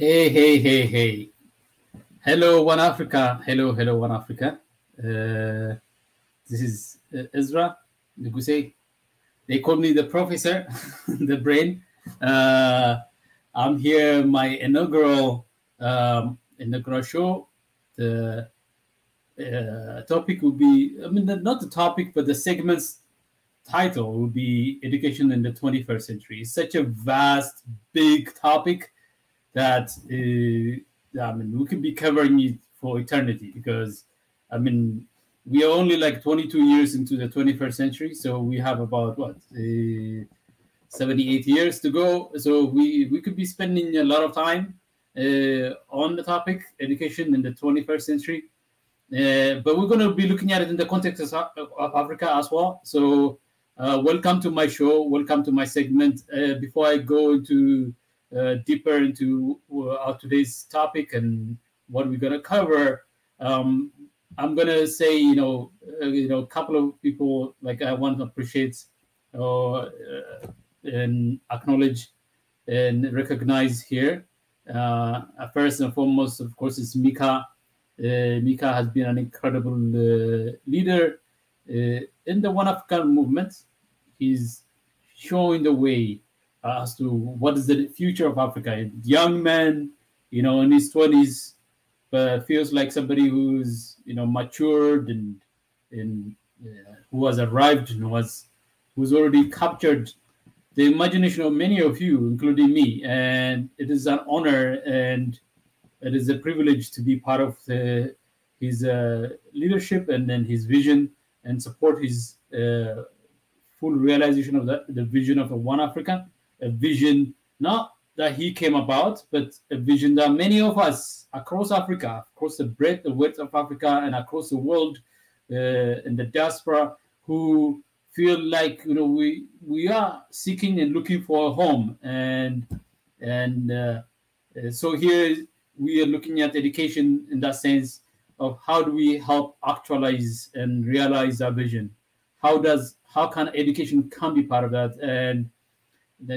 Hey, hey, hey, hey. Hello, One Africa. Hello, hello, One Africa. This is Ezra. They call me the Proffesor, the brain. I'm here, my inaugural show. The topic will be, not the topic, but the segment's title will be Education in the 21st Century. It's such a vast, big topic that we could be covering it for eternity because we are only like 22 years into the 21st century, so we have about 78 years to go. So we could be spending a lot of time on the topic education in the 21st century, but we're going to be looking at it in the context of Africa as well. So welcome to my show, welcome to my segment. Before I go into deeper into our today's topic and what we're going to cover, I'm going to say, a couple of people like I want to appreciate and acknowledge and recognize here. First and foremost, of course, is Mika. Mika has been an incredible leader in the One African movement. He's showing the way as to what is the future of Africa. A young man, in his 20s, but feels like somebody who's, matured and who has arrived and who's already captured the imagination of many of you, including me. And it is an honor and it is a privilege to be part of his leadership and then his vision and support his full realization of the vision of the One Africa. A vision not that he came about, but a vision that many of us across Africa, across the breadth and width of Africa and across the world in the diaspora, who feel like we are seeking and looking for a home. And so here we are looking at education in that sense of how do we help actualize and realize our vision? How can education can be part of that? And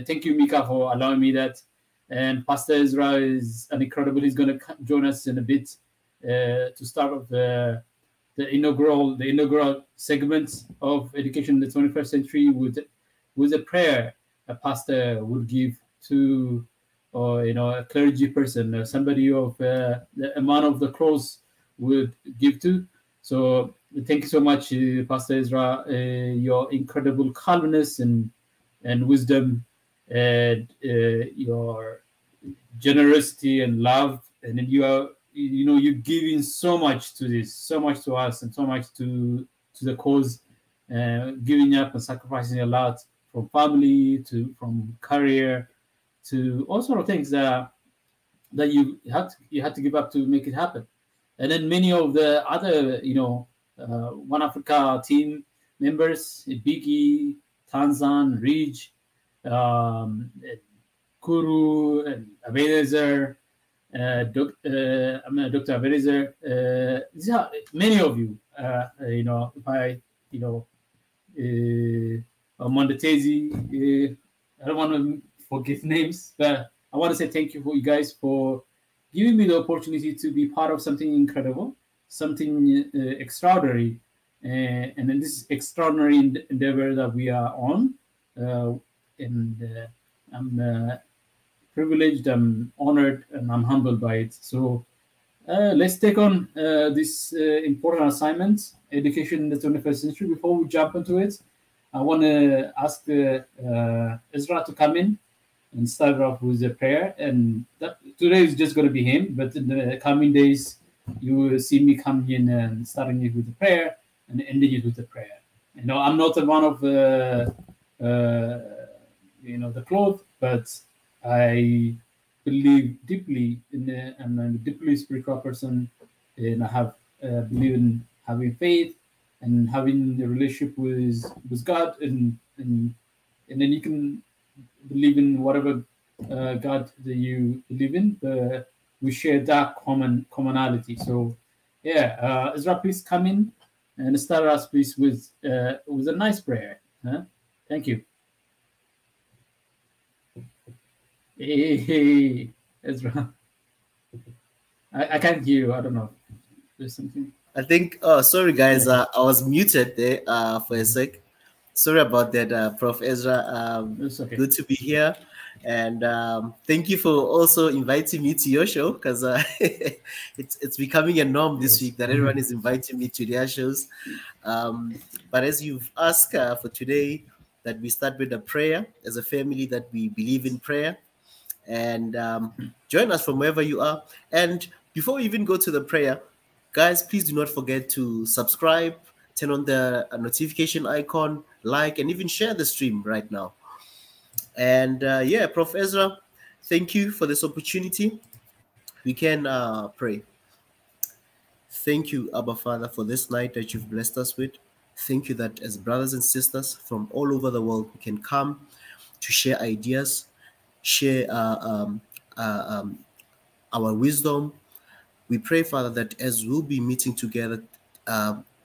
thank you, Mika, for allowing me that. And Pastor Ezra is an incredible. He's going to join us in a bit to start off the inaugural segment of education in the 21st century with a prayer a pastor would give to, a clergy person, somebody of a man of the cross would give to. So thank you so much, Pastor Ezra. Your incredible calmness and wisdom and your generosity and love, and then you're giving so much to this, so much to us, and so much to the cause, giving up and sacrificing a lot from family from career to all sort of things that you had to give up to make it happen. And then many of the other One Africa team members, Biggie, Tanzan, Ridge, Kuru, and Abenezer, Dr. Abenezer. These are many of you. If I, Mondetezi, I don't want to forget names, but I want to say thank you for you guys for giving me the opportunity to be part of something incredible, something extraordinary, and in this extraordinary endeavor that we are on. And I'm privileged, I'm honored, and I'm humbled by it. So let's take on this important assignment, education in the 21st century. Before we jump into it, I want to ask Ezra to come in and start off with a prayer. And today is just going to be him, but in the coming days, you will see me coming in and starting it with a prayer and ending it with a prayer. I'm not a one of the cloth, but I believe deeply I'm a deeply spiritual person, and I have believe in having faith and having a relationship with God, and then you can believe in whatever God that you believe in. We share that commonality. So yeah, Ezra, please come in and start us please with a nice prayer. Thank you. Hey, Ezra. I can't hear you. I don't know. There's something. I think. Oh, sorry, guys. I was muted there for a sec. Sorry about that, Prof. Ezra. It's okay. Good to be here, and thank you for also inviting me to your show, because it's becoming a norm this week that everyone is inviting me to their shows. But as you've asked for today, that we start with a prayer as a family, that we believe in prayer, and join us from wherever you are. And before we even go to the prayer, guys, please do not forget to subscribe, turn on the notification icon, like, and even share the stream right now. And yeah, Prof. Ezra, thank you for this opportunity. We can pray. Thank you, Abba Father, for this night that you've blessed us with. Thank you that as brothers and sisters from all over the world, we can come to share ideas, share our wisdom. We pray, Father, that as we'll be meeting together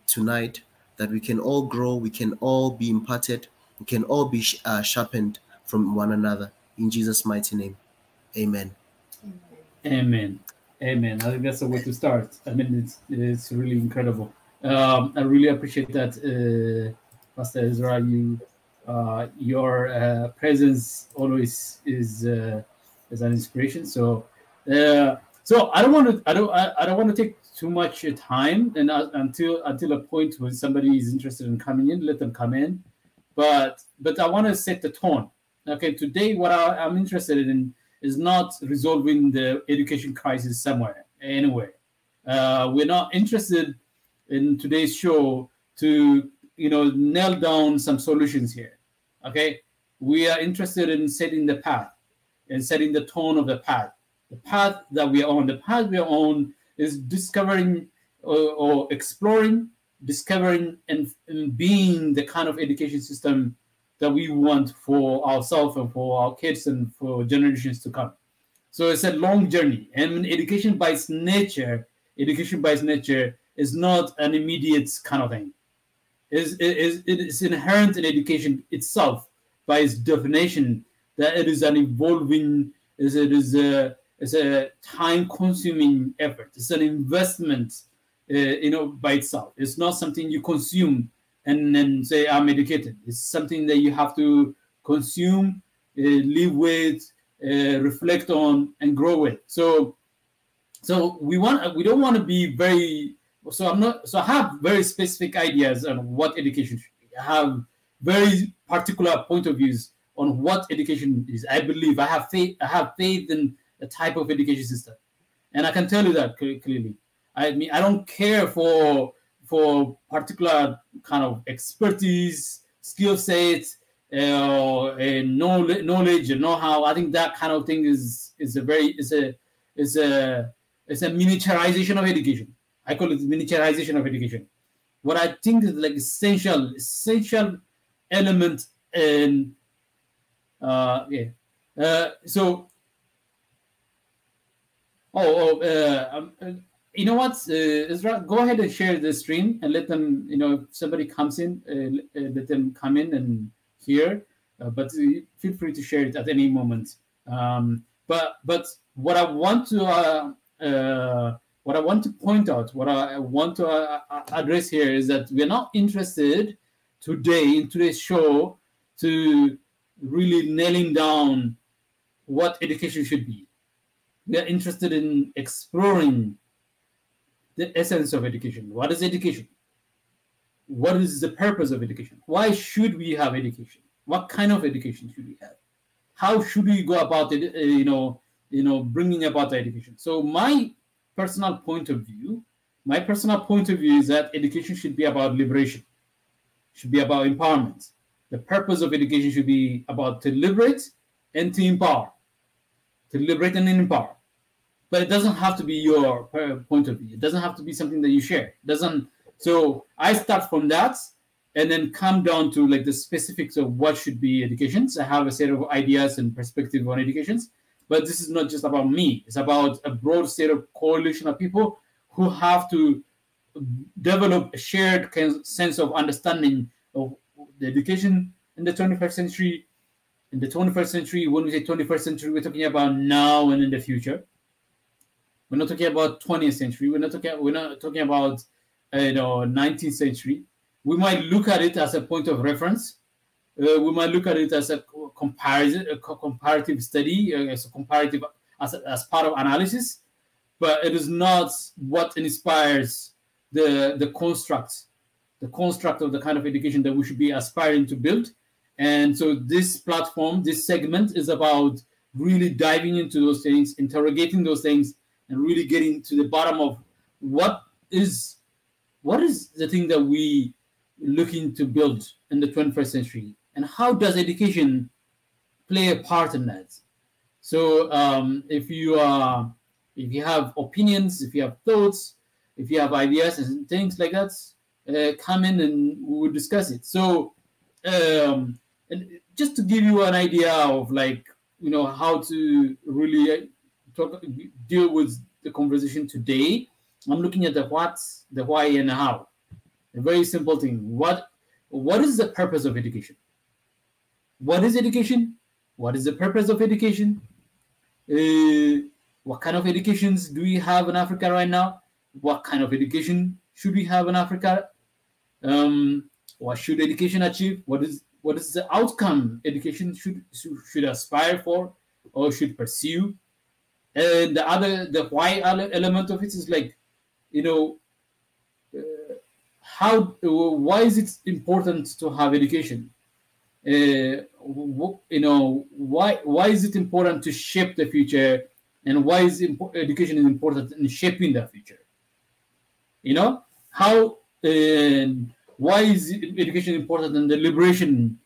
tonight, that we can all grow, we can all be imparted, we can all be sharpened from one another. In Jesus' mighty name, amen. Amen. Amen. I think that's the way to start. I mean, it's really incredible. I really appreciate that, Pastor Ezra. Your presence always is an inspiration. So I don't want to take too much time, and until a point when somebody is interested in coming in, let them come in. But I want to set the tone. Okay, today what I'm interested in is not resolving the education crisis anywhere. We're not interested in today's show to nail down some solutions here. Okay, we are interested in setting the path and setting the tone of the path. The path that we are on. The path we are on is discovering or exploring, discovering, and being the kind of education system that we want for ourselves and for our kids and for generations to come. So it's a long journey, and education by its nature is not an immediate kind of thing. It's inherent in education itself by its definition that it is an evolving, it's a time-consuming effort. It's an investment, by itself. It's not something you consume and then say, I'm educated. It's something that you have to consume, live with, reflect on, and grow with. So we don't want to be very. So I have very specific ideas on what education should be. I have very particular point of views on what education is. I believe I have faith in the type of education system, and I can tell you that clearly. I mean, I don't care for particular kind of expertise, skill sets, knowledge and know-how. I think that kind of thing is a miniaturization of education. I call it miniaturization of education. What I think is like essential element in you know what, Ezra, go ahead and share the screen and let them, if somebody comes in, let them come in and hear. But feel free to share it at any moment. But what I want to point out, what I want to address here is that we're not interested today in today's show to really nailing down what education should be. We are interested in exploring the essence of education. What is education? What is the purpose of education? Why should we have education? What kind of education should we have? How should we go about it? Bringing about the education. So my personal point of view is that education should be about liberation, should be about empowerment. The purpose of education should be about to liberate and to empower, to liberate and empower. But it doesn't have to be your point of view. It doesn't have to be something that you share. So I start from that and then come down to like the specifics of what should be education. So I have a set of ideas and perspective on educations. But this is not just about me. It's about a broad set of coalition of people who have to develop a shared sense of understanding of the education in the 21st century. In the 21st century, when we say 21st century, we're talking about now and in the future. We're not talking about 20th century. We're not talking about 19th century. We might look at it as a point of reference. We might look at it as a comparative study, as part of analysis, but it is not what inspires the construct of the kind of education that we should be aspiring to build. And so this platform, this segment, is about really diving into those things, interrogating those things, and really getting to the bottom of what is the thing that we looking to build in the 21st century, and how does education play a part in that? So if you have opinions, if you have thoughts, if you have ideas and things like that, come in and we'll discuss it. So and just to give you an idea of how to really deal with the conversation today, I'm looking at the what, the why, and how. A very simple thing. What is the purpose of education? What is education? What is the purpose of education? What kind of educations do we have in Africa right now? What kind of education should we have in Africa? What should education achieve? What is the outcome education should aspire for or should pursue? And the why element of it is why is it important to have education? Why is it important to shape the future, and why is education is important in shaping the future? Why is education important in the liberation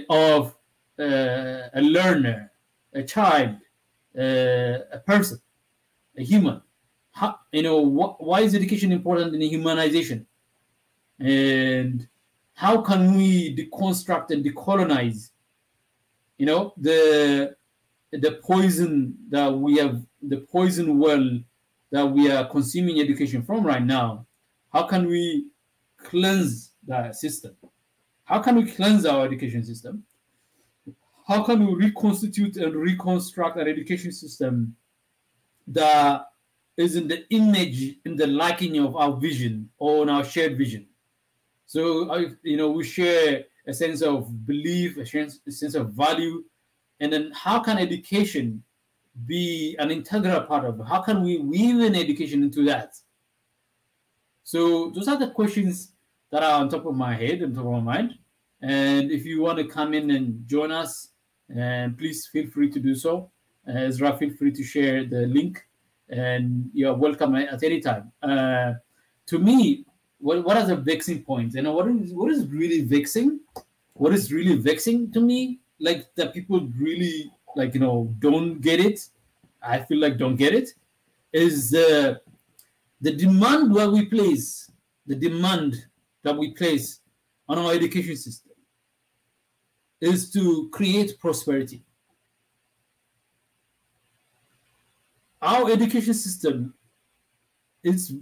of a learner, a child, a person, a human? Why is education important in humanization? And how can we deconstruct and decolonize, the poison that we have, the poison well that we are consuming education from right now? How can we cleanse that system? How can we cleanse our education system? How can we reconstitute and reconstruct an education system that is in the image, in the liking of our vision or in our shared vision? So, we share a sense of belief, a sense of value, and then how can education be an integral part of it? How can we weave in education into that? So those are the questions that are on top of my head and top of my mind. And if you want to come in and join us, please feel free to do so. Ezra, feel free to share the link, and you're welcome at any time. To me, what are the vexing points? What is really vexing? What is really vexing to me, that people really don't get it. I feel like don't get it, is the demand that we place, on our education system is to create prosperity. Our education system is,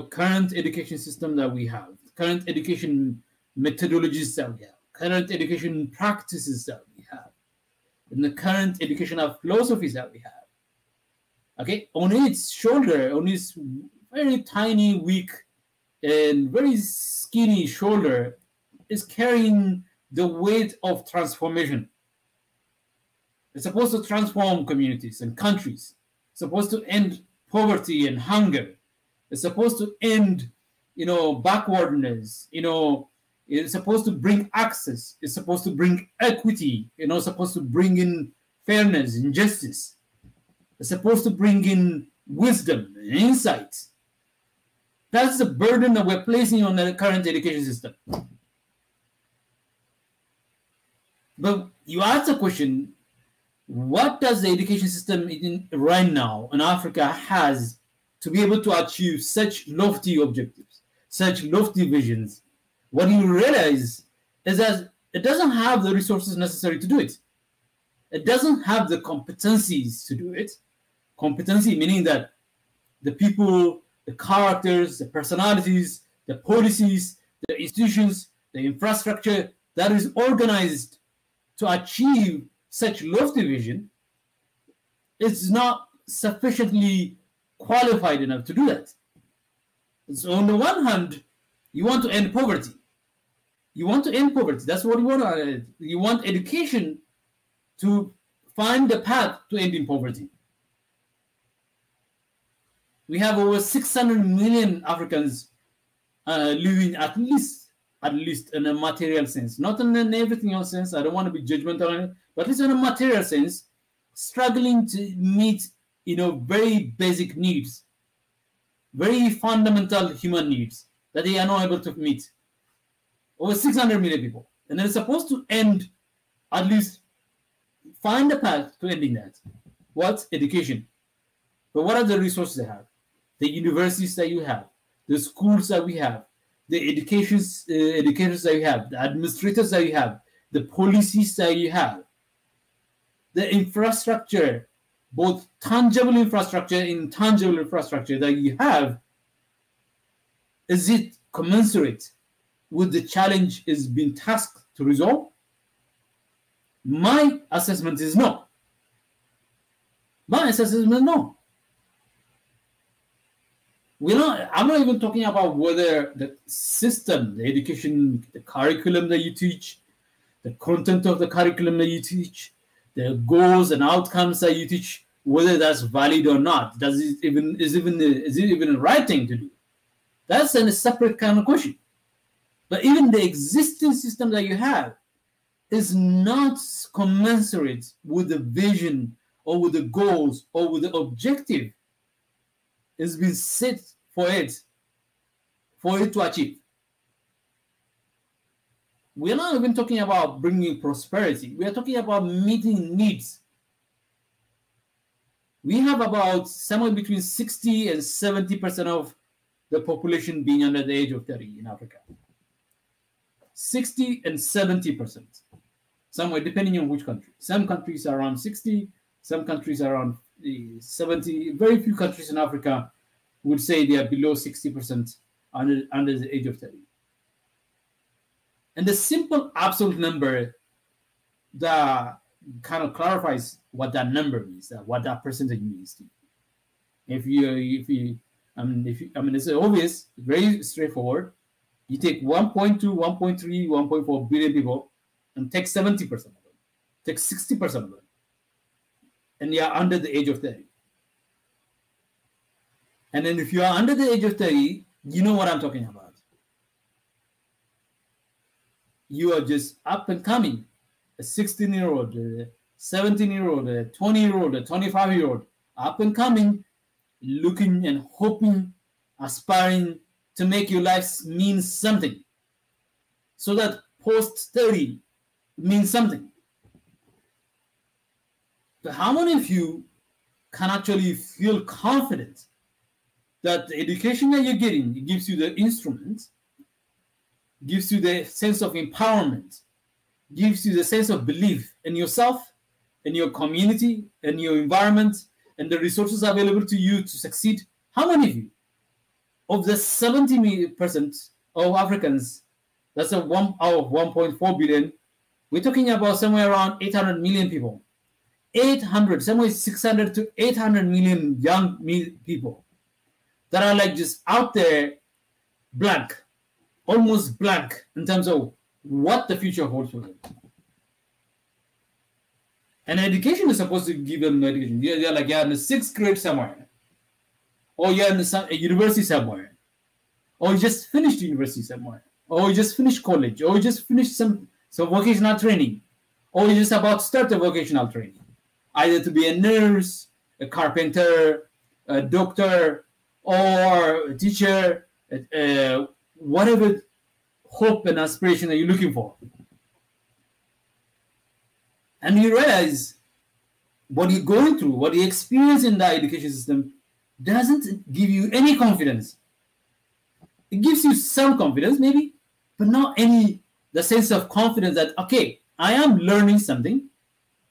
current education system that we have, current education methodologies that we have, current education practices that we have, and the current educational philosophies that we have. Okay, on its shoulder, on its very tiny, weak, and very skinny shoulder, is carrying the weight of transformation. It's supposed to transform communities and countries. It's supposed to end poverty and hunger. It's supposed to end, backwardness. It's supposed to bring access. It's supposed to bring equity. It's supposed to bring in fairness and justice. It's supposed to bring in wisdom and insight. That's the burden that we're placing on the current education system. But you ask the question, what does the education system right now in Africa has to be able to achieve such lofty objectives, such lofty visions? What you realize is that it doesn't have the resources necessary to do it. It doesn't have the competencies to do it. Competency meaning that the people, the characters, the personalities, the policies, the institutions, the infrastructure that is organized to achieve such lofty vision is not sufficiently qualified enough to do that. So on the one hand, you want to end poverty. You want to end poverty. That's what you want. You want education to find the path to ending poverty. We have over 600 million Africans living at least in a material sense, not in an everything else sense. I don't want to be judgmental on it, but at least in a material sense, struggling to meet, very basic needs, very fundamental human needs that they are not able to meet. Over 600 million people. And they're supposed to end, at least find a path to ending that. What? Education. But what are the resources they have? The universities that you have, the schools that we have, the educators that you have, the administrators that you have, the policies that you have, the infrastructure, both tangible infrastructure and intangible infrastructure that you have, is it commensurate with the challenge is being tasked to resolve? My assessment is no. My assessment is no. I'm not even talking about whether the system, the education, the curriculum that you teach, the content of the curriculum that you teach, the goals and outcomes that you teach, whether that's valid or not. Is it even the right thing to do? That's a separate kind of question. But even the existing system that you have is not commensurate with the vision or with the goals or with the objective it's been set for it to achieve. We're not even talking about bringing prosperity. We are talking about meeting needs. We have about somewhere between 60 and 70% of the population being under the age of 30 in Africa. 60 and 70%. Somewhere, depending on which country. Some countries are around 60, some countries are around 70. Very few countries in Africa would say they are below 60% under the age of 30. And the simple absolute number that kind of clarifies what that number means, what that percentage means. It's obvious, very straightforward. You take 1.2, 1.3, 1.4 billion people and take 70% of them, take 60% of them, and you are under the age of 30. And then if you are under the age of 30, you know what I'm talking about. You are just up and coming, a 16-year-old, a 17-year-old, a 20-year-old, a 25-year-old, up and coming, looking and hoping, aspiring to make your life mean something. So that post-30 means something. But how many of you can actually feel confident that the education that you're getting, it gives you the instruments, gives you the sense of empowerment, gives you the sense of belief in yourself, in your community, in your environment, and the resources available to you to succeed? How many of you? Of the 70% of Africans, that's a 1 out of 1.4 billion, we're talking about somewhere around 800 million people. 800, somewhere 600 to 800 million young people that are like just out there blank, almost blank in terms of what the future holds for them. And education is supposed to give them education. You're in the 6th grade somewhere, or you're in a university somewhere, or you just finished university somewhere, or you just finished college, or you just finished some vocational training, or you're just about to start a vocational training, either to be a nurse, a carpenter, a doctor, or a teacher, whatever hope and aspiration that you're looking for. And you realize what you're going through, what you experience in the education system doesn't give you any confidence. It gives you some confidence, maybe, but not the sense of confidence that, okay, I am learning something.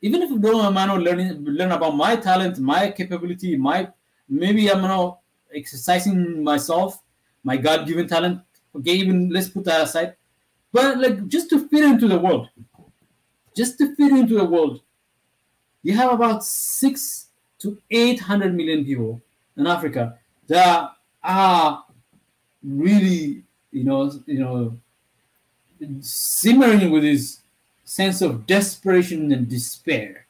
Even if I don't learn about my talent, my capability, maybe I'm not exercising myself, my God-given talent. Okay, even let's put that aside. But just to fit into the world, you have about 600 to 800 million people in Africa that are really, simmering with this sense of desperation and despair.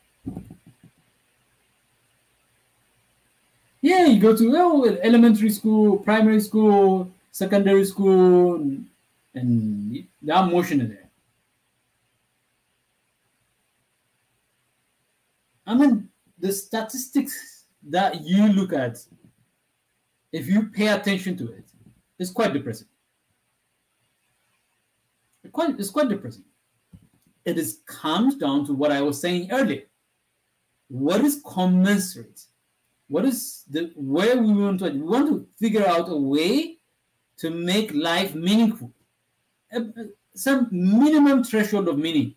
Yeah, you go to elementary school, primary school, secondary school, and there are motion in there. I mean, the statistics that you look at, if you pay attention to it, it's quite depressing. It's quite depressing. It comes down to what I was saying earlier. What is commensurate? What is where we want to? We want to figure out a way to make life meaningful. Some minimum threshold of meaning.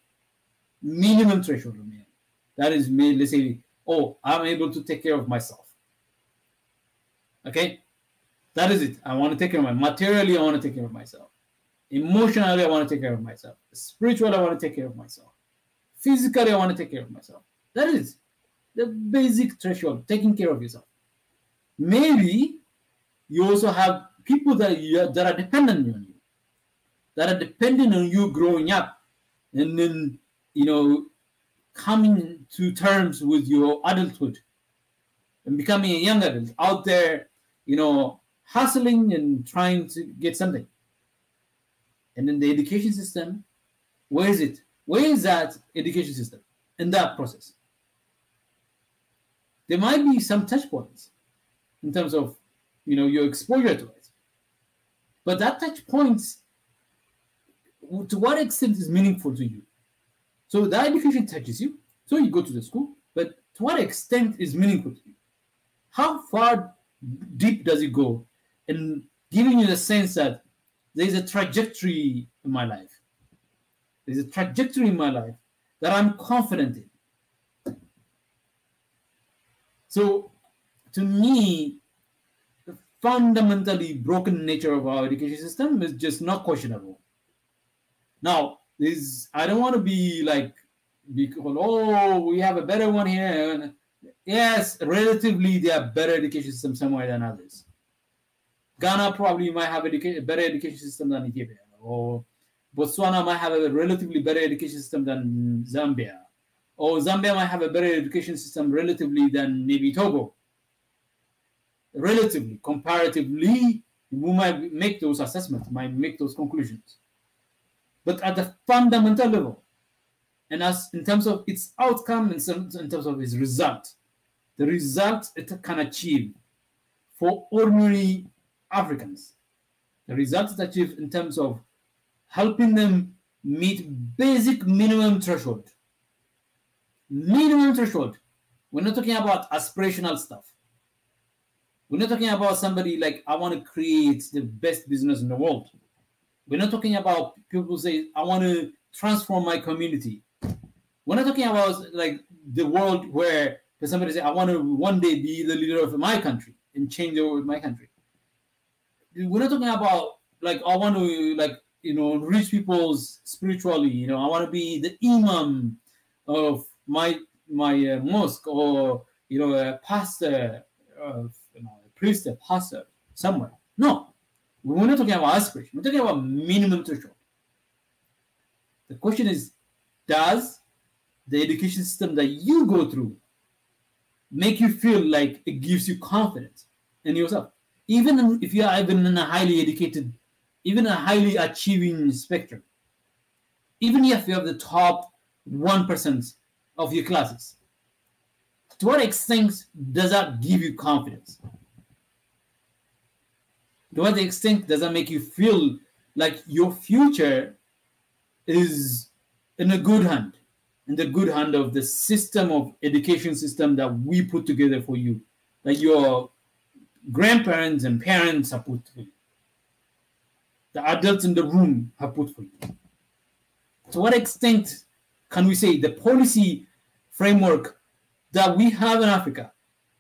Minimum threshold of meaning. That is me. Let's say, oh, I'm able to take care of myself. Okay, that is it. I want to take care of myself. Materially, I want to take care of myself. Emotionally, I want to take care of myself. Spiritually, I want to take care of myself. Physically, I want to take care of myself. That is the basic threshold, taking care of yourself. Maybe you also have people that are dependent on you, that are dependent on you growing up, and then, coming to terms with your adulthood and becoming a young adult out there, hustling and trying to get something. And then the education system, where is it? Where is that education system in that process? There might be some touch points in terms of, your exposure to it. But that touch points, to what extent is meaningful to you? So that education touches you, so you go to the school, but to what extent is meaningful to you? How far deep does it go in giving you the sense that there's a trajectory in my life? There's a trajectory in my life that I'm confident in. So, to me, the fundamentally broken nature of our education system is just not questionable. Now, I don't want to be like, because, oh, we have a better one here. Yes, relatively, there are better education systems somewhere than others. Ghana probably might have a better education system than Ethiopia, or Botswana might have a relatively better education system than Zambia, or Zambia might have a better education system relatively than maybe Togo. Relatively, comparatively, we might make those assessments, might make those conclusions. But at the fundamental level, and as in terms of its outcome, in terms of its result, the result it can achieve for ordinary Africans, the result is achieved in terms of helping them meet basic minimum threshold. Minimum threshold. We're not talking about aspirational stuff. We're not talking about somebody like, I want to create the best business in the world. We're not talking about people who say, I want to transform my community. We're not talking about like the world where somebody say, I want to one day be the leader of my country and change over my country. We're not talking about like, I want to like, reach people's spiritually, I want to be the imam of my mosque, or, a pastor, a priest, a pastor somewhere. No. We're not talking about aspiration. We're talking about minimum threshold. The question is, does the education system that you go through make you feel like it gives you confidence in yourself? Even if you are even in a highly educated, even a highly achieving spectrum, even if you have the top 1% of your classes, to what extent does that give you confidence? To what extent does that make you feel like your future is in a good hand, in the good hand of the system of education system that we put together for you, that your grandparents and parents have put for you, the adults in the room have put for you? To what extent can we say the policy framework that we have in Africa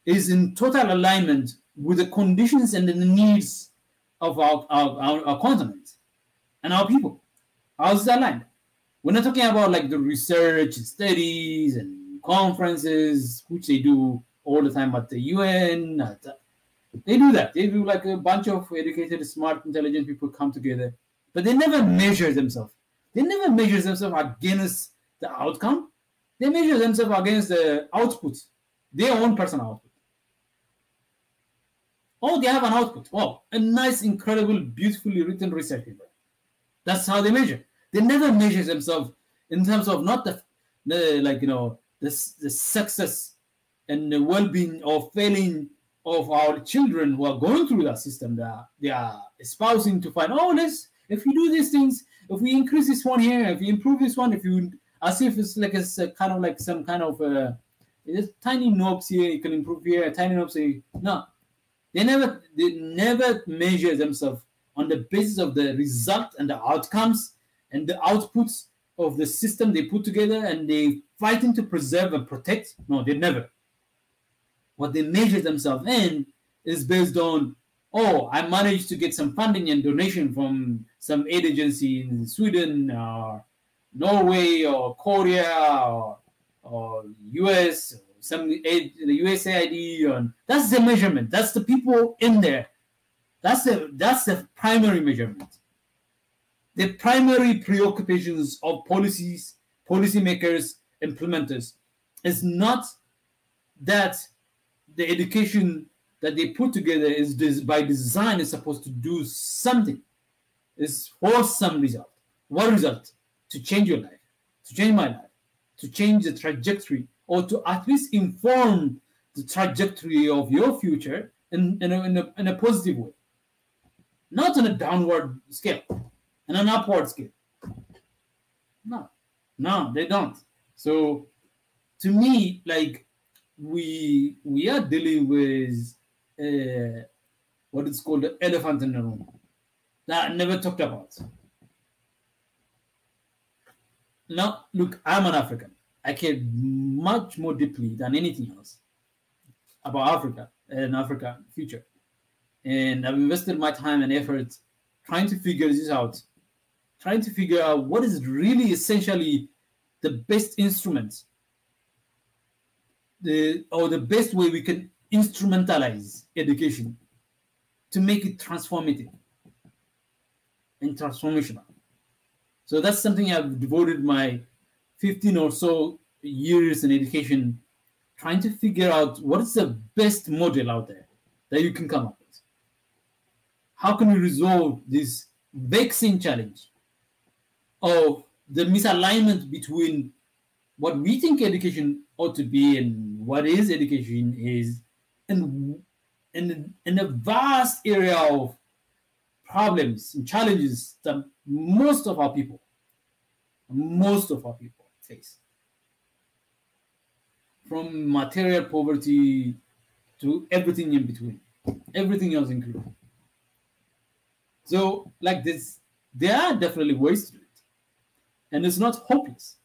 is in total alignment with the conditions and the needs of our continent and our people? How is that aligned? We're not talking about like the research and studies and conferences, which they do all the time at the UN. They do that. They do like a bunch of educated, smart, intelligent people come together, but they never measure themselves. They never measure themselves against the outcome. They measure themselves against the output, their own personal output. Oh, they have an output. Wow, a nice, incredible, beautifully written research paper. That's how they measure. They never measure themselves in terms of not the success and the well-being or failing of our children who are going through that system. That they are espousing to find, oh, if you do these things, if we increase this one here, if you improve this one, if you, as if it's like a kind of like some kind of tiny knobs here, you can improve here, tiny knobs here. No, they never measure themselves on the basis of the result and the outcomes and the outputs of the system they put together, and they fighting to preserve and protect. No, they never. What they measure themselves in is based on, oh, I managed to get some funding and donation from some aid agency in Sweden or Norway or Korea or US, or some aid, the USAID. And that's the measurement. That's the people in there. That's the primary measurement. The primary preoccupations of policymakers, implementers, is not that the education that they put together is by design is supposed to do something. It's for some result. What result? To change your life, to change my life, to change the trajectory, or to at least inform the trajectory of your future in a positive way. Not on a downward scale, and an upward scale. No, they don't. So to me, like, we are dealing with what is called the elephant in the room that I never talked about. Now, look, I'm an African. I care much more deeply than anything else about Africa and Africa's future. And I've invested my time and effort trying to figure this out, trying to figure out what is really essentially the best instrument, or the best way we can instrumentalize education to make it transformative and transformational. So that's something I've devoted my 15 or so years in education, trying to figure out what is the best model out there that you can come up with. How can we resolve this vexing challenge of the misalignment between what we think education ought to be and what is education is, in a vast area of problems and challenges that most of our people face, from material poverty to everything in between, everything else included. So, like this, there are definitely ways to do it, and it's not hopeless.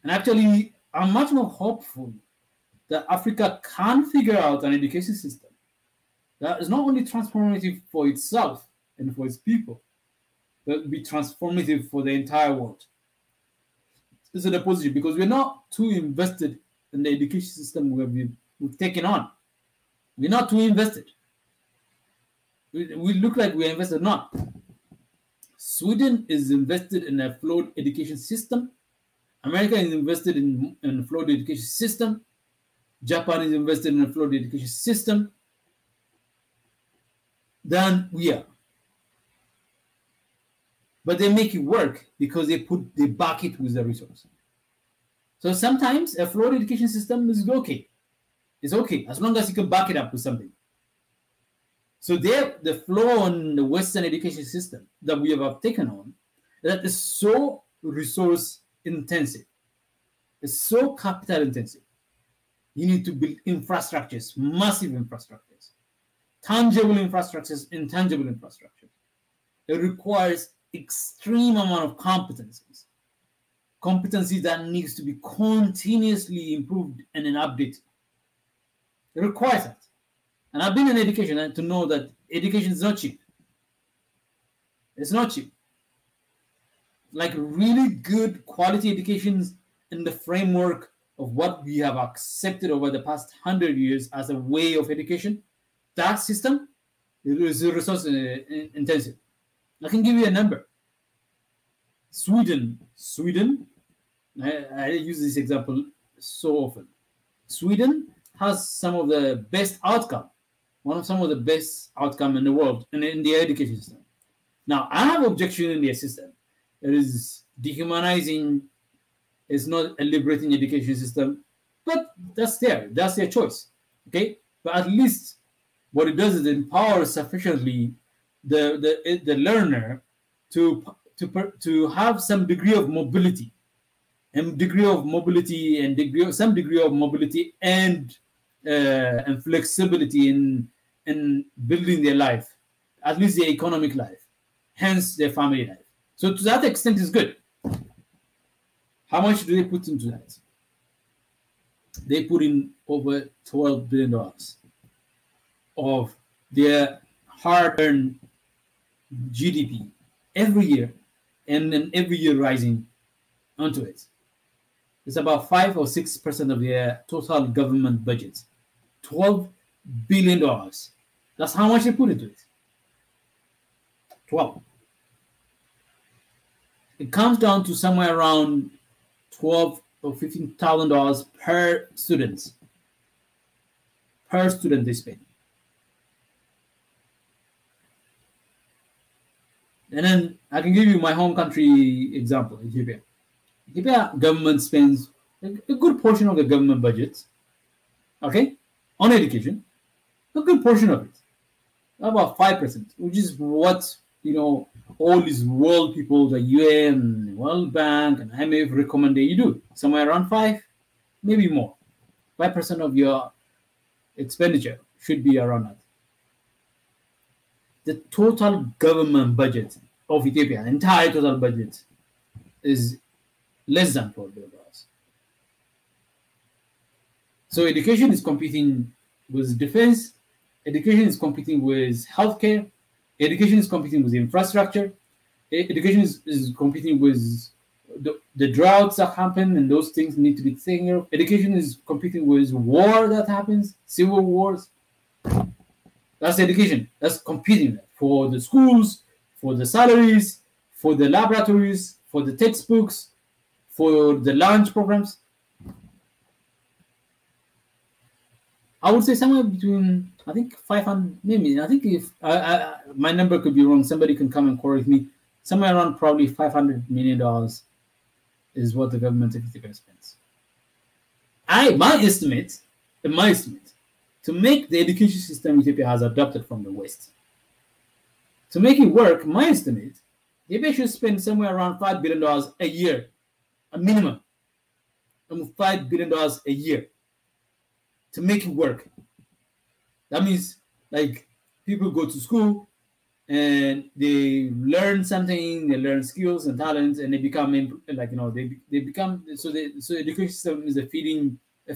And actually, I'm much more hopeful that Africa can figure out an education system that is not only transformative for itself and for its people, but be transformative for the entire world. This is the positive, because we're not too invested in the education system we've taken on. We're not too invested. We look like we're invested, not. Sweden is invested in a flawed education system. America is invested in a flawed education system. Japan is invested in a flawed education system than we are. But they make it work because they back it with the resource. So sometimes a flawed education system is okay. It's okay as long as you can back it up with something. So the flaw in the Western education system that we have taken on, that is so resource intensive. It's so capital intensive. You need to build infrastructures, massive infrastructures, tangible infrastructures, intangible infrastructures. It requires extreme amount of competencies that needs to be continuously improved and then updated. It requires that. And I've been in education and to know that education is not cheap. It's not cheap. Like really good quality educations in the framework of what we have accepted over the past 100 years as a way of education that system is resource intensive. I can give you a number. Sweden, I use this example so often. Sweden has some of the best outcome, some of the best outcome in the world in the education system. Now, I have objection in their system. It is dehumanizing. It's not a liberating education system, but that's their choice. Okay, but at least what it does is it empowers sufficiently the learner to have some degree of mobility, and some degree of mobility and flexibility in building their life, at least their economic life, hence their family life. So to that extent, is good. How much do they put into that? They put in over $12 billion of their hard-earned GDP every year, and then every year rising onto it. It's about 5 or 6% of their total government budget. $12 billion. That's how much they put into it. 12. It comes down to somewhere around $12,000 or $15,000 per student. Per student they spend. And then I can give you my home country example, Ethiopia. Ethiopia government spends a good portion of the government budget, okay, on education. A good portion of it, about 5%, which is what all these world people, the UN, World Bank, and IMF recommend that you do. Somewhere around 5, maybe more. 5% of your expenditure should be around that. The total government budget of Ethiopia, entire total budget, is less than $12 billion. So education is competing with defense, education is competing with healthcare, education is competing with infrastructure, education is competing with the droughts that happen, and those things need to be taken care of. Education is competing with war that happens, civil wars. That's education. That's competing for the schools, for the salaries, for the laboratories, for the textbooks, for the lunch programs. I would say somewhere between, I think 500, maybe, I think if my number could be wrong, somebody can come and correct me. Somewhere around probably $500 million is what the government of Ethiopia spends. My estimate, to make the education system Ethiopia has adopted from the West, to make it work, my estimate, Ethiopia should spend somewhere around $5 billion a year, a minimum, $5 billion a year to make it work. That means, like, people go to school and they learn something, they learn skills and talents, and they become, like, they become, so the education system is it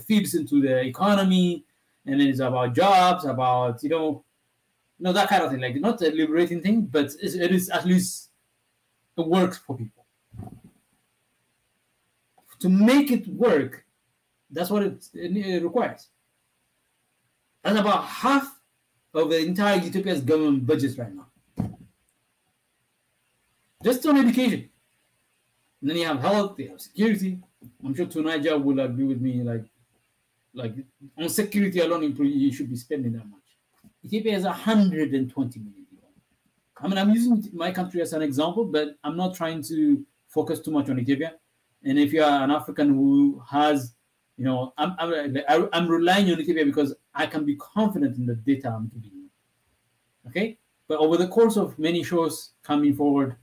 feeds into the economy, and then it's about jobs, about, that kind of thing, like, not a liberating thing, but it is at least, it works for people. To make it work, that's what it requires. That's about half of the entire Ethiopia's government budget right now. Just on education. And then you have health, you have security. I'm sure Tunaija will agree with me, like on security alone, you should be spending that much. Ethiopia has 120 million people. I mean, I'm using my country as an example, but I'm not trying to focus too much on Ethiopia. And if you are an African who has, I'm relying on Ethiopia because I can be confident in the data I'm giving you. Okay? But over the course of many shows coming forward,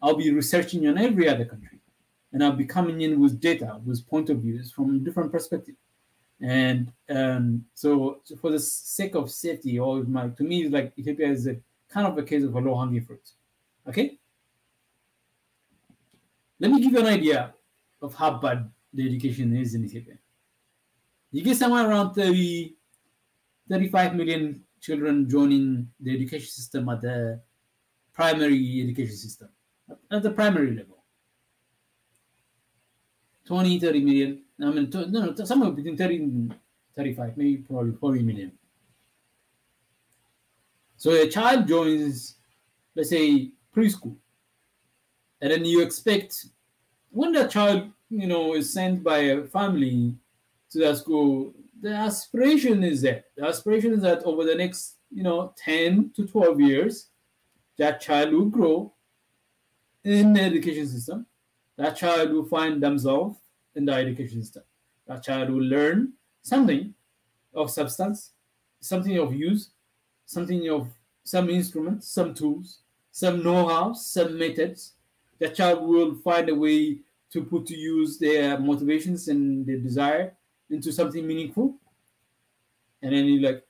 I'll be researching on every other country. And I'll be coming in with data, with point of views from different perspectives. And so for the sake of safety, to me, like, Ethiopia is a kind of a case of a low-hanging fruit. Okay? Let me give you an idea of how bad the education is in Ethiopia. You get somewhere around 35 million children joining the education system at the primary education system, at the primary level. 20, 30 million. I mean, somewhere between 30 and 35, maybe probably 40 million. So a child joins, let's say, preschool, and then you expect when the child, is sent by a family to that school, the aspiration is there. The aspiration is that over the next, 10 to 12 years, that child will grow in the education system. That child will find themselves in the education system. That child will learn something of substance, something of use, something of some instruments, some tools, some know-how, some methods. The child will find a way to put to use their motivations and their desire into something meaningful. And then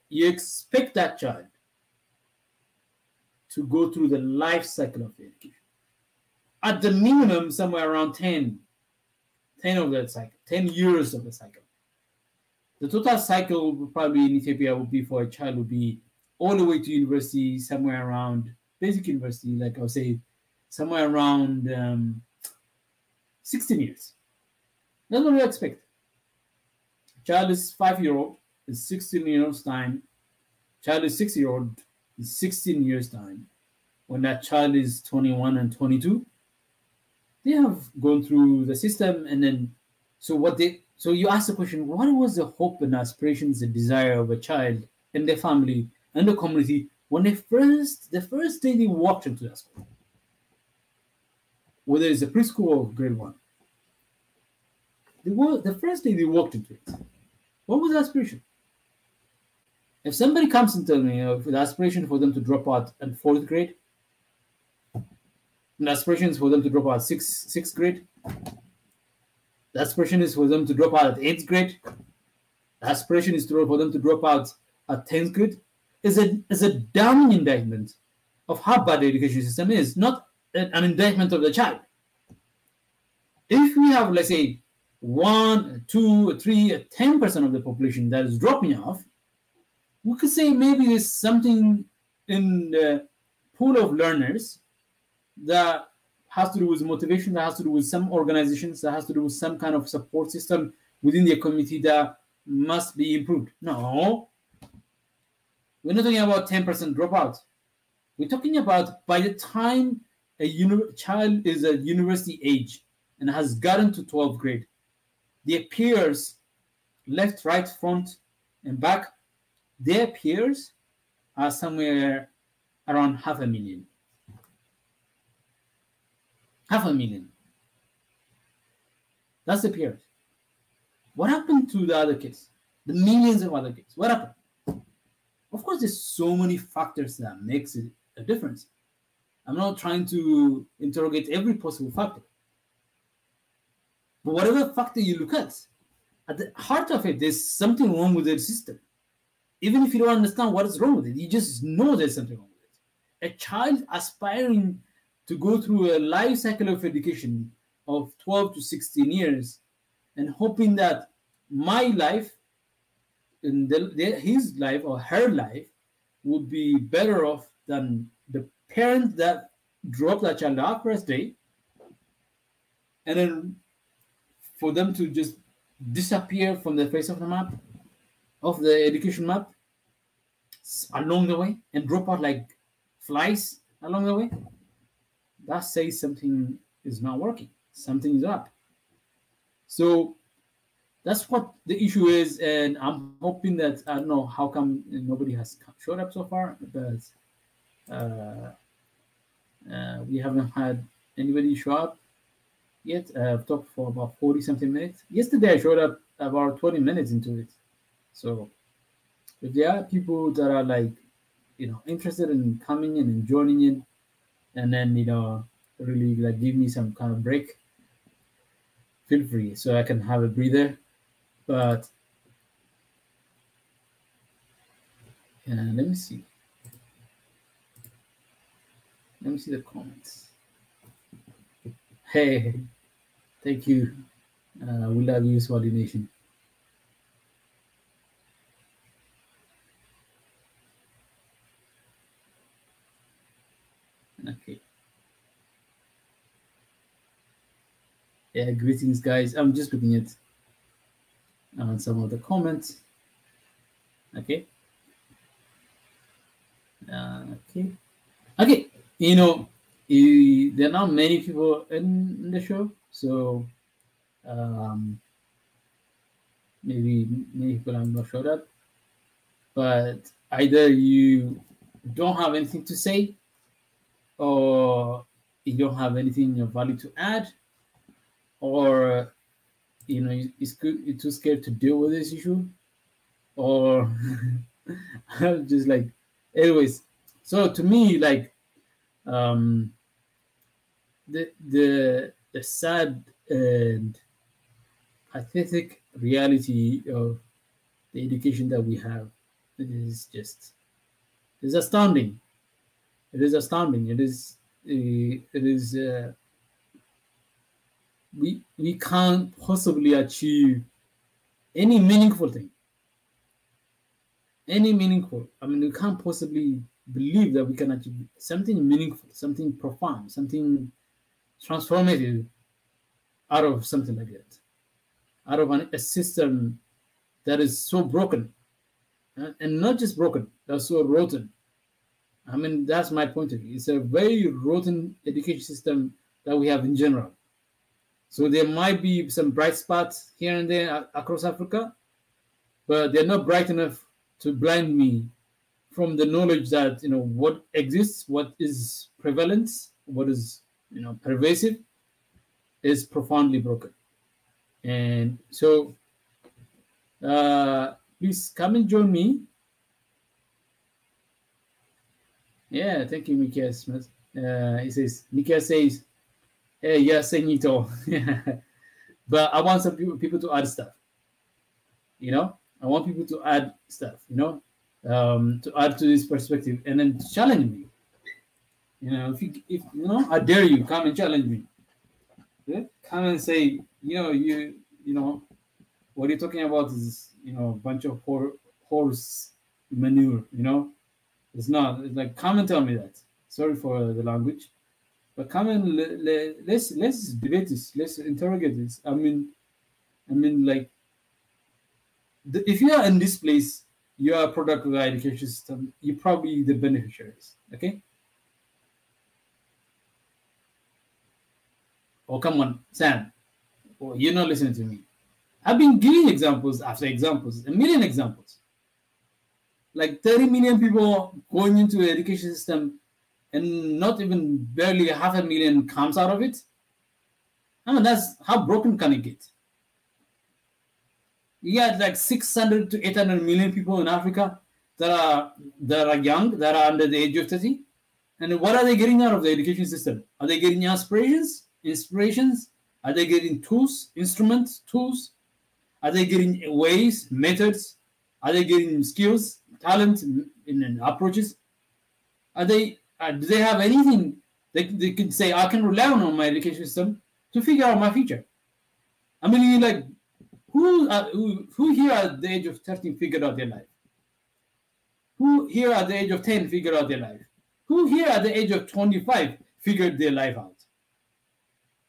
you expect that child to go through the life cycle of education. At the minimum, somewhere around 10 of that cycle, 10 years of the cycle. The total cycle probably in Ethiopia would be for a child would be all the way to university, somewhere around basic university, like I'll say, somewhere around 16 years. That's what we expect. Child is 5-year-old, is 16 years time. Child is 6-year-old, is 16 years time. When that child is 21 and 22, they have gone through the system, and then so you ask the question, what was the hope and aspirations and desire of a child and their family and the community when the first day they walked into that school? Whether it's a preschool or grade 1. The first day they walked into it, what was the aspiration? If somebody comes and tells me the aspiration for them to drop out in 4th grade, and the aspiration is for them to drop out 6th grade, the aspiration is for them to drop out at 8th grade, the aspiration is for them to drop out at 10th grade, is a damning indictment of how bad the education system is, not an indictment of the child. If we have, let's say, 1, 2, 3, 10% of the population that is dropping off, we could say maybe there's something in the pool of learners that has to do with motivation, that has to do with some organizations, that has to do with some kind of support system within the community that must be improved. No, we're not talking about 10% dropout. We're talking about by the time a child is at university age and has gotten to 12th grade, their peers, left, right, front, and back, their peers are somewhere around 500,000. 500,000. That's the peers. What happened to the other kids? The millions of other kids. What happened? Of course, there's so many factors that makes it a difference. I'm not trying to interrogate every possible factor. But whatever factor you look at the heart of it, there's something wrong with the system. Even if you don't understand what is wrong with it, you just know there's something wrong with it. A child aspiring to go through a life cycle of education of 12 to 16 years and hoping that my life and his life or her life would be better off than the parent that dropped that child off first day, and then for them to just disappear from the face of the map, of the education map, along the way, and drop out like flies along the way, that says something is not working. Something is up. So that's what the issue is, and I'm hoping that, I don't know how come nobody has showed up so far, but we haven't had anybody show up yet. I've talked for about 40 something minutes. Yesterday I showed up about 20 minutes into it. So if there are people that are like, interested in coming in and joining in, and then, really like give me some kind of break, feel free so I can have a breather. But let me see. Let me see the comments. Hey, thank you. We love you, Swati Nation. Okay. Yeah, greetings, guys. I'm just looking at some of the comments. Okay. Okay. Okay. You know, there are not many people in the show, so maybe many people I'm not sure that, but either you don't have anything to say, or you don't have anything of value to add, or you're too scared to deal with this issue, or I'm just like, anyways. So to me, like, the sad and pathetic reality of the education that we have is just astounding. It is astounding. We can't possibly achieve any meaningful thing. I mean, we can't possibly believe that we can achieve something meaningful, something profound, something transformative out of something like that, out of a system that is so broken, and not just broken, that's so rotten. I mean, that's my point of view. It's a very rotten education system that we have in general. So there might be some bright spots here and there across Africa, but they're not bright enough to blind me from the knowledge that what exists, what is prevalent, what is pervasive, is profoundly broken. And so please come and join me. Yeah, thank you, Mika Smith. Mika says, hey, yeah, Senito. But I want some people to add stuff. I want people to add stuff, to add to this perspective and then challenge me. If I dare you, come and challenge me. Yeah? Come and say, what you're talking about is, a bunch of horse manure, It's not. It's like, come and tell me that. Sorry for the language, but come and let's debate this. Let's interrogate this. I mean, like, if you are in this place, you are a product of the education system. You're probably the beneficiaries. Okay. Oh, come on, Sam. Oh, you're not listening to me. I've been giving examples after examples, a million examples. Like 30 million people going into the education system, and not even barely 500,000 comes out of it. I mean, that's how broken can it get? You got like 600 to 800 million people in Africa that are young, that are under the age of 30. And what are they getting out of the education system? Are they getting aspirations, inspirations? Are they getting tools, instruments, tools? Are they getting ways, methods? Are they getting skills, talent, in approaches? Do they have anything they can say, I can rely on my education system to figure out my future? I mean, like, who here at the age of 13 figured out their life? Who here at the age of 10 figured out their life? Who here at the age of 25 figured their life out?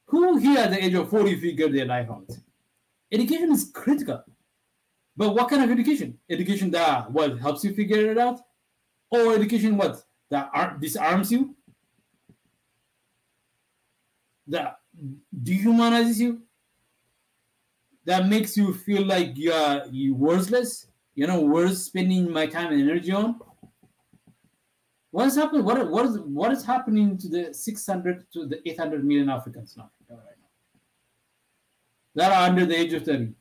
Who here at the age of 40 figured their life out? Education is critical. But what kind of education? Education that helps you figure it out? Or education that disarms you? That dehumanizes you? That makes you feel like you're worthless? Worth spending my time and energy on? What is happening? What is happening to the 600 to the 800 million Africans now, right now, that are under the age of 30?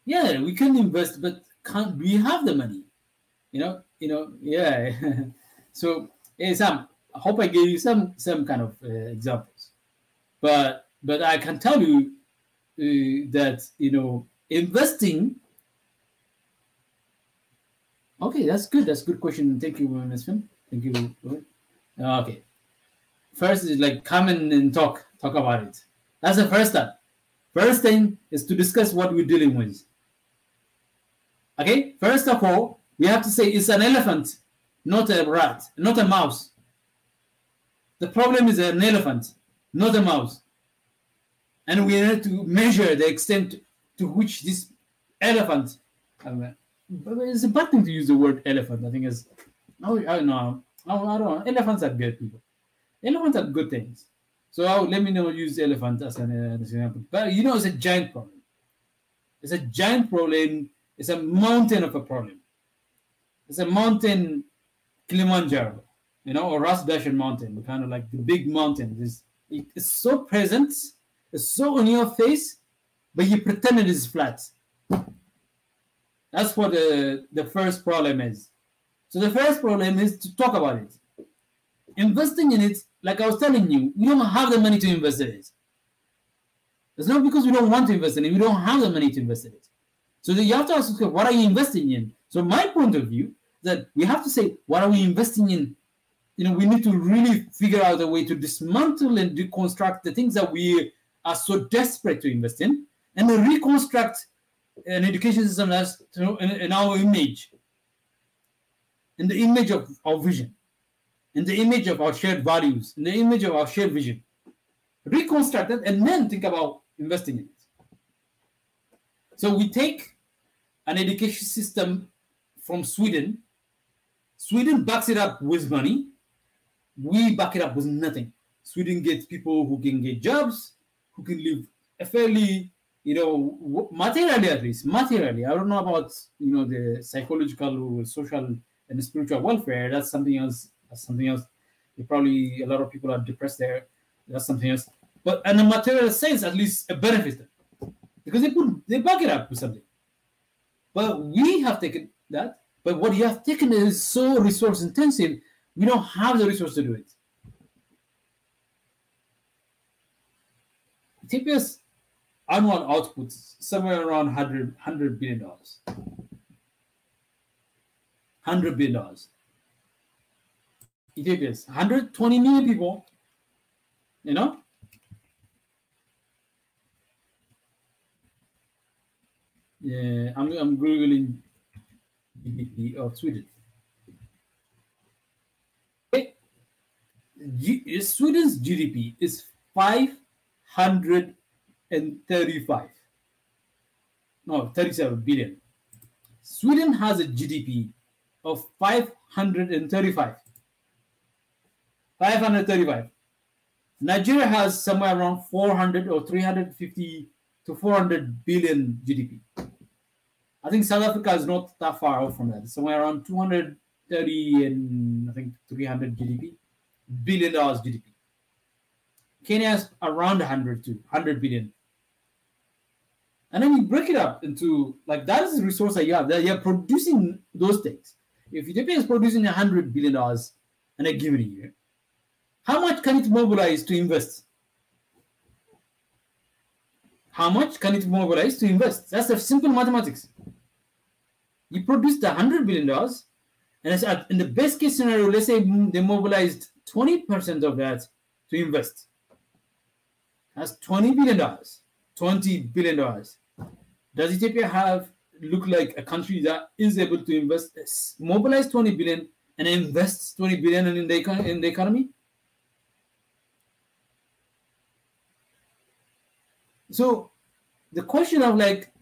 Yeah, we can invest, but can't we have the money? Yeah. So, hey, Sam, I hope I gave you some kind of examples, but I can tell you that investing. Okay, that's good. That's a good question. Thank you, Ms. Finn. Thank you. Okay. First is like come in and talk about it. That's the first step. First thing is to discuss what we're dealing with. Okay. First of all, we have to say it's an elephant, not a rat, not a mouse. The problem is an elephant, not a mouse. And we need to measure the extent to which this elephant, it's a bad thing to use the word elephant. I think it's, I don't know. I don't know. Elephants are good people. Elephants are good things. So let me not use elephant as an example. But you know, it's a giant problem. It's a giant problem. It's a mountain of a problem. It's a mountain, Kilimanjaro, you know, or Ras Dashan mountain, kind of like the big mountain. It's so present, it's so on your face, but you pretend it is flat. That's what the first problem is. So the first problem is to talk about it. Investing in it, like I was telling you, we don't have the money to invest in it. It's not because we don't want to invest in it, we don't have the money to invest in it. So you have to ask, what are you investing in? So my point of view, that we have to say, what are we investing in? You know, we need to really figure out a way to dismantle and deconstruct the things that we are so desperate to invest in, and then reconstruct an education system that's in our image, in the image of our vision, in the image of our shared values, in the image of our shared vision. Reconstruct it and then think about investing in it. So we take an education system from Sweden. Sweden backs it up with money. We back it up with nothing. Sweden gets people who can get jobs, who can live a fairly, you know, materially at least, materially. I don't know about, you know, the psychological or social and spiritual welfare. That's something else. That's something else. Probably a lot of people are depressed there. That's something else. But in a material sense, at least a benefit, because they back it up with something. But we have taken that. But what you have taken is so resource intensive. We don't have the resource to do it. Ethiopia's annual output is somewhere around $100 billion. $100 billion. Ethiopia's 120 million people, you know? Yeah, I'm Googling GDP of Sweden. Okay. Sweden's GDP is 37 billion. Sweden has a GDP of 535. 535. Nigeria has somewhere around 400 or 350 to 400 billion GDP. I think South Africa is not that far off from that. It's somewhere around 230 and I think 300 GDP, billion dollars GDP. Kenya is around 100 billion. And then you break it up into, like, that is the resource that you have. That you're producing those things. If Ethiopia is producing $100 billion in a given year, how much can it mobilize to invest? How much can it mobilize to invest? That's a simple mathematics. You produced $100 billion, and in the best case scenario, let's say they mobilized 20% of that to invest. That's $20 billion. $20 billion. Does Ethiopia look like a country that is able to invest, mobilize 20 billion and invest 20 billion in the economy? So the question of, like,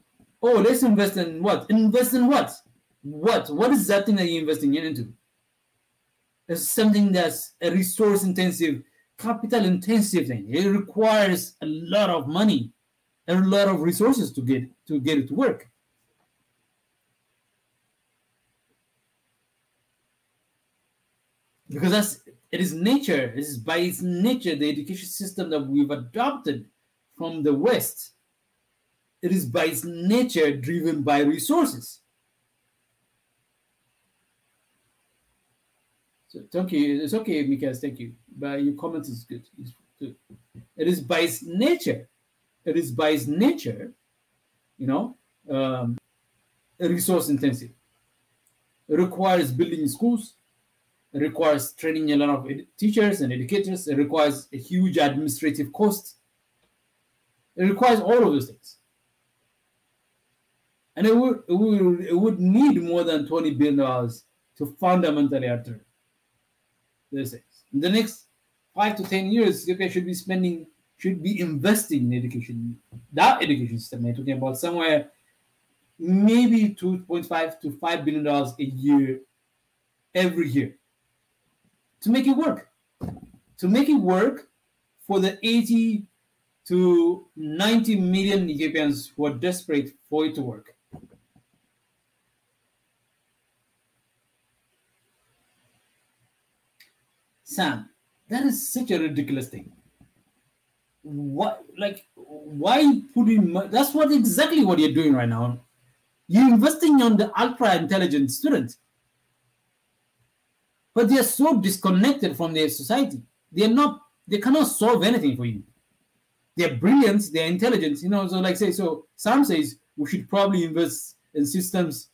oh, let's invest in what? Invest in what? What is that thing that you're investing into? It's something that's a resource intensive, capital intensive thing. It requires a lot of money and a lot of resources to get it to work. Because it is nature. It is by its nature, the education system that we've adopted from the West. It is by its nature driven by resources. So thank you. It's okay, Mikael. Thank you. But your comment is good. It is by its nature. It is by its nature, you know, resource intensive. It requires building schools. It requires training a lot of teachers and educators. It requires a huge administrative cost. It requires all of those things. And it would need more than $20 billion to fundamentally alter those things. In the next 5 to 10 years, Ethiopia should be spending should be investing in education. That education system, we're talking about somewhere maybe $2.5 to $5 billion a year, every year, to make it work. To make it work for the 80 to 90 million Ethiopians who are desperate for it to work. Sam, that is such a ridiculous thing. What, like, why putting? That's what exactly what you're doing right now. You're investing on the ultra intelligent students, but they are so disconnected from their society. They are not. They cannot solve anything for you. They're brilliant. They're intelligent. So like say, so Sam says we should probably invest in systems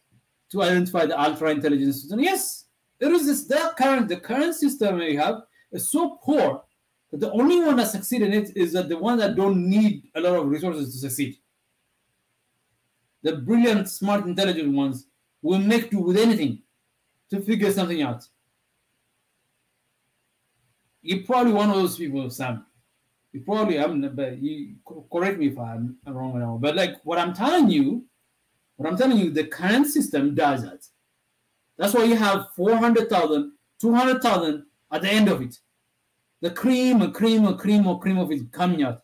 to identify the ultra intelligent students. Yes, there is this. The current system we have is so poor that the only one that succeed in it is that the one that don't need a lot of resources to succeed. The brilliant, smart, intelligent ones will make do with anything to figure something out. You're probably one of those people, Sam. You probably but you correct me if I'm wrong now. But like what I'm telling you, the current system does that. That's why you have 400,000, 200,000 at the end of it. The cream of it coming out.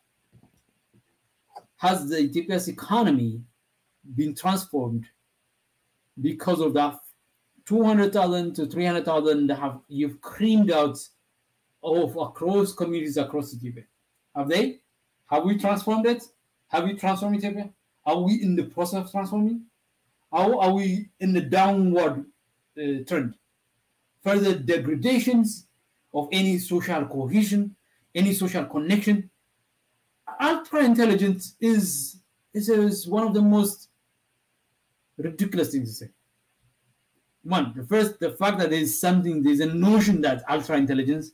Has the Ethiopia's economy been transformed because of that 200,000 to 300,000 that you've creamed out of across communities across Ethiopia? Have they? Have we transformed it? Have we transformed Ethiopia? Are we in the process of transforming? Are we in the downward trend? Further degradations of any social cohesion, any social connection. Ultra intelligence is one of the most ridiculous things to say. One, the fact that there's a notion that ultra intelligence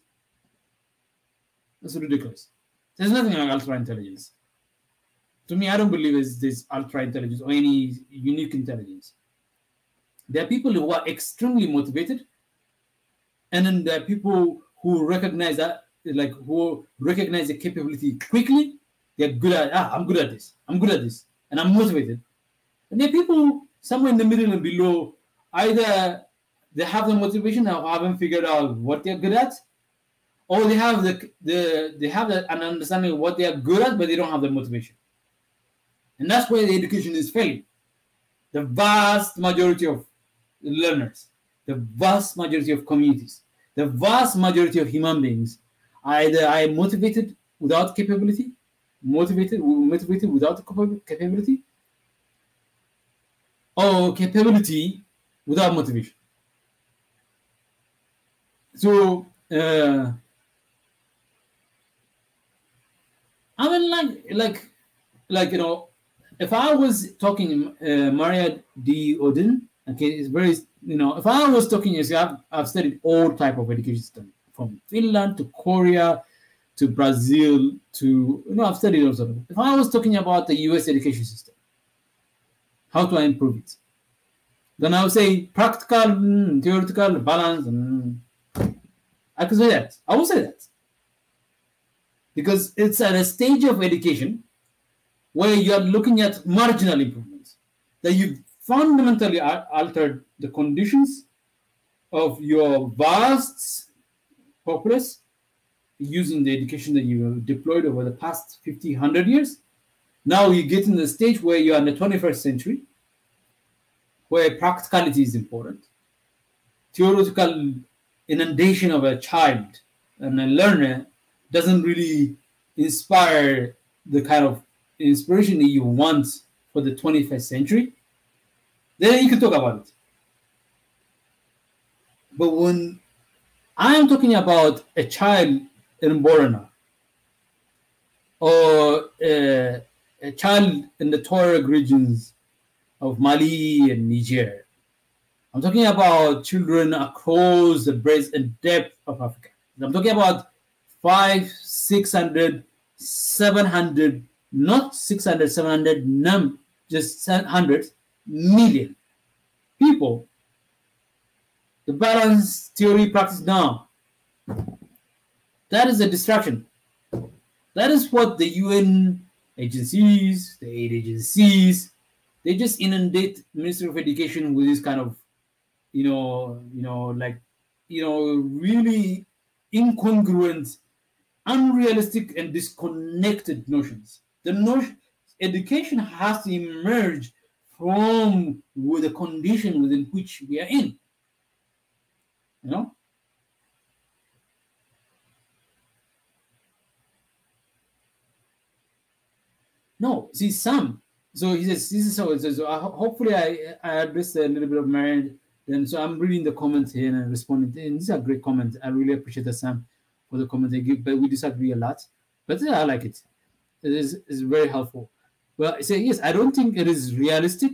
is ridiculous. There's nothing like ultra intelligence. To me, I don't believe there's ultra intelligence or any unique intelligence. There are people who are extremely motivated, and then there are people who recognize that, like who recognize the capability quickly. They're good at, I'm good at this, and I'm motivated. And there are people somewhere in the middle and below, either they have the motivation or haven't figured out what they're good at, or they have an understanding of what they are good at, but they don't have the motivation. And that's where the education is failing. The vast majority of learners, the vast majority of communities, the vast majority of human beings either are motivated without capability, motivated without capability, or capability without motivation. So, I mean, like if I was talking Maria D. Odin, okay, it's very, if I was talking, I've studied all type of education system, from Finland to Korea to Brazil to, I've studied all sorts of. If I was talking about the US education system, how do I improve it? Then I would say practical, theoretical, balance. I could say that. I would say that. Because it's at a stage of education where you're looking at marginal improvements, that you've fundamentally altered the conditions of your vast populace using the education that you have deployed over the past 50, 100 years. Now you get in the stage where you're in the 21st century, where practicality is important. Theoretical inundation of a child and a learner doesn't really inspire the kind of inspiration that you want for the 21st century. Then you can talk about it. But when I'm talking about a child in Borno, or a child in the Tuareg regions of Mali and Niger, I'm talking about children across the breadth and depth of Africa. I'm talking about 500, 600, 700, not 600, 700, just 100 million people. The balance theory practice now. That is a distraction. That is what the UN agencies, the aid agencies, they just inundate Ministry of Education with this kind of, really incongruent, unrealistic, and disconnected notions. The notion education has to emerge from the condition within which we are in. No, see some. So he says this is how it says. So hopefully I addressed a little bit of marriage. Then so I'm reading the comments here and responding. And these are great comments. I really appreciate that, Sam, for the comment they give. But we disagree a lot. But I like it. It's very helpful. Well, I say yes. I don't think it is realistic,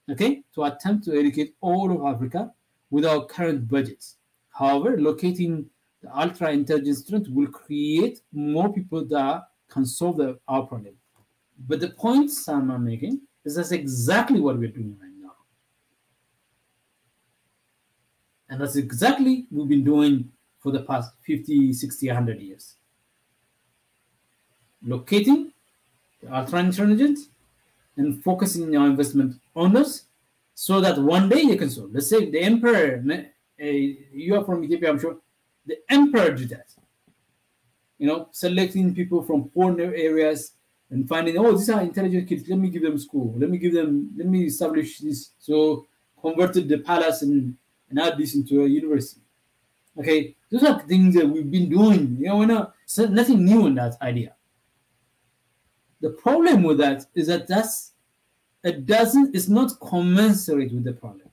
okay, to attempt to educate all of Africa with our current budgets. However, locating the ultra intelligent student will create more people that can solve our problem. But the point Sam I'm making is that's exactly what we're doing right now. And that's exactly what we've been doing for the past 50, 60, 100 years. Locating the ultra-intelligent and focusing our investment on us so that one day they can solve. Let's say the emperor, you are from Ethiopia, I'm sure. The emperor did that. Selecting people from poor areas and finding, oh, these are intelligent kids. Let me give them school. Let me establish this. So converted the palace and add this into a university. Okay, those are things that we've been doing. So nothing new in that idea. The problem with that is that it's not commensurate with the problem.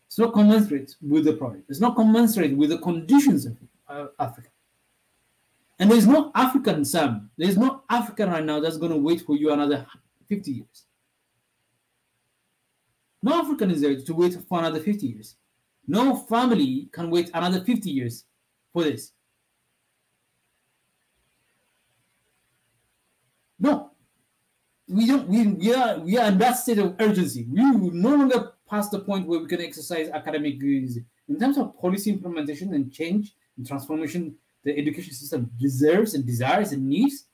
It's not commensurate with the problem. It's not commensurate with the conditions of Africa. And there's no African, Sam. There's no African right now that's going to wait for you another 50 years. No African is there to wait for another 50 years. No family can wait another 50 years for this. No. We are in that state of urgency. We will no longer pass the point where we can exercise academic in terms of policy implementation and change and transformation. The education system deserves and desires and needs.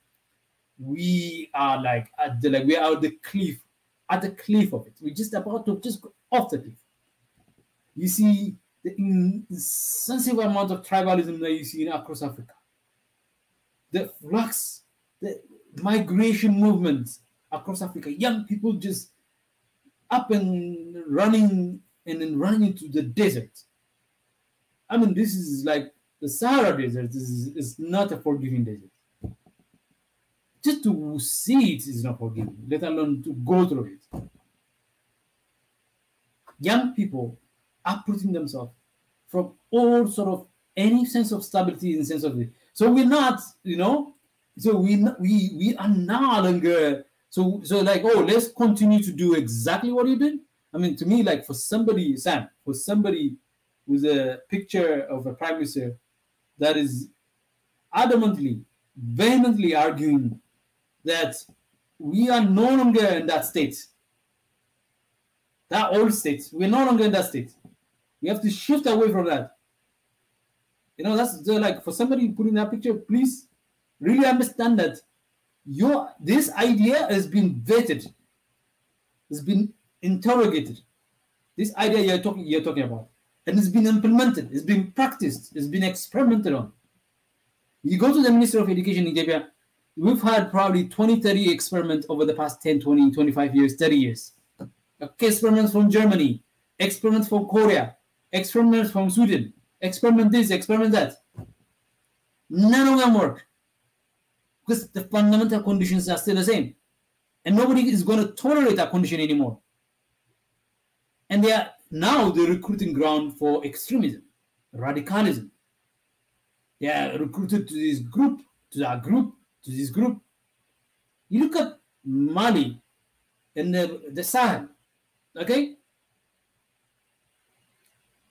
We are we are at the cliff of it. We're just about to just go off the cliff. You see the insensitive amount of tribalism that you see across Africa. The flux, the migration movements across Africa. Young people just up and running and then running into the desert. I mean, this is like the Sahara Desert is not a forgiving desert. Just to see it is not forgiving, let alone to go through it. Young people are putting themselves from all sort of any sense of stability in the sense of it. So we're not, so we are no longer so like, oh, let's continue to do exactly what you did. I mean, to me, like for somebody, Sam, with a picture of a prime minister that is adamantly, vehemently arguing that we are no longer in that state, that old state. We're no longer in that state. We have to shift away from that. That's like for somebody putting that picture, please really understand that this idea has been vetted, has been interrogated. This idea you're talking about. And it's been implemented, it's been practiced, it's been experimented on. You go to the Ministry of Education in Ethiopia, we've had probably 20, 30 experiments over the past 10, 20, 25 years, 30 years. Okay, experiments from Germany, experiments from Korea, experiments from Sweden, experiment this, experiment that. None of them work because the fundamental conditions are still the same. And nobody is going to tolerate that condition anymore. And they are now the recruiting ground for extremism, radicalism. They are recruited to this group, to that group, to this group. You look at Mali and the Sahel, okay?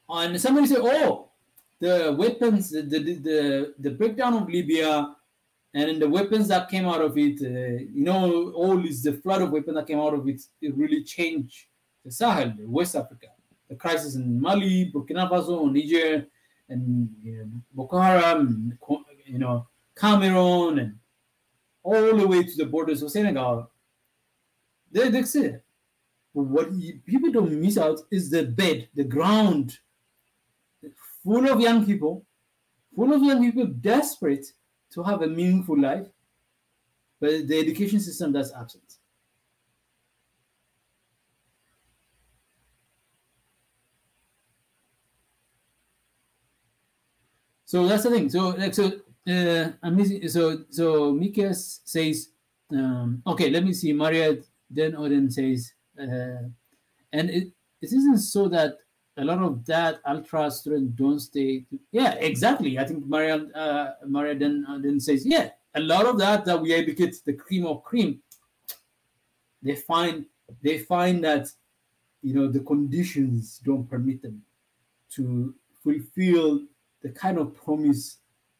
And somebody say, oh, the weapons, the breakdown of Libya, and then the weapons that came out of it, all this, the flood of weapons that came out of it, it really changed the Sahel, West Africa. The crisis in Mali, Burkina Faso, Niger, and Boko Haram, Cameroon, and all the way to the borders of Senegal. They exist. But what people don't miss out is the bed, the ground, full of young people desperate to have a meaningful life, but the education system that's absent. So that's the thing. So Mika says, okay, let me see. Maria then Odin says, and it isn't so that a lot of that ultra students don't stay. Yeah, exactly. I think Maria then says, yeah, a lot of that we educate the cream of cream. They find that the conditions don't permit them to fulfill the kind of promise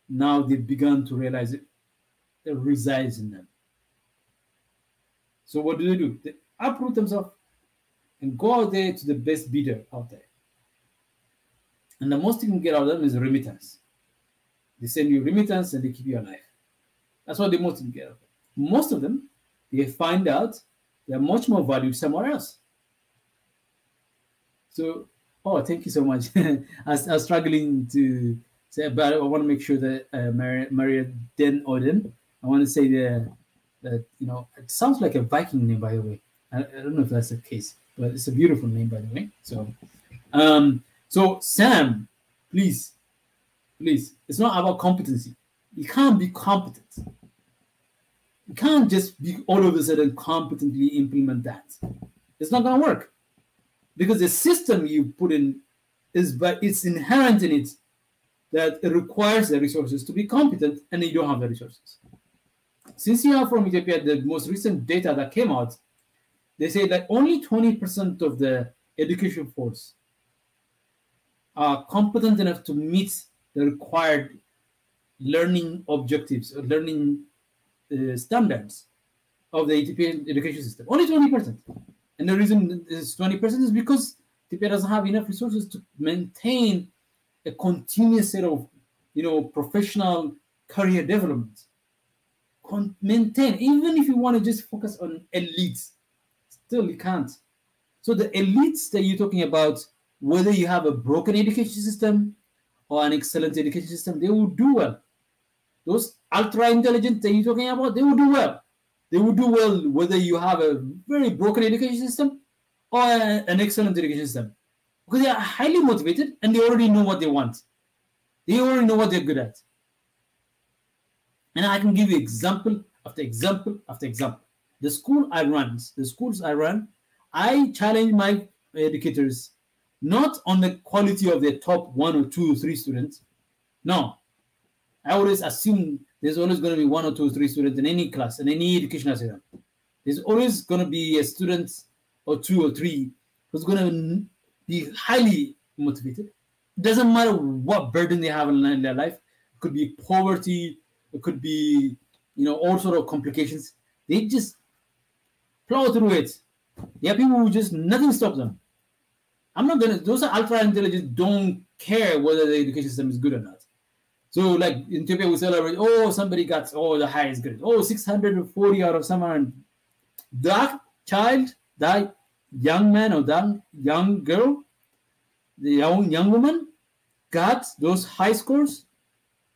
now they've begun to realize it resides in them. So what do? They uproot themselves and go out there to the best bidder out there. And the most you can get out of them is remittance. They send you remittance and they keep you alive. That's what the most you can get out of them. Most of them, they find out they're much more valued somewhere else. So, thank you so much. I was struggling to say, but I want to make sure that Maria Den Odin, I want to say that it sounds like a Viking name, by the way. I don't know if that's the case, but it's a beautiful name, by the way. So Sam, please, it's not about competency. You can't be competent. You can't just be all of a sudden competently implement that. It's not going to work. Because the system you put in it's inherent in it that it requires the resources to be competent, and you don't have the resources. Since you are from Ethiopia, the most recent data that came out, they say that only 20% of the education force are competent enough to meet the required learning objectives or learning standards of the Ethiopian education system. Only 20%. And the reason is 20% is because Ethiopia doesn't have enough resources to maintain a continuous set of, professional career development. Maintain, even if you want to just focus on elites, still you can't. So the elites that you're talking about, whether you have a broken education system or an excellent education system, they will do well. Those ultra intelligent that you're talking about, they will do well. They will do well whether you have a very broken education system or an excellent education system, because they are highly motivated and they already know what they want. They already know what they're good at. And I can give you example after example after example. The schools I run, I challenge my educators not on the quality of their top 1 or 2 or 3 students. No, I always assume there's always going to be 1 or 2 or 3 students in any class, in any educational system. There's always going to be a student or 2 or 3 who's going to be highly motivated. It doesn't matter what burden they have in their life. It could be poverty. It could be, all sort of complications. They just plow through it. There are people who just, nothing stops them. Those are ultra intelligent, don't care whether the education system is good or not. So like in Ethiopia, we celebrate, somebody got, the highest grade. 640 out of someone. That child, that young man or that young girl, the young woman got those high scores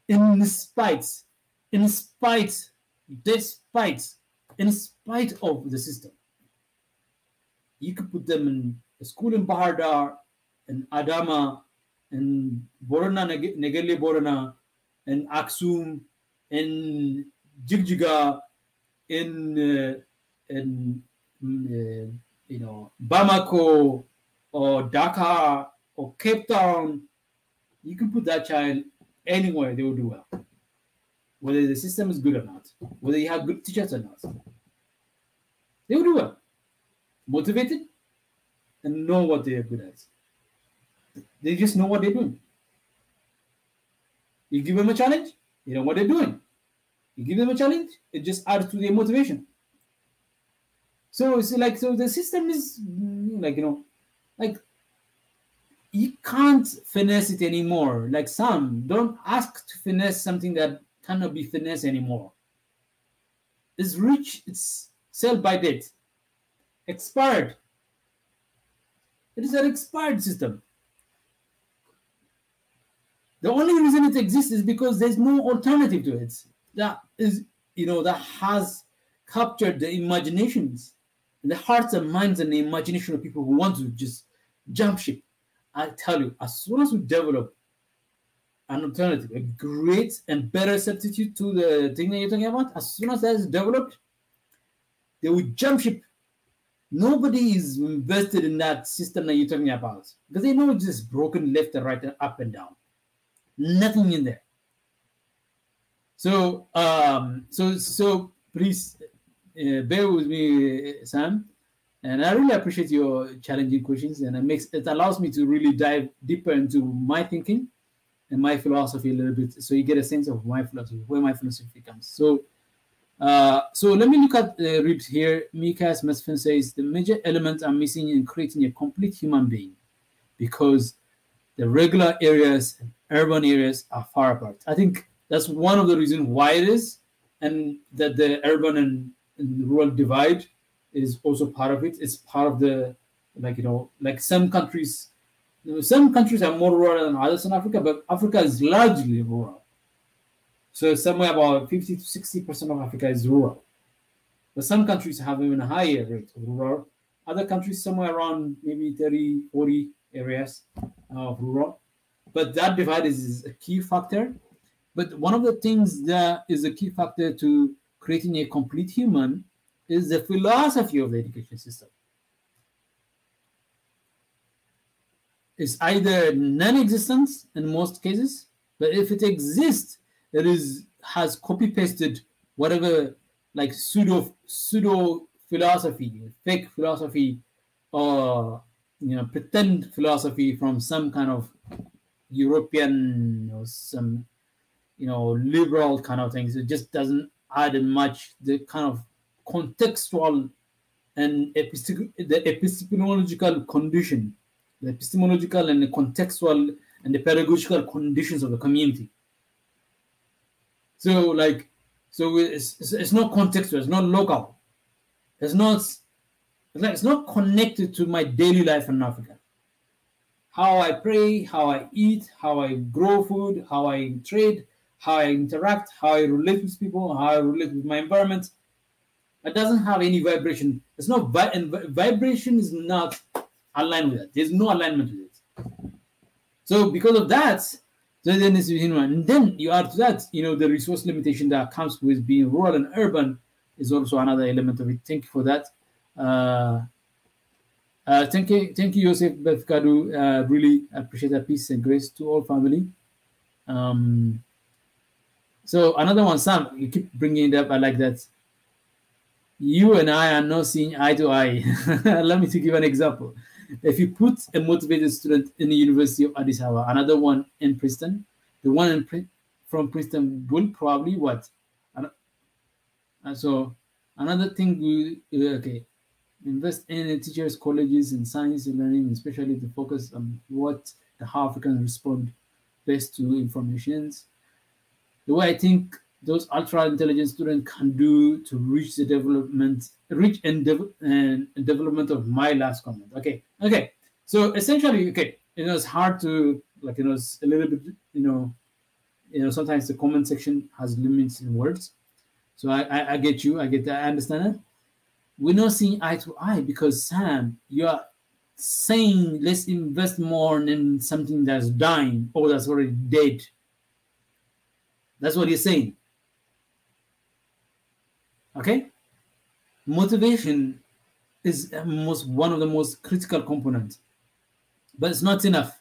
despite of the system. You could put them in a school in Bahar Dar, in Adama, in Borona, Negele Borona, in Aksum, in Jigjiga, in Bamako or Dakar or Cape Town. You can put that child anywhere, they will do well. Whether the system is good or not, whether you have good teachers or not, they will do well. Motivated and know what they are good at. They just know what they're doing. You give them a challenge, you know what they're doing. You give them a challenge, it just adds to their motivation. So it's like, so the system is you can't finesse it anymore. Like some don't ask to finesse something that cannot be finessed anymore. It's rich, it's sell by date, expired. It is an expired system. The only reason it exists is because there's no alternative to it. That is, that has captured the imaginations, the hearts and minds and the imagination of people who want to just jump ship. I tell you, as soon as we develop an alternative, a great and better substitute to the thing that you're talking about, as soon as that is developed, they will jump ship. Nobody is invested in that system that you're talking about because they know it's just broken left and right and up and down. Nothing in there. So, so please bear with me, Sam. And I really appreciate your challenging questions, and it allows me to really dive deeper into my thinking and my philosophy a little bit, so you get a sense of my philosophy, where my philosophy comes. So, so let me look at read here. Mika Mesfin says the major elements are missing in creating a complete human being because the regular areas and urban areas are far apart. I think that's one of the reasons why it is, and that the urban and rural divide is also part of it. It's part of the, like some countries, some countries are more rural than others in Africa, but Africa is largely rural. So somewhere about 50 to 60% of Africa is rural. But some countries have even a higher rate of rural. Other countries somewhere around maybe 30, 40 areas of rural. But that divide is a key factor. But one of the things that is a key factor to creating a complete human is the philosophy of the education system. It's either non-existent in most cases, but if it exists, has copy-pasted whatever like pseudo philosophy, fake philosophy, or pretend philosophy from some kind of European or some liberal kind of things. It just doesn't add much the kind of contextual and the epistemological condition, the epistemological and the contextual and the pedagogical conditions of the community. So it's not contextual, it's not local, it's not connected to my daily life in Africa. How I pray, how I eat, how I grow food, how I trade, how I interact, how I relate with people, how I relate with my environment. It doesn't have any vibration. It's not vibration is not aligned with it. There's no alignment with it. So because of that, then it's human. And then you add to that, the resource limitation that comes with being rural and urban is also another element of it. Thank you for that. Thank you, Joseph Befkadu. Really appreciate that. Peace and grace to all family. So another one, Sam, you keep bringing it up. I like that. You and I are not seeing eye to eye. Let me to give an example. If you put a motivated student in the University of Addis Ababa, another one in Princeton, the one from Princeton will probably what? So another thing, invest in teachers, colleges, and science and learning, especially to focus on how Africans respond best to informations. The way I think those ultra-intelligent students can do to reach the development of my last comment. Okay. So essentially, it's hard to it's a little bit, sometimes the comment section has limits in words. So I get you. I get that. I understand it. We're not seeing eye to eye because Sam, you are saying let's invest more in something that's dying or that's already dead. That's what you're saying. Okay? Motivation is one of the most critical components, but it's not enough.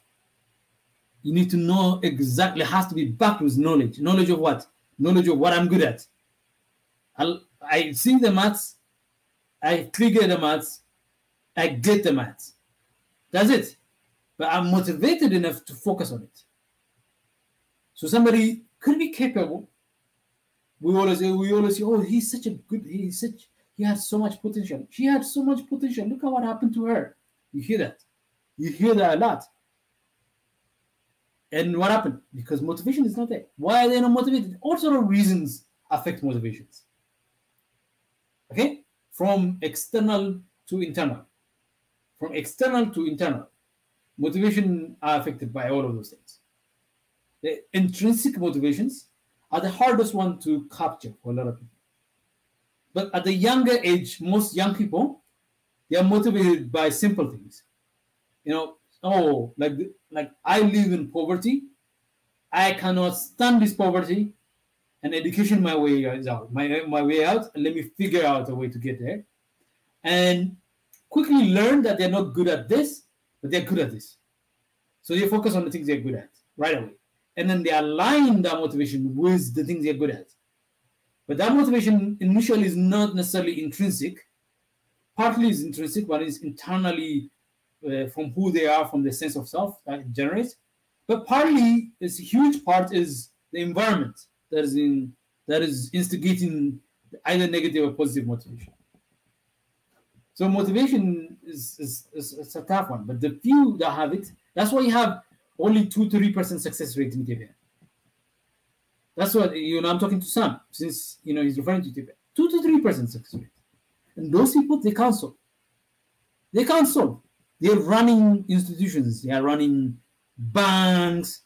You need to know exactly, it has to be backed with knowledge. Knowledge of what? Knowledge of what I'm good at. I see the maths, I trigger the maths, I get the maths. That's it. But I'm motivated enough to focus on it. So somebody could be capable. We always say, oh, he has so much potential. She had so much potential. Look at what happened to her. You hear that. You hear that a lot. And what happened? Because motivation is not there. Why are they not motivated? All sort of reasons affect motivations. Okay? From external to internal. From external to internal. Motivation are affected by all of those things. The intrinsic motivations are the hardest one to capture for a lot of people. But at the younger age, most young people, they are motivated by simple things. You know, oh, like I live in poverty. I cannot stand this poverty, and education my way is out. My way out, and let me figure out a way to get there. And quickly learn that they're not good at this, but they're good at this. So they focus on the things they're good at right away. And then they align that motivation with the things they're good at. But that motivation initially is not necessarily intrinsic. Partly is intrinsic, but it's internally from who they are, from the sense of self that it generates. But partly, it's a huge part is the environment that is instigating either negative or positive motivation. So motivation is a tough one, but the few that have it, that's why you have only 2 to 3% success rate in Ethiopia. That's what, I'm talking to Sam, since, he's referring to Ethiopia. 2 to 3% success rate. And those people, they can't solve. They can't solve. They're running institutions. They are running banks.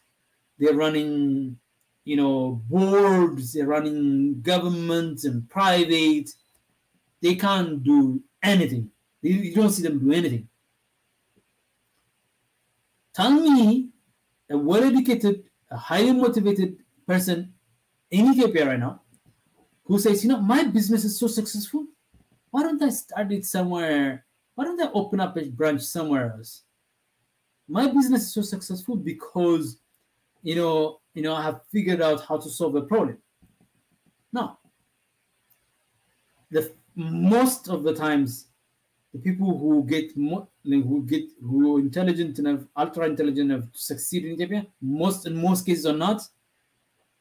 They're running, boards. They're running governments and private. They can't do anything. You don't see them do anything. Tell me a well-educated, a highly motivated person in Ethiopia right now who says, my business is so successful. Why don't I start it somewhere? Why don't I open up a branch somewhere else? My business is so successful because, I have figured out how to solve a problem. No. Most of the times, the people who who are intelligent enough, ultra intelligent enough to succeed in Ethiopia, in most cases or not,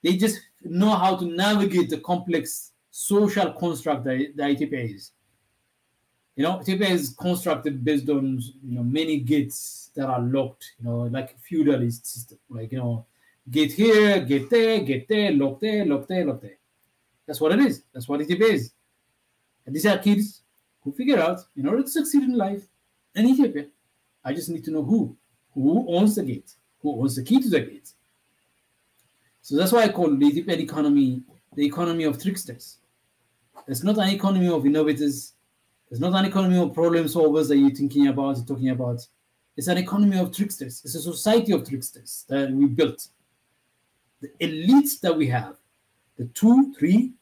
they just know how to navigate the complex social construct that Ethiopia is. Ethiopia is constructed based on many gates that are locked, like a feudalist system. Like, gate here, gate there, lock there, lock there, lock there. That's what it is. That's what Ethiopia is. And these are kids who figure out, in order to succeed in life in Ethiopia, I just need to know who owns the gate, who owns the key to the gate. So that's why I call the Ethiopian economy the economy of tricksters. It's not an economy of innovators. It's not an economy of problem solvers that you're talking about. It's an economy of tricksters. It's a society of tricksters that we built. The elites that we have, the 2, 3,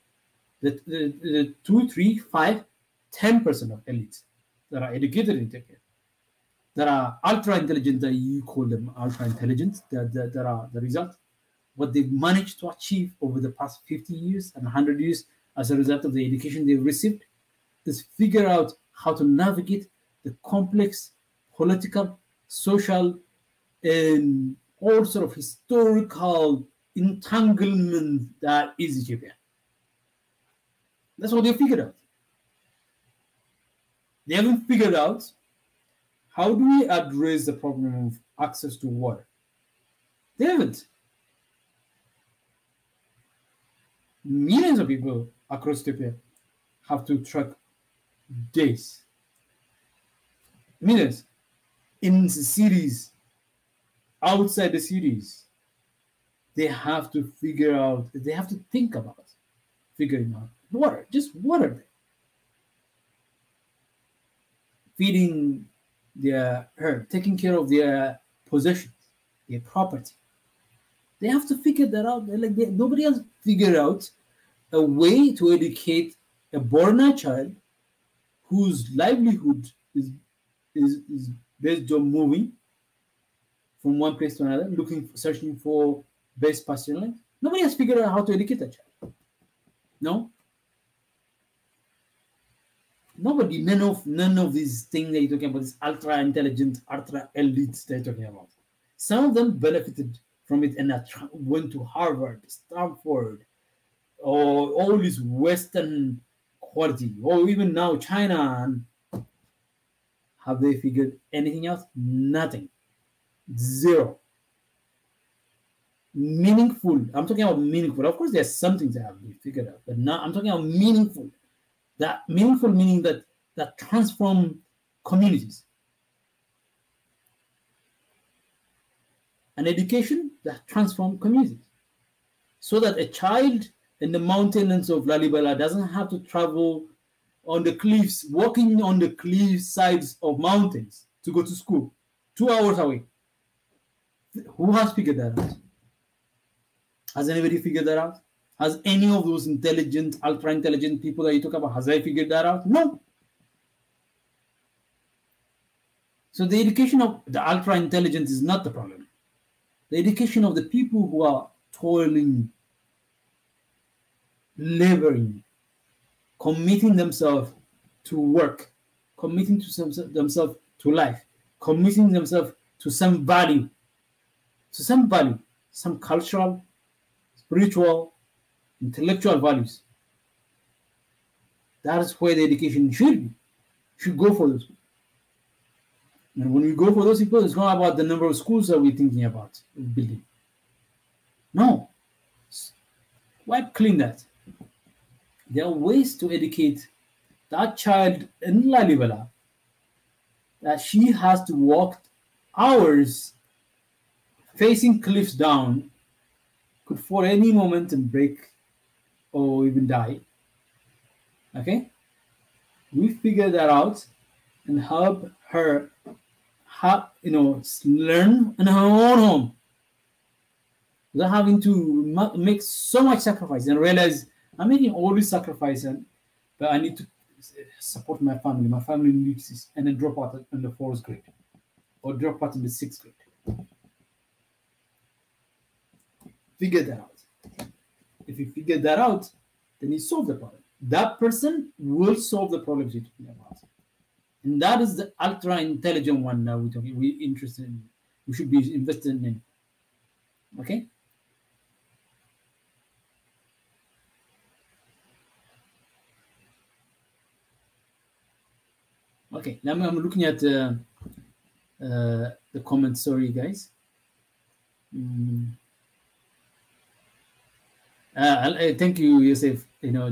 5, 10% of elites that are educated in Ethiopia, that are ultra intelligent, that you call them ultra intelligent, that are the result. What they've managed to achieve over the past 50 years and 100 years as a result of the education they've received is figure out how to navigate the complex political, social, and all sort of historical entanglement that is Ethiopia. That's what they figured out. They haven't figured out how do we address the problem of access to water. They haven't. Millions of people across Ethiopia have to trek days. Millions. In the cities, outside the cities, they have to figure out, they have to think about figuring out water, just water. Feeding their herd, taking care of their possessions, their property. They have to figure that out. Nobody has figured out a way to educate a born child whose livelihood is based on moving from one place to another, searching for best pasture land. Nobody has figured out how to educate that child. No. Nobody, none of these things that you're talking about, these ultra intelligent, ultra elites that you're talking about. Some of them benefited from it and went to Harvard, Stanford, or all this Western quality, or even now China. Have they figured anything else? Nothing. Zero. meaningful. I'm talking about meaningful. Of course, there's some things that have to be figured out, but now I'm talking about meaningful. That meaningful meaning that transform communities. An education that transforms communities. So that a child in the mountains of Lalibela doesn't have to travel on the cliffs, walking on the cliff sides of mountains to go to school, 2 hours away. Who has figured that out? Has anybody figured that out? Has any of those intelligent, ultra-intelligent people that you talk about, has they figured that out? No. So the education of the ultra-intelligent is not the problem. The education of the people who are toiling, laboring, committing themselves to work, committing to themselves to life, committing themselves to some value, some cultural, spiritual, intellectual values. That is where the education should go for those people. And when we go for those people, it's not about the number of schools that we're thinking about building. No. Wipe clean that. There are ways to educate that child in Lalibela that she has to walk hours facing cliffs down, could fall any moment and break or even die. Okay? We figure that out and help her learn in her own home without having to make so much sacrifice and realize I'm making all this sacrifice, but I need to support my family. My family needs this, and then drop out in the 4th grade or drop out in the 6th grade. Figure that out. If you figure that out, then you solve the problem. That person will solve the problems you're talking about. And that is the ultra-intelligent one that we're interested in. We should be invested in. Okay? Okay, now I'm looking at the comments. Sorry, guys. Thank you, Yosef.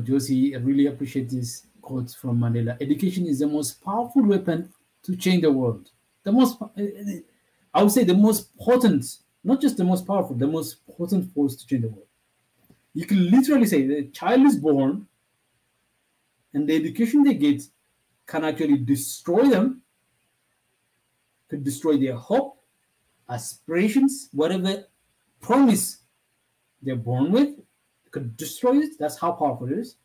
Josie, I really appreciate this quote from Mandela. Education is the most powerful weapon to change the world. I would say the most potent, not just the most powerful, the most potent force to change the world. You can literally say the child is born and the education they get can actually destroy them, could destroy their hope, aspirations, whatever promise they're born with, could destroy it. That's how powerful it is.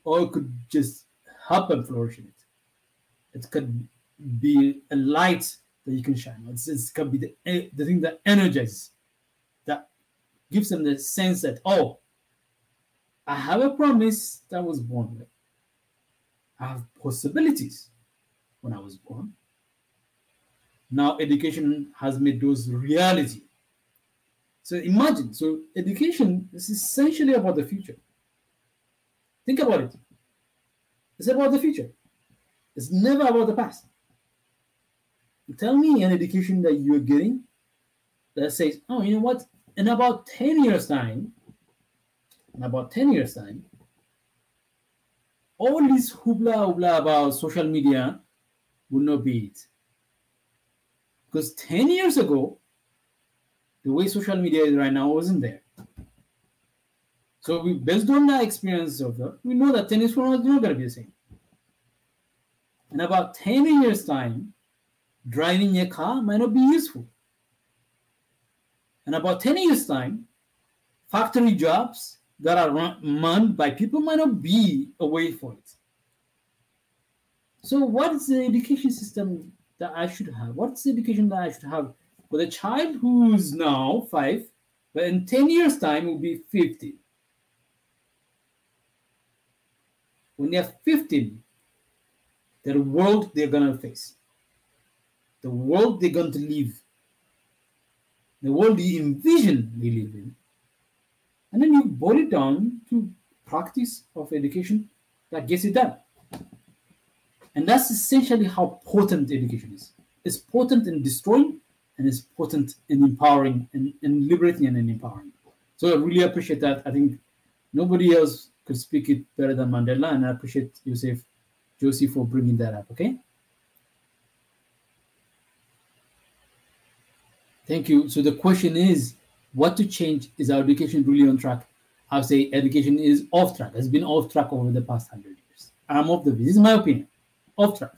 Or it could just help them flourish in it. It could be a light that you can shine. It could be the thing that energizes, that gives them the sense that, oh, I have a promise that I was born with. I have possibilities when I was born. Now education has made those reality. So imagine, education is essentially about the future. Think about it. It's about the future. It's never about the past. Tell me an education that you're getting that says, oh, you know what? In about 10 years' time, all this hoopla about social media will not be it. Because 10 years ago, the way social media is right now wasn't there. So based on that experience of that, we know that 10 years from now is not going to be the same. In about 10 years' time, driving a car might not be useful. In about 10 years' time, factory jobs that are manned by people might not be a way for it. So what is the education system that I should have? What's the education that I should have for the child who is now 5, but in 10 years' time will be 50? When they're 15, the world they're going to face, the world they're going to live, the world you envision they live in, and then you boil it down to practice of education that gets it done. And that's essentially how potent education is. It's potent in destroying and is potent in empowering and liberating and empowering. So I really appreciate that. I think nobody else could speak it better than Mandela, and I appreciate Josie for bringing that up. Okay. Thank you. So the question is, what to change? Is our education really on track? I would say education is off track. It's been off track over the past 100 years. I'm of the view. This is my opinion. Off track.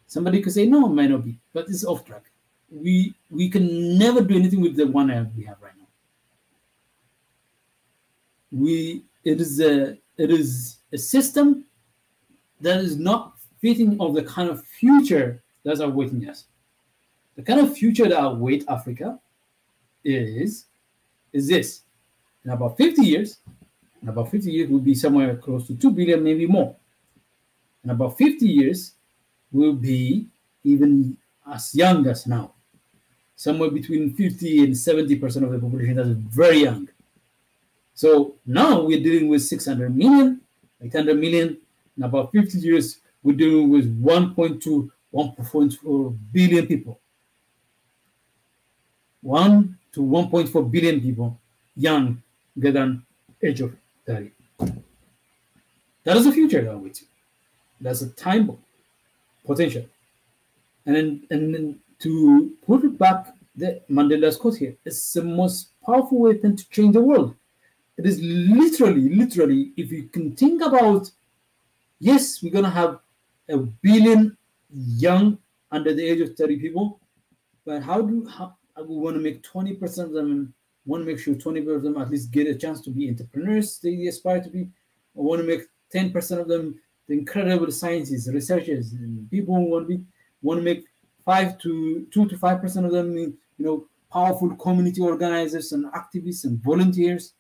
Somebody could say no, it might not be, but it's off track. We can never do anything with the one we have right now. It is a system that is not fitting of the kind of future that's awaiting us. The kind of future that awaits Africa is this. In about 50 years, we'll be somewhere close to 2 billion, maybe more. In about 50 years, we'll be even as young as now. Somewhere between 50 and 70% of the population that's very young. So now we're dealing with 600 million, 800 million. In about 50 years, we're dealing with 1.2, 1.4 billion people. 1 to 1.4 billion people young, greater than age of 30. That is the future that awaits you. That's a time bomb potential. And then to put it back, the Mandela's quote here, it's the most powerful weapon to change the world. It is literally, if you can think about, yes, we're going to have a billion young under the age of 30 people, but how we want to make 20% of them, want to make sure 20% of them at least get a chance to be entrepreneurs they aspire to be. I want to make 10% of them the incredible scientists, researchers, and people who want to make 2 to 5% of them, powerful community organizers and activists and volunteers.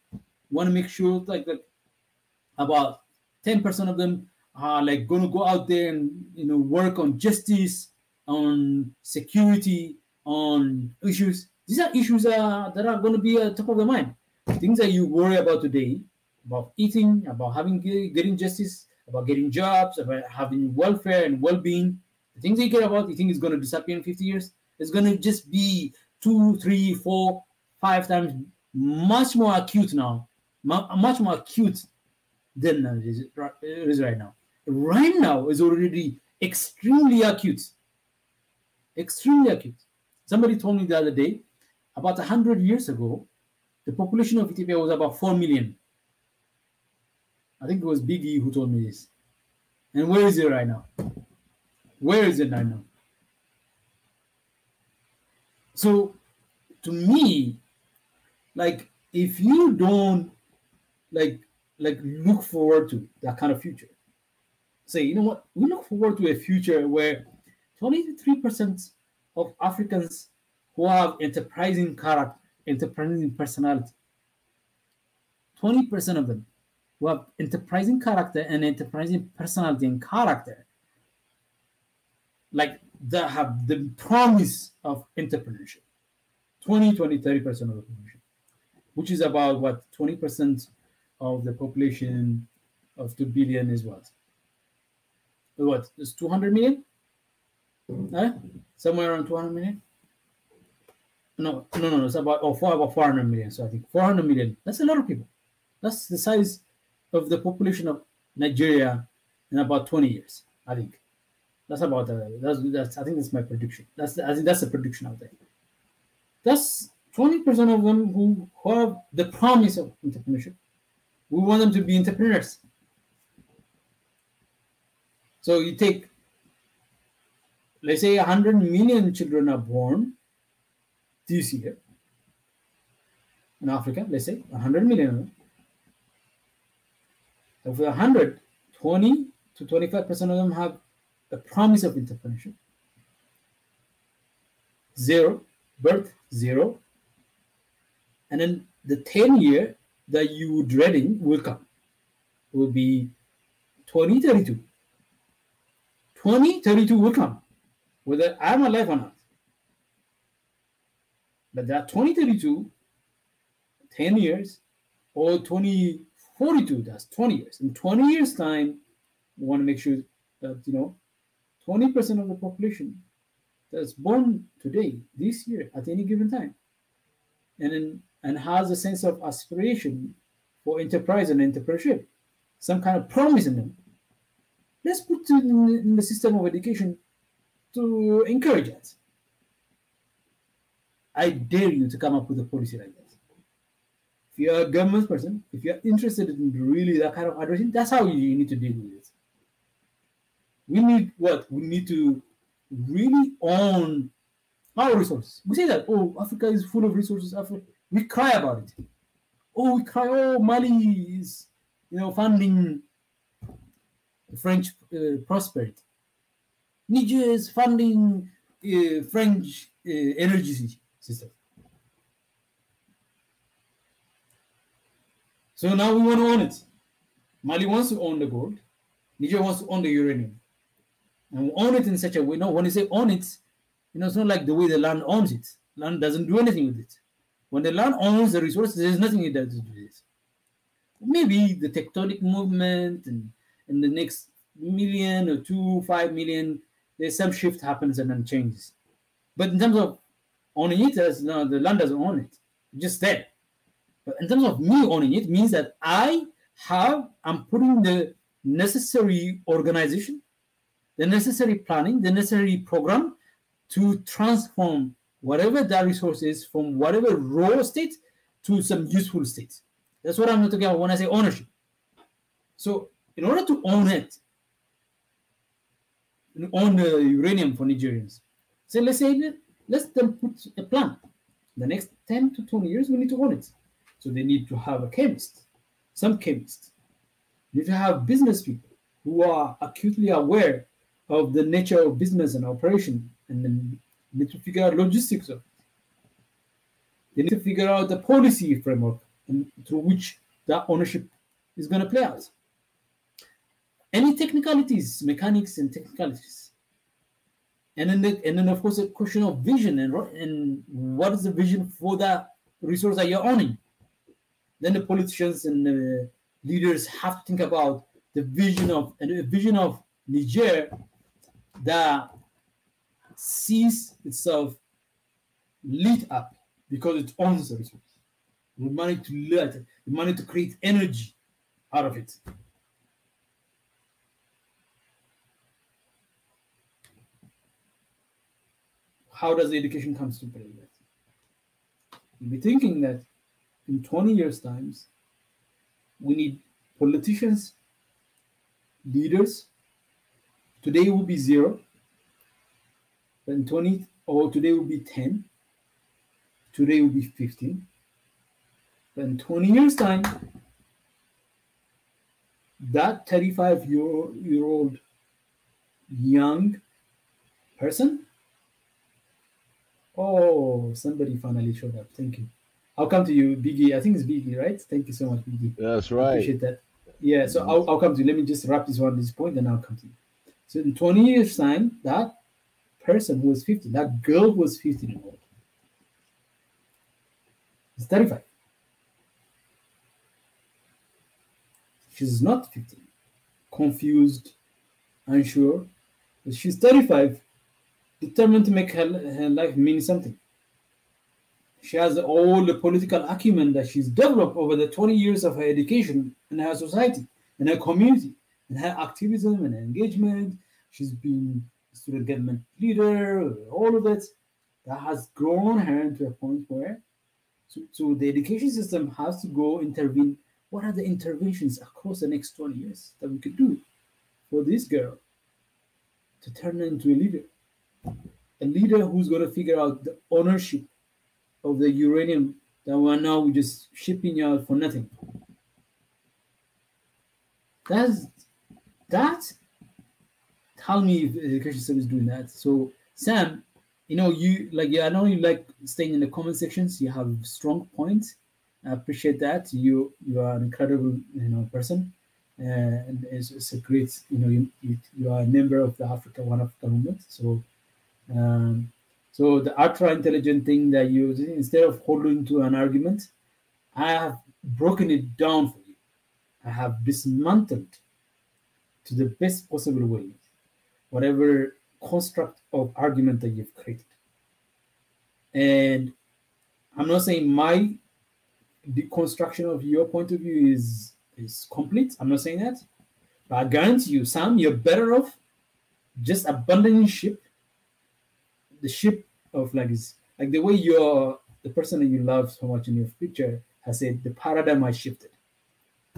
Want to make sure like about 10% of them are like going to go out there and work on justice, on security, on issues. These are issues that are going to be at the top of the mind. Things that you worry about today, about eating, about getting justice, about getting jobs, about having welfare and well-being. The things you care about, you think is going to disappear in 50 years? It's going to just be 2, 3, 4, 5 times much more acute now. Much more acute than it is right now. Right now is already extremely acute. Extremely acute. Somebody told me the other day, about 100 years ago, the population of Ethiopia was about 4 million. I think it was Biggie who told me this. And where is it right now? Where is it right now? So, to me, like, if you don't like look forward to that kind of future, say, you know what, we look forward to a future where 23% of Africans who have enterprising character, enterprising personality, 20% of them who have enterprising character and enterprising personality and character, like that have the promise of entrepreneurship. 30% of the population, which is about what 20% of the population of 2 billion is what? What? It's 200 million? Somewhere around 200 million? No. It's about 400 million. So I think 400 million. That's a lot of people. That's the size of the population of Nigeria in about 20 years. I think that's about that's I think that's my prediction. I think that's a prediction out there. That's 20% of them who have the promise of entrepreneurship. We want them to be entrepreneurs. So you take, let's say 100 million children are born this year in Africa, let's say 100 million. Of the 100, 20 to 25% of them have the promise of entrepreneurship. Birth zero. And then the 10-year that you dreading will come. It will be 2032. 2032 will come, whether I'm alive or not. But that 2032, 10 years, or 2042, that's 20 years. In 20 years' time, we want to make sure that 20% of the population that's born today, this year, at any given time, and has a sense of aspiration for enterprise and entrepreneurship, some kind of promise in them. Let's put it in the system of education to encourage it. I dare you to come up with a policy like that. If you're a government person, if you're interested in really that kind of addressing, that's how you need to deal with it. We need what? We need to really own our resources. We say that, oh, Africa is full of resources. We cry about it. Oh, we cry, oh, Mali is, funding French prosperity. Niger is funding French energy system. So now we want to own it. Mali wants to own the gold. Niger wants to own the uranium. And we own it in such a way. No, when you say own it, it's not like the way the land owns it. Land doesn't do anything with it. When the land owns the resources, there's nothing it does to do this. Maybe the tectonic movement and in the next million or 5 million, there's some shift happens and then changes. But in terms of owning it, no, the land doesn't own it. It's just there. But in terms of me owning it, means that I'm putting the necessary organization, the necessary planning, the necessary program to transform whatever that resource is from whatever raw state to some useful state. That's what I'm talking about when I say ownership. So in order to own it, own the uranium for Nigerians, so let's then put a plan. The next 10 to 20 years, we need to own it. So they need to have a chemist, some chemists. They need to have business people who are acutely aware of the nature of business and operation, and then need to figure out logistics of it. They need to figure out the policy framework through which that ownership is going to play out. Any technicalities, mechanics and technicalities. And then of course, a question of vision and what is the vision for that resource that you're owning. Then the politicians and the leaders have to think about the vision of Niger that sees itself lit up because it owns the resource. We manage to light it. We manage to create energy out of it. How does the education come to play that? You'll be thinking that in 20 years' times, we need politicians, leaders. Today will be 0. Then 20, or today will be 10. Today will be 15. Then 20 years' time, that 35-year-old young person. Oh, somebody finally showed up. Thank you. I'll come to you, Biggie. I think it's Biggie, right? Thank you so much, Biggie. That's right. I appreciate that. Yeah, so I'll come to you. Let me just wrap this one at this point, then I'll come to you. So in 20 years' time, that person who was 15, that girl who was 15 years old, is 35. She's not 15. Confused, unsure, but she's 35, determined to make her life mean something. She has all the political acumen that she's developed over the 20 years of her education in her society, in her community, in her activism and engagement. She's been a student government leader, all of it. That has grown her into a point where, so the education system has to go intervene. What are the interventions across the next 20 years that we could do for this girl to turn her into a leader? A leader who's going to figure out the ownership of the uranium that we're now just shipping out for nothing. That's tell me if the education system is doing that. So Sam, I know you like staying in the comment sections. You have strong points. I appreciate that. You are an incredible person, and it's a great you are a member of the One Africa movement. So so the ultra intelligent thing that you, instead of holding to an argument, I have broken it down for you. I have dismantled to the best possible way whatever construct of argument that you've created. And I'm not saying my deconstruction of your point of view is complete. I'm not saying that. But I guarantee you, Sam, you're better off just abandoning ship, the ship of like the way the person that you love so much in your picture has said the paradigm has shifted.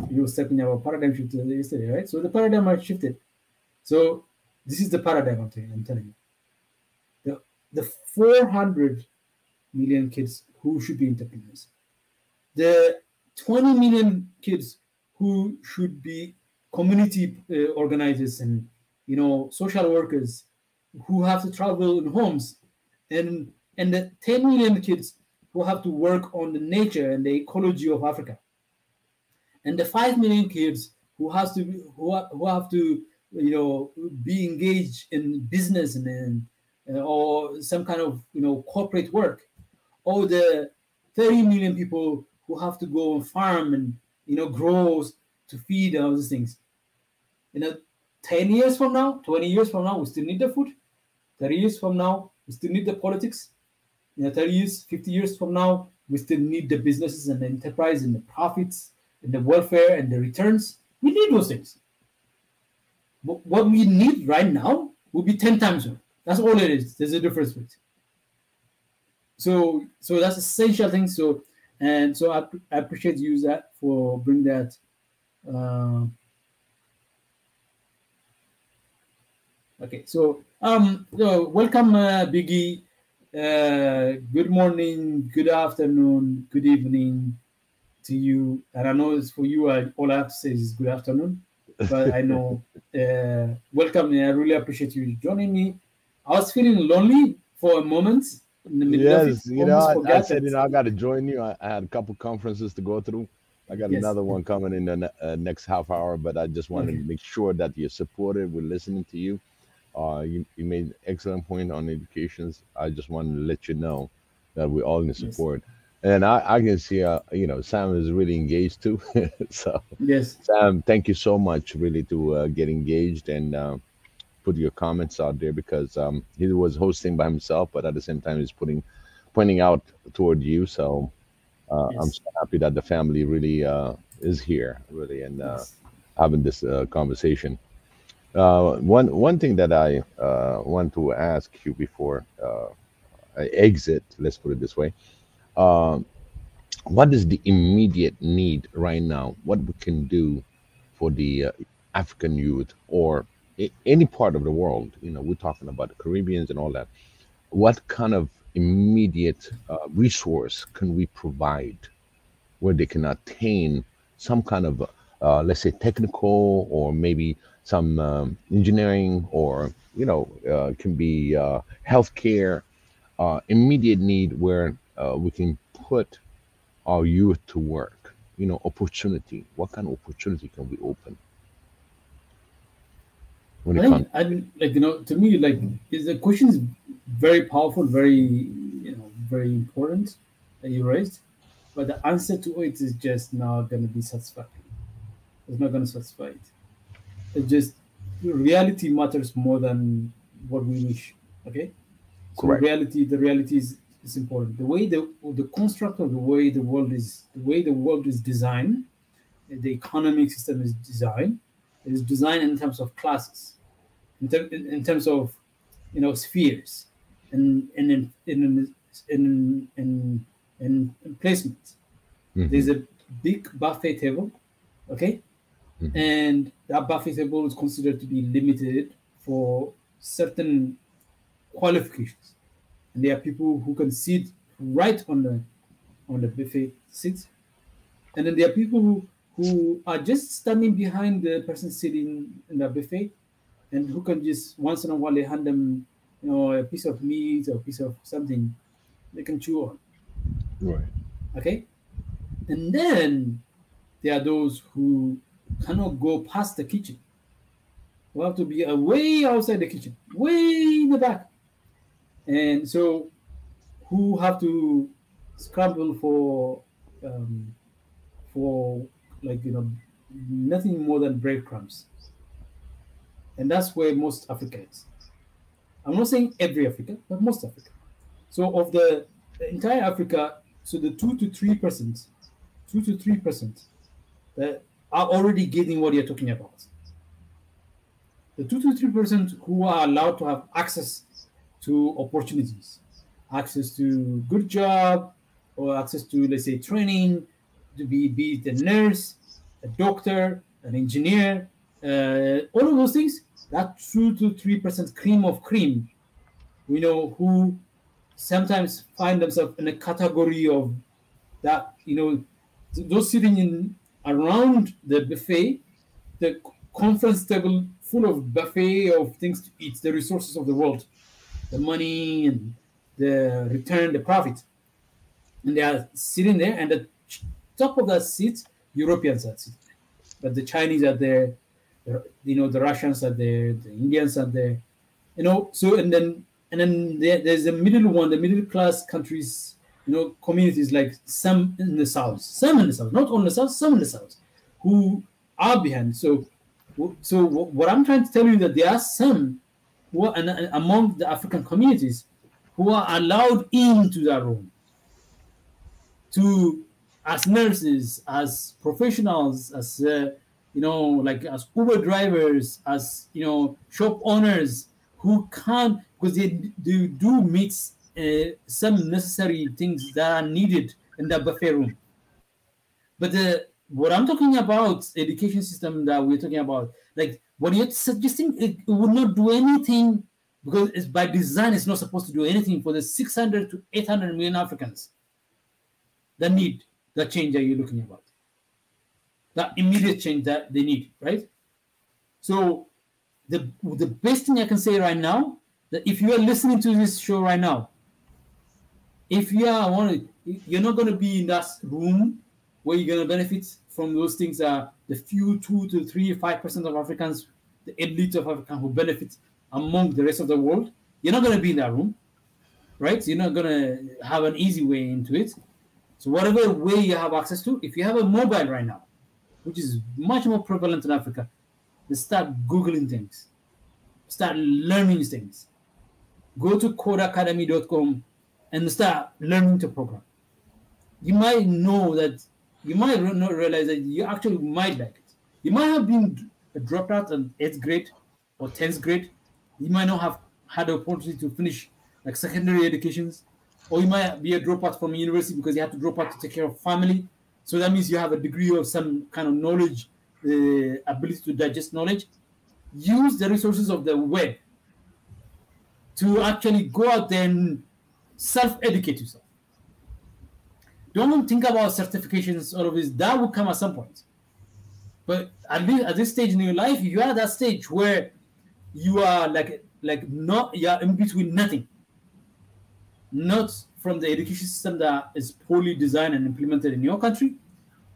You were talking about paradigm shifted yesterday, right? So the paradigm has shifted. So this is the paradigm I'm telling you. The 400 million kids who should be entrepreneurs, the 20 million kids who should be community organizers and social workers who have to travel in homes, and the 10 million kids who have to work on the nature and the ecology of Africa, and the 5 million kids who have to be engaged in business and or some kind of corporate work, or the 30 million people who have to go and farm and grow to feed and all these things. 10 years from now, 20 years from now, we still need the food. 30 years from now, we still need the politics. 30 years, 50 years from now, we still need the businesses and the enterprise and the profits and the welfare and the returns. We need those things. But what we need right now will be 10 times more. That's all it is. There's a difference with it. So that's essential thing. So I appreciate you that for bringing that. Okay, so welcome, Biggie. Good morning, good afternoon, good evening to you. And I know it's for you. All I have to say is good afternoon. But I know. Welcome. I really appreciate you joining me. I was feeling lonely for a moment. In the middle of it, I said, I got to join you. I had a couple conferences to go through. I got another one coming in the next half hour, but I just wanted to make sure that you're supported. We're listening to you. You made an excellent point on educations. I just wanted to let you know that we're all in support. And I can see, Sam is really engaged too. So, Sam, thank you so much, really, to get engaged and put your comments out there, because he was hosting by himself, but at the same time, he's pointing out toward you. So I'm so happy that the family really is here, really, and having this conversation. One thing that I want to ask you before I exit, let's put it this way. What is the immediate need right now? What we can do for the African youth, or any part of the world? We're talking about the Caribbeans and all that. What kind of immediate resource can we provide where they can attain some kind of, let's say, technical, or maybe some engineering, or can be healthcare, immediate need where we can put our youth to work? Opportunity. What kind of opportunity can we open? To me, the question is very powerful, very very important that you raised, but the answer to it is just not going to be satisfactory. It's not going to satisfy it. It's just reality matters more than what we wish. Okay, so correct. The reality is important. The way the construct of the way the world is designed, the economic system is designed in terms of classes, in terms of spheres, and in placements. There's a big buffet table, okay, and that buffet table is considered to be limited for certain qualifications, and there are people who can sit right on the buffet seats, and then there are people who are just standing behind the person sitting in the buffet, and who can just once in a while they hand them a piece of meat or a piece of something they can chew on. Right. Okay. And then there are those who cannot go past the kitchen, who have to be way outside the kitchen, way in the back, and so who have to scramble for nothing more than breadcrumbs. And that's where most Africa is. I'm not saying every Africa, but most Africa. So of the entire Africa, so the 2 to 3%, 2 to 3% that are already getting what you're talking about. The 2 to 3% who are allowed to have access to opportunities, access to good job, or access to, let's say, training, to be it a nurse, a doctor, an engineer, all of those things, that 2 to 3% cream of cream, we know, who sometimes find themselves in a category of that, those sitting in around the buffet, the conference table full of buffet of things to eat, the resources of the world, the money and the return, the profit. And they are sitting there, and at the top of that seat, Europeans are sitting there. But the Chinese are there, the Russians are there, the Indians are there, so and then there's the middle one, the middle class countries, communities, like some in the south, not only the south, some in the south, who are behind. So what I'm trying to tell you, that there are some who are among the African communities who are allowed into that room as nurses, as professionals, as as Uber drivers, as shop owners, who can't, because they do meet some necessary things that are needed in the buffet room. But what I'm talking about, education system that we're talking about, like what you're suggesting, it would not do anything, because it's by design, it's not supposed to do anything for the 600 to 800 million Africans that need that change that you're looking about, that immediate change that they need, right? So the best thing I can say right now, that if you are listening to this show right now, if you're not going to be in that room where you're going to benefit from those things, the few 2 to 3, 5% of Africans, the elite of Africans who benefit among the rest of the world, you're not going to be in that room, right? You're not going to have an easy way into it. So whatever way you have access to, if you have a mobile right now, which is much more prevalent in Africa, just start Googling things, start learning things. Go to codeacademy.com and start learning to program. You might know that, you might not realize that you actually might like it. You might have been dropped out in 8th grade or 10th grade. You might not have had the opportunity to finish like secondary educations, or you might be a dropout from university because you have to drop out to take care of family. So that means you have a degree of some kind of knowledge, ability to digest knowledge. Use the resources of the web to actually go out there and self-educate yourself. Don't think about certifications, all of this. That will come at some point. But at least at this stage in your life, you are at that stage where you are you are in between nothing. Not from the education system that is poorly designed and implemented in your country,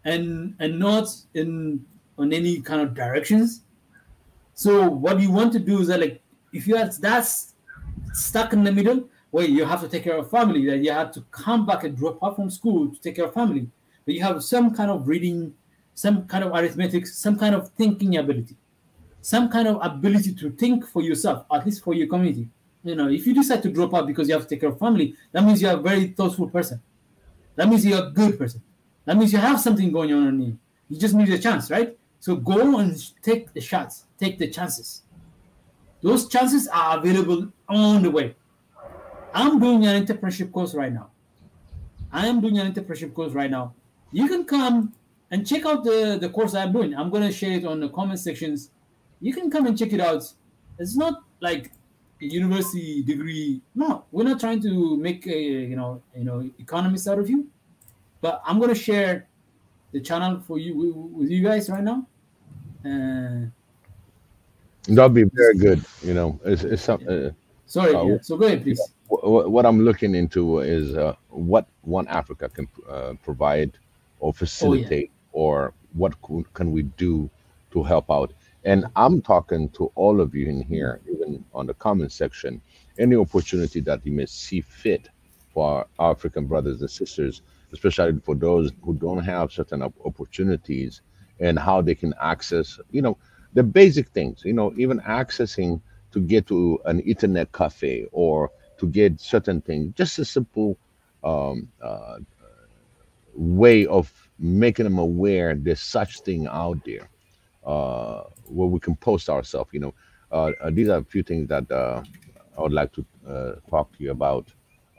and not on any kind of directions. So what you want to do is that, like, if you are that's stuck in the middle, where you have to take care of family, that you have to come back and drop out from school to take care of family, but you have some kind of reading, some kind of arithmetic, some kind of thinking ability, some kind of ability to think for yourself, at least for your community. If you decide to drop out because you have to take care of family, that means you're a very thoughtful person. That means you're a good person. That means you have something going on in you. You just need a chance, right? So go and take the shots, take the chances. Those chances are available on the way. I'm doing an entrepreneurship course right now. You can come and check out the course I'm doing. I'm going to share it on the comment sections. You can come and check it out. It's not like a university degree. No, we're not trying to make economists out of you. But I'm going to share the channel for you with you guys right now. That'll be very good. It's something. Sorry. So go ahead, please. What I'm looking into is what One Africa can provide or facilitate, or what can we do to help out. And I'm talking to all of you in here, even on the comment section, any opportunity that you may see fit for our African brothers and sisters, especially for those who don't have certain opportunities, and how they can access, the basic things, even accessing to get to an internet cafe or to get certain things. Just a simple um, uh, way of making them aware there's such thing out there where we can post ourselves. These are a few things that I would like to talk to you about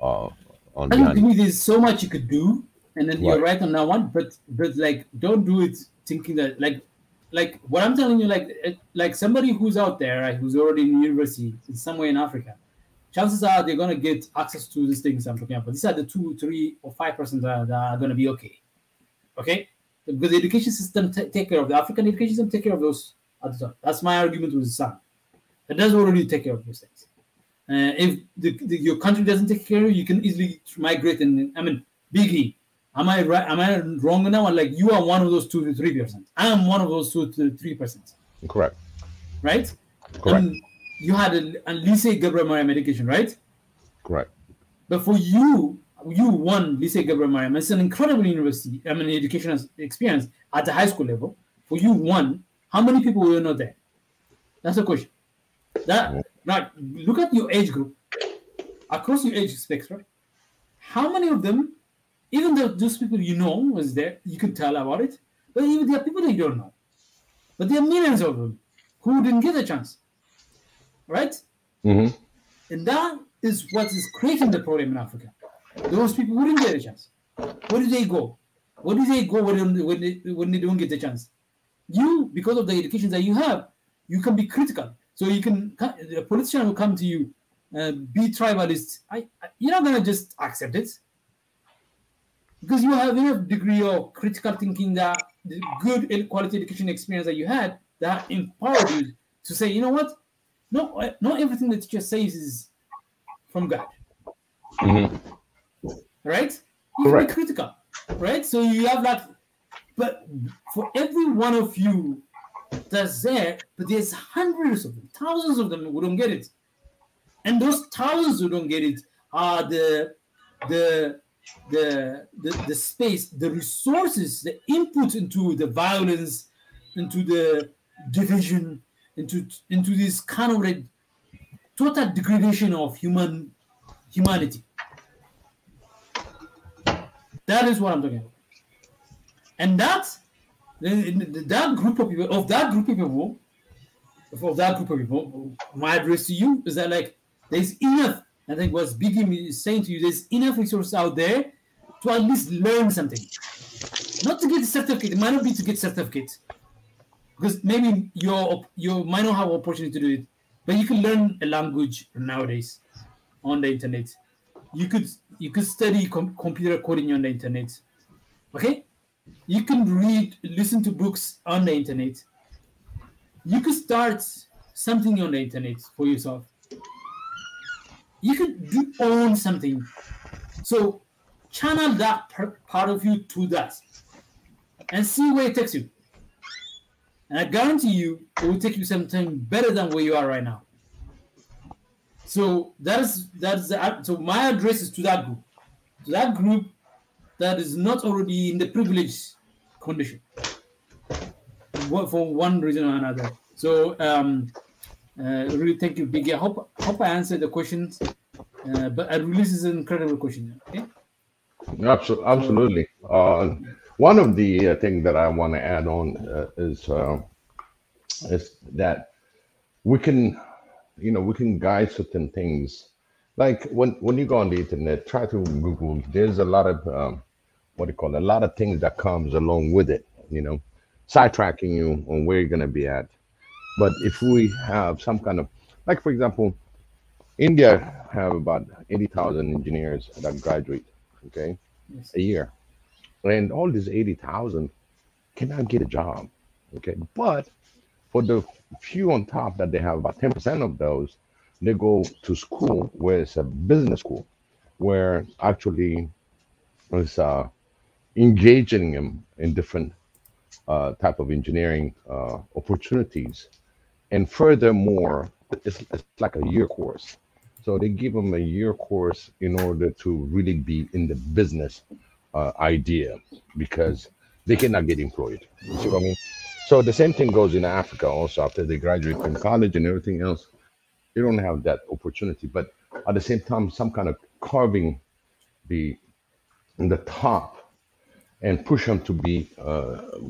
on I behind. think there's so much you could do, and then you're Right. right on that one. But like, don't do it thinking that like what I'm telling you, like somebody who's out there, right, who's already in university, in somewhere in Africa, chances are they're gonna get access to these things I'm talking about. These are the 2, 3, or 5% that are gonna be okay. Okay, because the education system take care of the African education system, take care of those at the top. That's my argument with Sam. It does already take care of those things. If your country doesn't take care of you, you can easily migrate. And I mean, Biggie, am I right? Am I wrong now? Like, you are one of those 2 to 3%. I am one of those 2 to 3%. Correct. Right? Correct. You had a Lycée Gabriel Maria medication, right? Correct. But for you won Lycée Gabriel Maria. It's an incredible university. I mean, educational experience at the high school level. For you won. How many people were not there? That's the question. Now, look at your age group, across your age spectrum. How many of them, even though those people you know was there, you can tell about it, but even there are people that you don't know. But there are millions of them who didn't get a chance, right? Mm-hmm. And that is what is creating the problem in Africa. Those people who didn't get a chance. Where do they go? Where do they go when they don't get a chance? You, because of the education that you have, you can be critical. So you can, a politician will come to you, be tribalist. You're not going to just accept it. Because you have enough degree of critical thinking, that the good quality education experience that you had, that empowered you to say, you know what? No, not everything the teacher says is from God. Mm-hmm. Right? You can be critical. Right? So you have that. But for every one of you that's there, but there's hundreds of them, thousands of them who don't get it. And those thousands who don't get it are the space, the resources, the input into the violence, into the division, into this kind of like total degradation of humanity. That is what I'm talking about. And that group of people, my address to you is that, like, there's enough. I think what Biggie is saying to you, there's enough resources out there to at least learn something. Not to get a certificate. It might not be to get a certificate, because maybe you might not have an opportunity to do it. But you can learn a language nowadays on the internet. You could study computer coding on the internet. Okay? You can listen to books on the internet. You could start something on the internet for yourself. You could own something. So channel that part of you to that and see where it takes you. And I guarantee you, it will take you something better than where you are right now. So so my address is to that group. To that group that is not already in the privileged condition for one reason or another. So really thank you, Biggie. I hope I answered the questions. But I really, this is an incredible question. Okay. Absolutely. One of the things that I want to add on is that we can guide certain things. Like when you go on the internet, try to Google. There's a lot of a lot of things that comes along with it. Sidetracking you on where you're gonna be at. But if we have some kind of, like, for example, India have about 80,000 engineers that graduate, okay, a year, and all these 80,000 cannot get a job, okay. But for the few on top that they have, about 10% of those, they go to school where it's a business school, where actually it's engaging them in different type of engineering opportunities. And furthermore, it's like a year course. So they give them a year course in order to really be in the business idea, because they cannot get employed. You see what I mean? So the same thing goes in Africa also. After they graduate from college and everything else, You don't have that opportunity. But at the same time, some kind of carving the in the top and push them to be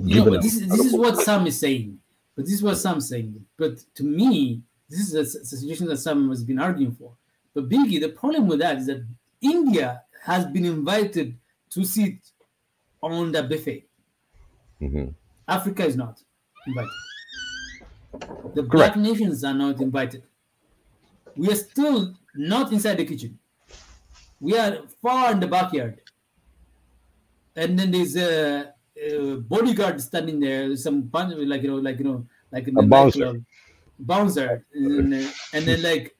given. But this is what Sam is saying. But this is what Sam is saying. But to me, this is a situation that Sam has been arguing for. But Biggie, the problem with that is that India has been invited to sit on the buffet. Mm-hmm. Africa is not invited. The Correct. black nations are not invited. We are still not inside the kitchen. We are far in the backyard. And then there's a bodyguard standing there, some like in the bouncer, and then like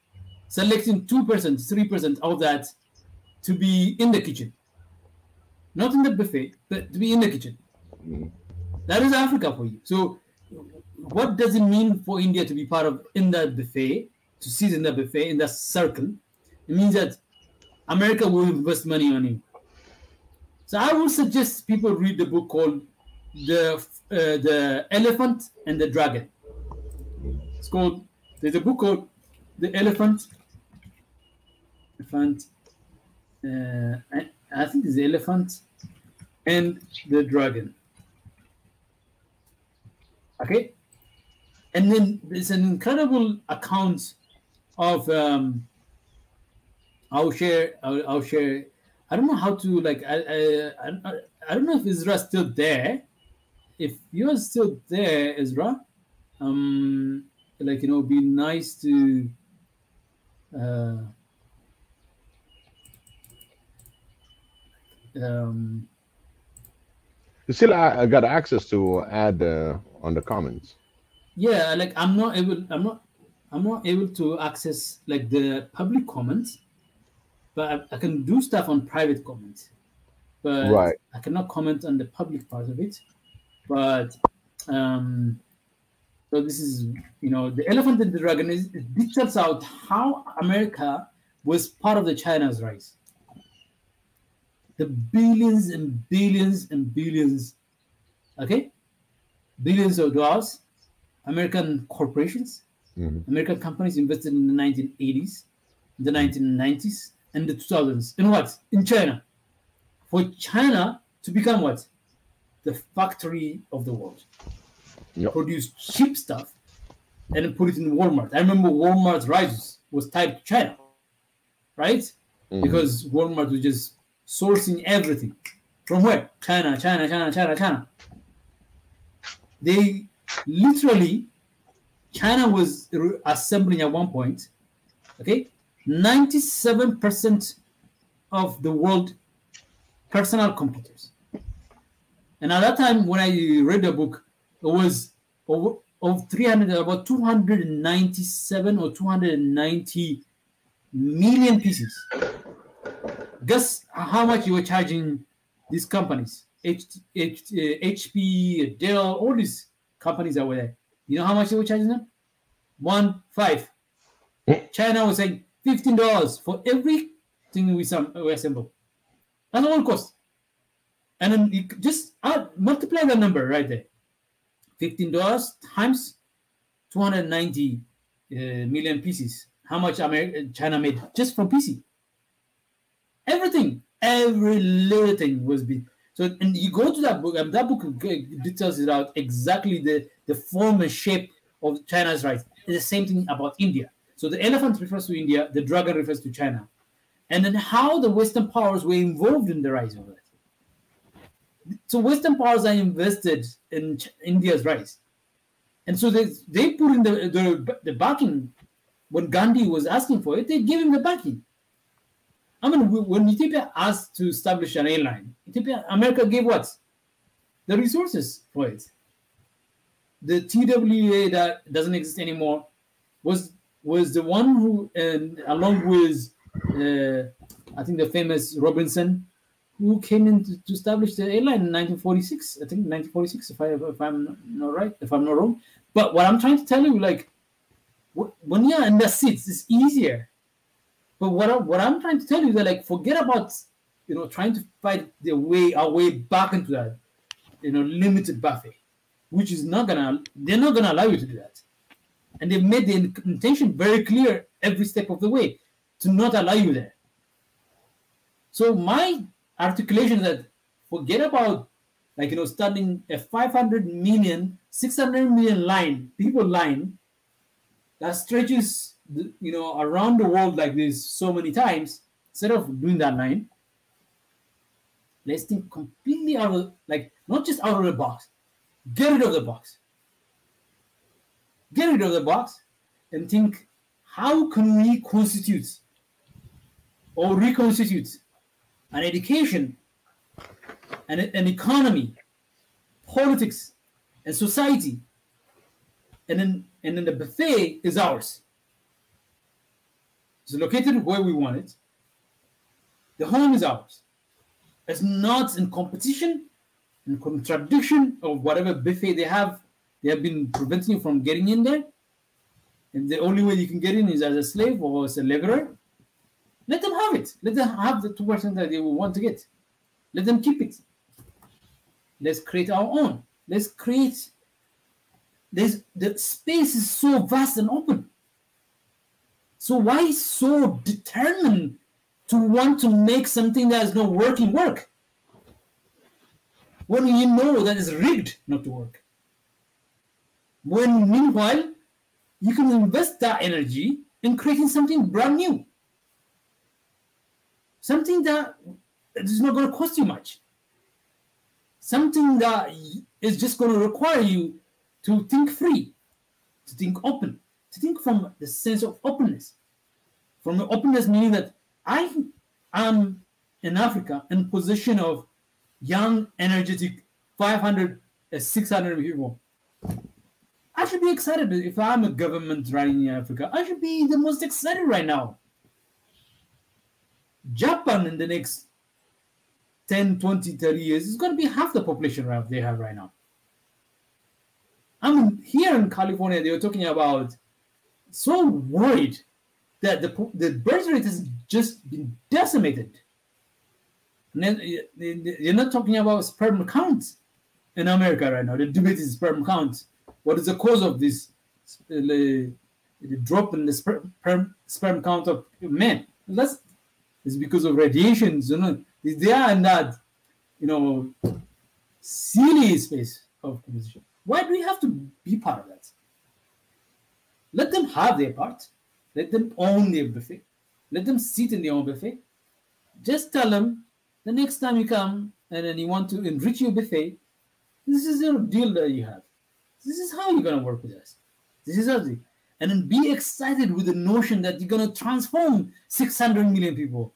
selecting 2%, 3% of that to be in the kitchen, not in the buffet, but to be in the kitchen. Mm-hmm. That is Africa for you. So, what does it mean for India to be part of in that buffet, to sit in the buffet in that circle? It means that America will invest money on you. So I would suggest people read the book called The Elephant and the Dragon. It's called, there's a book called The Elephant. I think it's The Elephant and the Dragon. Okay? And then there's an incredible account of, I'll share. I don't know how to like. I don't know if Ezra's still there. If you're still there, Ezra, like be nice to. You still I got access to add on the comments. Yeah, like I'm not able to access like the public comments. But I can do stuff on private comments, but right. I cannot comment on the public part of it. But so this is, The Elephant and the Dragon it details out how America was part of the China's rise. The billions and billions and billions, billions of dollars, American corporations, American companies invested in the 1980s, the 1990s. And the 2000s. In what? In China. For China to become what? The factory of the world. Yep. Produce cheap stuff and then put it in Walmart. I remember Walmart's rise was tied to China, right? Mm-hmm. Because Walmart was just sourcing everything. From where? China. They literally, China was assembling at one point, 97% of the world personal computers. And at that time, when I read the book, it was about 297 or 290 million pieces. Guess how much you were charging these companies? HP, Dell, all these companies that were there. You know how much they were charging them? $1.5. China was saying $15 for everything we assemble. That's all it costs. And then you just multiply that number right there. $15 times 290 million pieces. How much China made just from PC? Everything, every little thing was big. So, and you go to that book, and that book details it out exactly the form and shape of China's rise. It's the same thing about India. So the elephant refers to India, the dragon refers to China. And then how the Western powers were involved in the rise of it. So Western powers are invested in India's rise. And so they put in the backing. When Gandhi was asking for it, they gave him the backing. I mean, when Ethiopia asked to establish an airline, America gave what? The resources for it. The TWA that doesn't exist anymore was the one who, along with, I think the famous Robinson, who came in to establish the airline in 1946. I think 1946, if I'm not right, if I'm not wrong. But what I'm trying to tell you, like, when you're in the seats, it's easier. But what I'm trying to tell you is that, like, forget about, trying to fight our way back into that, limited buffet, which is they're not gonna allow you to do that. And they've made the intention very clear every step of the way to not allow you there. So my articulation is that forget about starting a 500 million, 600 million people line that stretches around the world like this so many times. Instead of doing that line, let's think completely out of, not just out of the box. Get rid of the box. Get rid of the box and think, how can we constitute or reconstitute an education, an economy, politics, and society, and then the buffet is ours. It's located where we want it. The home is ours. It's not in competition, in contradiction of whatever buffet they have been preventing you from getting in there. And the only way you can get in is as a slave or as a laborer. Let them have it. Let them have the 2% that they will want to get. Let them keep it. Let's create our own. Let's create. The space is so vast and open. So why so determined to want to make something that is not working work? When you know that it's rigged not to work. When meanwhile, you can invest that energy in creating something brand new. Something that is not going to cost you much. Something that is just going to require you to think free, to think open, to think from the sense of openness. From the openness meaning that I am in Africa in position of young, energetic, 500, 600 people. I should be excited if I'm a government running in Africa. I should be the most excited right now. Japan in the next 10, 20, 30 years is going to be half the population they have right now. Here in California, they were talking about so worried that the birth rate has just been decimated. And then you're not talking about sperm counts in America right now. The debate is sperm counts. What is the cause of this the drop in the sperm count of men? It's because of radiations. They are in that silly space of conversation. Why do we have to be part of that? Let them have their part. Let them own their buffet. Let them sit in their own buffet. Just tell them the next time you come and then you want to enrich your buffet, this is your deal that you have. This is how you're going to work with us. This is how and then be excited with the notion that you're going to transform 600 million people,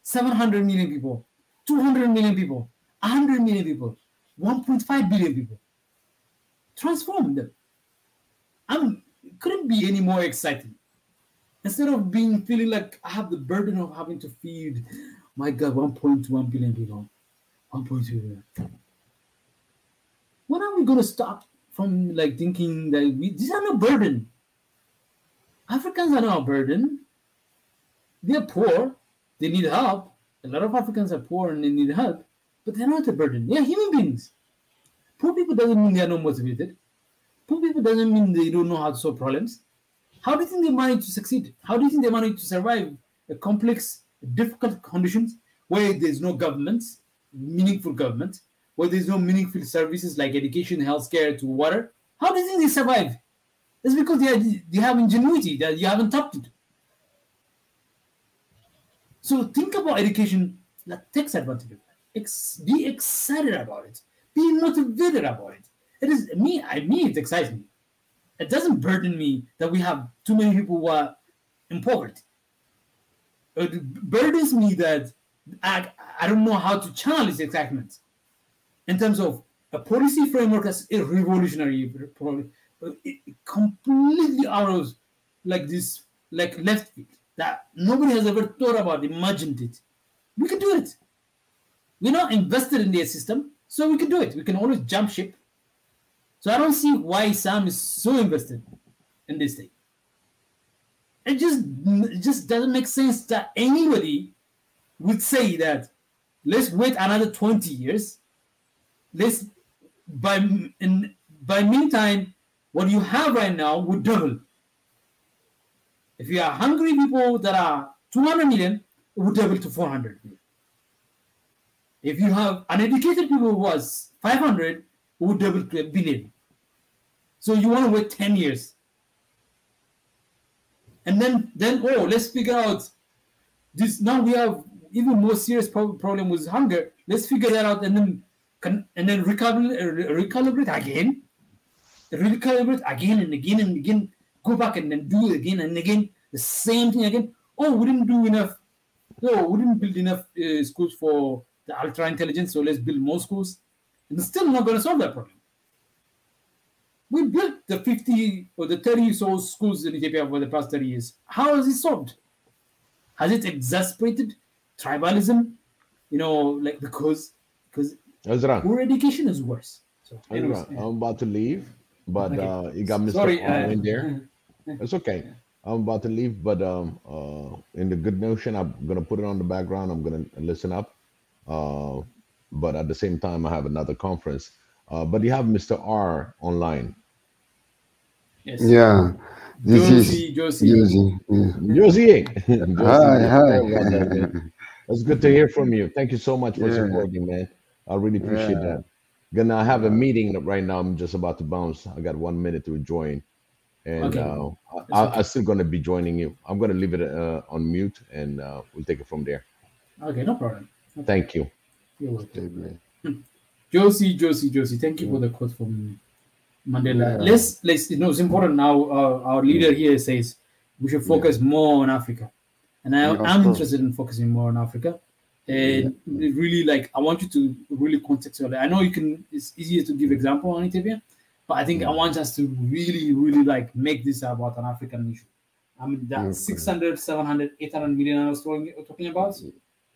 700 million people, 200 million people, 100 million people, 1.5 billion people. Transform them. It couldn't be any more exciting. Instead of feeling like I have the burden of having to feed, my God, 1.1 billion people, 1.2 billion. When are we going to stop from thinking that these are no burden? Africans are not a burden. They're poor. They need help. A lot of Africans are poor and they need help, but they're not a burden. They're human beings. Poor people doesn't mean they're not motivated. Poor people doesn't mean they don't know how to solve problems. How do you think they manage to succeed? How do you think they manage to survive a complex, difficult conditions where there's no government, meaningful government, where there's no meaningful services like education, healthcare, to water? How do you think they survive? It's because they have ingenuity that you haven't tapped into. So think about education that takes advantage of that. Be excited about it. Be motivated about it. It is it excites me. It doesn't burden me that we have too many people who are in poverty. It burdens me that I don't know how to channel this excitement in terms of a policy framework that's a revolutionary, completely out of this left field that nobody has ever thought about, imagined it. We can do it. We're not invested in their system, so we can do it. We can always jump ship. So I don't see why Sam is so invested in this thing. It just doesn't make sense that anybody would say that let's wait another 20 years. By meantime, what you have right now would double. If you have hungry people that are 200 million, it would double to 400 million. If you have uneducated people who was 500, it would double to 1 billion. So you want to wait 10 years. And then let's figure out this. Now we have even more serious problem with hunger. Let's figure that out and then recalibrate again. Recalibrate again and again and again. Go back and then do it again and again. The same thing again. Oh, we didn't do enough. No, we didn't build enough schools for the ultra intelligent, so let's build more schools. And it's still not going to solve that problem. We built the 50 or the 30 so schools in Ethiopia for the past 30 years. How has it solved? Has it exasperated tribalism? You know, like because Ezra, poor education is worse. So, anyways, Ezra, I'm about to leave, but okay. you got Mr. Sorry, R in there. It's okay. I'm about to leave, but in the good notion, I'm gonna put it on the background. I'm gonna listen up, but at the same time, I have another conference. But you have Mr. R online. Yes. Yeah, this is Josie. Josie. Hi. That's good to hear from you. Thank you so much for supporting, man. I really appreciate that. Gonna have a meeting right now. I'm just about to bounce. I got 1 minute to join, and I'm still gonna be joining you. I'm gonna leave it on mute, and we'll take it from there. Okay, no problem. Okay. Thank you. You're welcome. Josie. Thank you for the quote from Mandela. Let's it's important now. Our leader here says we should focus more on Africa, and I'm interested in focusing more on Africa. And really, I want you to really contextualize. I know it's easier to give example on Ethiopia, but I think I want us to really make this about an African issue. I mean, that 600, 700, 800 million I was talking about.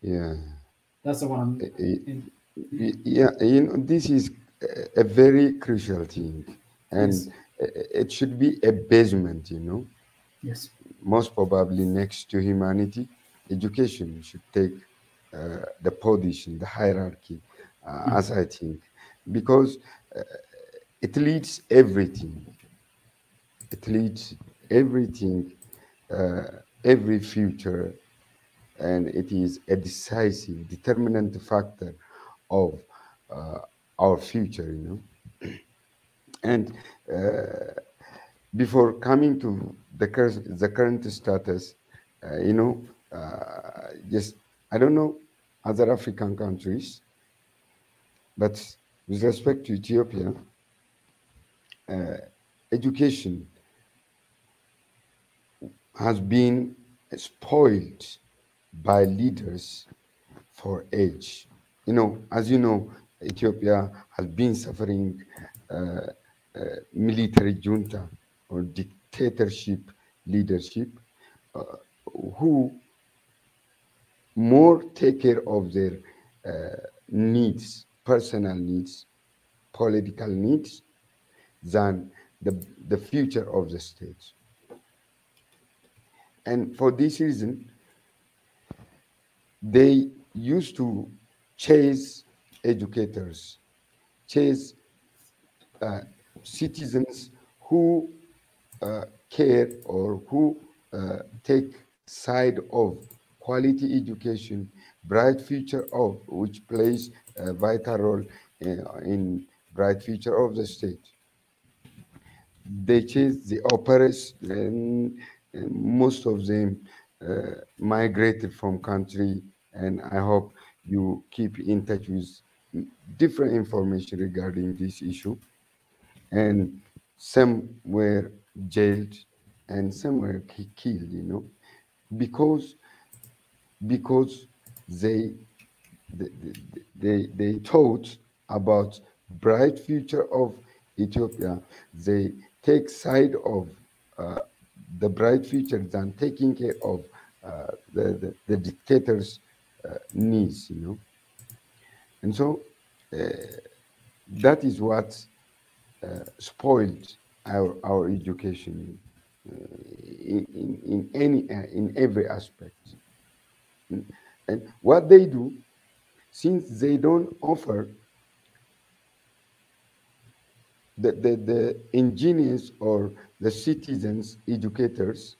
Yeah, that's the one. This is a very crucial thing, and it should be a basement. Yes. Most probably next to humanity, education should take the position, the hierarchy, as I think, because it leads everything. It leads everything, every future, and it is a decisive, determinant factor of our future, And before coming to the current status, just I don't know other African countries, but with respect to Ethiopia, education has been spoiled by leaders for age. As you know, Ethiopia has been suffering military junta or dictatorship leadership who more take care of their needs, personal needs, political needs, than the future of the state. And for this reason, they used to chase educators, chase citizens who care or who take side of quality education, bright future of which plays a vital role in bright future of the state. They chase the operas, and most of them migrated from country, and I hope you keep in touch with different information regarding this issue. And some were jailed and some were killed, because they thought about bright future of Ethiopia. They take side of the bright future than taking care of the dictators' needs, And so that is what spoiled our education in every aspect. And what they do, since they don't offer the engineers or the citizens, educators,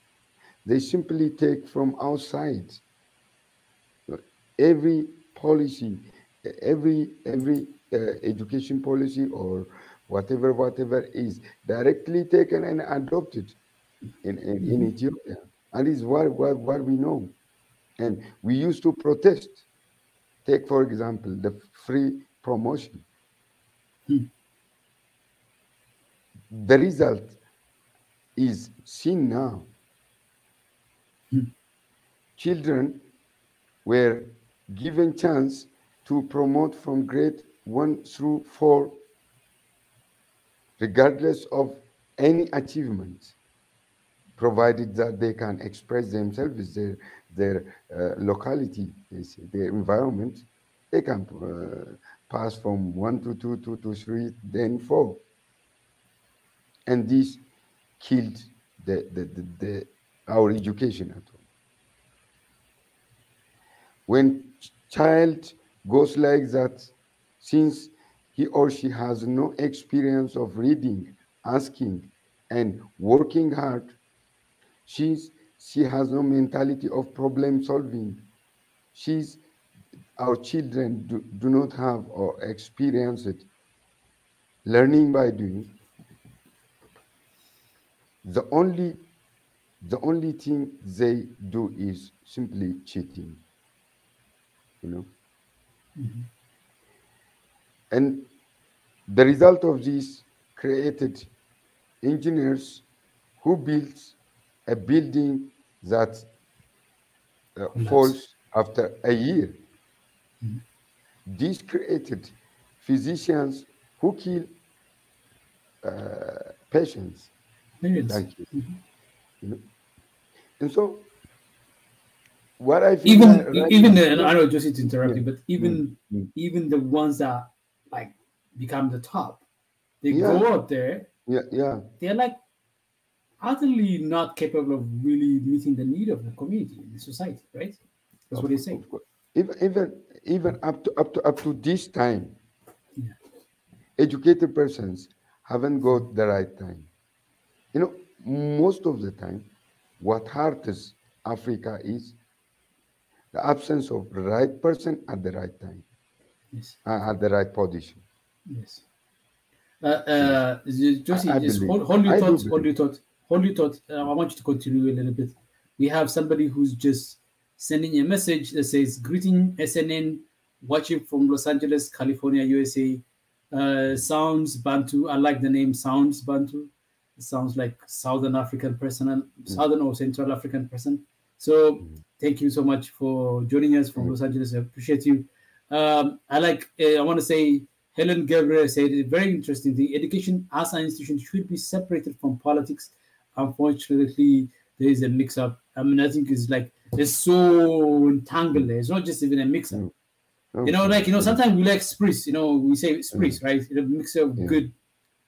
they simply take from outside. Every policy, every education policy or whatever is directly taken and adopted in Ethiopia, and is what we know. And we used to protest. Take, for example, the free promotion. The result is seen now. Children were given chance to promote from grade 1 through 4, regardless of any achievement, provided that they can express themselves, their locality, their environment. They can pass from 1 to 2, 2 to 3, then 4. And this killed our education at home. When child goes like that, since he or she has no experience of reading, asking, and working hard, she has no mentality of problem solving. Our children do not have or experience it. Learning by doing. The only thing they do is simply cheating, you know. And the result of this created engineers who built a building that falls after a year. This created physicians who kill patients. Thank you. You know? And so, what I feel even I know just to interrupt you, but even the ones that like become the top, they go out there. They're like utterly not capable of really meeting the need of the community in the society, right? That's what they say. Even up to this time, educated persons haven't got the right time. You know, most of the time, what hurts Africa is the absence of the right person at the right time, at the right position. Yes. Josie, just hold your thought. I want you to continue a little bit. We have somebody who's just sending a message that says, "Greeting SNN, watching from Los Angeles, California, USA. Sounds Bantu. I like the name Sounds Bantu. It sounds like Southern African person, Southern or Central African person. So thank you so much for joining us from Los Angeles. I appreciate you. I want to say, Helen Gabriel said a very interesting thing. Education as an institution should be separated from politics. Unfortunately, there is a mix-up. I mean, I think it's so entangled there. It's not just even a mix-up. You know, sometimes we like spruce. You know, we say spruce, right? It's a mixture of good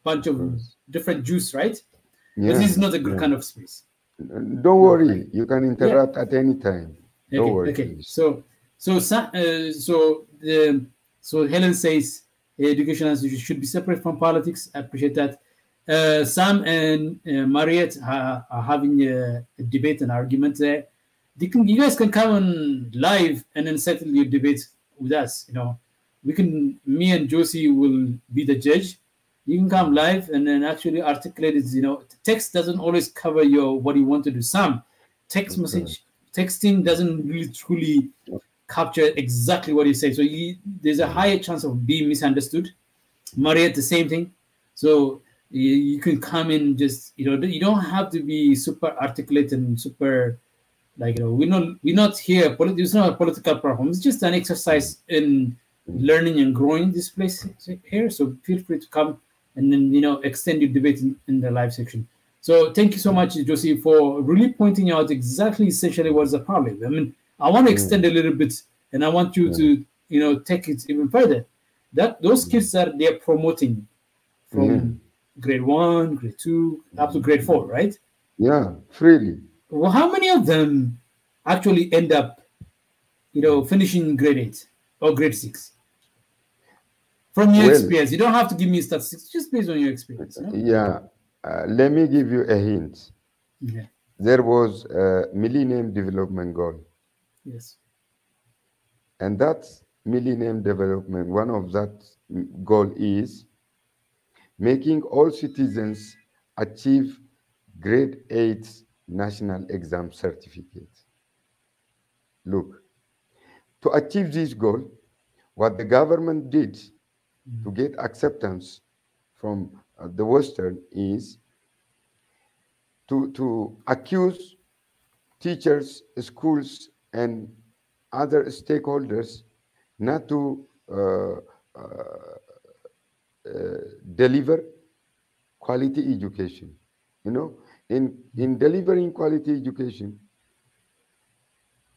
bunch of different juice, right? But this is not a good kind of spruce. Don't worry. You can interrupt at any time. Don't worry. Okay. So Helen says education institution should be separate from politics. I appreciate that. Sam and Mariette are having a debate and argument there. You guys can come on live and then settle your debate with us. You know, me and Josie will be the judge. You can come live and then actually articulate it. You know, text doesn't always cover what you want to do. Some texting doesn't really truly capture exactly what you say. So there's a higher chance of being misunderstood. Mariette, the same thing. So you can come in just, you don't have to be super articulate and super, we're not here. It's not a political problem. It's just an exercise in learning and growing this place here. So feel free to come and then, extend your debate in the live section. So thank you so much, Josie, for really pointing out exactly essentially what's the problem. I mean, I want to extend a little bit and I want you to, take it even further. Those kids that they're promoting from grade 1, grade 2, up to grade 4, right? Yeah, freely. Well, how many of them actually end up, finishing grade 8 or grade 6? From your experience, you don't have to give me statistics, just based on your experience. Yeah, let me give you a hint. there was a Millennium Development Goal. Yes. And that Millennium Development, one of that goal is making all citizens achieve grade 8 national exam certificate. Look, to achieve this goal, what the government did to get acceptance from the Western is to accuse teachers, schools, and other stakeholders not to deliver quality education. You know, in delivering quality education,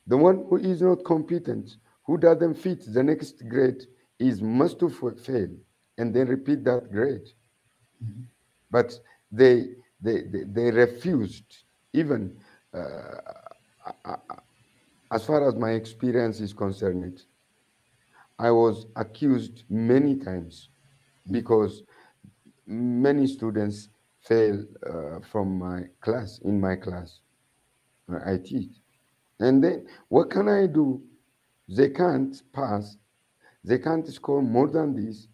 the one who is not competent, who doesn't fit the next grade, is must to fail and then repeat that grade. But they refused, even as far as my experience is concerned. I was accused many times because many students fail from my class, in my class where I teach. And then what can I do? They can't pass. They can't score more than this.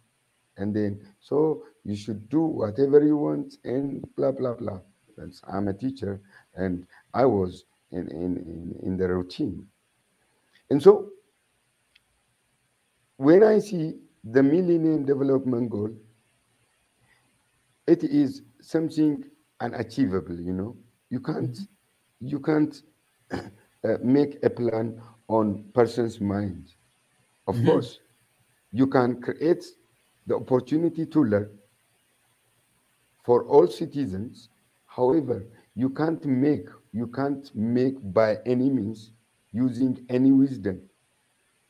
And then, so you should do whatever you want and blah, blah, blah. I'm a teacher and I was in the routine. And so when I see the Millennium Development Goal, it is something unachievable, you know. You can't make a plan on person's mind. Of course, you can create the opportunity to learn for all citizens. However, you can't make by any means, using any wisdom,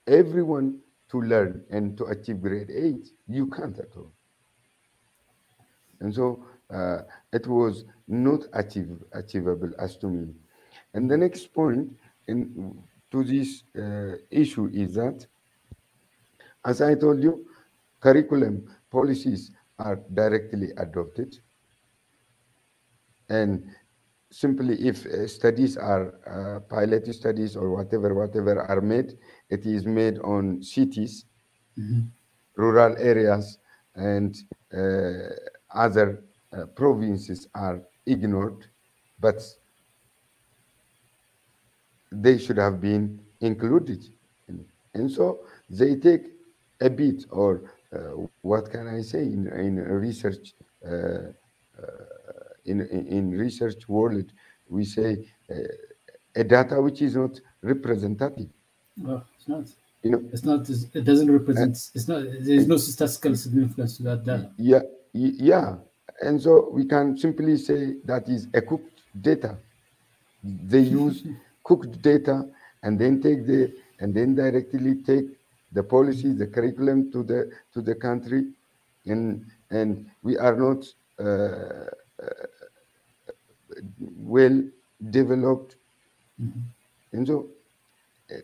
everyone to learn and to achieve grade 8. You can't at all. And so it was not achievable as to me. And the next point to this issue is that, as I told you, curriculum policies are directly adopted. And simply if studies are pilot studies or whatever are made, it is made on cities, rural areas, and other provinces are ignored, but they should have been included. And so they take a bit, or what can I say, in research, in research world, we say a data which is not representative. Well, it's not. You know, it's not. It doesn't represent. It's not. There is no statistical significance to that data. Yeah. And so we can simply say that is a cooked data. They use cooked data and then directly take the policy, the curriculum to the country, and we are not well developed. And so,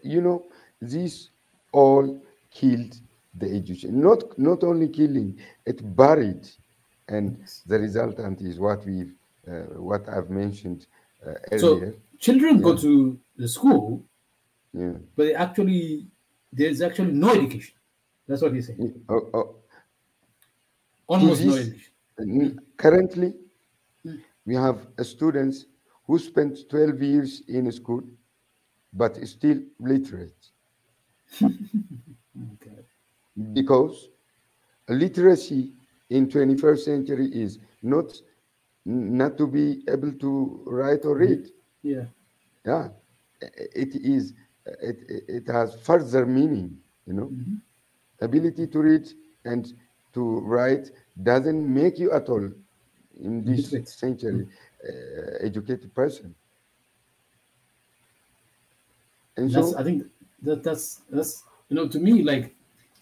you know, these all killed the education. Not only killing, it buried, and the resultant is what I've mentioned earlier. So children go to the school, but there's actually no education. That's what you're saying. Almost no education. Currently, we have students who spent 12 years in school, but still literate. Okay. Because literacy in 21st century is not to be able to write or read. Yeah. It has further meaning, you know. Ability to read and to write doesn't make you at all in this century educated person. And so I think that's to me, like,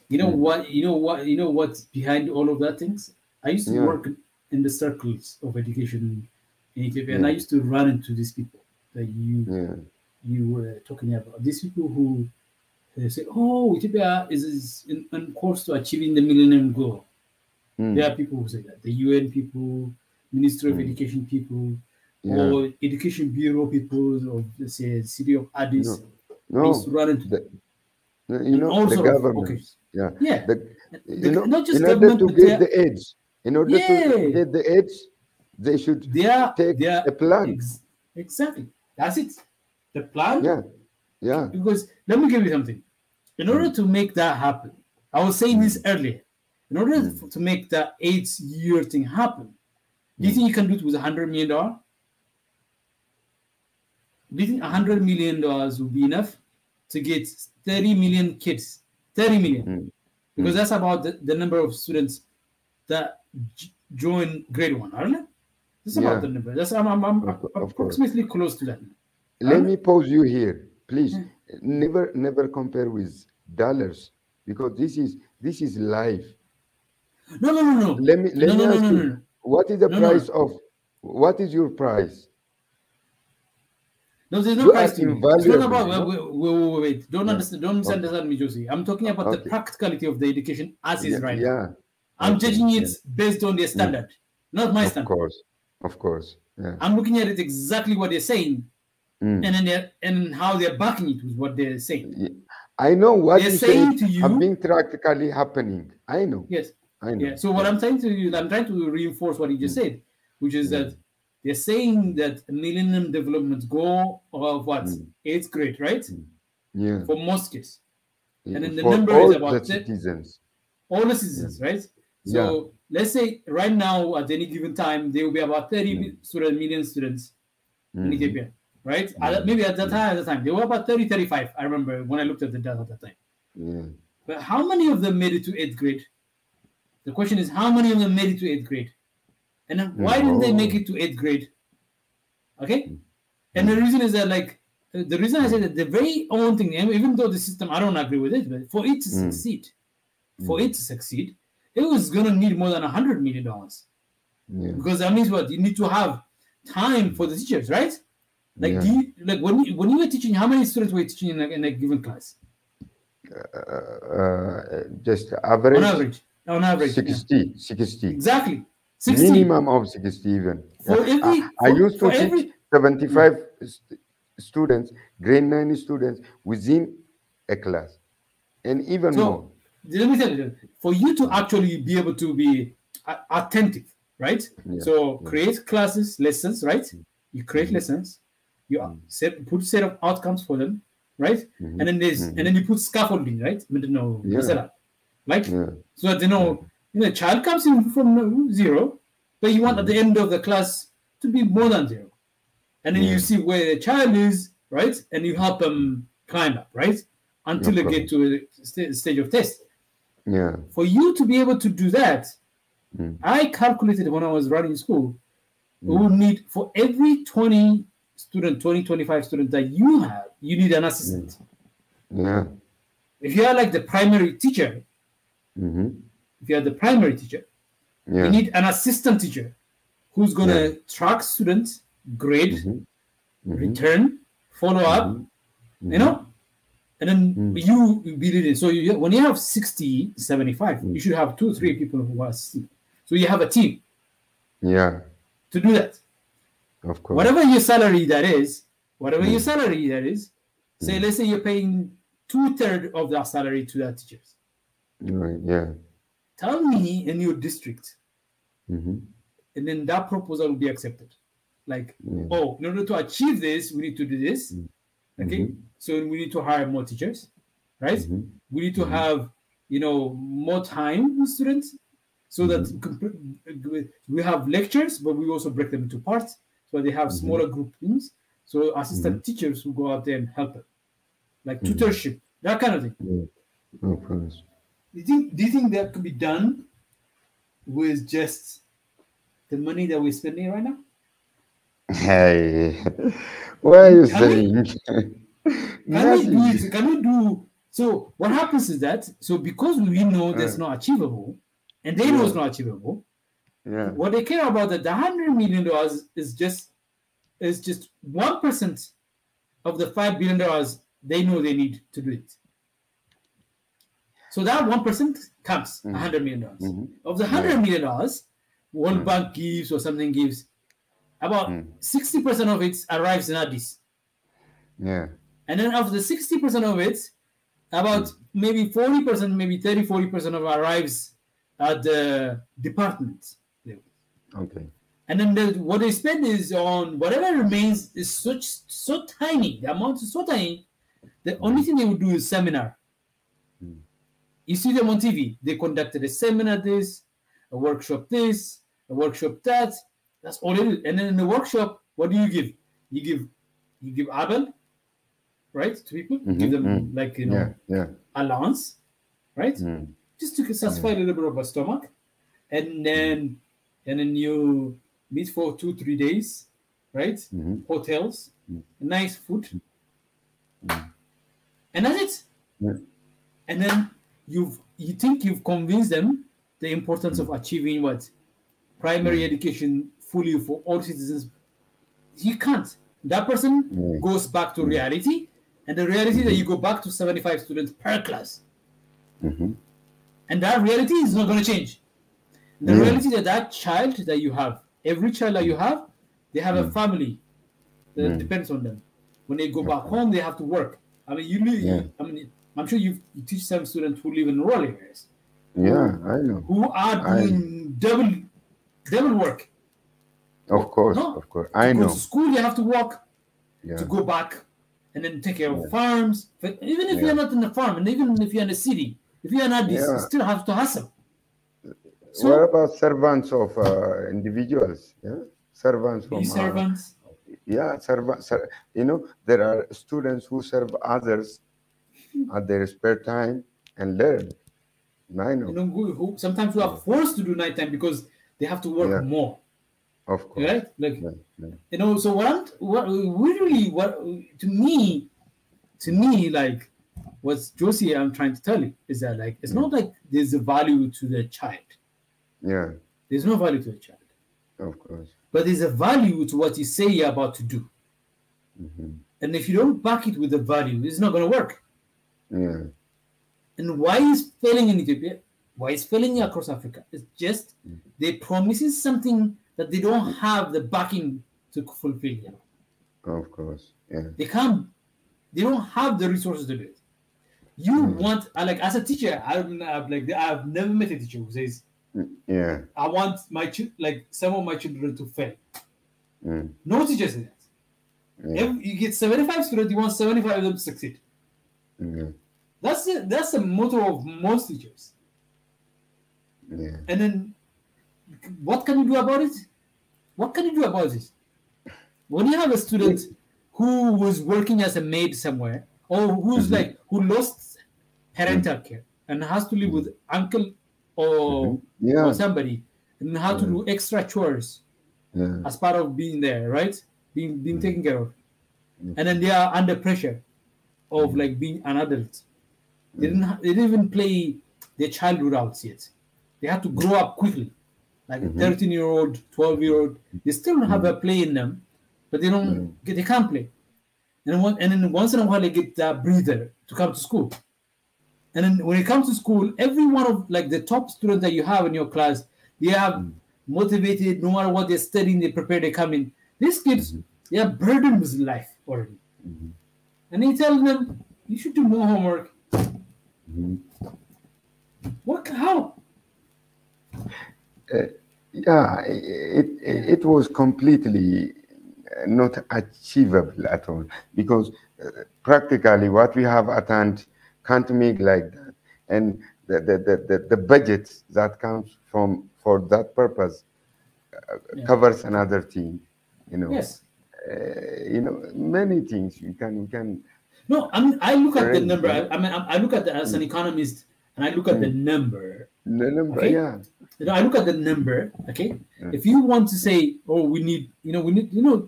what's behind all of that things. I used to work in the circles of education in Ethiopia, and I used to run into these people that you were talking about. These people who say, "Oh, Ethiopia is on course to achieving the Millennium Goal." There are people who say that, the UN people, Ministry of Education people, or education bureau people of, let's say, city of Addis. No, used to run into the government. Not just in government, order to get the aids, they should take a plan. Exactly. That's it. The plan. Yeah. Because let me give you something. In order to make that happen, I was saying this earlier. In order to make that 8-year thing happen, do you think you can do it with $100 million? Do you think $100 million would be enough to get 30 million kids? 30 million. Because that's about the number of students that join grade 1, aren't it? That's about the number. That's I'm approximately close to that. Let me pause you here, please. Never compare with dollars, because this is life. No. Let me ask you, what is the price of? What is your price? No, there's no price to me. It's not about wait. Don't misunderstand me, Josie. I'm talking about the practicality of the education as is right now. I'm judging it based on their standard, not my standard. Of course. Yeah. I'm looking at it exactly what they're saying, and how they're backing it with what they're saying. I know what they're saying to you have been practically happening. I know. Yes. I know. Yeah. So what I'm saying to you, I'm trying to reinforce what you just said, which is that they're saying that Millennium Development Goal of what 8th grade, right? Yeah. For most kids, and then the for number all is about the citizens. All the citizens, right? So let's say right now at any given time there will be about 30 million students in Ethiopia, right? Maybe at that time there were about 35. I remember when I looked at the data at that time. Yeah. But how many of them made it to 8th grade? The question is, how many of them made it to 8th grade? And then why didn't they make it to 8th grade? Okay? And the reason is that, like, the reason I say that the very own thing, even though the system, I don't agree with it, but for it to succeed, it was going to need more than $100 million. Because that means what? You need to have time for the teachers, right? Like, when you were teaching, how many students were you teaching in a given class? Just average. On average. 60. Exactly. 60. Minimum of 60 even. I used to teach 75 students, grade 9 students within a class, and even more. Let me tell you, for you to actually be able to be attentive, right? Create classes, lessons, right? You create lessons, you put a set of outcomes for them, right? And then you put scaffolding, right? So that the child comes in from 0, but you want at the end of the class to be more than 0. And then you see where the child is, right? And you help them climb up, right? Until they get to a stage of test. Yeah. For you to be able to do that, I calculated when I was running school, we would need, for every 25 students that you have, you need an assistant. Yeah. If you are like the primary teacher, you need an assistant teacher who's going to track students, grade, return, follow up, and then you be leading. So when you have 60, 75, you should have 2 or 3 people who are assisting. So you have a team. Yeah. To do that. Of course. Whatever your salary that is, say, let's say you're paying 2/3 of that salary to that teachers. Yeah. Tell me in your district, and then that proposal will be accepted. Like, in order to achieve this, we need to do this. Okay, so we need to hire more teachers, right? We need to have, more time with students, so that we have lectures, but we also break them into parts, so they have smaller group teams. So assistant teachers will go out there and help them, like tutorship, that kind of thing. Yeah. Of course. Do you think that could be done with just the money that we're spending right now? Hey, what are you saying? Can we do? So what happens is that, so because we know that's not achievable, and they know it's not achievable, what they care about, that the $100 million is just 1% of the $5 billion they know they need to do it. So that 1% comes $100 million. Of the $100 million, World Bank gives or something gives, about 60% of it arrives in Addis. Yeah. And then of the 60% of it, about maybe 40%, maybe 30-40% of it arrives at the department level. Okay. And then what they spend is on whatever remains is so tiny. The amount is so tiny. The only thing they would do is seminar. You see them on TV. They conducted a seminar this, a workshop this, a workshop that. That's all it is. And then in the workshop, what do you give? You give Abel, right, to people. You give them like allowance, right? Just to satisfy a little bit of a stomach, and then you meet for 2-3 days, right? Hotels, nice food, and that's it. And then you think you've convinced them the importance of achieving what? Primary education fully for all citizens. You can't. That person goes back to reality, and the reality that you go back to 75 students per class. And that reality is not going to change. The reality that child that you have, every child that you have, they have a family that depends on them. When they go back home, they have to work. I mean, I'm sure you teach some students who live in rural areas. Yeah, I know. Who are doing double work. Of course, of course. I know. To school, you have to walk to go back and then take care of farms. But even if you're not in the farm, and even if you're in the city, if you're not this, you still have to hustle. So, what about servants of individuals? Yeah, servants from servants. Servants. You know, there are students who serve others at their spare time and learn. I know. You know, who sometimes who are forced to do nighttime because they have to work more. Of course. Right? Like, you know, so to me, like, what Josie I'm trying to tell you is that, like, it's not like there's a value to the child. Yeah. There's no value to the child. Of course. But there's a value to what you say you're about to do. And if you don't back it with the value, it's not going to work. Yeah. And why is failing in Ethiopia? Why is failing across Africa? It's just they promises something that they don't have the backing to fulfill. You know? Of course. Yeah. They can't. They don't have the resources to do it. You want, like, as a teacher, I've never met a teacher who says, I want some of my children to fail. No teacher says that. If you get 75 students, you want 75 of them to succeed. That's the motto of most teachers. And then, what can you do about it? What can you do about it? When you have a student who was working as a maid somewhere, or who's who lost parental care and has to live with uncle or somebody, and how to do extra chores as part of being there, right? Being taken care of, and then they are under pressure of like being an adult. They didn't even play their childhood out yet. They have to grow up quickly, like a 13-year-old, 12-year-old. They still have a play in them, but they don't. They can't play. And then once in a while they get that breather to come to school. And then when it comes to school, every one of like the top students that you have in your class, they are motivated. No matter what they're studying, they prepare. They come in. These kids, they are burdened with life already, and they tell them you should do more homework. What? How? It was completely not achievable at all, because practically what we have at hand can't make like that, and the budget that comes for that purpose covers another team. You know, many things you can. No, I mean, I look at the number. I look at it as an economist, and I look at the number. The number, okay? I look at the number. Okay, if you want to say, oh, we need,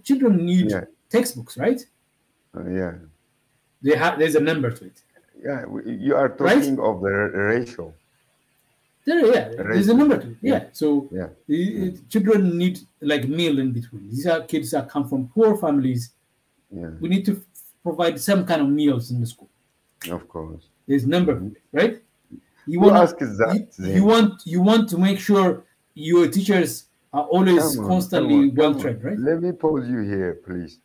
children need textbooks, right? There's a number to it. Yeah, you are talking of the ratio. There's a number to it. So children need like meal in between. These are kids that come from poor families. We need to provide some kind of meals in the school. Of course. There's number, right? Who asks that? You want to make sure your teachers are always constantly well-trained, right? Let me pause you here, please.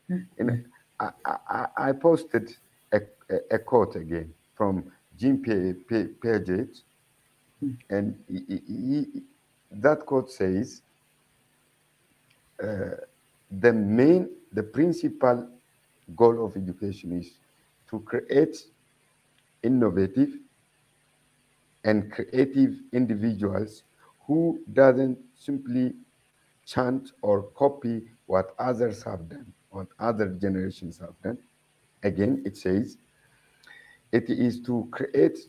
I posted a quote again from Jim Piaget, and that quote says, the principal goal of education is to create innovative and creative individuals who doesn't simply chant or copy what others have done, what other generations have done. Again, it says it is to create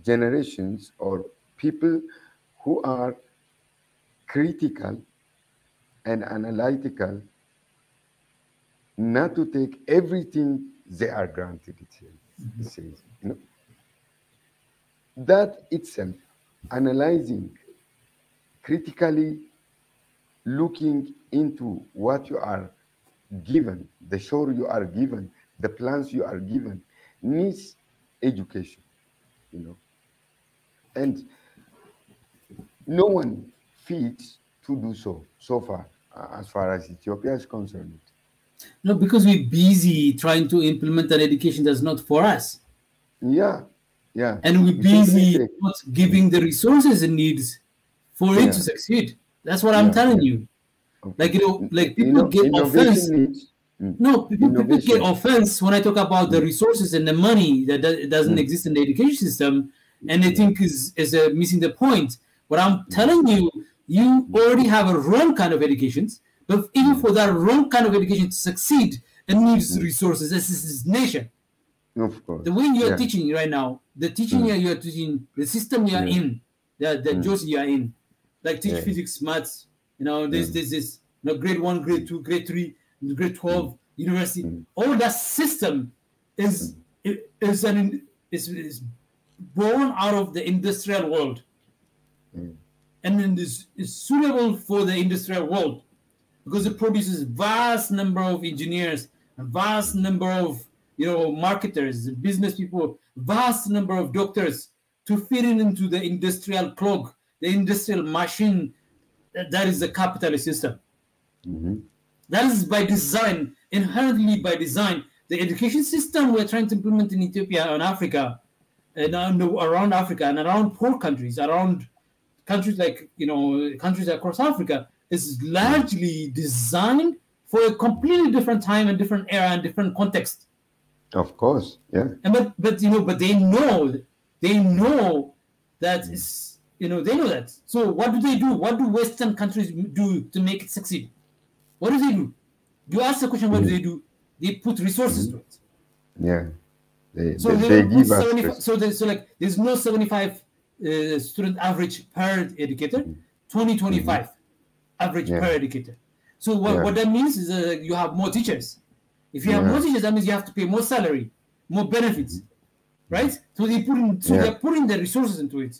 generations or people who are critical and analytical, not to take everything they are granted, it says. You know, that itself, analyzing, critically looking into what you are given, the shore you are given, the plans you are given, needs education, you know. And no one fits to do so far, as far as Ethiopia is concerned. No, because we're busy trying to implement an education that's not for us. Yeah. And we're busy not giving the resources it needs for it to succeed. That's what I'm telling you. Okay. Like, you know, like people get offense. No, people get offense when I talk about the resources and the money that doesn't exist in the education system, and they think is missing the point. But I'm telling you, you already have a wrong kind of education. But even for that wrong kind of education to succeed, it needs resources. This is nation. Of course. The way you are teaching right now, the teaching you are teaching, the system you are in, the jobs you are in, like teach physics, maths, you know, this, you know, grade 1, grade 2, grade 3, grade 12, university. All that system is born out of the industrial world, and then this is suitable for the industrial world because it produces vast number of engineers, a vast number of, you know, marketers, business people, vast number of doctors to fit into the industrial clock, the industrial machine that is the capitalist system. That is by design, inherently by design. The education system we're trying to implement in Ethiopia and Africa, and around Africa and around poor countries, around countries like, you know, countries across Africa, is largely designed for a completely different time and different era and different context. Of course, yeah. And but you know, but they know that is, you know, they know that. So what do? What do Western countries do to make it succeed? What do they do? You ask the question, what do? They put resources to it. Yeah. They give us so like there's no 75 student average per educator, 20-25 average per educator. So what that means is you have more teachers. If you have more teachers, that means you have to pay more salary, more benefits, right? So they're putting the resources into it,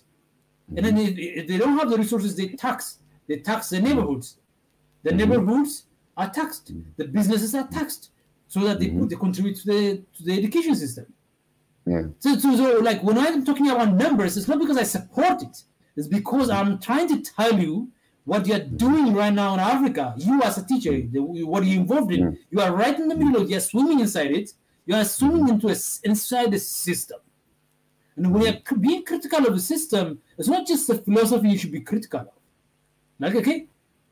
and then if they don't have the resources, they tax the neighborhoods. The neighborhoods are taxed. The businesses are taxed, so that they contribute to the education system. Yeah. So like when I'm talking about numbers, it's not because I support it. It's because I'm trying to tell you what you're doing right now in Africa. You as a teacher, what you're involved in, you are right in the middle of it. You're swimming inside it. You are swimming inside the system. And when you're being critical of the system, it's not just the philosophy you should be critical of. Like, okay?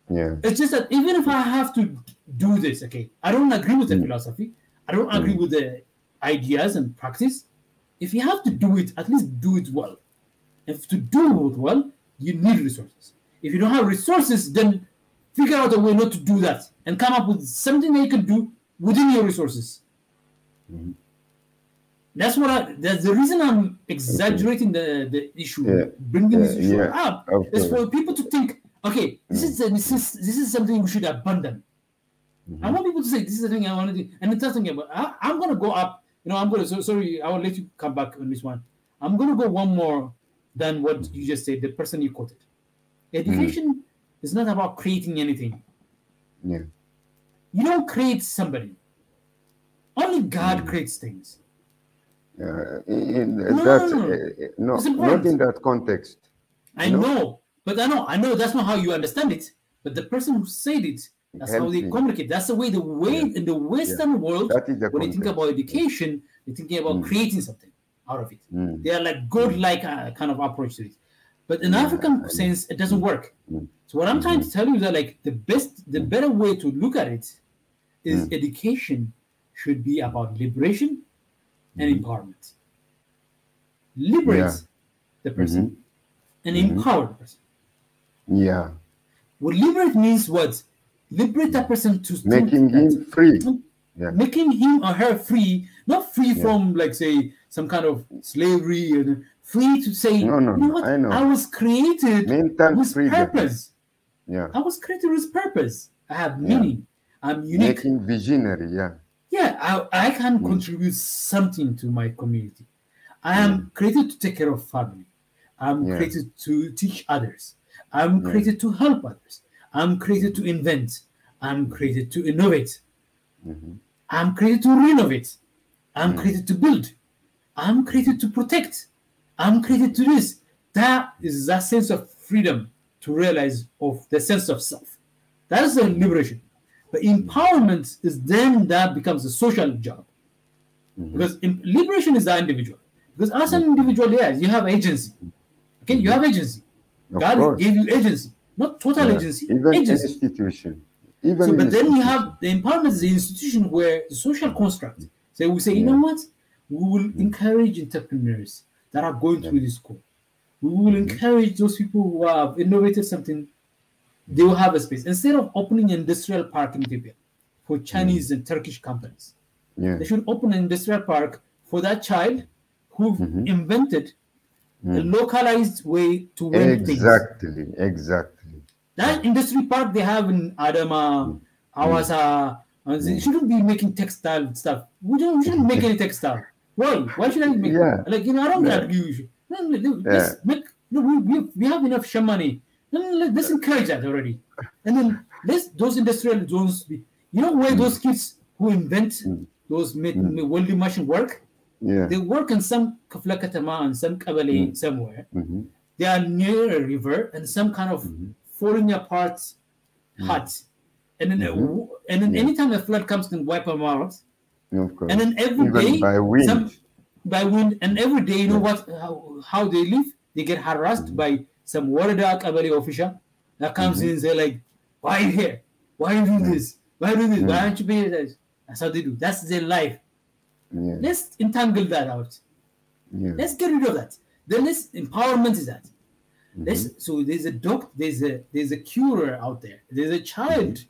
Yeah. It's just that even if I have to do this, okay, I don't agree with the philosophy. I don't agree with the ideas and practice. If you have to do it, at least do it well. If to do it well, you need resources. If you don't have resources, then figure out a way not to do that and come up with something that you can do within your resources. That's the reason I'm exaggerating the issue, bringing this issue up, is for people to think, okay, this is something we should abandon. I want people to say, this is the thing I want to do. And it's nothing about, I'm going to go up, you know, I will let you come back on this one. I'm going to go one more than what you just said, the person you quoted. Education is not about creating anything. Yeah. You don't create somebody. Only God creates things. Not in that context. I know, But I know that's not how you understand it. But the person who said it, that's how they communicate. That's the way in the Western world, when they think about education, they're thinking about creating something out of it. They are like God-like kind of approach to it. But in African sense, it doesn't work. So what I'm trying to tell you is that like the better way to look at it is education should be about liberation and empowerment. Liberate the person and empower the person. Yeah. What liberate means what? Liberate that person to making him free. Yeah. Making him or her free, not free from like say some kind of slavery, and free to say, no, you know what? I was created with purpose. Yeah. I was created with purpose. I have meaning. I'm unique. Making visionary, Yeah, I can contribute something to my community. I am created to take care of family. I'm created to teach others. I'm created to help others. I'm created to invent. I'm created to innovate. I'm created to renovate. I'm created to build. I'm created to protect. I'm created to this. That is that sense of freedom to realize of the sense of self. That is the liberation. But empowerment is then that becomes a social job. Because liberation is the individual. Because as an individual, yes, you have agency. Okay, you have agency. God gave you agency, not total agency. Even agency. Institution. But then you have the empowerment is the institution where the social construct. So we say, you know what? We will encourage entrepreneurs that are going through this school. We will encourage those people who have innovated something. They will have a space. Instead of opening an industrial park in Ethiopia for Chinese and Turkish companies, they should open an industrial park for that child who invented a localized way to win things. Exactly. That industry park they have in Adama, Awasa, they shouldn't be making textile stuff. We shouldn't make any textile. Why? Why should I make? Like I don't agree. Let's make. We have enough money. Let's encourage that already, and then those industrial zones be. You know where those kids who invent those welding machine work? They work in some Kafla Katama and some Kabale somewhere. They are near a river and some kind of falling apart hut. And then anytime a flood comes, can wipe them out. And then every day by wind. And every day, you know what? How they live? They get harassed by some Warada Kabale official that comes in and say like, "Why are you here? Why are you doing this? Why do this? Why aren't you paying this?" That's how they do. That's their life. Let's entangle that out. Let's get rid of that. Then empowerment is that. So there's a curer out there. There's a child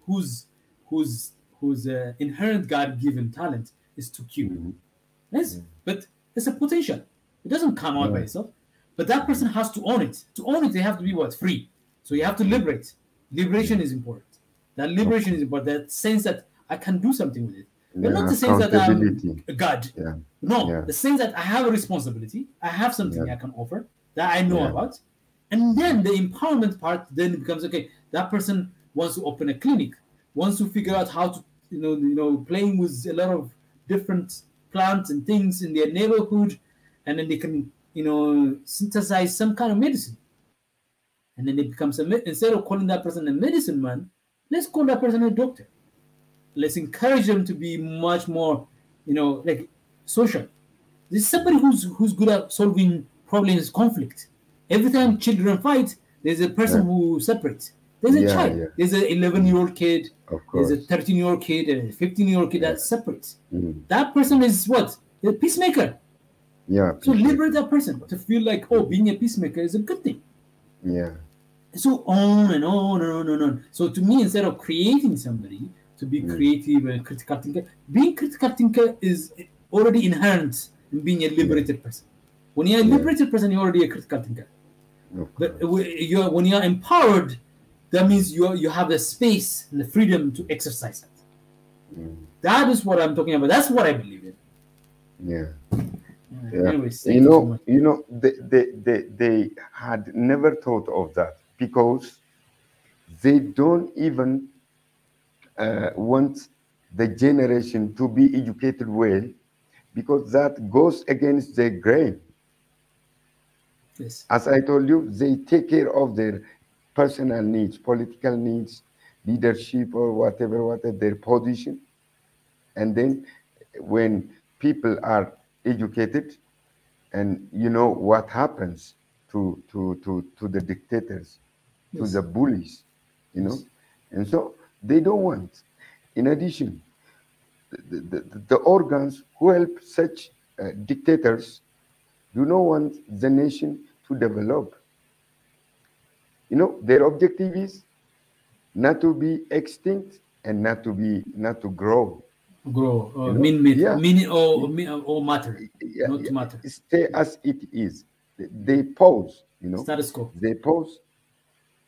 whose inherent God-given talent is to cure. But it's a potential. It doesn't come out by itself. But that person has to own it. To own it, they have to be free. So you have to liberate. Liberation is important. That liberation is important. That sense that I can do something with it. But not the sense that I'm a God. No, the sense that I have a responsibility. I have something I can offer that I know about. And then the empowerment part then becomes, okay, that person wants to open a clinic, wants to figure out how to, playing with a lot of different plants and things in their neighborhood. And then they can, synthesize some kind of medicine. And then it becomes instead of calling that person a medicine man, let's call that person a doctor. Let's encourage them to be much more, like social. There's somebody who's good at solving problems, conflict. Every time children fight, there's a person who separates. There's a child. There's an 11-year-old kid. There's a 13-year-old kid and a 15-year-old kid that separates. That person is what? A peacemaker. So liberate that person to feel like, being a peacemaker is a good thing. So on and on and on and on. So to me, instead of creating somebody to be creative and critical thinker, being critical thinker is already inherent in being a liberated person. When you're a liberated person, you're already a critical thinker. But when you're empowered, that means you have the space and the freedom to exercise it. That is what I'm talking about. That's what I believe in. Anyways, they had never thought of that because they don't even want the generation to be educated well, because that goes against their grain. Yes. As I told you, they take care of their personal needs, political needs, leadership, or whatever their position. And then when people are educated, and you know what happens to the dictators, to Yes. the bullies, you know, Yes. and so they don't want. In addition, the organs who help such dictators do not want the nation to develop. You know, their objective is not to be extinct and not to grow. Grow, You know, yeah, or matter, yeah, not yeah, to matter. stay as it is. They pause. You know, Status quo. they pause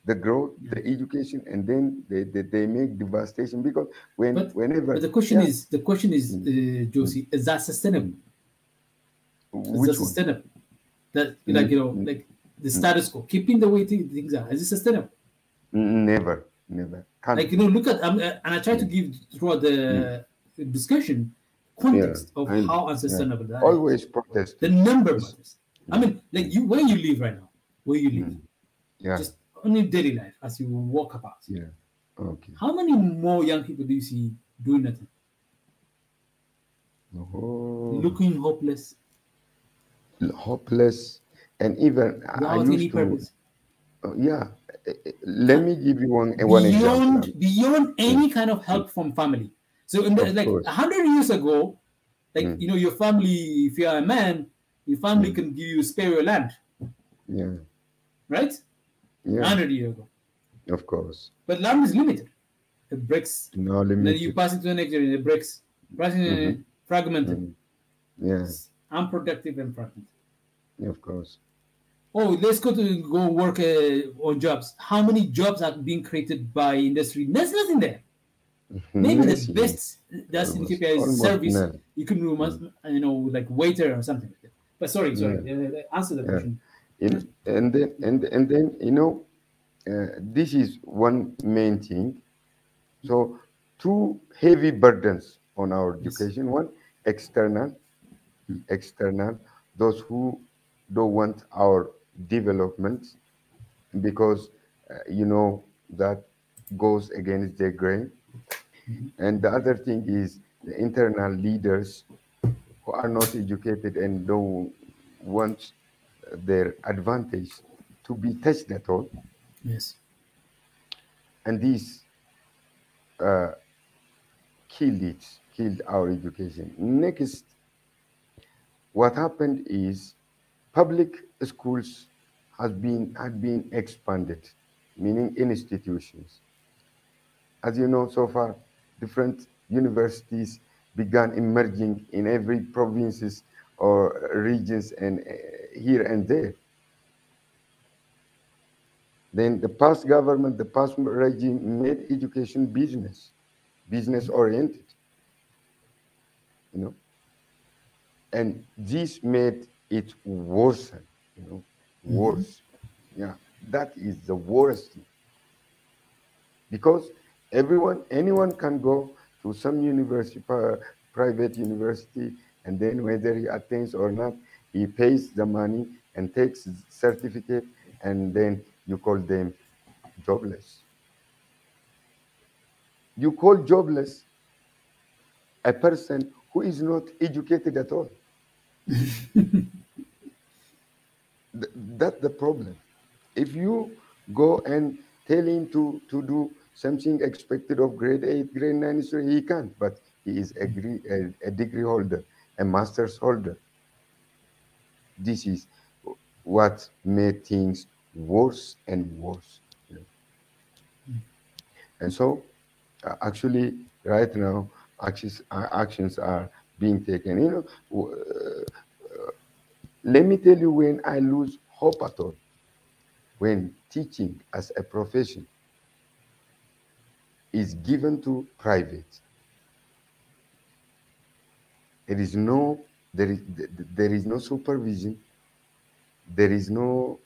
the growth, Yeah. the education, and then they make devastation, because whenever, But the question yeah, is, Josie, is that sustainable? Is that which one? sustainable? That, like, N- like the status quo, keeping the way things are, is it sustainable? Never, can't Like, be. look at, and I try to give throughout Mm. the discussion Yeah, context of I know. how Yeah, unsustainable that is. always The protesting. number Yes. matters. I mean, like, you, where you live right now, where you live, Yeah, just only daily life as you walk about. yeah. Okay. How many more young people do you see doing nothing, Oh, looking hopeless, hopeless, and even I without any used to. purpose, Yeah. Let me give you one example. beyond any kind of help from family? So, Of like course. 100 years ago, like, your family, if you are a man, your family can give you, spare your land, Yeah, right? yeah. 100 years ago, Of course. but land is limited. It breaks. No And then you limited. pass it to the next generation. It breaks. Fragmented. Yeah, It's unproductive and fragmented. of course. Oh, let's go work on jobs. How many jobs are being created by industry? There's nothing there. Maybe the Messi, best that's in Ethiopia is almost service. none. You can do, like waiter or something like that. But sorry, Yeah, answer the yeah. question. And then you know, this is one main thing. So two heavy burdens on our Yes. education. One, external, those who don't want our development, because you know that goes against their grain. And the other thing is the internal leaders who are not educated and don't want their advantage to be touched at all. Yes. And these uh, killed our education. Next, what happened is public schools had been expanded, meaning institutions. As you know, so far, different universities began emerging in every provinces or regions, and here and there. Then the past government, the past regime made education business oriented, you know, and this made it worse, you know, worse. Yeah, that is the worst thing, because anyone can go to some university, private university, and then whether he attains or not, he pays the money and takes certificate, and then you call them jobless. You call jobless a person who is not educated at all. That's the problem. If you go and tell him to do something expected of grade 8, grade 9, so he can't, but he is a degree holder, a master's holder. This is what made things worse and worse. You know? And so, actually, right now, actions are being taken. You know, let me tell you when I lose hope at all, when teaching as a profession is given to private. There is no supervision. There is no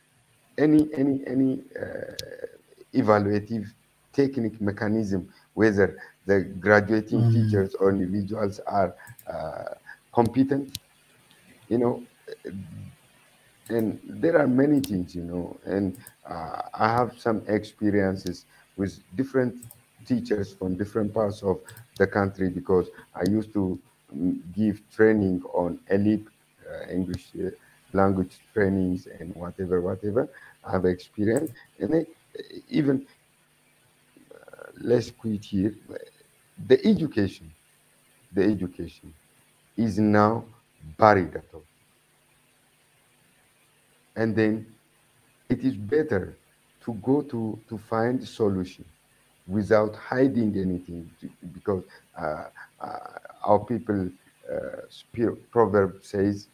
any evaluative technique mechanism, whether the graduating teachers or individuals are competent. You know, and there are many things, and I have some experiences with different teachers from different parts of the country, because I used to give training on ELIP, English language trainings, and whatever I have experienced. And even let's quit here. The education is now buried at all. And then it is better to go to find a solution without hiding anything, because our people, proverb says,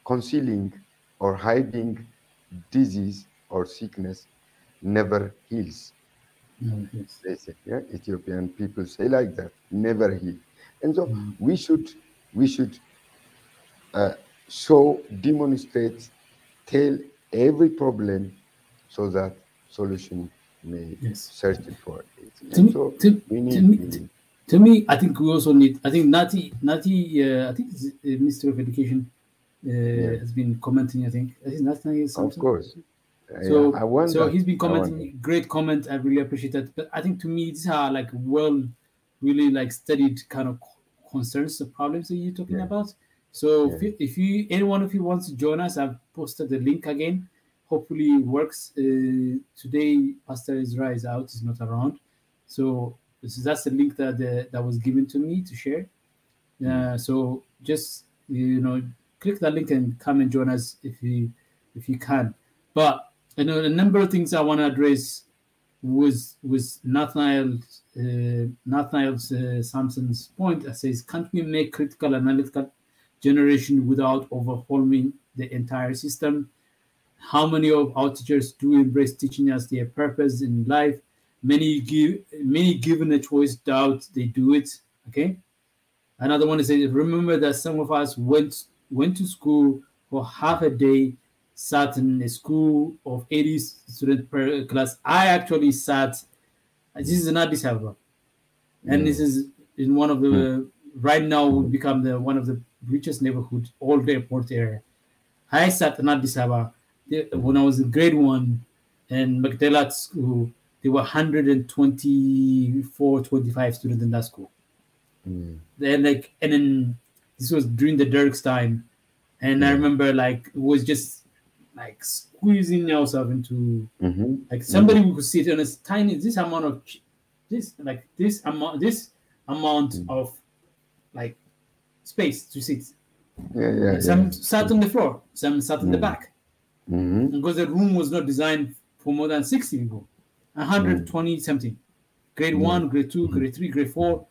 concealing or hiding disease or sickness never heals. Yes. They say, yeah, Ethiopian people say like that, never heal. And so we should show, demonstrate, tell every problem, so that solution may search for it. And so we need to me, I think we also need. I think Nati, I think it's the Minister of Education has been commenting. I think Nati is something. Of course. So he's been commenting. Great comment. I really appreciate that. But I think to me, these are like really like studied kind of concerns, the problems that you're talking about. So if any one of you wants to join us, I've posted the link again. Hopefully it works. Today, Pastor Ezra is out; he's not around. So that's the link that was given to me to share. So just click that link and come and join us if you can. But I know a number of things I want to address with Nathaniel Sampson's point. That says, can't we make critical analytical generation without overwhelming the entire system? How many of our teachers do embrace teaching us their purpose in life? Many given a choice doubt they do it. Okay. Another one is, remember that some of us went to school for half a day, sat in a school of 80 students per class. I actually sat, this is in Addis Ababa, and this is in one of the, right now would become one of the richest neighborhoods, all the airport area. I sat in Addis Ababa when I was in grade 1 in Magdala school. There were 124, 25 students in that school. And then this was during the Dirk's time. And I remember it was just like squeezing yourself into somebody who could sit on this amount of space to sit. Some sat on the floor, some sat in the back. Because the room was not designed for more than 60 people. 120 something. Grade 1, grade 2, grade 3, grade 4.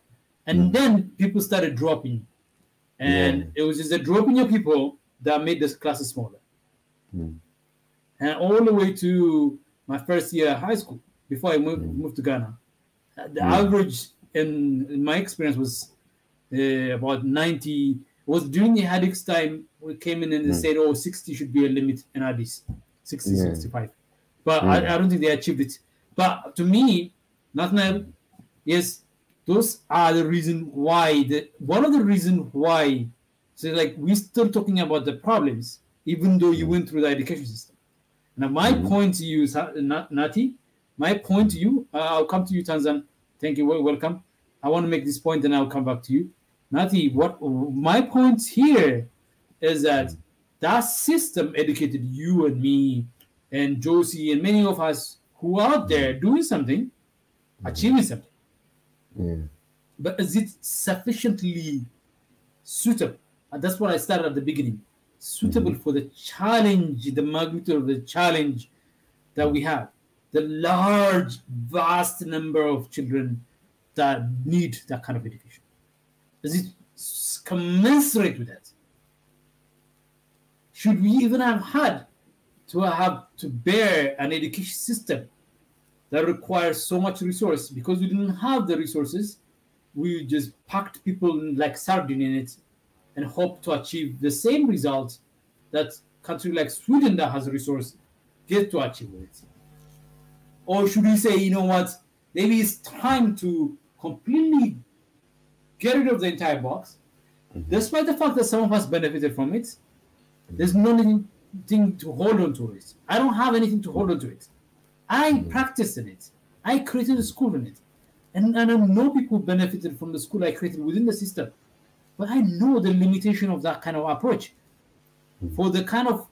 And then people started dropping. And it was just the dropping of people that made this classes smaller. And all the way to my first year at high school, before I moved to Ghana, the average in my experience was about 90. It was during the Haddock's time, we came in and they said, 60 should be a limit in Addis, 60, 65. But I don't think they achieved it. But to me, Nathaniel, yes, those are the reason why. One of the reasons why, so we're still talking about the problems, even though you went through the education system. Now, my point to you, Nati, my point to you, I'll come to you, Tanzan. Thank you, welcome. I want to make this point, and I'll come back to you. Nati, what my point here is that system educated you and me and Josie and many of us who are out there doing something, achieving something. But is it sufficiently suitable? And that's what I started at the beginning. Suitable for the challenge, the magnitude of the challenge that we have. The large, vast number of children that need that kind of education. Is it commensurate with that? Should we even have had to bear an education system that requires so much resource? Because we didn't have the resources, we just packed people like sardine in it and hope to achieve the same result that country like Sweden that has a resource get to achieve with it. Or should we say, you know what, maybe it's time to completely get rid of the entire box, despite the fact that some of us benefited from it, There's nothing to hold on to it. I don't have anything to hold on to it. I practiced in it. I created a school in it. And I know people benefited from the school I created within the system. But I know the limitation of that kind of approach for the kind of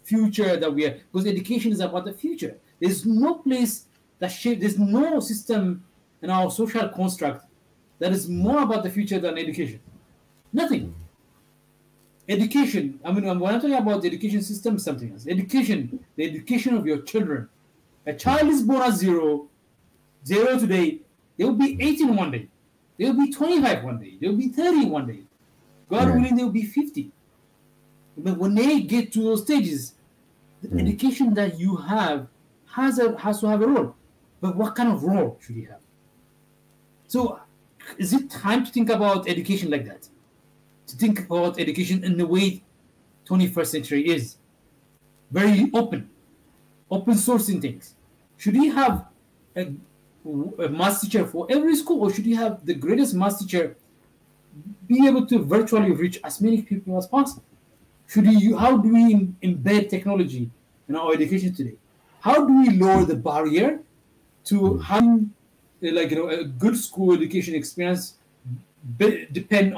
future that we are, because education is about the future. There's no place there's no system in our social construct that is more about the future than education. Nothing. Education, when I'm talking about the education system, something else. Education, the education of your children. A child is born at zero today, they will be 18 one day. They will be 25 one day. They will be 30 one day. God willing, they will be 50. But when they get to those stages, the education that you have has to have a role. But what kind of role should he have? So is it time to think about education like that? To think about education in the way 21st century is. Very open sourcing things. Should he have a math teacher for every school, or should he have the greatest math teacher be able to virtually reach as many people as possible? How do we embed technology in our education today? How do we lower the barrier to having a good school education experience? Doesn't depend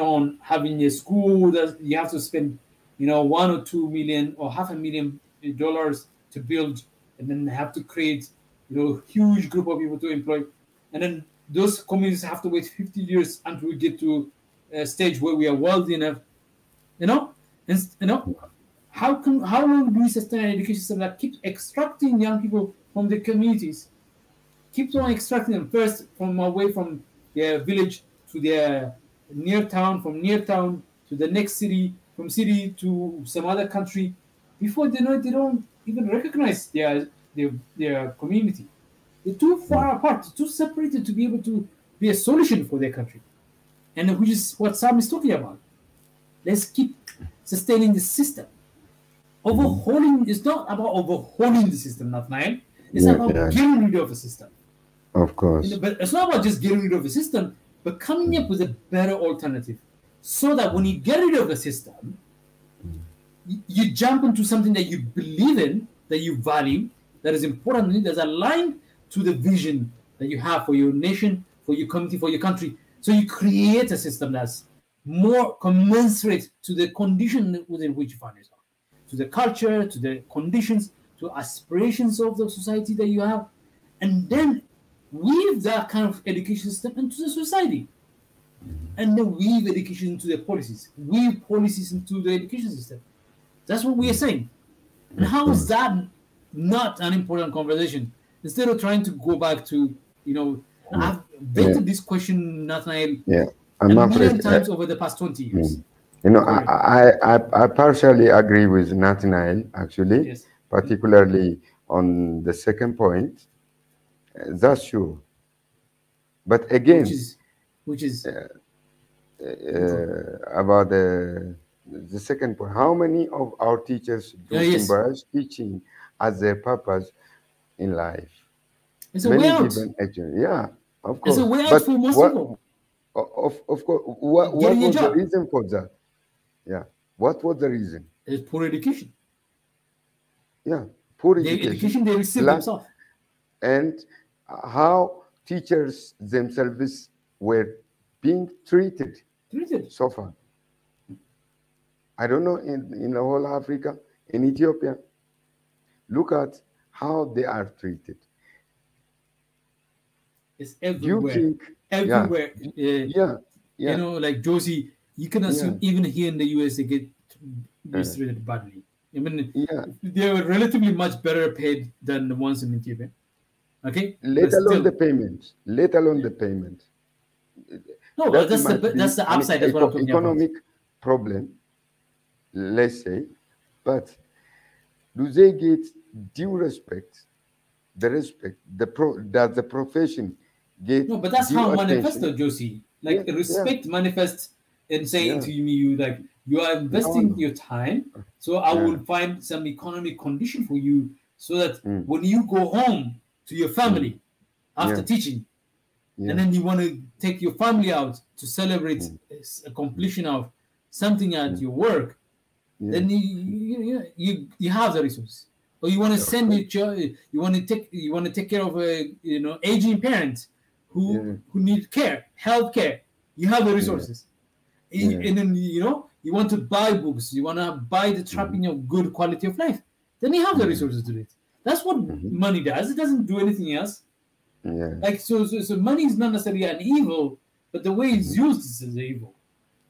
on having a school that you have to spend $1 or $2 million or $500,000 to build, and then have to create huge group of people to employ, and then those communities have to wait 50 years until we get to a stage where we are wealthy enough. How long do we sustain an education system that keeps extracting young people from the communities, keeps on extracting them first from away from their village to their near town, from near town to the next city, from city to some other country, before they know it, they don't even recognize their community. They're too far apart, too separated to be able to be a solution for their country. And which is what Sam is talking about. Let's keep sustaining the system. Overhauling is not about overhauling the system, Nathaniel. It's about getting rid of the system. Of course. But it's not about just getting rid of the system, but coming up with a better alternative. So that when you get rid of the system, you jump into something that you believe in, that you value, that is important, that's aligned to the vision that you have for your nation, for your community, for your country. So you create a system that's more commensurate to the condition within which you find yourself, to the culture, to the conditions, to aspirations of the society that you have, and then weave that kind of education system into the society, and then weave education into the policies, weave policies into the education system. That's what we are saying. And how is that not an important conversation? Instead of trying to go back to, I've vetted this question, Nathaniel, a million times over the past 20 years. I partially agree with Nathaniel, actually, particularly on the second point. That's true. But again, which is about the second point. How many of our teachers do embrace teaching as their purpose in life? It's a way out. Yeah, of course. It's a way out for most people. Of course. What was the reason for that? Yeah. What was the reason? It's poor education. Yeah, poor education. The education they receive themselves. And how teachers themselves were being treated so far. I don't know, in the whole Africa, in Ethiopia, look at how they are treated. It's everywhere. Everywhere. Like Josie, you can assume even here in the US they get mistreated badly. I mean, they were relatively much better paid than the ones in Ethiopia. Okay? Let alone the payment. Let alone the payment. No, that's the upside. That's what I'm talking economic about. problem, let's say, but do they get due respect? The respect that the profession get? No, but that's how manifesto, Josie. Like respect manifests in saying to you, like, you are investing your time, so I will find some economic condition for you, so that when you go home to your family after teaching, and then you want to take your family out to celebrate a completion of something at your work, then you have the resource. Or you want to send it, you want to take care of a aging parent who need care, health care. You have the resources. And then you want to buy books, you want to buy the trapping of good quality of life, then you have the resources to do it. That's what money does. It doesn't do anything else. Like so money is not necessarily an evil, but the way it's used is evil.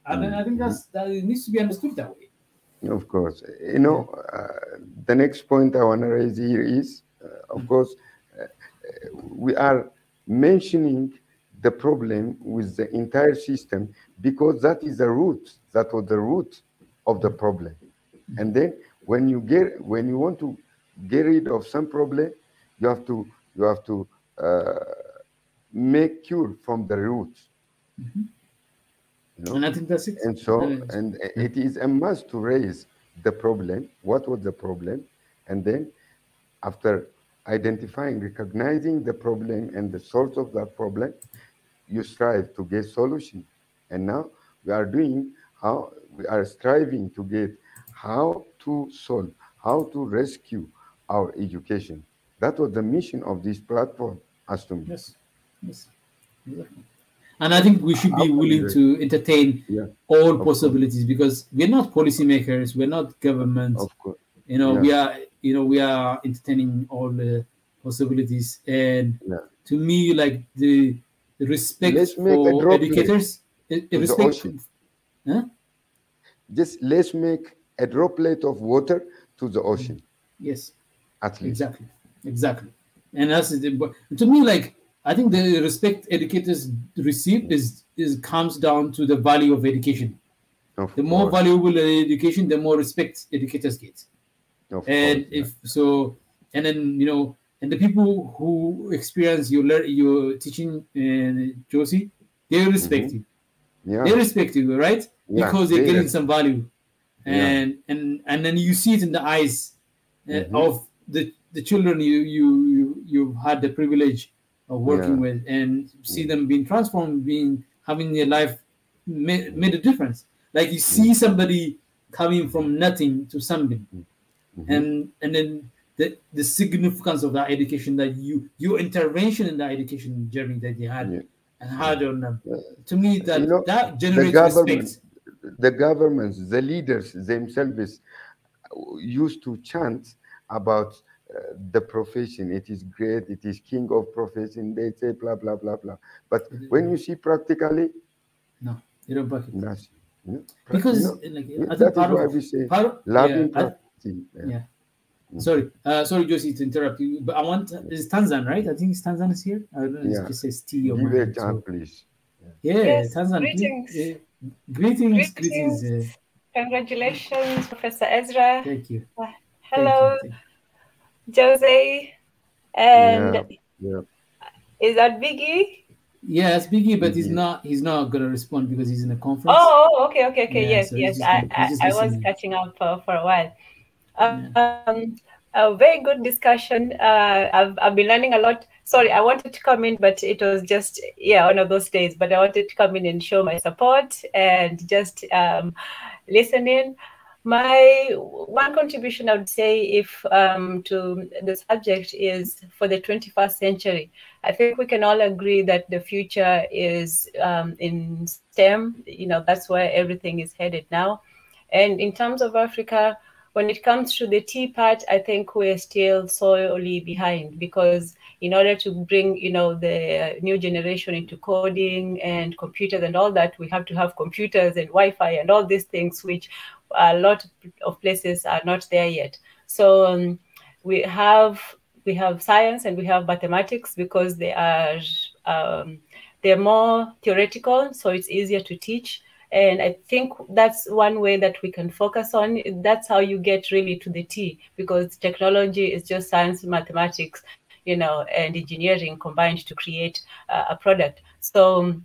And I think that it needs to be understood that way. Of course. The next point I want to raise here is, of course, we are mentioning the problem with the entire system because that is the root. That was the root of the problem. And then when you want to get rid of some problem, you have to make cure from the root. And I think that's it. And so, and it is a must to raise the problem. What was the problem? And then after identifying, recognizing the problem and the source of that problem, you strive to get solution. And now we are striving to get how to solve, how to rescue our education. That was the mission of this platform, as to me. Yes. Exactly. And I think we should be willing to entertain all possibilities, because we're not policymakers, we're not government. Of course. We are entertaining all the possibilities. And to me, like the respect for educators, just let's make a droplet of water to the ocean. Yes. At least. Exactly. And that's to me, like, I think the respect educators receive comes down to the value of education. The more valuable education, the more respect educators get. And the people who experience your teaching, Josie, they respect you. They respect you, right? Because they're getting some value, and then you see it in the eyes of the children you've had the privilege of working with, and see them being transformed, having their life made a difference. Like you see somebody coming from nothing to something, and then the significance of that education, that your intervention in that education journey that you had and had on them. To me, that generates respect. The governments, the leaders themselves used to chant about the profession. It is great. It is king of profession. They say blah blah blah blah. But when you see practically, no, you don't back it. Nothing. Because I think part of we say loving practicing. Sorry, Josie, to interrupt you, but is Tanzan, right? I think Tanzan is here. I don't know if it says T or give it a chance, please. Yes, Tanzan. Greetings. Greetings. Congratulations, Professor Ezra. Thank you. Hello, Jose. And is that Biggie? Yes, Biggie, but he's not gonna respond because he's in a conference. Oh, okay. Yeah, yes. So I was catching up for a while. A very good discussion. I've been learning a lot. Sorry, I wanted to come in, but it was just one of those days. But I wanted to come in and show my support and just listen in. My one contribution, I would say, if to the subject is for the 21st century. I think we can all agree that the future is in STEM. That's where everything is headed now. And in terms of Africa, when it comes to the T part, I think we're still sorely behind, because in order to bring, the new generation into coding and computers and all that, we have to have computers and Wi-Fi and all these things, which a lot of places are not there yet. So we have science and we have mathematics, because they are they're more theoretical, so it's easier to teach. And I think that's one way that we can focus on. That's how you get really to the T, because technology is just science, mathematics, and engineering combined to create a product. So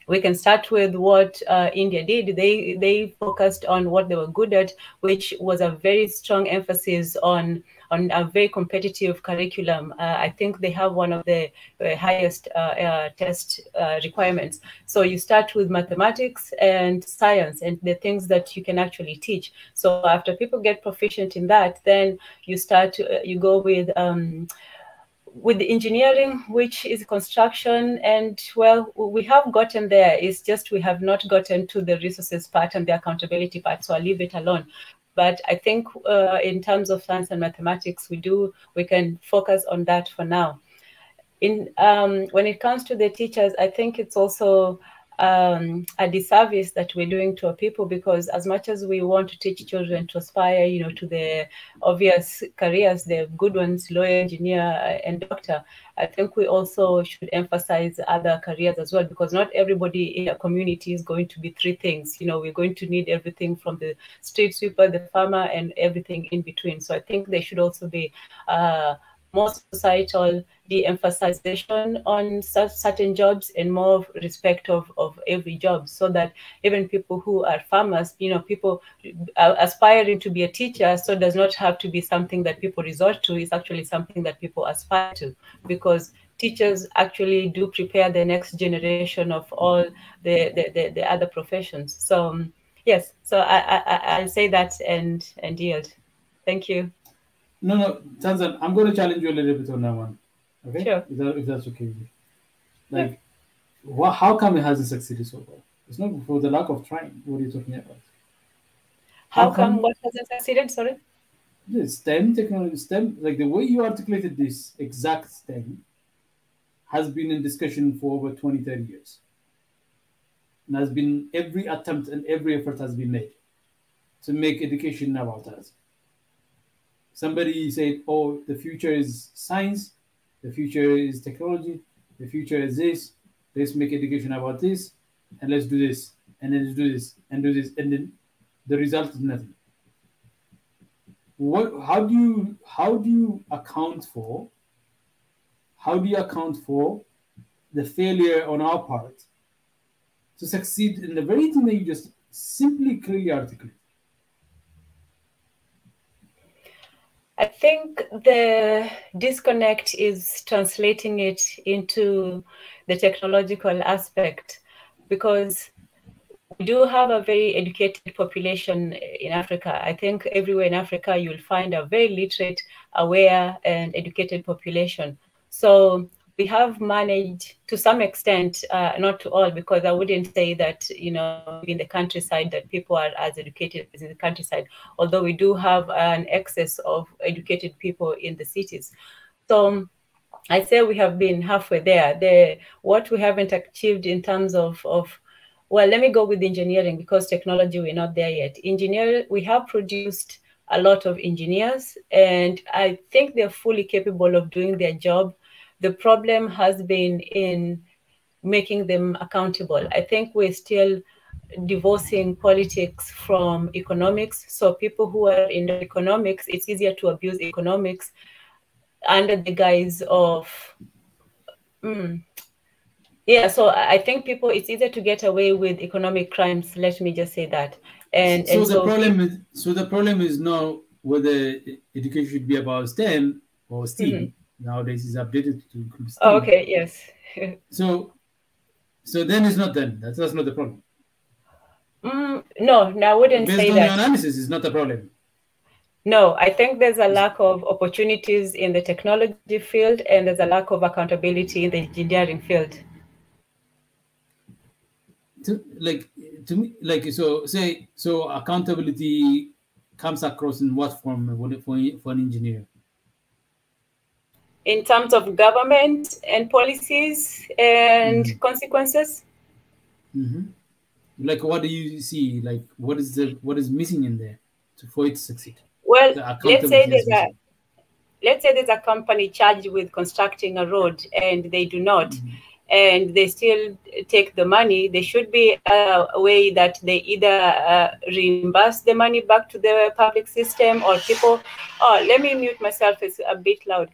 we can start with what India did. They focused on what they were good at, which was a very strong emphasis on a very competitive curriculum. I think they have one of the highest test requirements. So you start with mathematics and science and the things that you can actually teach. So after people get proficient in that, then you start you go with the engineering, which is construction, and well, we have gotten there. It's just we have not gotten to the resources part and the accountability part, so I'll leave it alone. But I think in terms of science and mathematics, we can focus on that for now. When it comes to the teachers, I think it's also a disservice that we're doing to our people, because as much as we want to teach children to aspire, to the obvious careers, the good ones, lawyer, engineer, and doctor, I think we also should emphasize other careers as well, because not everybody in a community is going to be three things. We're going to need everything from the street sweeper, the farmer, and everything in between. So I think there should also be more societal de-emphasization on certain jobs and more respect of every job, so that even people who are farmers, people aspiring to be a teacher, so does not have to be something that people resort to. It's actually something that people aspire to, because teachers actually do prepare the next generation of all the other professions. So yes, so I'll say that and yield. Thank you. No, Tanzan, I'm going to challenge you a little bit on that one. Okay? Sure. If that's okay with you. Like, how come it hasn't succeeded so far? It's not for the lack of trying. What are you talking about? How come what hasn't succeeded? Sorry? The STEM technology, STEM, like the way you articulated this exact STEM has been in discussion for over 20, 30 years. And has been every attempt and every effort has been made to make education about that. Somebody said, oh, the future is science, the future is technology, the future is this, let's make education about this, and let's do this, and then let's do this, and do this, and then the result is nothing. How do you account for the failure on our part to succeed in the very thing that you just simply clearly articulate? I think the disconnect is translating it into the technological aspect, because we do have a very educated population in Africa. I think everywhere in Africa you'll find a very literate, aware, and educated population. So we have managed to some extent, not to all, because I wouldn't say that, in the countryside that people are as educated as in the countryside, although we do have an excess of educated people in the cities. So I say we have been halfway there. What we haven't achieved in terms of well, let me go with engineering, because technology, we're not there yet. Engineering, we have produced a lot of engineers, and I think they're fully capable of doing their job. The problem has been in making them accountable. I think we're still divorcing politics from economics. So people who are in economics, it's easier to abuse economics under the guise of, yeah, so I think it's easier to get away with economic crimes. Let me just say that. So the problem is not whether education should be about STEM or STEAM. Nowadays is updated to include STEAM. Oh, okay, yes. So then it's not then. That's not the problem. No, I wouldn't say that. Based on your analysis, it's not a problem. No, I think there's a lack of opportunities in the technology field, and there's a lack of accountability in the engineering field. So accountability comes across in what form for an engineer? In terms of government and policies and consequences? Like, what do you see? Like, what is missing in there for it to succeed? Well, let's say there's a company charged with constructing a road and they do not, and they still take the money. There should be a way that they either reimburse the money back to the public system, or people. Oh, let me mute myself. It's a bit loud.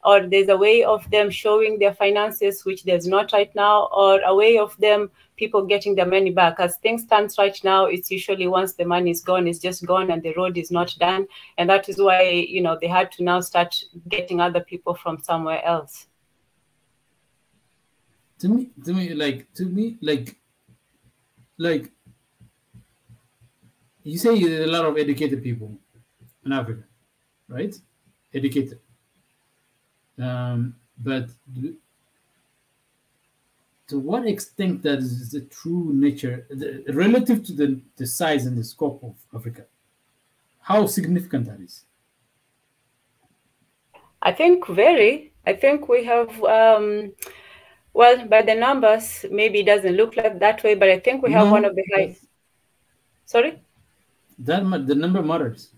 or there's a way of them showing their finances, which there's not right now, or a way of them people getting their money back. As things stands right now, it's usually once the money is gone, it's just gone and the road is not done. And that is why, you know, they had to now start getting other people from somewhere else. To me, you say there's a lot of educated people in Africa, right? Educated. But to what extent that is the true nature, relative to the size and the scope of Africa, how significant that is? I think very. I think we have, well, by the numbers, maybe it doesn't look like that way, but I think we have one of the highest. Sorry? The number matters.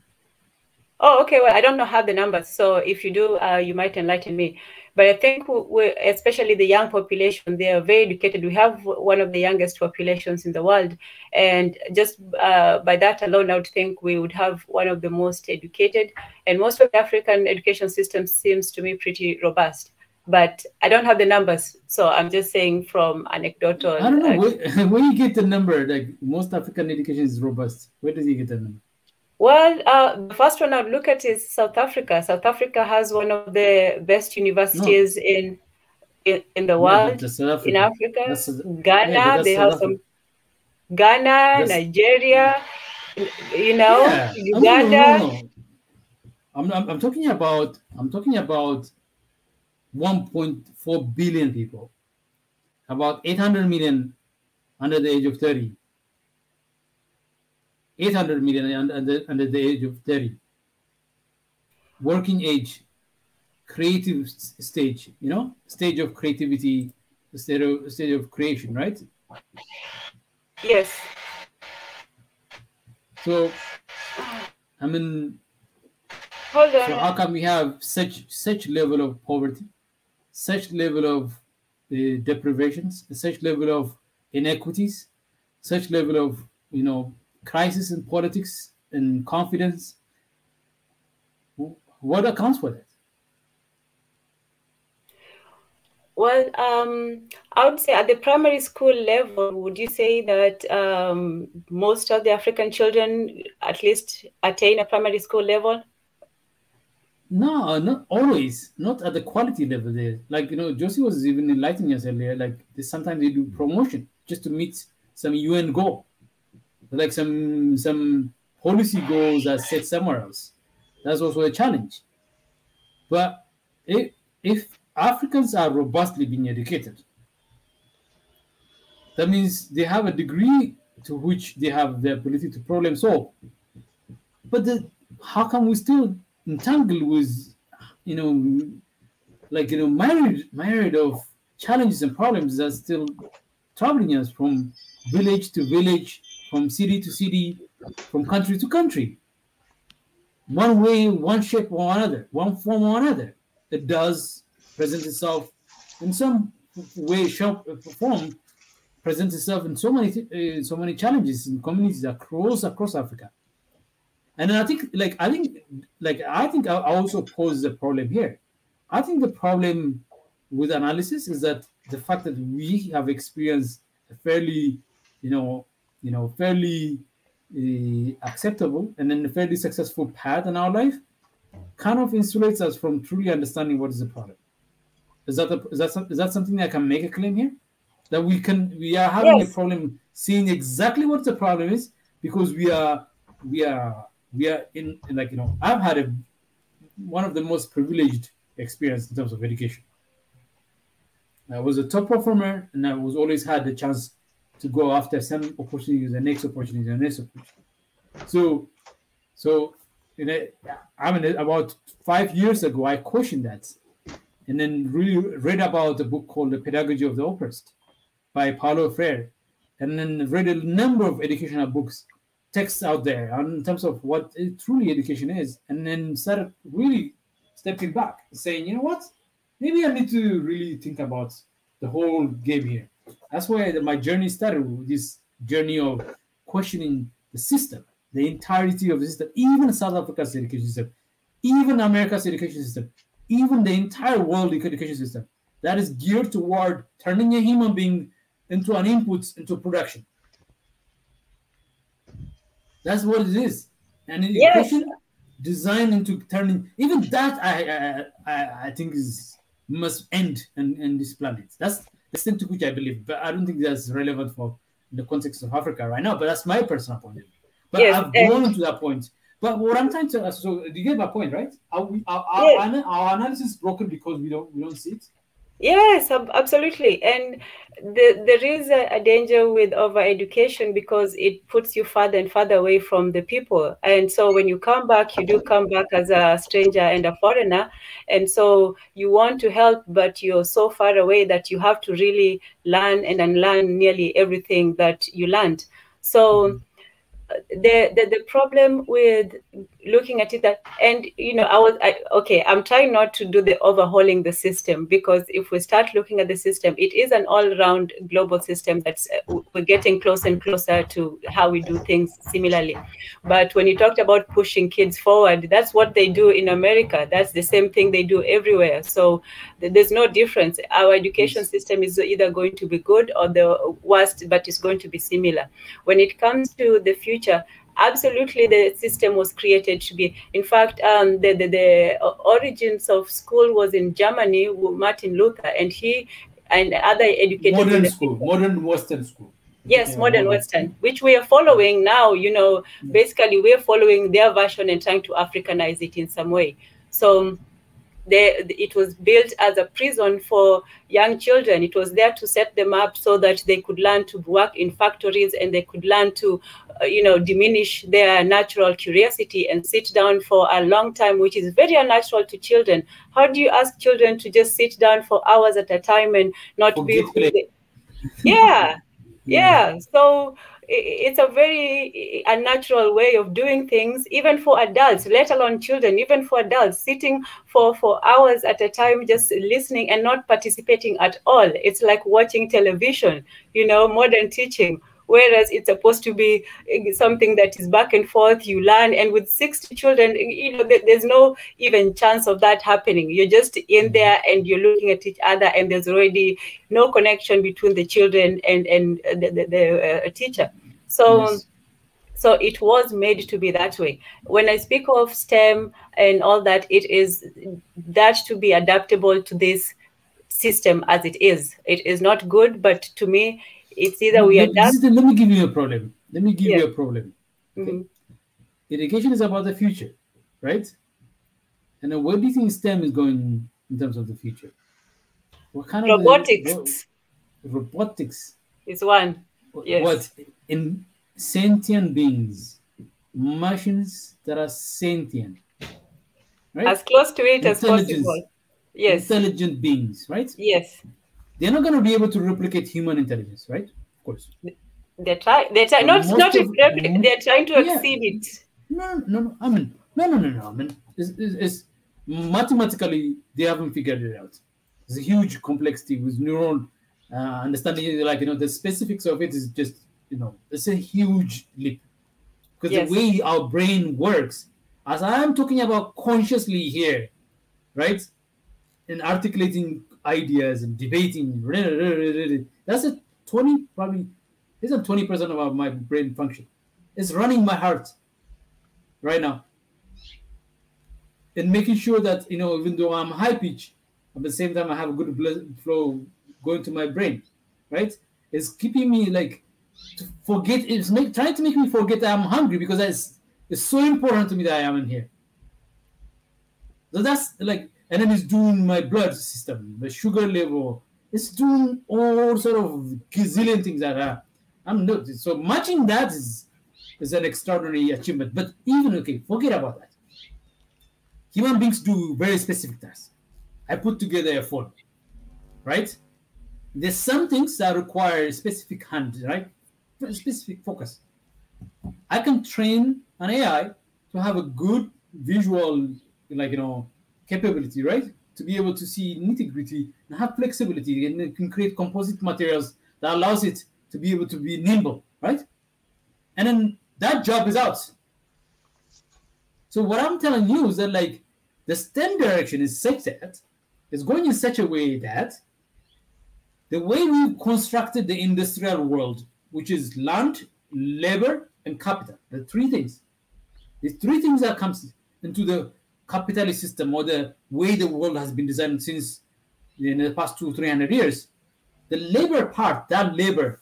Oh, okay. Well, I don't know how the numbers. So if you do, you might enlighten me. But I think we, especially the young population, they are very educated. We have one of the youngest populations in the world. And just by that alone, I would think we would have one of the most educated. And most of the African education system seems to me pretty robust. But I don't have the numbers. So I'm just saying from anecdotal. I don't know. Where you get the number, like most African education is robust. Where does he get the number? Well, the first one I would look at is South Africa. South Africa has one of the best universities in the world. In Africa, Ghana, they have some. Ghana, Nigeria, you know, Uganda. I'm talking about 1.4 billion people, about 800 million under the age of 30. 800 million under the age of 30. Working age, creative stage, you know, stage of creativity, stage of creation, right? Yes. So, I mean, hold on. So how come we have such level of poverty, such level of deprivations, such level of inequities, such level of, you know, crisis in politics and confidence? What accounts for that? Well, I would say at the primary school level, would you say that most of the African children at least attain a primary school level? No, not always. Not at the quality level there. Like, you know, Josie was even enlightening us earlier. Like, sometimes they do promotion just to meet some UN goal. Like some policy goals are set somewhere else. That's also a challenge. But if Africans are robustly being educated, that means they have a degree to which they have the ability to problem solve. But how come we still entangled with, you know, like, you know, myriad of challenges and problems that are still troubling us from village to village, from city to city, from country to country? One way, one shape or another, one form or another. It does present itself in some way, shape, or form, presents itself in so many challenges in communities across Africa. And I think I also pose the problem here. I think the problem with analysis is that the fact that we have experienced a fairly, fairly acceptable and then a fairly successful path in our life kind of insulates us from truly understanding what is the problem. Is that something I can make a claim here? That we are having a problem seeing exactly what the problem is because we are in like, I've had one of the most privileged experience in terms of education. I was a top performer and I was always had the chance to go after some opportunities, the next opportunity, the next opportunity. So about 5 years ago, I questioned that and then really read about a book called The Pedagogy of the Oppressed by Paulo Freire, and then read a number of educational books, texts out there in terms of what truly education is, and then started really stepping back, saying, you know what, maybe I need to really think about the whole game here. That's why my journey started with this journey of questioning the system, the entirety of the system, even South Africa's education system, even America's education system. even the entire world education system that is geared toward turning a human being into an input into production. That's what it is. And education designed into turning, even that I think must end in this planet. That's the extent to which I believe, but I don't think that's relevant for the context of Africa right now. But that's my personal point of view. But I've grown to that point. But what I'm trying to, so you get my point, right? Our analysis is broken because we don't see it. Yes, absolutely. And there is a danger with over-education because it puts you farther and farther away from the people. And so when you come back, you do come back as a stranger and a foreigner. And so you want to help, but you're so far away that you have to really learn and unlearn nearly everything that you learned. So the problem with looking at it that, and I'm trying not to do the overhauling the system, because if we start looking at the system, it is an all-round global system that's we're getting closer and closer to how we do things similarly. But when you talked about pushing kids forward, that's what they do in America. That's the same thing they do everywhere. So there's no difference. Our education system is either going to be good or the worst, but it's going to be similar. When it comes to the future, absolutely, the system was created to be. In fact, the origins of school was in Germany with Martin Luther, and he and other educators. Modern Western school. Yes, modern Western, which we are following now. Basically, we're following their version and trying to Africanize it in some way. So it was built as a prison for young children. It was there to set them up so that they could learn to work in factories, and they could learn to, diminish their natural curiosity and sit down for a long time, which is very unnatural to children. How do you ask children to just sit down for hours at a time and not be? Yeah. So it's a very unnatural way of doing things, even for adults, let alone children. Even for adults, sitting for hours at a time, just listening and not participating at all. It's like watching television, modern teaching. Whereas it's supposed to be something that is back and forth, you learn. And with 60 children, there's no even chance of that happening. You're just in there and you're looking at each other, and there's already no connection between the children and the teacher. So it was made to be that way. When I speak of STEM and all that, it is that to be adaptable to this system as it is. It is not good, but to me, it's either we adapt. Let me give you a problem. Okay? Education is about the future, right? And then where do you think STEM is going in terms of the future? What kind of robotics is one. Yes. What in sentient beings, machines that are sentient, right? As close to it as possible. Yes. Intelligent beings, right? Yes. They're not going to be able to replicate human intelligence, right? Of course. They're trying to exceed it. No. I mean, it's mathematically they haven't figured it out. There's a huge complexity with neural understanding. The specifics of it is just, it's a huge leap. Because the way our brain works, as I'm talking about consciously here, right? And articulating ideas and debating, that's a 20% of my brain function. It's running my heart right now, and making sure that even though I'm high pitch, at the same time I have a good blood flow going to my brain, right? It's keeping me to forget. It's trying to make me forget that I'm hungry, because it's so important to me that I am in here. So that's and then it's doing my blood system, the sugar level. It's doing all sort of gazillion things that I'm not. So matching that is an extraordinary achievement. But even, forget about that. Human beings do very specific tasks. I put together a phone, right? There's some things that require specific hand, right? Specific focus. I can train an AI to have a good visual, capability, right? To be able to see nitty-gritty and have flexibility, and it can create composite materials that allows it to be able to be nimble, right? And then that job is out. So what I'm telling you is that the STEM direction is such that it's going in such a way that the way we constructed the industrial world, which is land, labor, and capital, the three things. The three things that comes into the capitalist system, or the way the world has been designed since in the past 200-300 years. The labor part, that labor,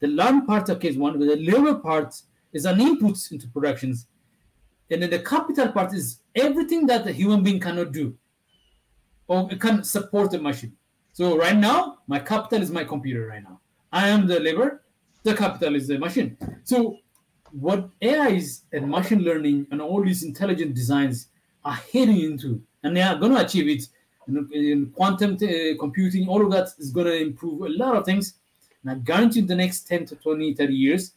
the land part of case one, but the labor part is an input into productions. And then the capital part is everything that the human being cannot do or it can support the machine. So right now, my capital is my computer right now. I am the labor, the capital is the machine. So what AIs and machine learning and all these intelligent designs are heading into, and they are going to achieve it in quantum computing, all of that is going to improve a lot of things. And I guarantee in the next 10 to 20, 30 years,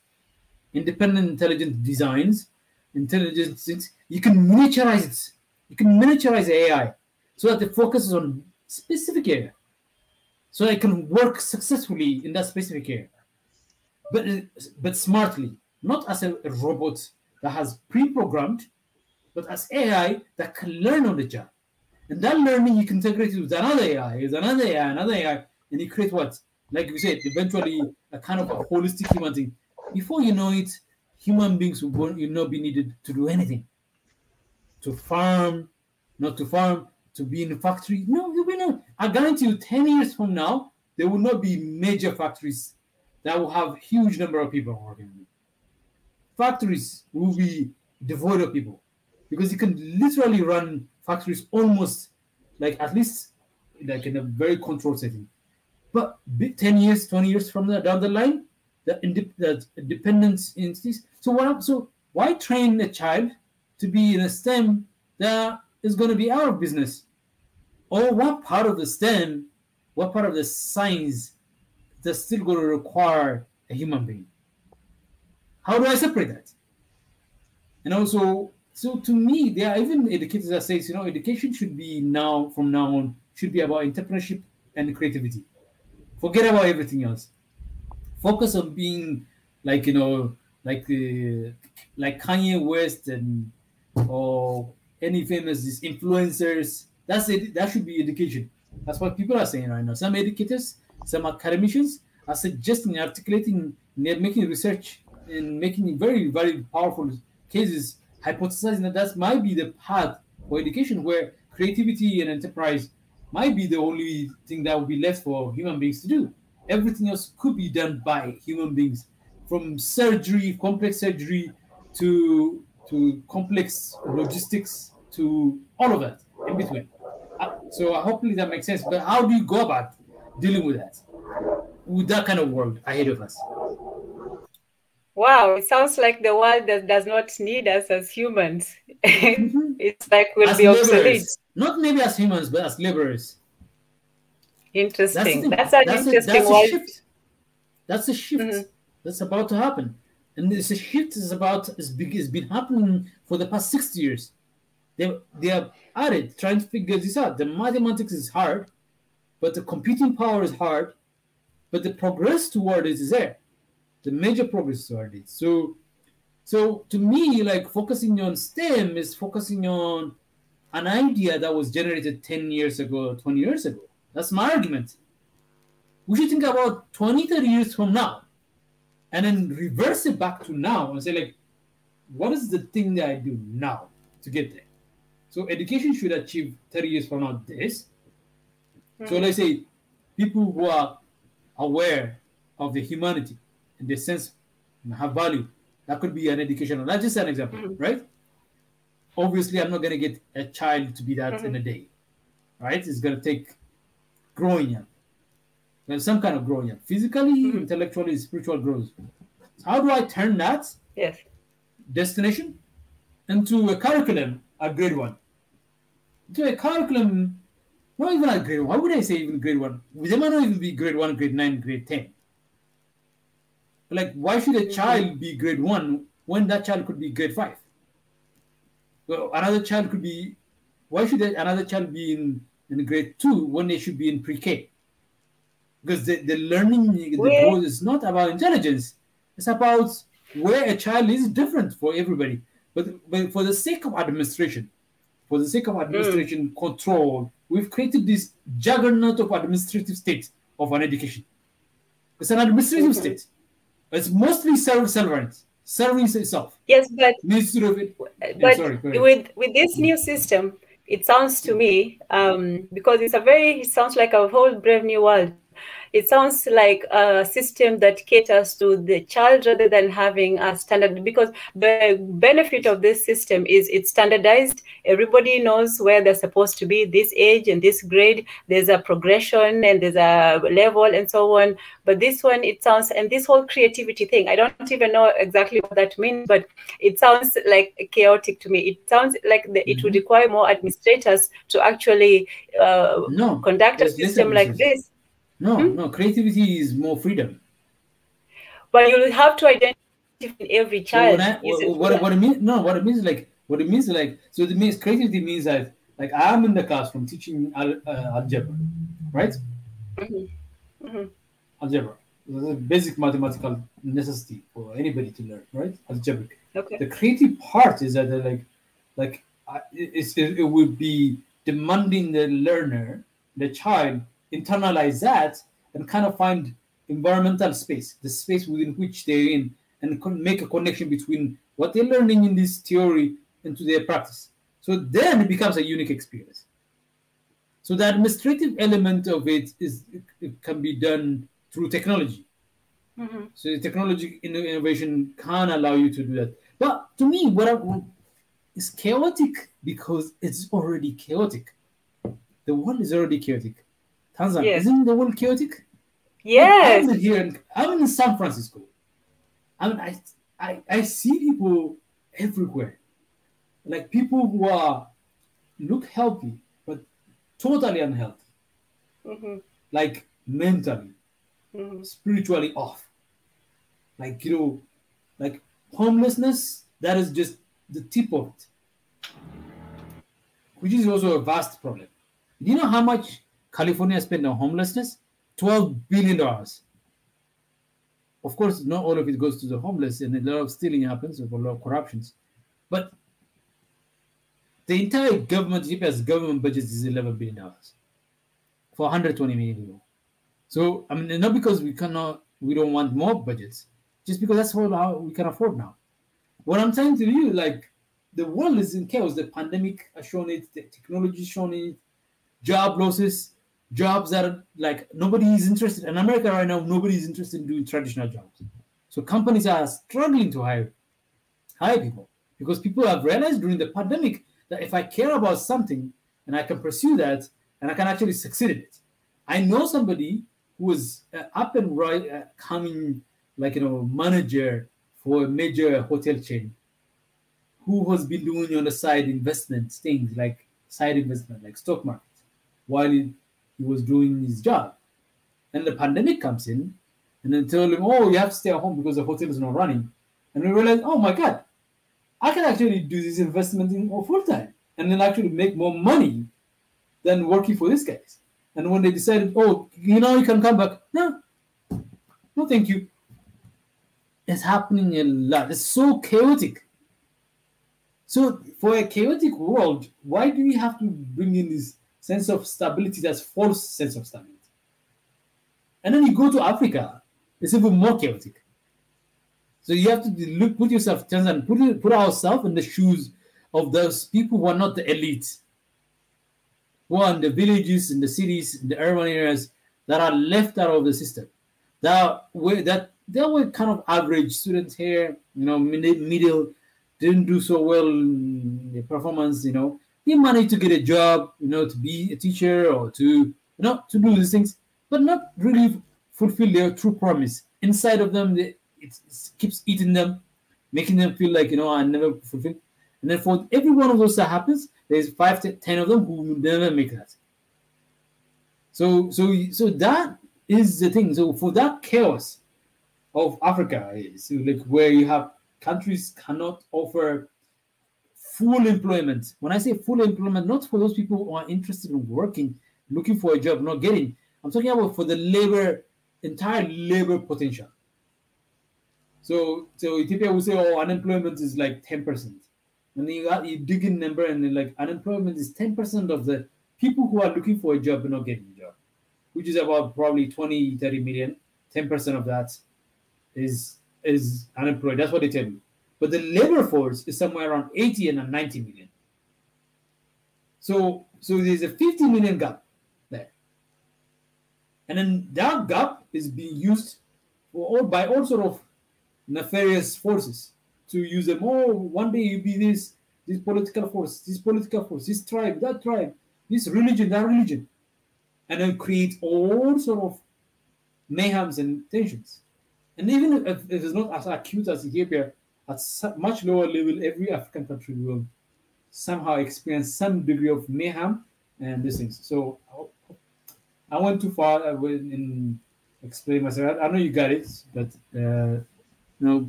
independent intelligent designs, intelligent things, you can miniaturize it. You can miniaturize AI so that it focuses on specific area. So it can work successfully in that specific area. But smartly, not as a robot that has pre-programmed, but as AI that can learn on the job. And that learning you can integrate it with another AI, another AI, and you create what? Like we said, eventually a kind of a holistic human thing. Before you know it, human beings will not be needed to do anything. To farm, not to farm, to be in a factory. No, there will be no. I guarantee you 10 years from now, there will not be major factories that will have huge number of people working. Factories will be devoid of people because you can literally run factories almost like at least like in a very controlled setting. But 10 years, 20 years from there down the line, that independence entities. So why train a child to be in a STEM that is going to be out of business? Or what part of the STEM, what part of the science that's still going to require a human being? How do I separate that? And also, so to me, there are even educators that say, education should be from now on, should be about entrepreneurship and creativity. Forget about everything else. Focus on being like Kanye West or any famous influencers. That's it. That should be education. That's what people are saying right now. Some educators, some academicians are suggesting, articulating, they're making research and making very, very powerful cases, hypothesizing that might be the path for education, where creativity and enterprise might be the only thing that will be left for human beings to do. Everything else could be done by human beings, from surgery, complex surgery, to complex logistics, to all of that in between. So hopefully that makes sense. But how do you go about dealing with that kind of world ahead of us? Wow, it sounds like the world does not need us as humans. It's like we'll be obsolete. Not maybe as humans, but as laborers. Interesting. That's an interesting world. That's a shift that's about to happen. And this shift is it's been happening for the past 60 years. They are at it, trying to figure this out. The mathematics is hard, but the computing power is hard, but the progress toward it is there. The major progress toward it. So to me, like focusing on STEM is focusing on an idea that was generated 10 years ago, 20 years ago. That's my argument. We should think about 20, 30 years from now and then reverse it back to now and say, like, what is the thing that I do now to get there? So education should achieve 30 years from now this. So let's say people who are aware of the humanity and the sense have value. That could be an educational. That's just an example, right? Obviously, I'm not going to get a child to be that in a day, right? It's going to take growing up. There's some kind of growing up, physically, intellectually, spiritual growth. So how do I turn that destination into a curriculum at grade 1? Into a curriculum, not even at grade 1. Why would I say even grade 1? They might not even be grade 1, grade 9, grade 10. Like, why should a child be grade 1 when that child could be grade 5? Well, another child could be, why should another child be in grade 2 when they should be in pre-K? Because the learning, the growth is not about intelligence. It's about where a child is different for everybody. But for the sake of administration, for the sake of administration control, we've created this juggernaut of administrative state of an education. It's an administrative state. It's mostly servant, serving itself. Yes, but sorry, with this new system, it sounds to me, because it sounds like a whole brave new world. It sounds like a system that caters to the child rather than having a standard, because the benefit of this system is it's standardized. Everybody knows where they're supposed to be, this age and this grade. There's a progression and there's a level and so on. But this one, it sounds, and this whole creativity thing, I don't even know exactly what that means, but it sounds like chaotic to me. It sounds like it would require more administrators to actually conduct a system like this. No, creativity is more freedom. But you have to identify every child. So what it means creativity means that, like, I'm in the classroom teaching algebra, right? Algebra. It's a basic mathematical necessity for anybody to learn, right? Algebraic. Okay. The creative part is that it would be demanding the learner, the child, internalize that and kind of find environmental space, the space within which they're in, and make a connection between what they're learning in this theory into their practice. So then it becomes a unique experience. So the administrative element of it can be done through technology. So the technology innovation can allow you to do that. But to me, it's chaotic because it's already chaotic. The world is already chaotic. Tanzania, yes. Isn't the world chaotic? Yes. I'm in San Francisco. I see people everywhere. Like people who look healthy, but totally unhealthy. Like mentally, spiritually off. Like, like homelessness, that is just the tip of it. Which is also a vast problem. Do you know how much California spent on homelessness? $12 billion. Of course, not all of it goes to the homeless, and a lot of stealing happens, or a lot of corruptions. But the entire government, Ethiopia's government budget is $11 billion for 120 million people. So, I mean, not because we don't want more budgets, just because that's all we can afford now. What I'm saying to you, like, the world is in chaos. The pandemic has shown it, the technology has shown it, job losses, jobs that are like nobody is interested. In America right now, nobody is interested in doing traditional jobs. So companies are struggling to hire people because people have realized during the pandemic that if I care about something and I can pursue that and I can actually succeed in it. I know somebody who was up and coming, like, manager for a major hotel chain, who has been doing on the side investments, things like side investment, like stock market, while he was doing his job. And the pandemic comes in, and then tell him, oh, you have to stay at home because the hotel is not running. And we realize, oh my God, I can actually do this investment in full time and then actually make more money than working for these guys. And when they decided, oh, you can come back. No, thank you. It's happening a lot. It's so chaotic. So for a chaotic world, why do we have to bring in this sense of stability, that's false sense of stability? And then you go to Africa, it's even more chaotic. So you have to put yourself, and put ourselves in the shoes of those people who are not the elite, who are in the villages, in the cities, in the urban areas that are left out of the system. That were kind of average students here, middle, didn't do so well in the performance, they managed to get a job, to be a teacher or to do these things, but not really fulfill their true promise. Inside of them, it keeps eating them, making them feel like, I never fulfill. And then for every one of those that happens, there's 5 to 10 of them who will never make that. So that is the thing. So for that chaos of Africa, so like where you have countries cannot offer full employment. When I say full employment, not for those people who are interested in working, looking for a job, not getting. I'm talking about for the entire labor potential. So Ethiopia will say, oh, unemployment is like 10%. And you dig in number, and then, like, unemployment is 10% of the people who are looking for a job and not getting a job, which is about probably 20, 30 million. 10% of that is unemployed. That's what they tell you. But the labor force is somewhere around 80 and 90 million. So there's a 50 million gap there. And then that gap is being used by all sort of nefarious forces to use them. Oh, one day you be this political force, this tribe, that tribe, this religion, that religion, and then create all sort of mayhems and tensions. And even if it is not as acute as Ethiopia, at much lower level, every African country will somehow experience some degree of mayhem and these things. So I went too far in explaining myself. I know you got it, but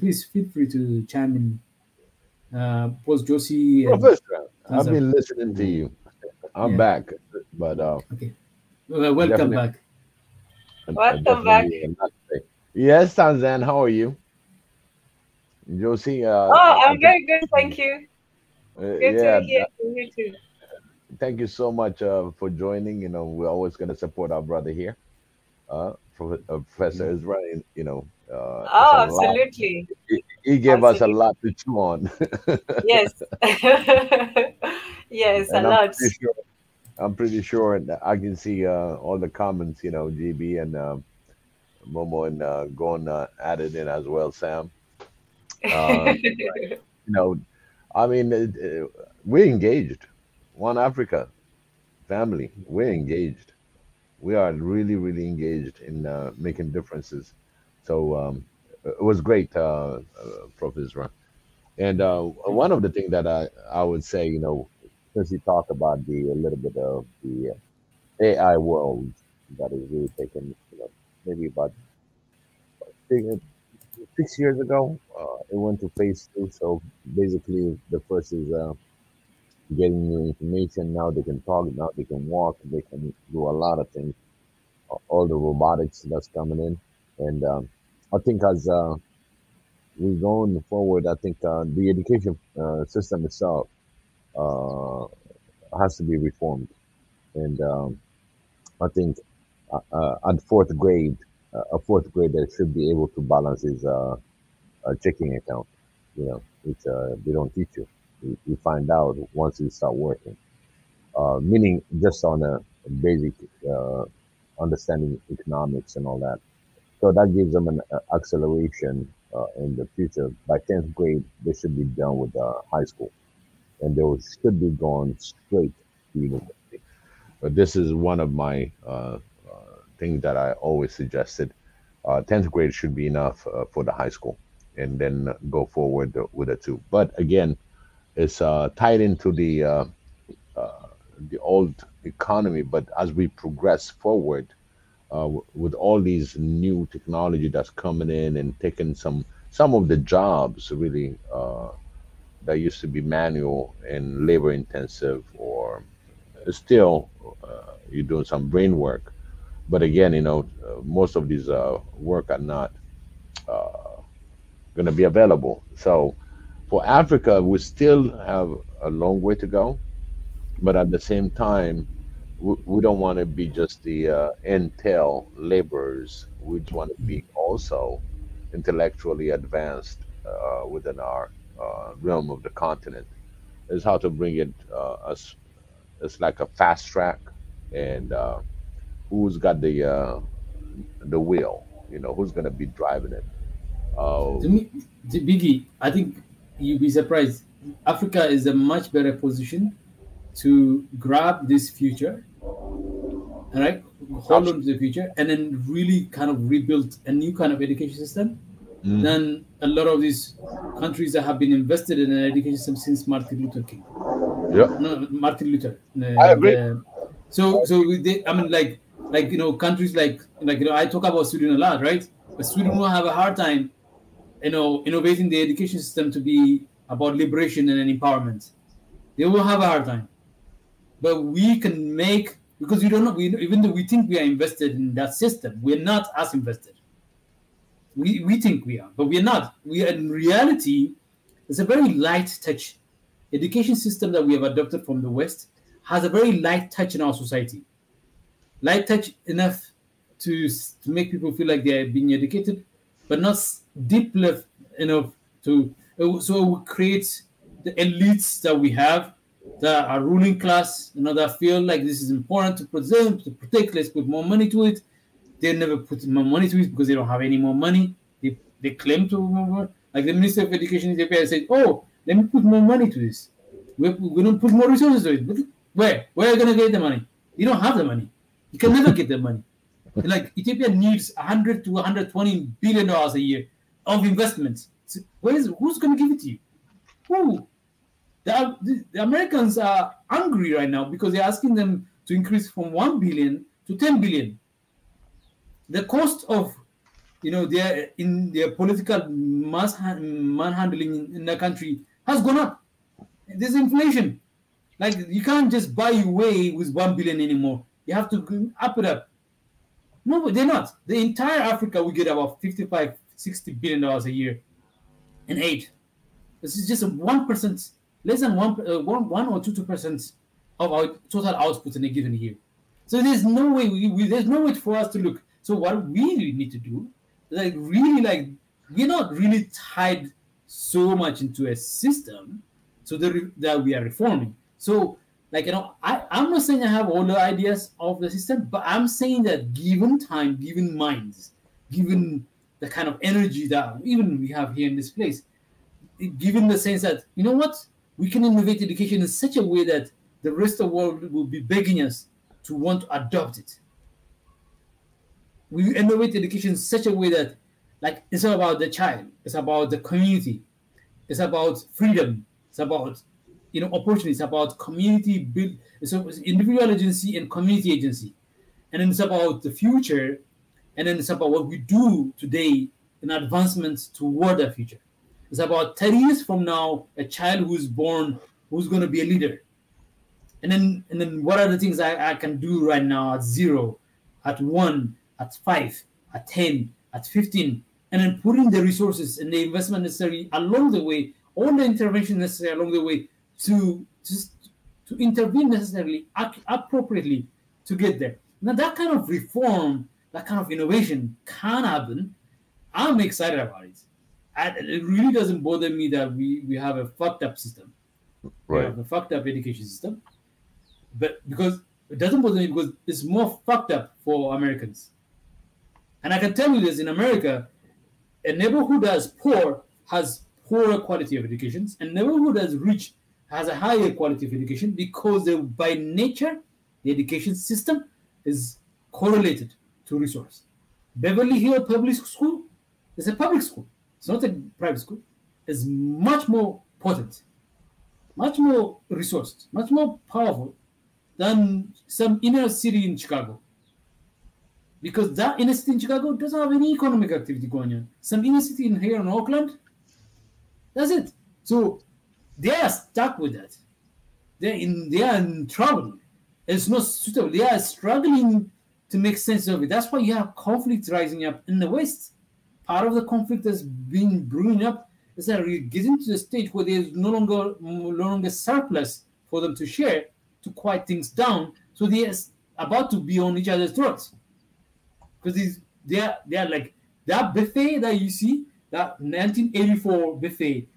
please feel free to chime in. Post Josie. Proffesor, I've been listening to you. I'm back, but okay. Welcome back. Welcome back. Yes, Tanzan, how are you? Josie. I'm very good, thank you. Good yeah, to hear from you too. Thank you so much for joining. We're always going to support our brother here, Professor Ezra. Absolutely. He gave us a lot to chew on. Yes. Yes, and a lot. I'm pretty sure I can see all the comments, GB and Momo and going at it in as well, Sam. I mean, we're engaged. One Africa family, we're engaged. We are really, really engaged in making differences. So it was great, Proffesor. And one of the things that I would say, since you talk about a little bit of the AI world that is really taking, maybe about 6 years ago, it went to phase 2. So basically, the first is getting new information. Now they can talk. Now they can walk. They can do a lot of things. All the robotics that's coming in, and I think as we're going forward, I think the education system itself has to be reformed, and I think at fourth grade, a fourth grader should be able to balance his checking account, which they don't teach you. You find out once you start working, meaning just on a basic understanding economics and all that. So that gives them an acceleration in the future. By 10th grade, they should be done with high school, and they should be going straight to university. But this is one of my things that I always suggested. 10th grade should be enough for the high school, and then go forward with the 2. But again, it's tied into the old economy. But as we progress forward, with all these new technology that's coming in and taking some of the jobs really that used to be manual and labor intensive, or still you're doing some brain work. But again, most of these work are not going to be available. So for Africa, we still have a long way to go, but at the same time, we don't want to be just the intel laborers. We just want to be also intellectually advanced within our realm of the continent. Is how to bring it as like a fast track, and who's got the wheel? Who's going to be driving it? To me, Biggie, I think you'd be surprised. Africa is a much better position to grab this future, all right, hold on to the future, and then really kind of rebuild a new kind of education system than a lot of these countries that have been invested in an education system since Martin Luther King. Yeah. No, Martin Luther. I agree. Countries like I talk about Sweden a lot, right? But Sweden will have a hard time, innovating the education system to be about liberation and empowerment. They will have a hard time. But we can make, because we don't know, even though we think we are invested in that system, we're not as invested. We think we are, but we're not. We are, in reality, it's a very light touch education system that we have adopted from the West has a very light touch in our society. Light touch enough to make people feel like they are being educated, but not deep enough to. So it creates the elites that we have, that are ruling class, that feel like this is important to preserve, to protect. Let's put more money to it. They never put more money to it because they don't have any more money. They claim to, like the Minister of Education in Ethiopia said, "Oh, let me put more money to this. We're going to put more resources to it." But where are you going to get the money? You don't have the money. You can never get the money. Like Ethiopia needs $100 to $120 billion a year of investments. So who's going to give it to you? Who? The Americans are angry right now because they're asking them to increase from 1 billion to 10 billion. The cost of, their political manhandling in the country has gone up. There's inflation. Like, you can't just buy your way with 1 billion anymore. You have to up it up. No, but they're not. The entire Africa, we get about $55, $60 billion a year in aid. This is just 1%, less than 1 or 2% of our total output in a given year. So there's no way there's no way for us to look. So what we really need to do, we're not really tied so much into a system, so that we are reforming. So, I'm not saying I have all the ideas of the system, but I'm saying that given time, given minds, given the kind of energy that even we have here in this place, given the sense that, we can innovate education in such a way that the rest of the world will be begging us to want to adopt it. We innovate education in such a way that, it's not about the child, it's about the community, it's about freedom, it's about opportunity, it's about community build, it's individual agency and community agency, and then it's about the future, and then it's about what we do today in advancements toward the future. It's about 10 years from now, a child who's born, who's going to be a leader, and then what are the things I can do right now at 0, at 1, at 5, at 10, at 15, and then putting the resources and the investment necessary along the way, all the intervention necessary along the way to intervene necessarily, appropriately to get there. Now that kind of reform, that kind of innovation can happen. I'm excited about it. It really doesn't bother me that we have a fucked up system. Right. We have a fucked up education system. But because it doesn't bother me because it's more fucked up for Americans. And I can tell you this, in America, a neighborhood that's poor has poorer quality of education, and neighborhood that's rich has a higher quality of education because by nature, the education system is correlated to resource. Beverly Hills Public School is a public school. It's not a private school. It's much more potent, much more resourced, much more powerful than some inner city in Chicago. Because that inner city in Chicago doesn't have any economic activity going on. Some inner city here in Oakland, that's it. So they are stuck with that. They are in trouble. It's not suitable. They are struggling to make sense of it. That's why you have conflict rising up in the West. Part of the conflict that's been brewing up is that we're getting to the stage where there's no longer surplus for them to share to quiet things down. So they're about to be on each other's throats. Because they are like that buffet that you see, that 1984 buffet,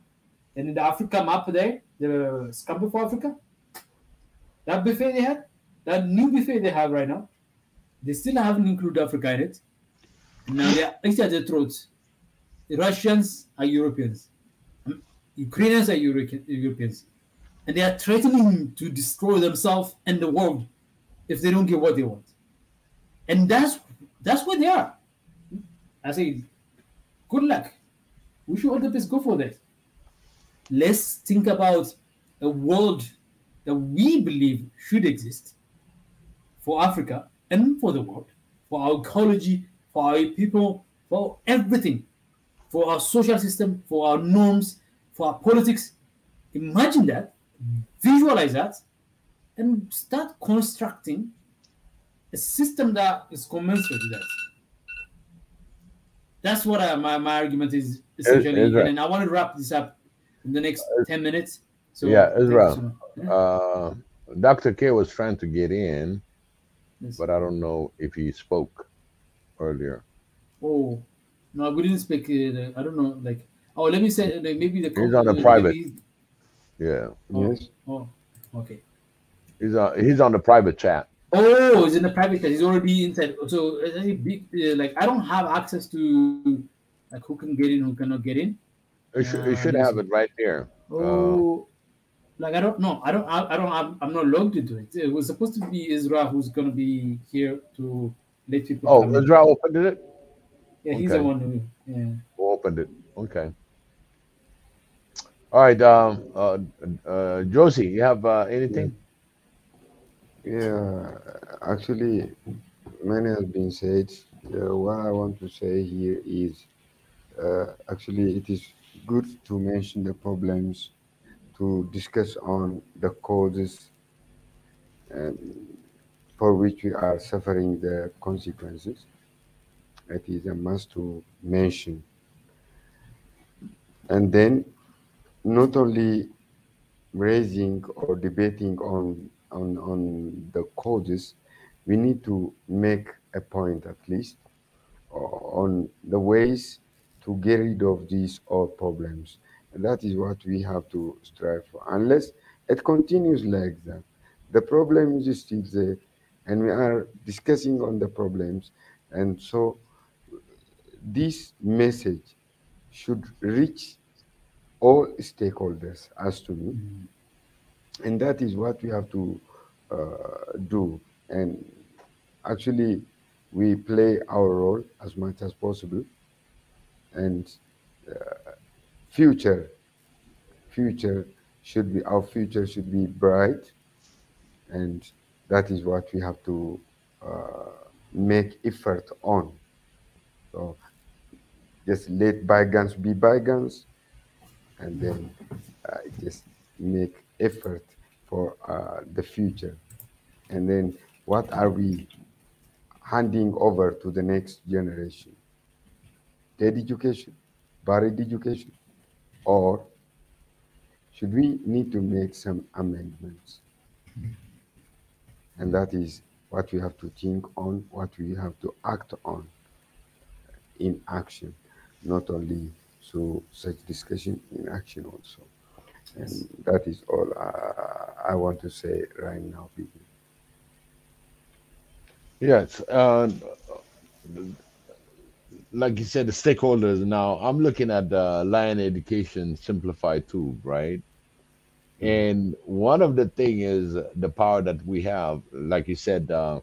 and in the Africa map there, the Scamper for Africa, that buffet they had, that new buffet they have right now, they still haven't included Africa in it. And now they are each at their throats. The Russians are Europeans, Ukrainians are Europeans, and they are threatening to destroy themselves and the world if they don't get what they want. And that's where they are. I say, good luck. We should all the best go for that. Let's think about a world that we believe should exist for Africa and for the world, for our ecology, for our people, for everything, for our social system, for our norms, for our politics. Imagine that, visualize that, and start constructing a system that is commensurate with that. That's what my argument is essentially. Ezra. And I want to wrap this up in the next 10 minutes. So Yeah, thank you Ezra. so much. Dr. K was trying to get in, Yes. but I don't know if he spoke earlier. Oh, no, we didn't speak. I don't know. Like, oh, let me say, like, maybe He's on the private. maybe. Yeah, Oh, Yes. oh, okay. he's on the private chat. Oh, he's in the private chat. He's already inside. So any big, like, I don't have access to like who can get in, who cannot get in. It Let should me have see. it right there. Oh, like I don't know. I'm not logged into it. It was supposed to be Ezra who's gonna be here to let people Oh, come in. Ezra opened it. Yeah, he's the Okay, one who. Yeah. who opened it? Okay. All right. Josie, you have Yeah. anything? Yeah. Actually, many has been said. What I want to say here is actually it is good to mention the problems, to discuss on the causes and for which we are suffering the consequences. It is a must to mention. And then not only raising or debating on the causes, we need to make a point at least on the ways to get rid of these all problems. And that is what we have to strive for. Unless it continues like that, the problem is still there, and we are discussing on the problems. And so this message should reach all stakeholders, as to me, and that is what we have to do. And actually, we play our role as much as possible, and future future should be, our future should be bright, and that is what we have to make effort on. So just let bygones be bygones, and then just make effort for the future. And then what are we handing over to the next generation? Dead education, buried education, or should we need to make some amendments? And that is what we have to think on, what we have to act on in action, not only through such discussion, in action also. Yes. And that is all I want to say right now, people. Yes. Like you said, the stakeholders. Now, I'm looking at the Lion Education Simplified tool, right? And one of the thing is the power that we have, like you said, the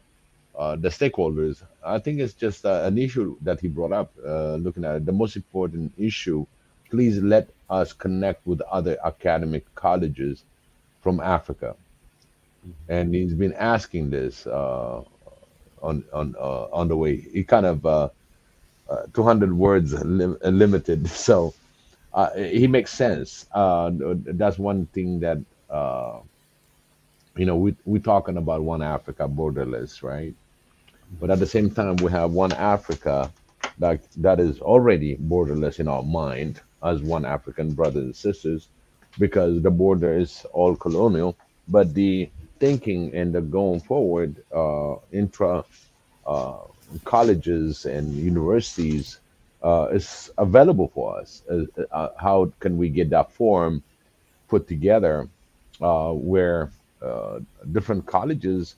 stakeholders. I think it's just an issue that he brought up. Looking at it, the most important issue. Please let us connect with other academic colleges from Africa, and he's been asking this on the way. He kind of 200 words limited, so he makes sense. That's one thing that we're talking about one Africa borderless, right? But at the same time, we have one Africa that is already borderless in our mind as one African brothers and sisters, because the border is all colonial. But the thinking and the going forward intra uh, colleges and universities is available for us. How can we get that form put together where different colleges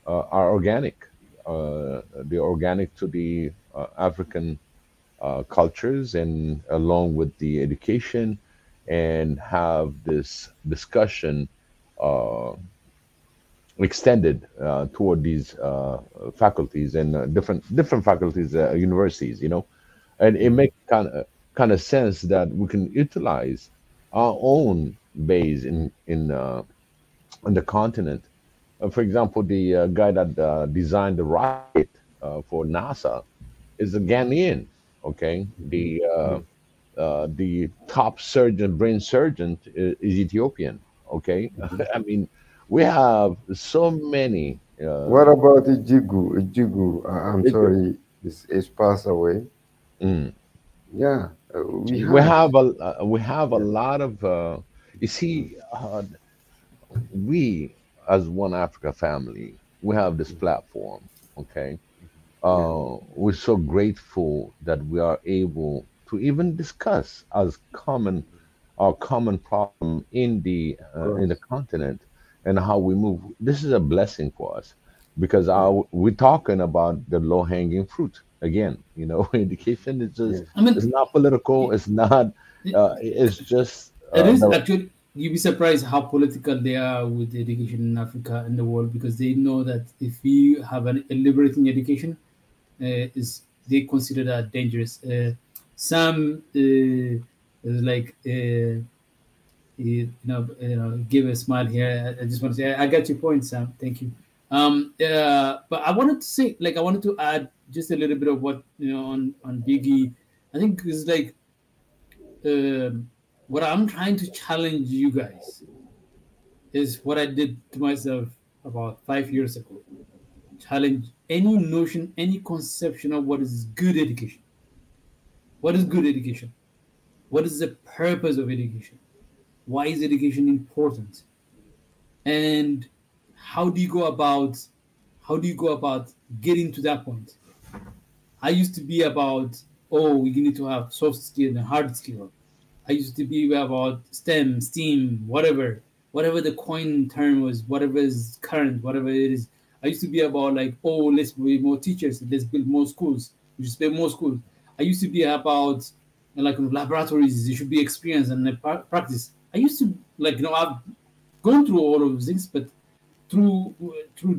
are organic? They're organic to the African cultures and along with the education, and have this discussion uh, extended toward these faculties and different faculties, universities, and it makes kind of sense that we can utilize our own base in the continent. For example, the guy that designed the rocket for NASA is a Ghanaian. Okay, the top surgeon, brain surgeon, is Ethiopian. Okay, I mean, we have so many. What about Ijigu? Ijigu, I'm It, sorry, is passed away. mm, Yeah, we we had. have a lot of You see, we as One Africa family, we have this platform. Okay, we're so grateful that we are able to even discuss as common our common problem in the continent and how we move. This is a blessing for us because we're talking about the low hanging fruit again. You know, education is just I mean, it's not political. It's not. It's just it is actually. You'd be surprised how political they are with education in Africa and the world, because they know that if we have a liberating education, is they consider that dangerous. Some is like give a smile here. I just want to say I got your point, Sam. Thank you. But I wanted to say, like, I wanted to add just a little bit of what on Biggie. I think it's like what I'm trying to challenge you guys is what I did to myself about 5 years ago. Challenge any notion, any conception of what is good education. What is good education? What is the purpose of education? Why is education important? And how do you go about getting to that point? I used to be about, we need to have soft skill and hard skill. I used to be about STEM, STEAM, whatever the coin term was, whatever is current, whatever it is. I used to be about like, let's build more teachers, let's build more schools, we should build more schools. I used to be about like laboratories, there should be experience and practice. I used to I've gone through all of those things, but through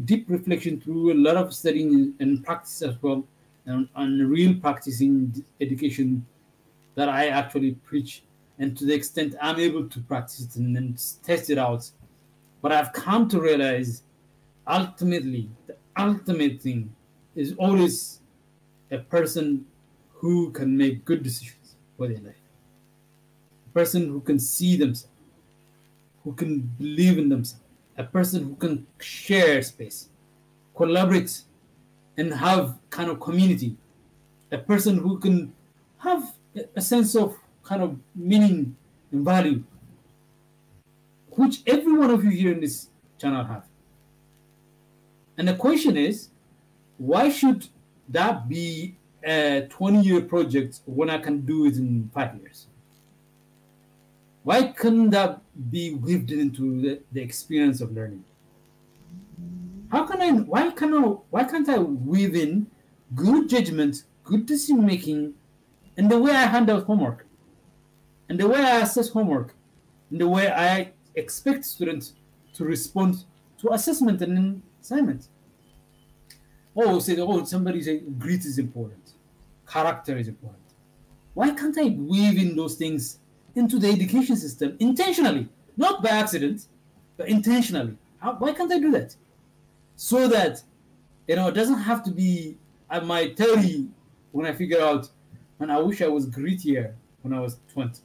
deep reflection, through a lot of studying and practice as well, and real practicing education that I actually preach. And to the extent I'm able to practice it and then test it out. But I've come to realize ultimately, the ultimate thing is always a person who can make good decisions for their life. A person who can see themselves, who can believe in themselves, a person who can share space, collaborate, and have kind of community, a person who can have a sense of kind of meaning and value, which every one of you here in this channel have. And the question is, why should that be a 20-year project when I can do it in 5 years? Why couldn't that be weaved into the experience of learning? Why can't I weave in good judgment, good decision making, and the way I handle homework, and the way I assess homework, and the way I expect students to respond to assessment and assignment? Somebody say grit is important, character is important. Why can't I weave in those things into the education system intentionally, not by accident, but intentionally? Why can't I do that? So that it doesn't have to be at my 30 when I figure out, man, I wish I was grittier when I was 20.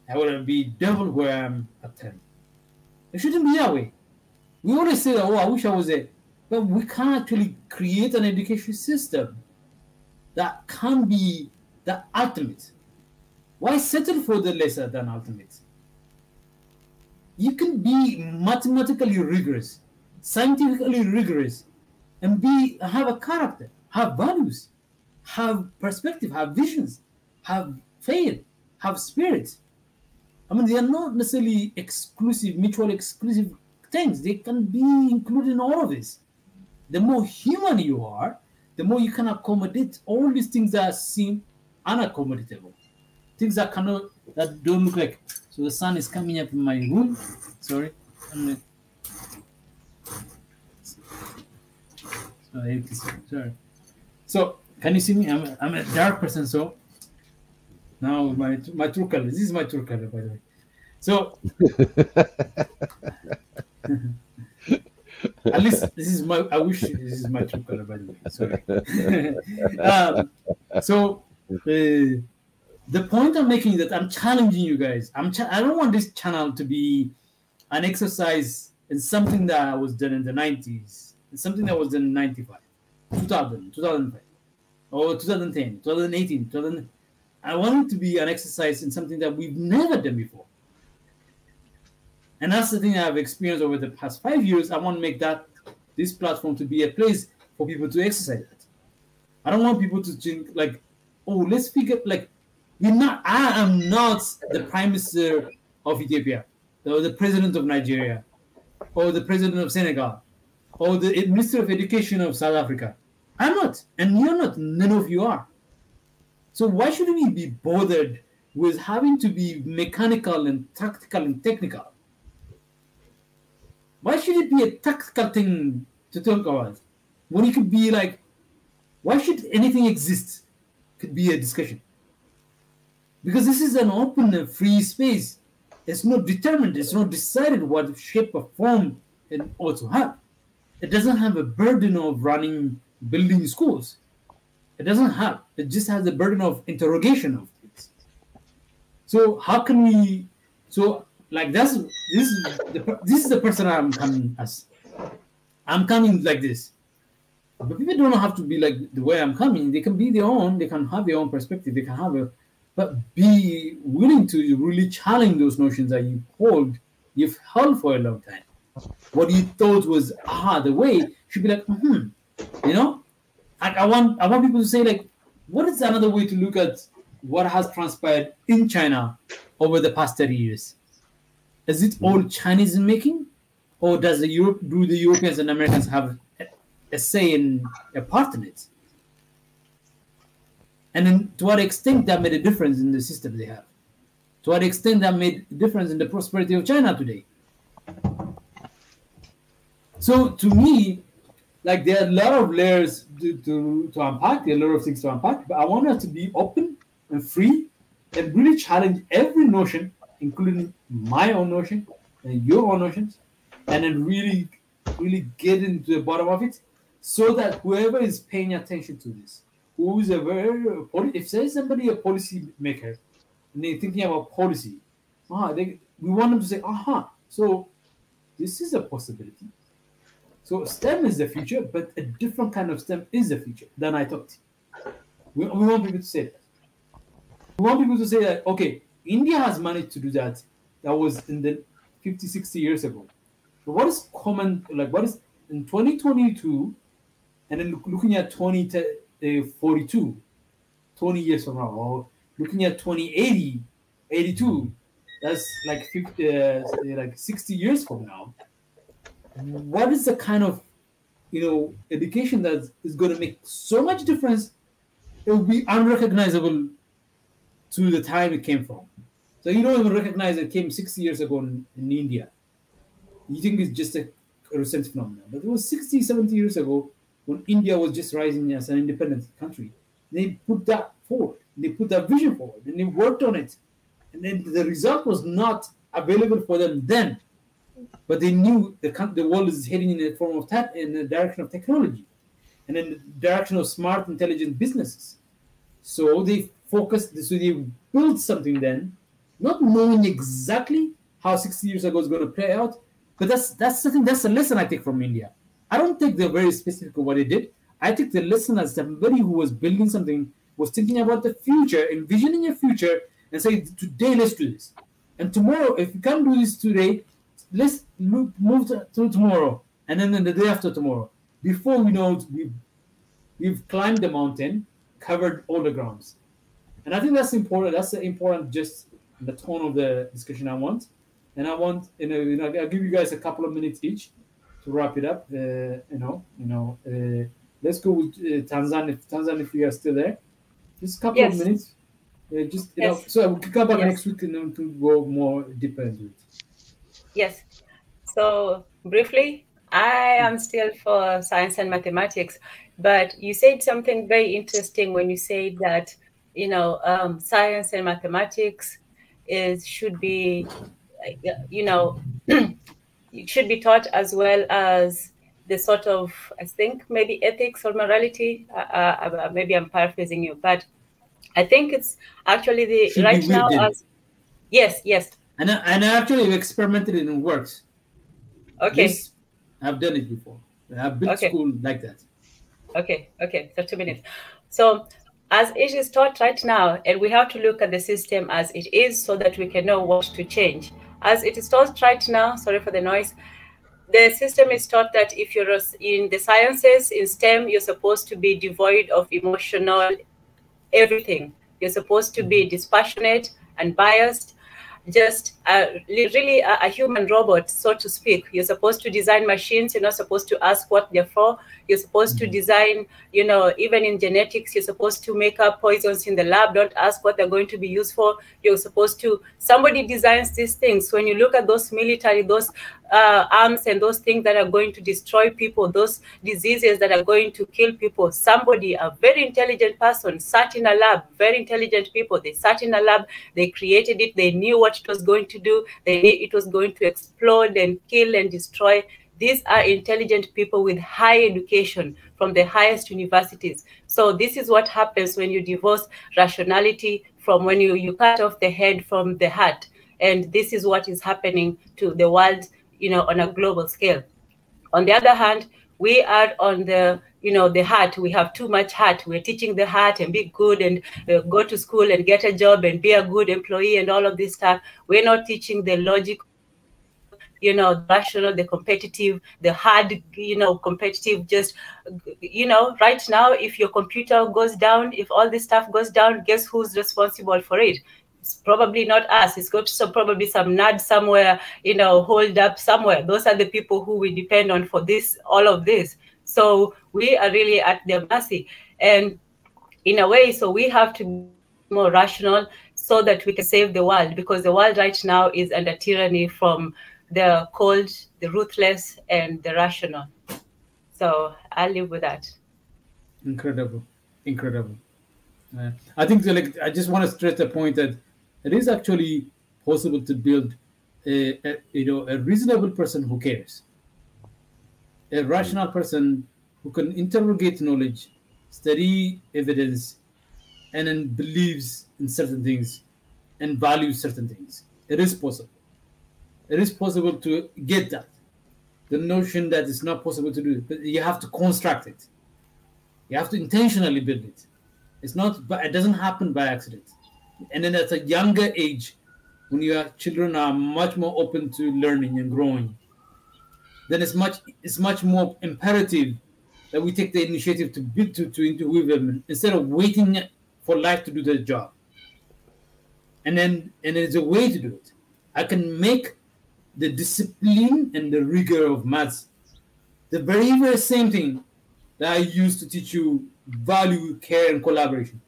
I would be double where I am at 10. It shouldn't be that way. We always say that, I wish I was there. But we can't actually create an education system that can be the ultimate. Why settle for the lesser than ultimate? You can be mathematically rigorous, scientifically rigorous, and have a character, have values, have perspective, have visions, have faith, have spirit. I mean, they are not necessarily exclusive, mutually exclusive things. They can be included in all of this. The more human you are, the more you can accommodate all these things that seem unaccommodatable. Things that don't look like. So the sun is coming up in my room. Sorry. Sorry. So can you see me? I'm a dark person, so now my true color. This is my true color, by the way. So at least I wish this is my true color, by the way. Sorry. The point I'm making is that I'm challenging you guys. I don't want this channel to be an exercise in something that was done in the 90s, something that was done in 95, 2000, 2005, or 2010, 2018, I want it to be an exercise in something that we've never done before. And that's the thing I've experienced over the past 5 years. I want to make this platform to be a place for people to exercise it. I don't want people to think like, oh, let's figure like I am not the Prime Minister of Ethiopia, or the President of Nigeria, or the President of Senegal, or the Minister of Education of South Africa. I'm not, and you're not. None of you are. So why should we be bothered with having to be mechanical and tactical and technical? Why should it be a tactical thing to talk about when it could be like, why should anything exist? Could be a discussion. Because this is an open and free space. It's not determined, it's not decided what shape or form it ought to have. It doesn't have a burden of building schools. It doesn't have. It just has the burden of interrogation of things. So how can we? So like this is the person I'm coming as. I'm coming like this. But people don't have to be like the way I'm coming. They can be their own. They can have their own perspective. They can have but be willing to really challenge those notions that you've held for a long time. What you thought was the way should be like, you know. I want people to say like, what is another way to look at what has transpired in China over the past 30 years? Is it all Chinese in making, or do the Europeans and Americans have a say in a part in it? And then to what extent that made a difference in the system they have? To what extent that made a difference in the prosperity of China today? So to me, like there are a lot of layers to unpack, there are a lot of things to unpack, but I want us to be open and free and really challenge every notion, including my own notion and your own notions, and then really, really get into the bottom of it so that whoever is paying attention to this, who is if there's somebody a policy maker and they're thinking about policy, we want them to say, so this is a possibility. So STEM is the future, but a different kind of STEM is the future than I thought. We want people to say that. We want people to say that, okay, India has managed to do that. That was in the 50, 60 years ago. But what is common, like what is in 2022, and then looking at 2042, 20 years from now, or looking at 2080, 82, that's like 60 years from now. What is the kind of, education that is going to make so much difference? It will be unrecognizable to the time it came from. So you don't even recognize it came 60 years ago in India. You think it's just a recent phenomenon. But it was 60, 70 years ago when India was just rising as an independent country. They put that forward. They put that vision forward, and they worked on it. And then the result was not available for them then. But they knew the world is heading in the form of in the direction of technology, and in the direction of smart, intelligent businesses. So they focused. So they built something then, not knowing exactly how 60 years ago is going to play out. But that's the lesson I take from India. I don't take the very specific of what they did. I take the lesson as somebody who was building something, was thinking about the future, envisioning a future, and say, today let's do this, and tomorrow if you can't do this today, let's move to tomorrow, and then the day after tomorrow. Before we know it, we've climbed the mountain, covered all the grounds. And I think that's important. That's important, just the tone of the discussion I want. And I want, I'll give you guys a couple of minutes each to wrap it up. Let's go with Tanzania. If you are still there, just a couple of minutes. So we can come back next week and then we can go more deeper into it. Yes. So briefly, I am still for science and mathematics, but you said something very interesting when you said that, science and mathematics should be, it should be taught as well as the sort of, I think maybe ethics or morality. Maybe I'm paraphrasing you, but I think it's actually right now as yes. And I actually experimented it and it works. Okay. Yes, I've done it before. I've built school like that. Okay. So 2 minutes. So as it is taught right now, and we have to look at the system as it is so that we can know what to change. as it is taught right now, sorry for the noise, the system is taught that if you're in the sciences, in STEM, you're supposed to be devoid of emotional everything. You're supposed to be dispassionate and biased, just really a human robot, so to speak. You're supposed to design machines. You're not supposed to ask what they're for. You're supposed to design, you know, even in genetics, you're supposed to make up poisons in the lab. Don't ask what they're going to be used for. You're supposed to, somebody designs these things. When you look at those military, those arms and those things that are going to destroy people, those diseases that are going to kill people, somebody, a very intelligent person, sat in a lab, very intelligent people, they sat in a lab, they created it, they knew what it was going to do, they knew it was going to explode and kill and destroy. These are intelligent people with high education from the highest universities. So this is what happens when you divorce rationality from when you cut off the head from the heart. And this is what is happening to the world, you know, on a global scale. On the other hand, we are on the, you know, the heart. We have too much heart. We're teaching the heart and be good and go to school and get a job and be a good employee and all of this stuff. We're not teaching the logical, you know, the rational, the competitive, the hard, you know, competitive, just, you know, right now, if your computer goes down, if all this stuff goes down, guess who's responsible for it? It's probably not us. It's got probably some nerd somewhere, you know, hold up somewhere. Those are the people who we depend on for this, all of this. So we are really at their mercy. And in a way, so we have to be more rational so that we can save the world, because the world right now is under tyranny from the cold, the ruthless, and the rational. So I'll live with that. Incredible, incredible. I think like I just want to stress the point that it is actually possible to build a reasonable person who cares, a rational person who can interrogate knowledge, study evidence, and then believes in certain things and values certain things. It is possible. It is possible to get that. The notion that it's not possible to do it, but you have to construct it. You have to intentionally build it. It's not, but it doesn't happen by accident. And then at a younger age, when your children are much more open to learning and growing, then it's much more imperative that we take the initiative to build to interweave them instead of waiting for life to do the job. And there's a way to do it. I can make the discipline and the rigor of maths the very, very same thing that I use to teach you value, care, and collaboration.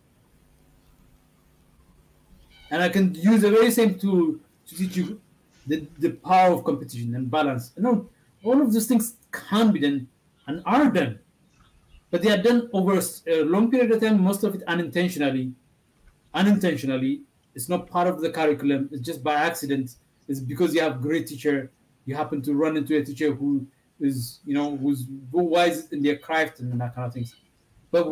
And I can use the very same tool to teach you the power of competition and balance. You know, all of those things can be done and are done, but they are done over a long period of time, most of it unintentionally. It's not part of the curriculum. It's just by accident. It's because you have a great teacher. You happen to run into a teacher who is, you know, who's wise in their craft and that kind of things. But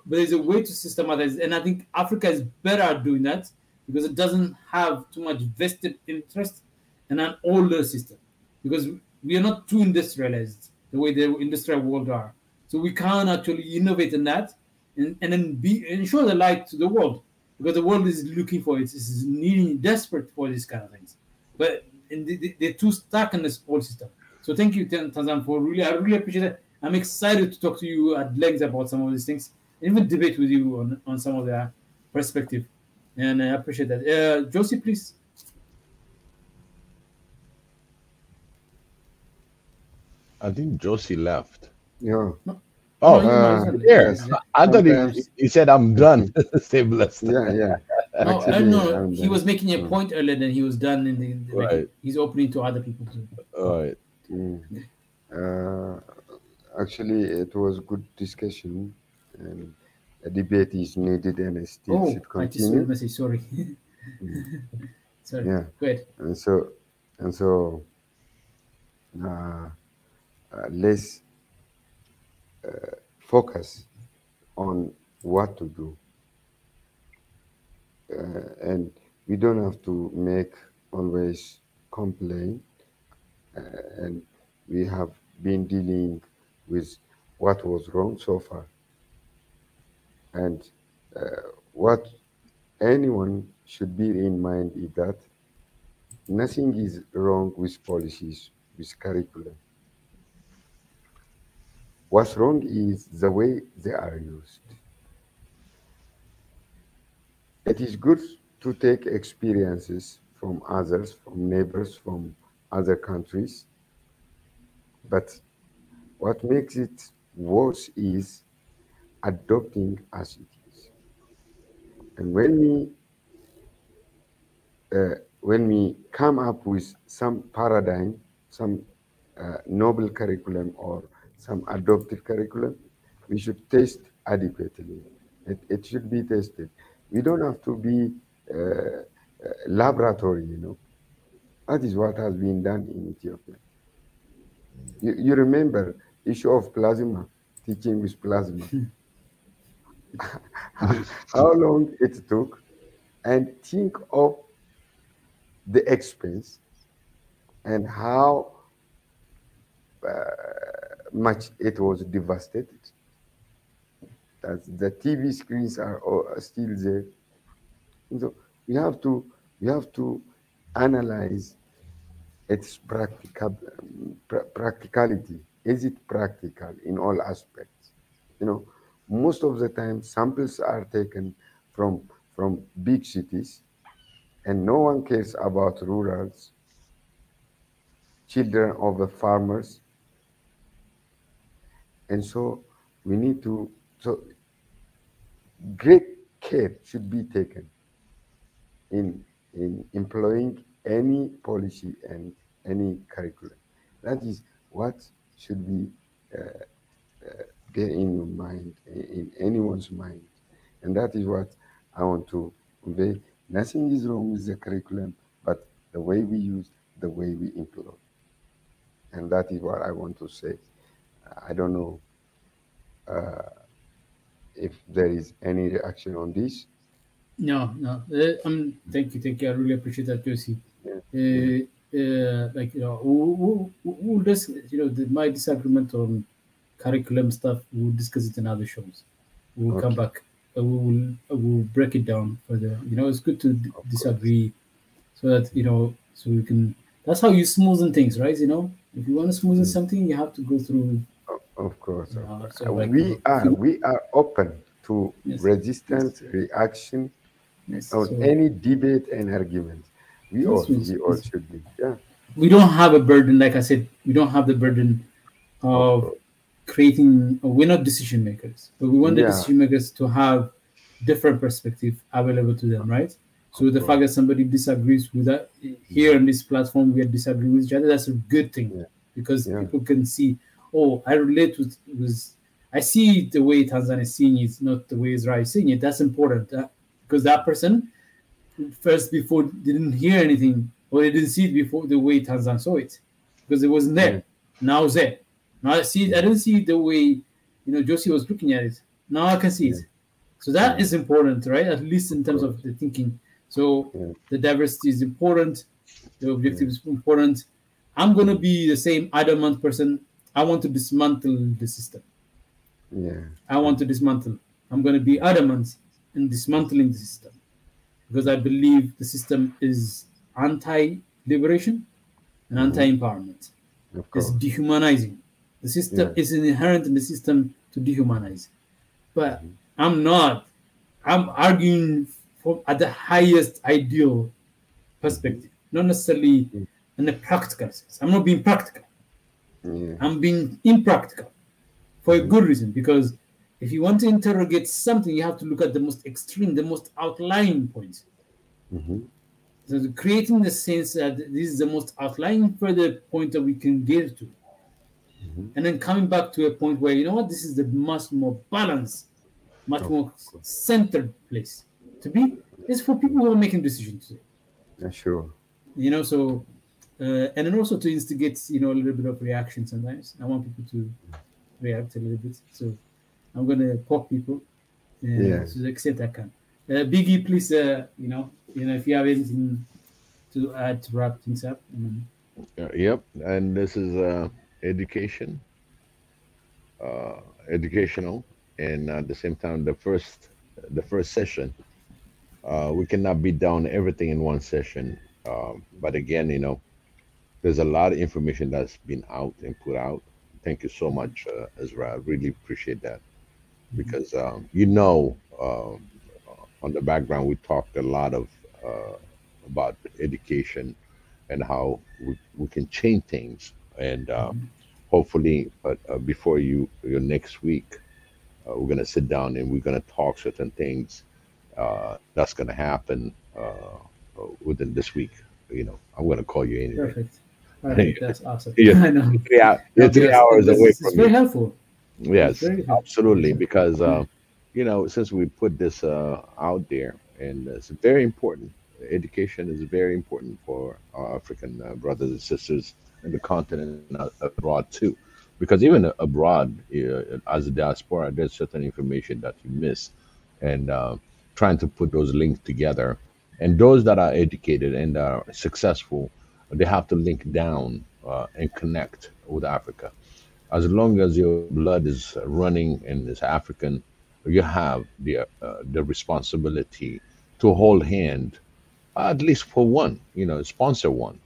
there's a way to systematize, and I think Africa is better at doing that because it doesn't have too much vested interest in an older system, because we are not too industrialized the way the industrial world are. So we can actually innovate in that and then ensure the light to the world, because the world is looking for it. It's needing, desperate for these kind of things. But they're too stuck in this old system. So thank you, Tanzan, I really appreciate it. I'm excited to talk to you at length about some of these things, and even debate with you on some of their perspective. And I appreciate that. Josie, please. I think Josie left. Yeah. Oh, yes. I thought he said, I'm done. Stay blessed. Yeah. No, I don't know. He was making a point earlier, then he was done, and Right. he's opening to other people too. All right. Actually, it was good discussion, and a debate is needed, and it still should I just saw continue. the message. Sorry. Sorry. Yeah. Go ahead. And so, let's focus on what to do, and we don't have to make always complain, and we have been dealing with what was wrong so far, and what anyone should bear in mind is that nothing is wrong with policies, with curriculum. What's wrong is the way they are used. It is good to take experiences from others, from neighbors, from other countries, but what makes it worse is adopting as it is. And when we come up with some paradigm, some noble curriculum or some adopted curriculum, we should test adequately. It should be tested. We don't have to be laboratory, you know. That is what has been done in Ethiopia. You remember issue of plasma, teaching with plasma. How long it took, and think of the expense and how much it was devastated. That the TV screens are still there. So we have to analyze its practicality. Is it practical in all aspects? You know, most of the time samples are taken from big cities, and no one cares about rurals, children of the farmers. And so we need to, so great care should be taken in employing any policy and any curriculum. That is what should be there in your mind, in anyone's mind. And that is what I want to convey. Nothing is wrong with the curriculum, but the way we use, the way we employ. And that is what I want to say. I don't know if there is any reaction on this. No. Thank you. I really appreciate that, Josie. Like, you know, we'll just, you know, my disagreement on curriculum stuff, we'll discuss it in other shows. We'll come back. We'll break it down further. You know, it's good to disagree, so that, you know, so we can. That's how you smoothen things, right? You know, if you want to smoothen something, you have to go through. Of course. So like, we are open to resistance, reaction, on any debate and argument. We all should be. Yeah. We don't have a burden, like I said. We don't have the burden of creating. We're not decision makers, but we want the decision makers to have different perspective available to them, right? So the fact that somebody disagrees with that here on this platform, we disagree with each other. That's a good thing because people can see. Oh, I relate with. I see it the way Tanzania is seeing it, not the way Ezra is seeing it. That's important because that person first before didn't hear anything or they didn't see it before the way Tanzania saw it because it wasn't there. Now it's there. Now I see it. I didn't see it the way, you know, Josie was looking at it. Now I can see it. So that is important, right? At least in terms of the thinking. So the diversity is important. The objective is important. I'm going to be the same adamant person. I want to dismantle the system. I want to dismantle. I'm going to be adamant in dismantling the system because I believe the system is anti-liberation and anti-empowerment. It's dehumanizing. The system is inherent in the system to dehumanize. But I'm not. I'm arguing at the highest ideal perspective, not necessarily in a practical sense. I'm not being practical. I'm being impractical for a good reason, because if you want to interrogate something, you have to look at the most extreme, the most outlying points. So creating the sense that this is the most outlying further point that we can get to. And then coming back to a point where, you know what, this is the much more balanced, much more centered place to be. It's for people who are making decisions. Sure. You know, so, and then also to instigate, you know, a little bit of reaction sometimes. I want people to react a little bit. So I'm going to poke people to the extent I can. Biggie, please, you know, if you have anything to add to wrap things up. Yep, and this is educational, and at the same time, the first session, we cannot beat down everything in one session. But again, there's a lot of information that's been out and put out. Thank you so much, Ezra. I really appreciate that because on the background we talked a lot of about education and how we can change things. And hopefully, before your next week, we're gonna sit down and we're gonna talk certain things that's gonna happen within this week. I'm gonna call you anyway. Perfect. Perfect. That's awesome. you're I know. you're 3 hours away It's from very me. helpful. Yes, Very helpful. absolutely. Because since we put this out there, and it's very important. Education is very important for our African brothers and sisters in the continent and abroad too. Because even abroad, as a diaspora, there's certain information that you miss, and trying to put those links together. And those that are educated and are successful, they have to link down and connect with Africa. As long as your blood is running and is African, you have the responsibility to hold hand, at least for one, sponsor one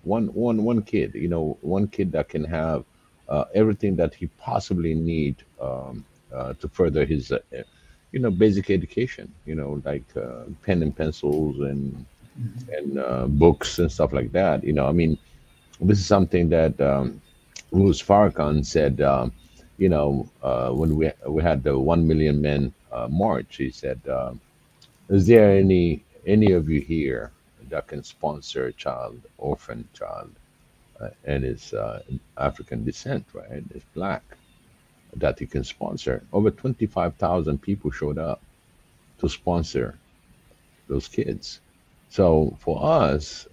kid, one kid that can have everything that he possibly need to further his, basic education, like pen and pencils and books and stuff like that. I mean, this is something that Louis Farrakhan said, when we had the 1 million men march. He said, "Is there any of you here that can sponsor a child, orphan child, and is African descent, right? Is black, that he can sponsor?" Over 25,000 people showed up to sponsor those kids. So for us,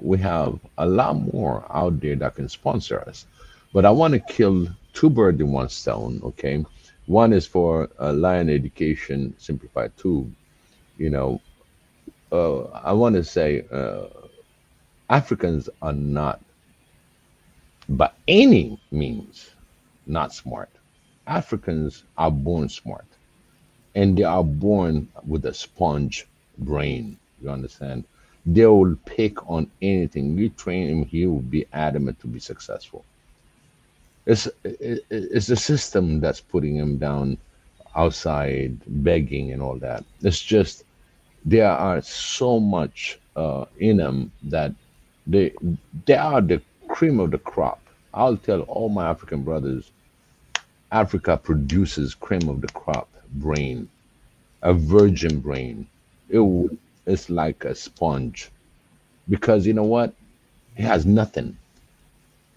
we have a lot more out there that can sponsor us. But I want to kill two birds in one stone, okay? One is for Lion Education Simplified 2. I want to say Africans are not, by any means, not smart. Africans are born smart, and they are born with a sponge brain. You understand? They will pick on anything. You train him, he will be adamant to be successful. It's the system that's putting him down outside begging and all that. It's just there are so much in them that they they are the cream of the crop. I'll tell all my African brothers, Africa produces cream of the crop brain, a virgin brain. It's like a sponge because you know what? He has nothing.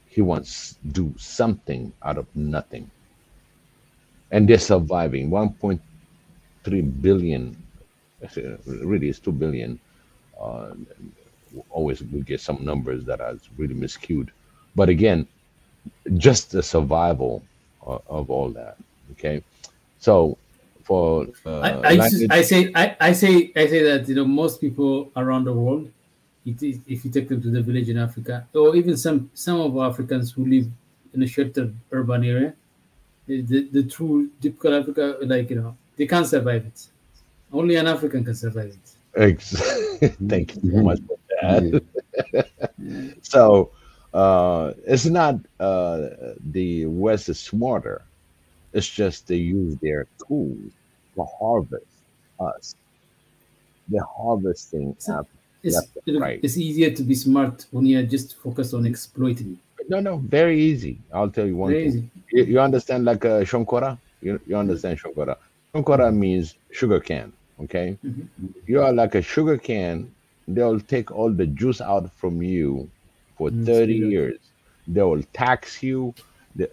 He wants to do something out of nothing, and they're surviving. 1.3 billion, really, it's 2 billion. Uh, Always we get some numbers that are really miscued, but again, just the survival of all that. Okay, so for I say that most people around the world, if you take them to the village in Africa, or even some of Africans who live in a sheltered urban area, the true typical Africa, they can't survive it. Only an African can survive it. Thank you so much for that. Yeah. So it's not the West is smarter. It's just they use their tools to harvest us. They're harvesting It's, Africa it's, left and right. it's easier to be smart when you're just focused on exploiting. No, very easy. I'll tell you one Very thing. easy. You understand like Shonkora? You understand Shonkora? Shonkora means sugar can. Okay, Mhm. you are like a sugar can. They'll take all the juice out from you for 30 Speed up. years. They will tax you.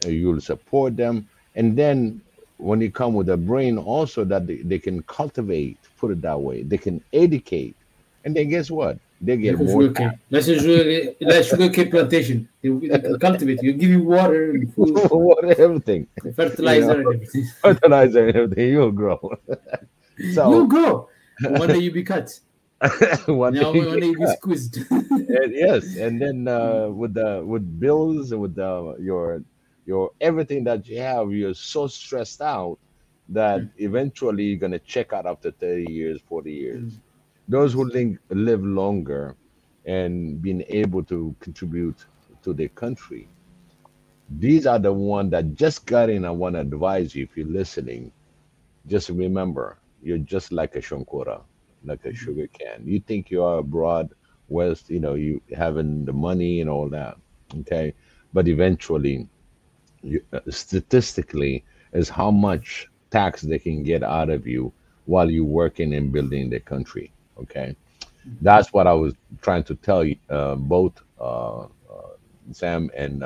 You'll support them. And then when you come with a brain also that they can cultivate, put it that way, they can educate. And then guess what? They get Like a more sugar cane. That's a sugar cane plantation. They can cultivate. You give you water and food, water, everything, you know, fertilizer, and everything. fertilizer and everything. You'll grow. You So go. One day you be cut. one Now day one day you be squeezed. and yes, and then with bills and with your everything that you have, you're so stressed out that eventually you're gonna check out after 30 years, 40 years. Those who live longer, and being able to contribute to their country. These are the one that just got in. I want to advise you, if you're listening, just remember, you're just like a shankora, like a sugar can. You think you are abroad, west, you having the money and all that, okay? But eventually, statistically, is how much tax they can get out of you while you're working and building the country, okay? That's what I was trying to tell you, both Sam and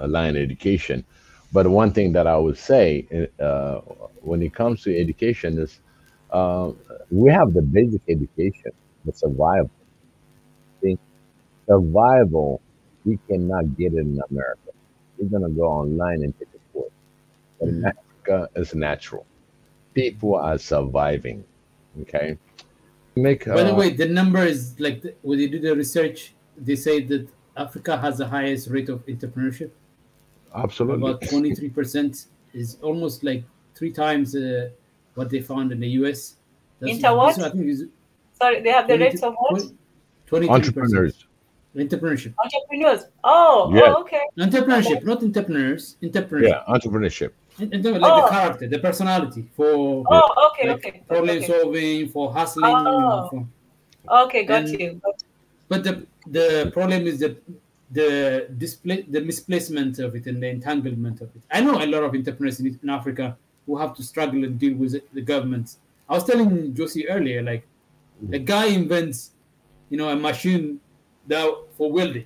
Lion Education. But one thing that I would say, when it comes to education, is uh, we have the basic education, the survival. See, survival, we cannot get it in America. We're gonna go online and take a course. But in Africa, it's natural. People are surviving. Okay. Make By the way, the number is like when they do the research, they say that Africa has the highest rate of entrepreneurship. absolutely. About 23% is almost like 3 times what they found in the US. Into what? I think is Sorry, they have the rates of what? 23%. Entrepreneurs. Entrepreneurship. Entrepreneurs. Oh, Yes. oh, okay. Entrepreneurship, not entrepreneurs. Entrepreneurship. Yeah, entrepreneurship. Like the character, the personality for Oh, okay, like okay. problem Okay. solving, for hustling. Oh. Okay, got And- you. But the problem is the misplacement of it and the entanglement of it. I know a lot of entrepreneurs in Africa who have to struggle and deal with the government. I was telling Josie earlier, like a guy invents, a machine that for welding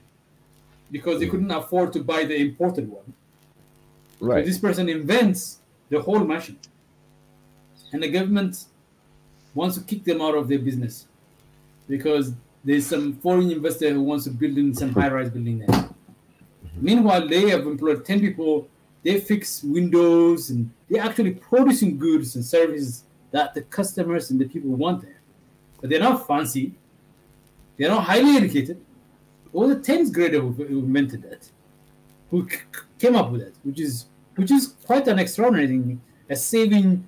because they couldn't afford to buy the imported one. So Right. this person invents the whole machine, and the government wants to kick them out of their business because there's some foreign investor who wants to build in some high-rise building there. Meanwhile, they have employed 10 people. They fix windows and they're actually producing goods and services that the customers and the people want there. But they're not fancy. They're not highly educated. It was a 10th grader who invented that, who came up with that, which is quite an extraordinary thing. A saving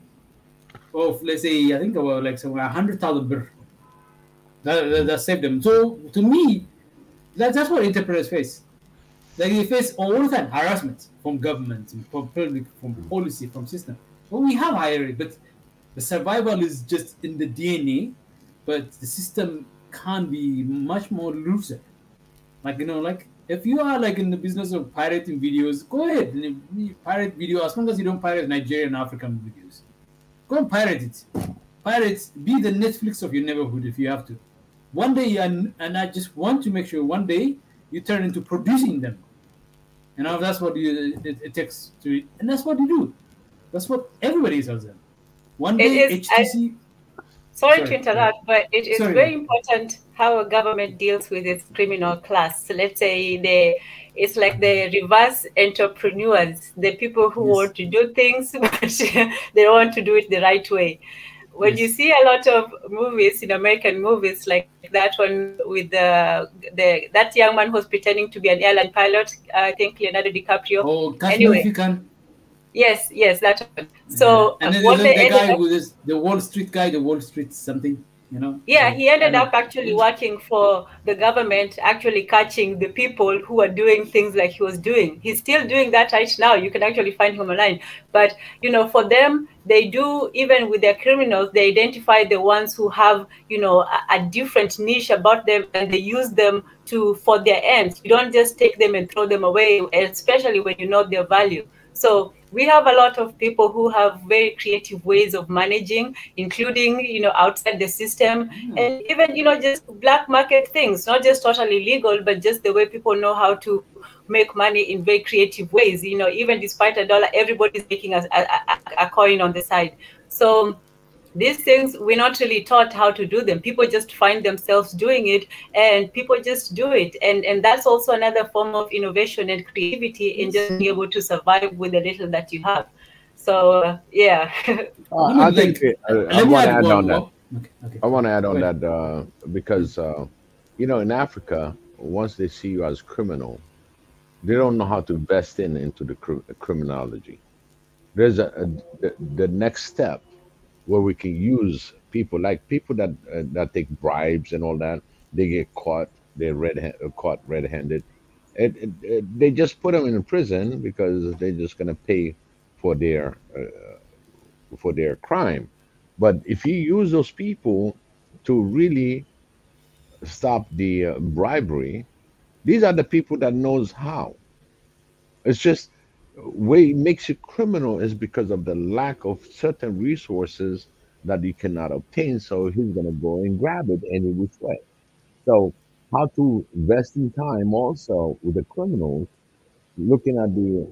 of, let's say, I think about like somewhere 100,000 birr. That saved them. So to me, that's what entrepreneurs face. Like they face all the time harassment from government, from public, from policy, from system. Well, we have higher, but the survival is just in the DNA. But the system can be much more looser. Like like if you are like in the business of pirating videos, go ahead and pirate video as long as you don't pirate Nigerian and African videos. Go and pirate it. Pirate, be the Netflix of your neighborhood if you have to. One day, and I just want to make sure one day you turn into producing them. That's what it takes to, and that's what you do. That's what everybody tells them. One day, HTC. Sorry to interrupt, but it is Sorry. very important how a government deals with its criminal class. So let's say it's like the reverse entrepreneurs, the people who want to do things, but they want to do it the right way. When you see a lot of movies, in American movies, like that one with that young man who's pretending to be an airline pilot, I think Leonardo DiCaprio. Oh, anyway. If you can. Yes, that one. So and then what the guy who is the Wall Street guy, the Wall Street something, Yeah, so, he ended up actually working for the government, actually catching the people who are doing things like he was doing. He's still doing that right now. You can actually find him online. But, for them, they do, even with their criminals, they identify the ones who have, a different niche about them, and they use them for their ends. You don't just take them and throw them away, especially when you know their value. So we have a lot of people who have very creative ways of managing, including, outside the system, and even, just black market things, not just totally legal, but just the way people know how to make money in very creative ways. Even despite $1, everybody's making a coin on the side. So these things, we're not really taught how to do them. People just find themselves doing it, and people just do it. And that's also another form of innovation and creativity in just being able to survive with the little that you have. So, yeah. I think I want to add on that. Okay. I want to add on that because, in Africa, once they see you as criminal, they don't know how to invest into the criminology. There's the next step where we can use people, like people that that take bribes and all that. They get caught. They're caught red-handed. They just put them in prison because they're just gonna pay for their crime. But if you use those people to really stop the bribery, these are the people that knows how. It's just way it makes you criminal is because of the lack of certain resources that you cannot obtain. So he's gonna go and grab it any which way. So how to invest in time also with the criminals, looking at the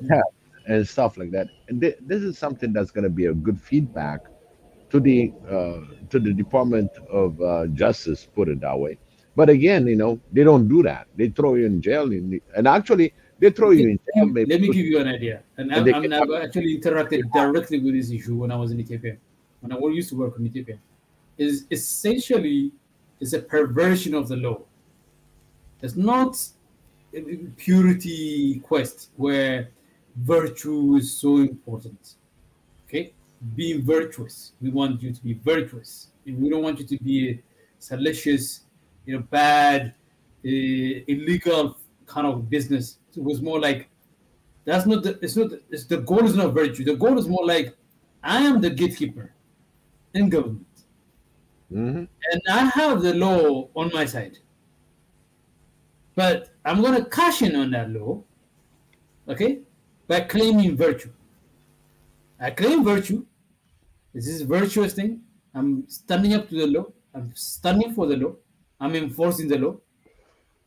theft and stuff like that. And this is something that's going to be a good feedback to the Department of Justice, put it that way. But again, they don't do that. They throw you in jail, and actually they throw you in jail. Maybe Let me give you an idea. And I've actually interacted directly with this issue when I was in Ethiopia, when I used to work in Ethiopia. Is essentially is a perversion of the law. It's not a purity quest where virtue is so important. Okay, being virtuous. We want you to be virtuous. We don't want you to be salacious, bad, illegal kind of business. It was more like that's not the. It's the goal is not virtue. The goal is more like I am the gatekeeper in government, and I have the law on my side. But I'm going to cash in on that law, okay, by claiming virtue. I claim virtue. This is a virtuous thing. I'm standing up to the law. I'm standing for the law. I'm enforcing the law.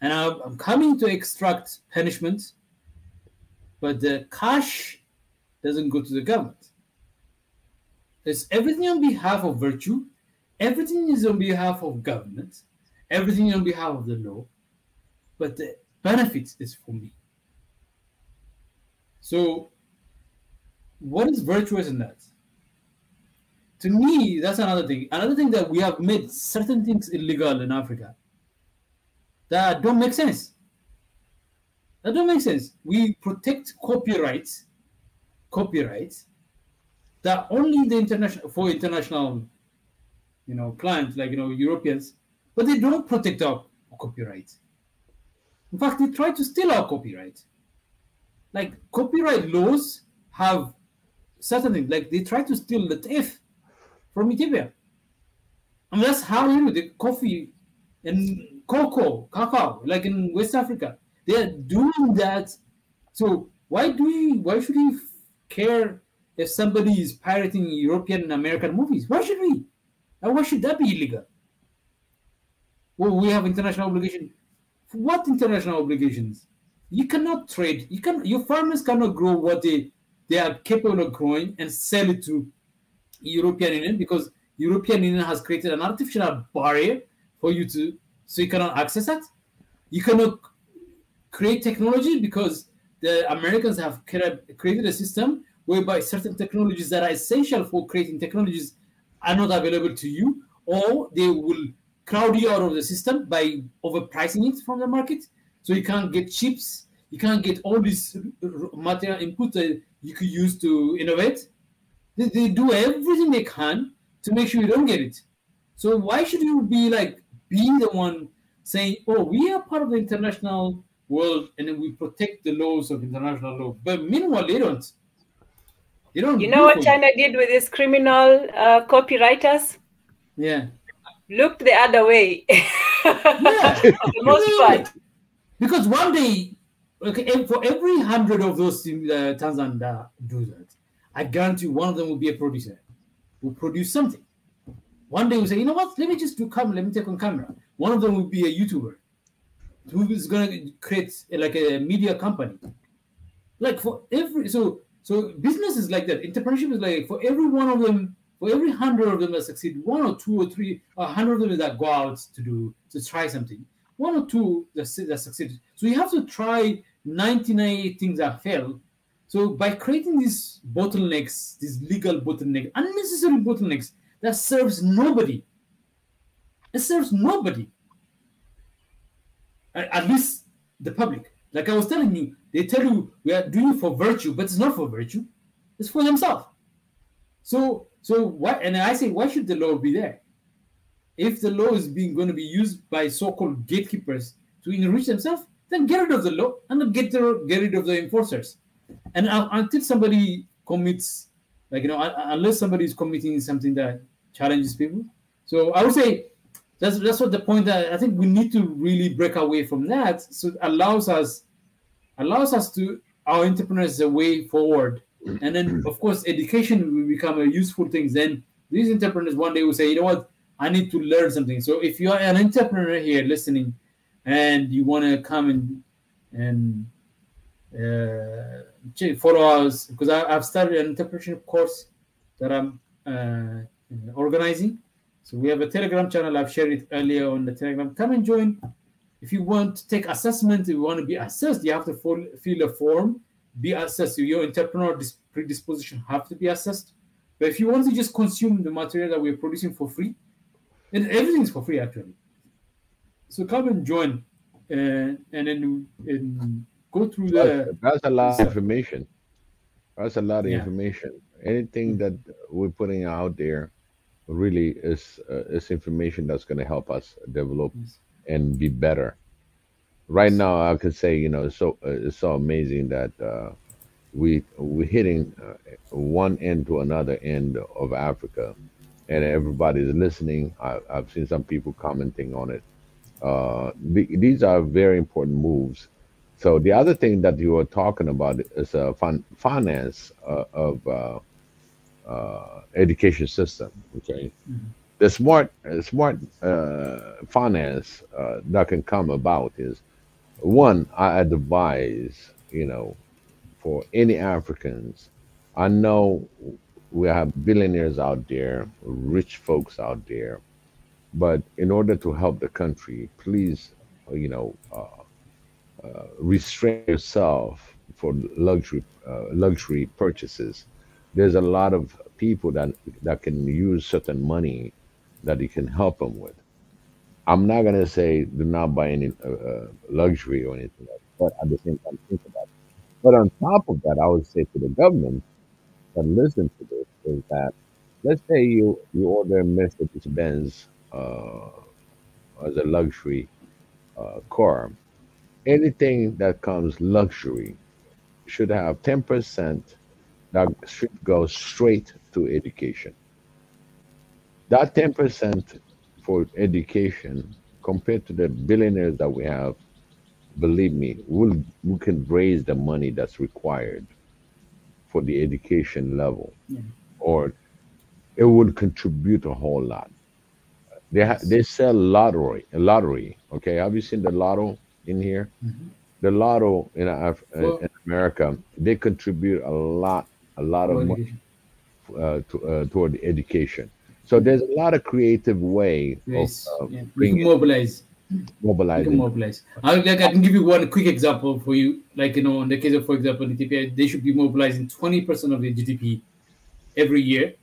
And I'm coming to extract punishment, but the cash doesn't go to the government. It's everything on behalf of virtue. Everything is on behalf of government. Everything on behalf of the law. But the benefit is for me. So, what is virtuous in that? To me, that's another thing. Another thing that we have made certain things illegal in Africa that don't make sense. That don't make sense. We protect copyrights that only the international clients like Europeans, but they don't protect our copyright. In fact, they try to steal our copyright. Like copyright laws have certain things. Like they try to steal the teff from Ethiopia. I mean, that's how the coffee and cacao, like in West Africa, they are doing that. So why should we care if somebody is pirating European and American movies? Why should we? And why should that be illegal? Well, we have international obligation. What international obligations? You cannot trade. Your farmers cannot grow what they are capable of growing and sell it to European Union because European Union has created an artificial barrier for you so you cannot access that. You cannot create technology because the Americans have created a system whereby certain technologies that are essential for creating technologies are not available to you, or they will crowd you out of the system by overpricing it from the market. So you can't get chips, you can't get all these material input that you could use to innovate. They do everything they can to make sure you don't get it. So why should you be like being the one saying, oh, we are part of the international world and we protect the laws of international law. But meanwhile, they don't. You know what China did with these criminal copywriters? Yeah. Looked the other way. Yeah. For the most part. Because one day, okay, for every 100 of those Tanzans that do that, I guarantee one of them will be a producer, will produce something. One day we'll say, you know what, let me take on camera. One of them will be a YouTuber who is going to create like a media company. Like for every, so business is like that. Entrepreneurship is like for every one of them, for every 100 of them that succeed, 1 or 2 or 3, 100 of them that go out to try something, 1 or 2 that succeed. So you have to try 99 things that fail. So by creating these bottlenecks, these legal bottlenecks, unnecessary bottlenecks that serves nobody. It serves nobody. At least the public. Like I was telling you, they tell you we are doing it for virtue, but it's not for virtue. It's for themselves. So why? And I say, why should the law be there? If the law is going to be used by so-called gatekeepers to enrich themselves, then get rid of the law and then get rid of the enforcers. And until somebody commits, like, unless somebody is committing something that challenges people. So I would say that's what the point that I think we need to really break away from that. So it allows us to our entrepreneurs a way forward. And then of course education will become a useful thing. Then these entrepreneurs one day will say, you know what, I need to learn something. So if you are an entrepreneur here listening and you want to come and follow us, because I've started an entrepreneurship course that I'm organizing. So we have a Telegram channel. I've shared it earlier on the Telegram. Come and join. If you want to take assessment, if you want to be assessed, you have to fill a form, be assessed. Your entrepreneur predisposition have to be assessed. But if you want to just consume the material that we're producing for free, and everything is for free actually. So come and join, and then go through the. That's a lot of information. That's a lot of information. Anything that we're putting out there really is information that's going to help us develop and be better. Right now, I could say, it's so amazing that we're hitting one end to another end of Africa, and everybody's listening. I've seen some people commenting on it. These are very important moves. So the other thing that you were talking about is finance of education system. Okay, the smart finance that can come about is one. I advise, for any Africans. I know we have billionaires out there, rich folks out there, but in order to help the country, please, restrain yourself for luxury purchases. There's a lot of people that can use certain money that you can help them with. I'm not gonna say do not buy any luxury or anything like that, but at the same time think about it. But on top of that, I would say to the government that listen to this is that, let's say you order a Mercedes Benz as a luxury car. Anything that comes luxury should have 10% that should go straight to education. That 10% for education, compared to the billionaires that we have, believe me, we can raise the money that's required for the education level, or it would contribute a whole lot. They sell lottery. Okay, have you seen the lotto in here? The lotto in America, they contribute a lot of money toward education. So there's a lot of creative way of bringing mobilize. Mobilizing. I can give you one quick example for you. Like, in the case of, for example, Ethiopia, they should be mobilizing 20% of their GDP every year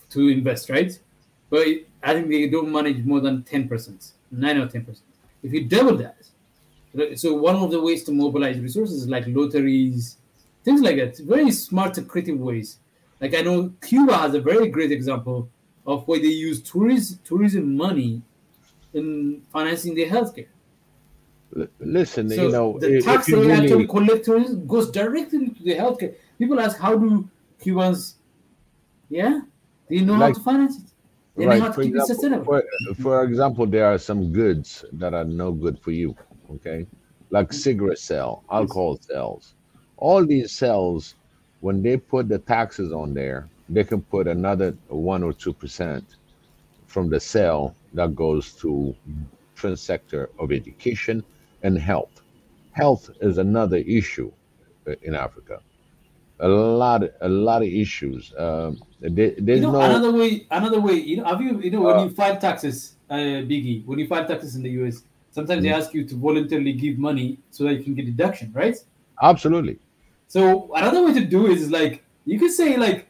to invest, right? But I think they don't manage more than 10%, 9 or 10%. If you double that, so one of the ways to mobilize resources is like lotteries, things like that. Very smart and creative ways. Like I know Cuba has a very great example of where they use tourism money in financing their healthcare. Listen, so the tax they actually collect goes directly to the healthcare. People ask, how do Cubans? They know how to finance it. They know how to keep it sustainable. For example, there are some goods that are no good for you. Okay, like cigarette sale, alcohol sales. All these sales, when they put the taxes on there, they can put another 1 or 2% from the sale that goes to different sector of education and health. Health is another issue in Africa. A lot of issues. There's another way. Have you when you file taxes, Biggie? When you file taxes in the US, sometimes they ask you to voluntarily give money so that you can get deduction, right? Absolutely. So another way to do it is like you could say like,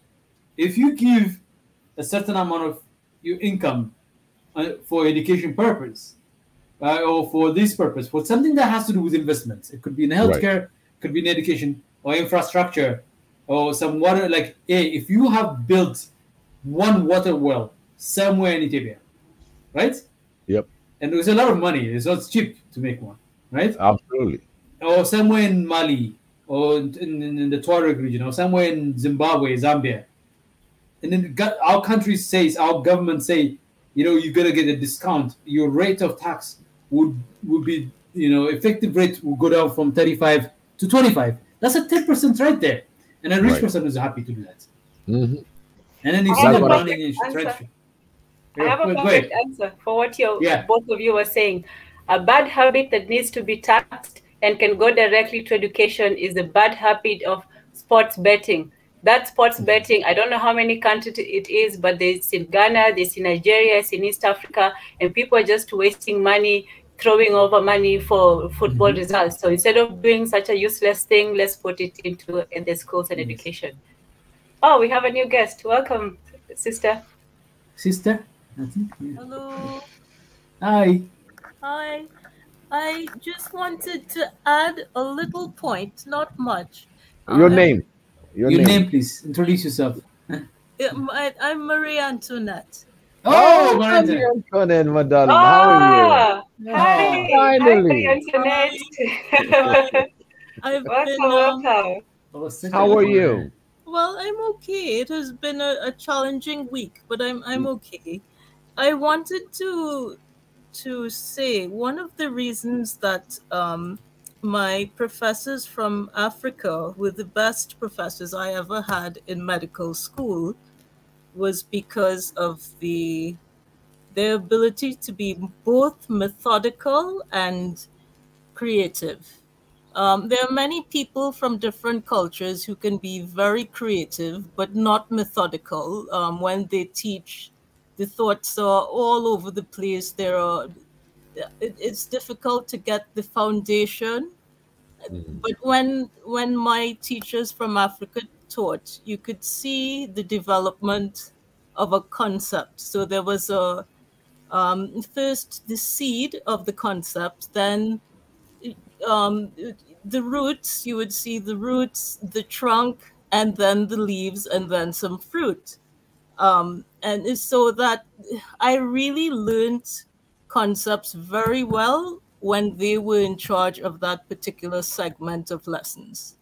if you give a certain amount of your income for education purpose, or for this purpose, for something that has to do with investments, it could be in healthcare, it could be in education or infrastructure, or some water. Like, hey, if you have built one water well somewhere in Ethiopia, right? Yep. And there's a lot of money. It's not cheap to make one, right? Absolutely. Or somewhere in Mali, or in the Tuareg region, or somewhere in Zimbabwe, Zambia. And then our country says, our government say, you're gonna get a discount. Your rate of tax would be, effective rate will go down from 35 to 25. That's a 10% right there. And a rich person is happy to do that. Mm-hmm. And then you see them running in trench. I have a perfect answer for what both of you were saying. A bad habit that needs to be taxed and can go directly to education is the bad habit of sports betting. That sports betting, I don't know how many countries it is, but there's in Ghana, there's in Nigeria, it's in East Africa, and people are just wasting money, throwing over money for football results. So instead of doing such a useless thing, let's put it into the schools and education. Oh, we have a new guest. Welcome, sister. Sister? Hello. Hi. Hi. I just wanted to add a little point, not much. Your name. Your name, please. Introduce yourself. I'm Marie Antoinette. Oh, Marie Antoinette, my darling. How are you? Hi. Finally. Hi, Antoinette. Welcome. How are you? Well, I'm okay. It has been a challenging week, but I'm okay. I wanted to say one of the reasons that my professors from Africa were the best professors I ever had in medical school was because of their ability to be both methodical and creative. There are many people from different cultures who can be very creative but not methodical. When they teach, the thoughts are all over the place. It's difficult to get the foundation. But when my teachers from Africa taught, you could see the development of a concept. So there was first the seed of the concept, then the roots, you would see the roots, the trunk, and then the leaves, and then some fruit. And so that I really learned concepts very well when they were in charge of that particular segment of lessons.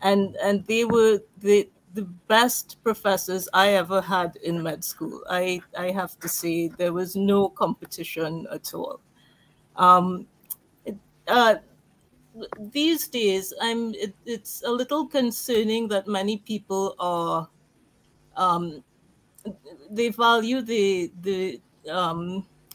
And they were the best professors I ever had in med school. I have to say there was no competition at all. These days, it's a little concerning that many people are they value the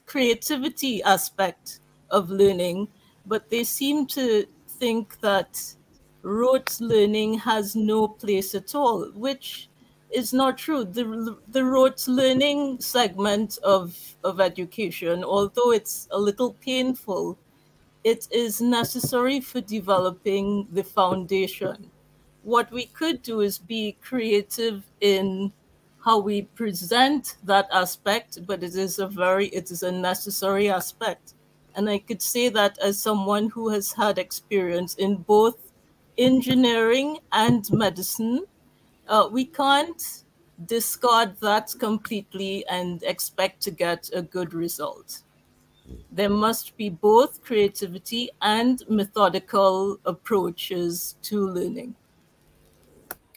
creativity aspect of learning, but they seem to think that rote learning has no place at all, which is not true. The rote learning segment of education, although it's a little painful, it is necessary for developing the foundation. What we could do is be creative in how we present that aspect, but it is a necessary aspect. And I could say that as someone who has had experience in both engineering and medicine, we can't discard that completely and expect to get a good result. There must be both creativity and methodical approaches to learning.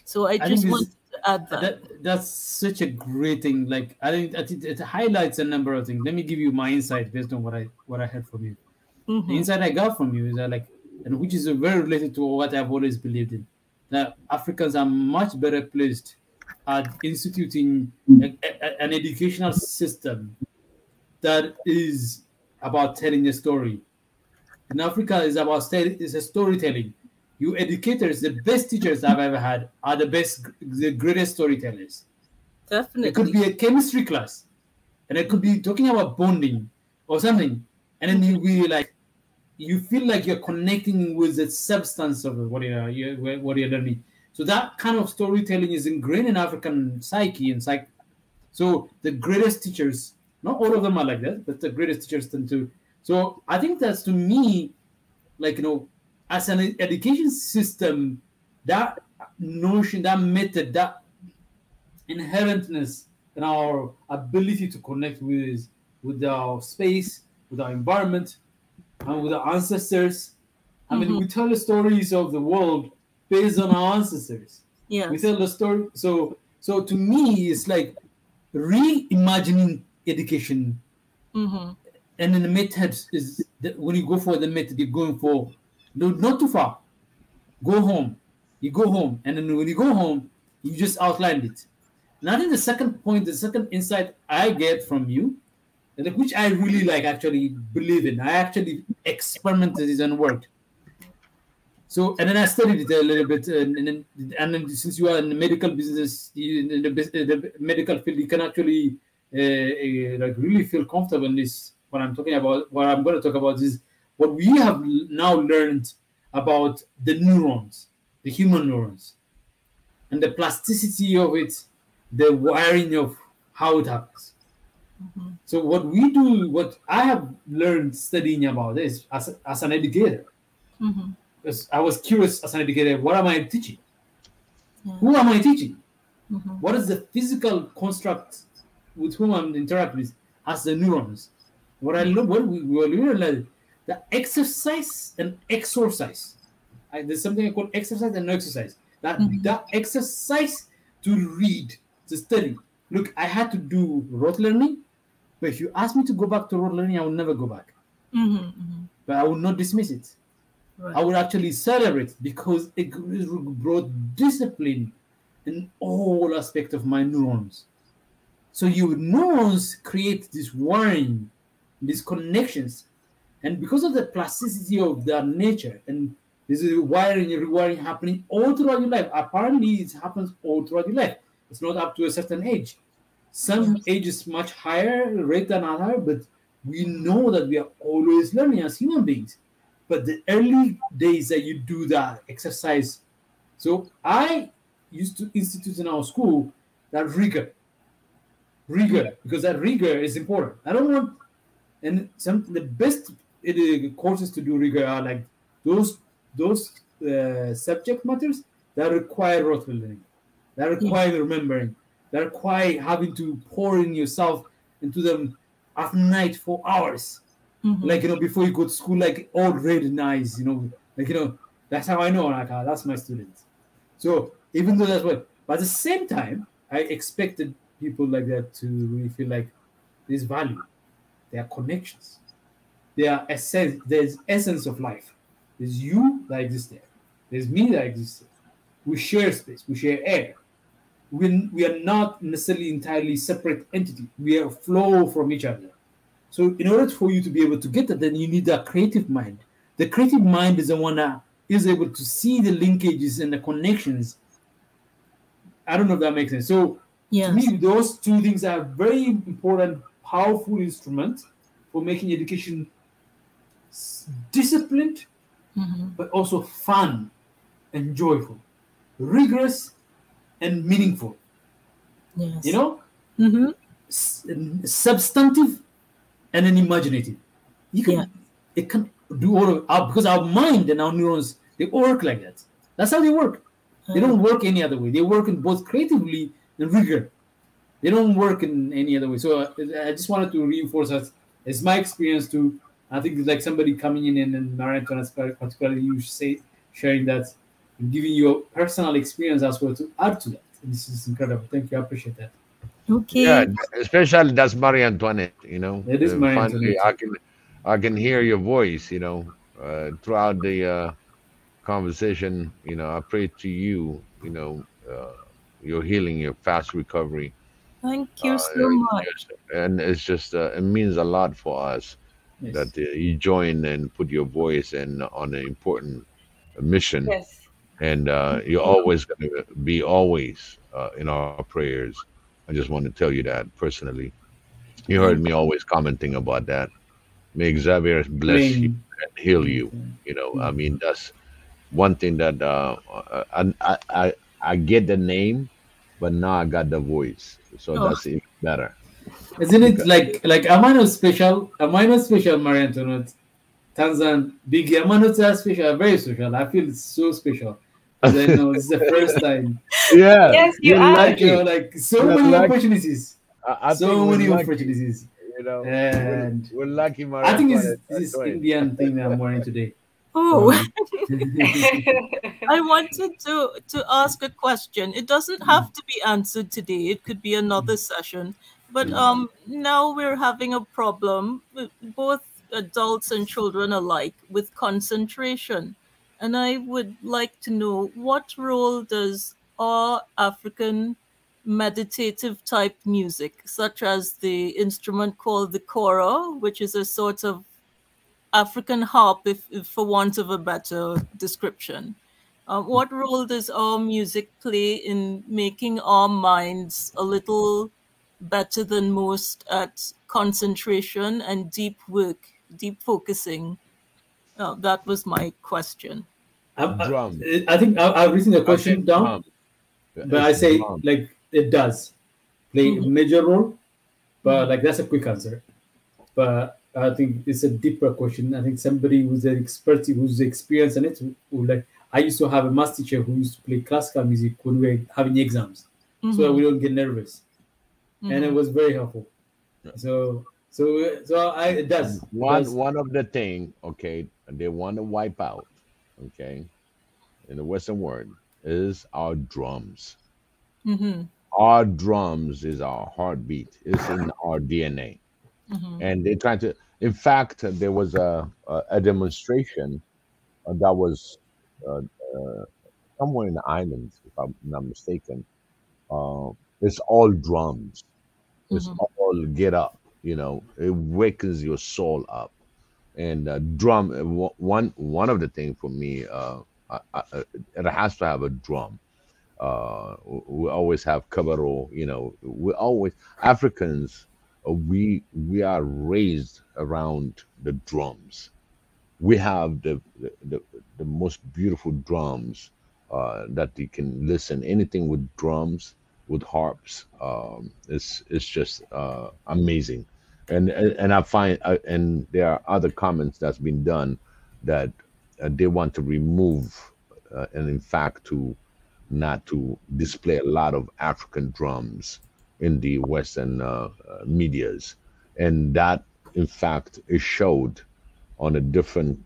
So I just wanted to add that. That's such a great thing. Like I think it highlights a number of things. Let me give you my insight based on what I heard from you. The insight I got from you is that and which is very related to what I've always believed in, that Africans are much better placed at instituting an educational system that is about telling a story. In Africa, is a storytelling. You educators, the best teachers I've ever had, are the greatest storytellers. Definitely. It could be a chemistry class, and it could be talking about bonding or something, and then you feel like you're connecting with the substance of what you're learning. So that kind of storytelling is ingrained in African psyche and psyche. So the greatest teachers, not all of them are like that, but the greatest teachers tend to. So I think that's, to me, as an education system, that notion, that method, that inherentness and our ability to connect with our space, with our environment, and with our ancestors. I mean, we tell the stories of the world based on our ancestors. Yes. We tell the story. So to me, it's like reimagining education. And then the method is that when you go for the method, you're going for not too far. Go home. You go home, and then when you go home, you just outlined it. And I think the second point, the second insight I get from you, which I really like, actually believe in. I actually experimented it and worked. So, and then I studied it a little bit, and then since you are in the medical business, in the medical field, you can actually like really feel comfortable in this. What I'm talking about, what I'm going to talk about is what we have now learned about the neurons, the human neurons, and the plasticity of it, the wiring of how it happens. So what we do, what I have learned studying about this as an educator, because I was curious as an educator, what am I teaching? Who am I teaching? What is the physical construct with whom I'm interacting with as the neurons? What I learned, what we realized, the exercise and exercise. There's something I call exercise and no exercise. That exercise to read, to study. Look, I had to do rote learning, but if you ask me to go back to rote learning, I will never go back. But I will not dismiss it. I would actually celebrate because it brought discipline in all aspects of my neurons. So your neurons create this wiring, these connections, and because of the plasticity of their nature, and this is wiring and rewiring happening all throughout your life. Apparently, it happens all throughout your life. It's not up to a certain age. Some ages much higher rate than other, but we know that we are always learning as human beings. But the early days that you do that exercise, so I used to institute in our school that rigor, because that rigor is important. I don't want, and the best courses to do rigor are like those subject matters that require rote learning, that require remembering, that require having to pour in yourself into them at night for hours. Like, before you go to school, like all red and eyes, that's how I know, like, that's my students. So even though that's what, but at the same time, I expected people like that to really feel like there's value, there are connections, there are essence, there's essence of life. There's you that exists there. There's me that exists there. We share space, we share air. We are not necessarily entirely separate entity. We are flow from each other. So in order for you to be able to get that, then you need a creative mind. The creative mind is the one that is able to see the linkages and the connections. I don't know if that makes sense. So to me, those two things are very important, powerful instruments for making education disciplined, but also fun and joyful, rigorous and meaningful. Substantive and then imaginative. It can do all of because our mind and our neurons, they work like that. That's how they work. They don't work any other way. They work in both creatively and rigor. They don't work in any other way. So I just wanted to reinforce that. It's my experience too. I think it's like somebody coming in and Marathon, particularly you sharing that and giving your personal experience as well to add to that. And this is incredible. Thank you. I appreciate that. Okay. Yeah, especially that's Marie Antoinette, It is Marie finally, Antoinette. I can hear your voice, throughout the conversation. I pray to you, your healing, your fast recovery. Thank you so much. And it's just, it means a lot for us that you join and put your voice on an important mission. And you're always going to be in our prayers. I just want to tell you that personally. You heard me always commenting about that. May Xavier bless you and heal you. I mean, that's one thing that I get the name, but now I got the voice. So that's even better. Isn't it like am I not special? Am I not special, Marie Antoinette? Tanzan, Biggie, am I not that special? Very special. I feel it's so special. I know this is the first time. Yes, you are. Like so many opportunities. I think So we're many lucky, opportunities. you know. And We're lucky, I think Maria. it's this Indian thing that I'm wearing today. Oh, Probably. I wanted to ask a question. It doesn't have to be answered today. It could be another session. But now we're having a problem, both adults and children alike, with concentration. And I would like to know, what role does our African meditative type music, such as the instrument called the kora, which is a sort of African harp, if for want of a better description. What role does our music play in making our minds a little better than most at concentration and deep work, deep focusing? That was my question. Drum. I think I've written the question down, Drum. but I It's say drum. like it does play a major role, but like that's a quick answer. But I think it's a deeper question. I think somebody who's an expert, who's experienced in it, who like I used to have a math teacher who used to play classical music when we were having exams, so that we don't get nervous, and it was very helpful. So it does. One of the thing, okay, they want to wipe out, okay, in the Western world is our drums. Our drums is our heartbeat. It's in our DNA. And they're trying to. In fact, there was a demonstration that was somewhere in the islands, if I'm not mistaken. It's all drums. It's all get up. You know, it wakens your soul up. And drum. One of the things for me, it has to have a drum. We always have kabaro. You know, we always Africans. We are raised around the drums. We have the most beautiful drums that you can listen. Anything with drums, with harps, it's just amazing. And I find and there are other comments that's been done that they want to remove and in fact to not to display a lot of African drums in the Western medias, and that in fact is showed on the different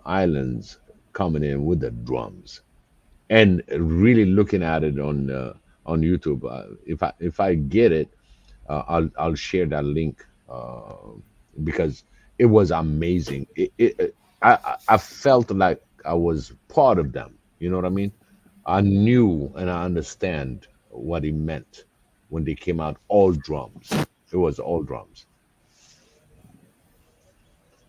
islands coming in with the drums, and really looking at it on YouTube. If I get it, I'll share that link because it was amazing. I felt like I was part of them. You know what I mean? I knew and I understand what it meant when they came out all drums. It was all drums.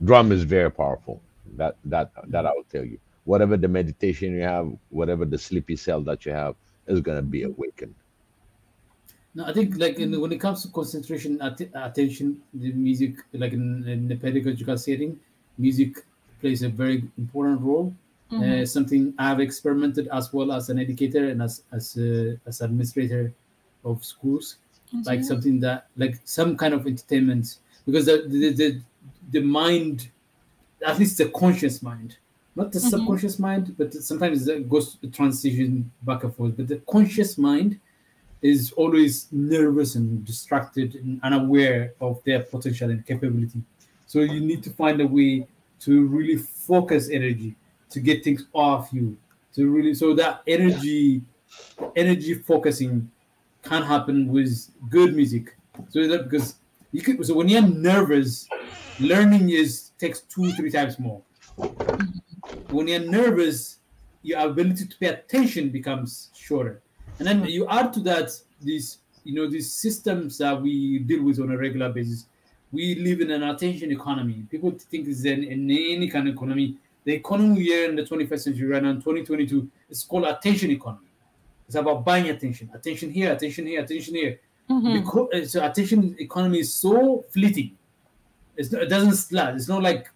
Drum is very powerful. That I will tell you. Whatever the meditation you have, whatever the sleepy cell that you have, is gonna be awakened. No, I think like when it comes to concentration, attention, the music, like in the pedagogical setting, music plays a very important role. Something I've experimented as well as an educator and as administrator of schools, like something that like some kind of entertainment, because the mind, at least the conscious mind, not the subconscious mind, but sometimes it goes to transition back and forth. But the conscious mind is always nervous and distracted and unaware of their potential and capability. So you need to find a way to really focus energy to get things off you, to really so that energy focusing can happen with good music. So that because you could, so when you're nervous, learning takes 2-3 times more. When you're nervous, your ability to pay attention becomes shorter. And then you add to that these systems that we deal with on a regular basis. We live in an attention economy. People think it's in any kind of economy. The economy here in the 21st century right now, in 2022, is called attention economy. It's about buying attention. Attention here, attention here, attention here. Because, so attention economy is so fleeting. It doesn't last. It's not like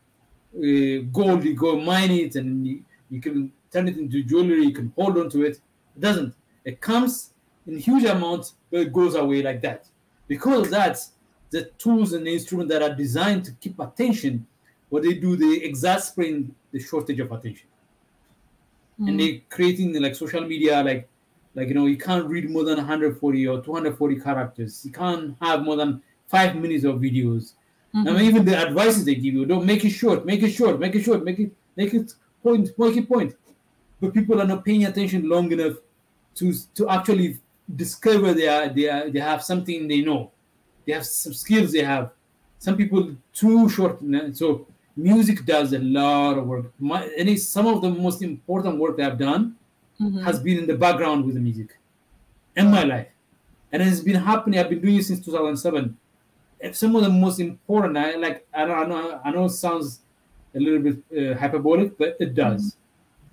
gold. You go mine it and you can turn it into jewelry. You can hold on to it. It doesn't. It comes in huge amounts, but it goes away like that. Because of that, the tools and the instruments that are designed to keep attention, what they do, they exasperate the shortage of attention. And they're creating like social media, like Like, you can't read more than 140 or 240 characters. You can't have more than 5 minutes of videos. I mean, even the advices they give you, don't make it short, make it short, make it short, make it point, make it point. But people are not paying attention long enough to actually discover they have something they know. They have some skills they have. Some people too short. So music does a lot of work. Some of the most important work I've done has been in the background with the music in my life. And it's been happening. I've been doing it since 2007. Some of the most important, I know it sounds a little bit hyperbolic, but it does.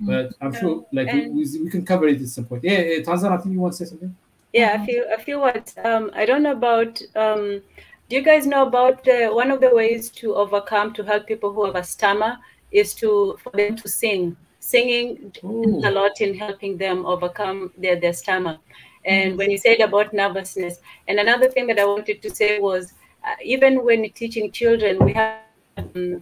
But I'm sure we can cover it at some point. Yeah, Tanzan, I think you want to say something? Yeah, a few words. I don't know about, do you guys know about one of the ways to help people who have a stammer is for them to sing. Singing is a lot in helping them overcome their stammer. And when you said about nervousness, and another thing that I wanted to say was, even when teaching children, we have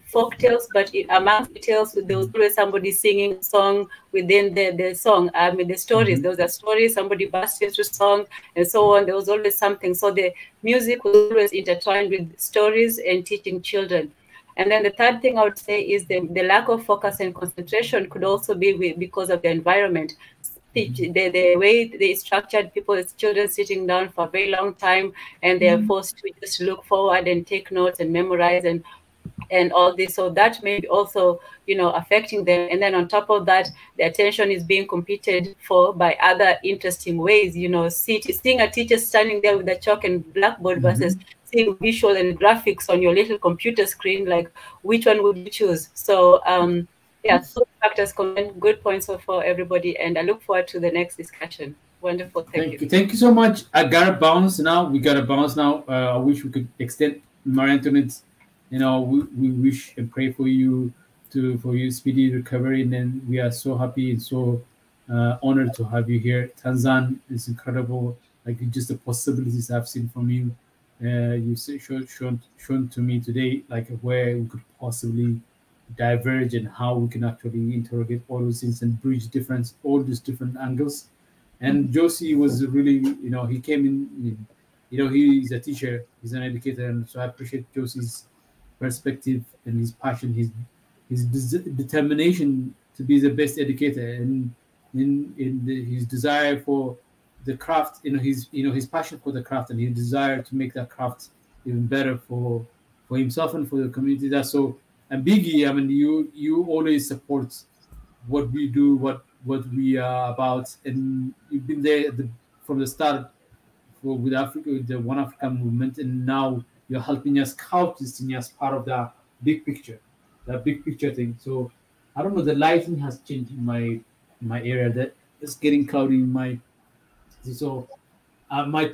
folk tales, but amongst the tales, there was always somebody singing a song within the song. I mean, the stories, there was a story, somebody burst into song, and so on. There was always something. So the music was always intertwined with stories and teaching children. And then the third thing I would say is the lack of focus and concentration could also be because of the environment. The way they structured people as children sitting down for a very long time, and they're forced to just look forward and take notes and memorize and all this. So that may be also, affecting them. And then on top of that, the attention is being competed for by other interesting ways, seeing a teacher standing there with a chalk and blackboard versus seeing visual and graphics on your little computer screen, like which one would you choose? So yeah, so factors comment, good points for everybody, and I look forward to the next discussion. Wonderful, thank you. Thank you so much. I gotta bounce now. We gotta bounce now. I wish we could extend Marie Antoinette. We wish and pray for you for your speedy recovery, and then we are so happy and so honored to have you here. Tanzan is incredible. Like just the possibilities I've seen from you. You've shown to me today, like where we could possibly diverge and how we can actually interrogate all those things and bridge all these different angles. And Josie was really, he came in, he's a teacher, he's an educator, and so I appreciate Josie's perspective and his passion, his determination to be the best educator, and his desire for the craft, his passion for the craft, and his desire to make that craft even better for himself and for the community. That's so. And Biggie, I mean, you always support what we do, what we are about, and you've been there from the start with Africa, with the One Africa movement, and now you're helping us scout this thing as part of the big picture, that big picture thing. So I don't know, the lighting has changed in my area. That it's getting cloudy in my. So my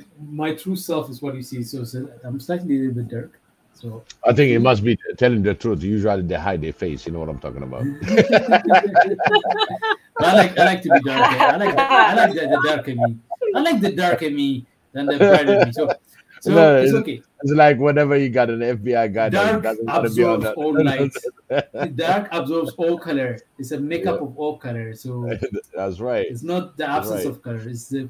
true self is what you see. So I'm slightly a little bit dark. So I think it must be telling the truth. Usually they hide their face. You know what I'm talking about. I like to be dark. I like the dark in me. I like the dark in me than the bright in me. So no, it's okay. It's like whenever you got an FBI guy dark that doesn't absorbs all light. Dark absorbs all color. It's a makeup of all color. So that's right. It's not the absence of color. It's the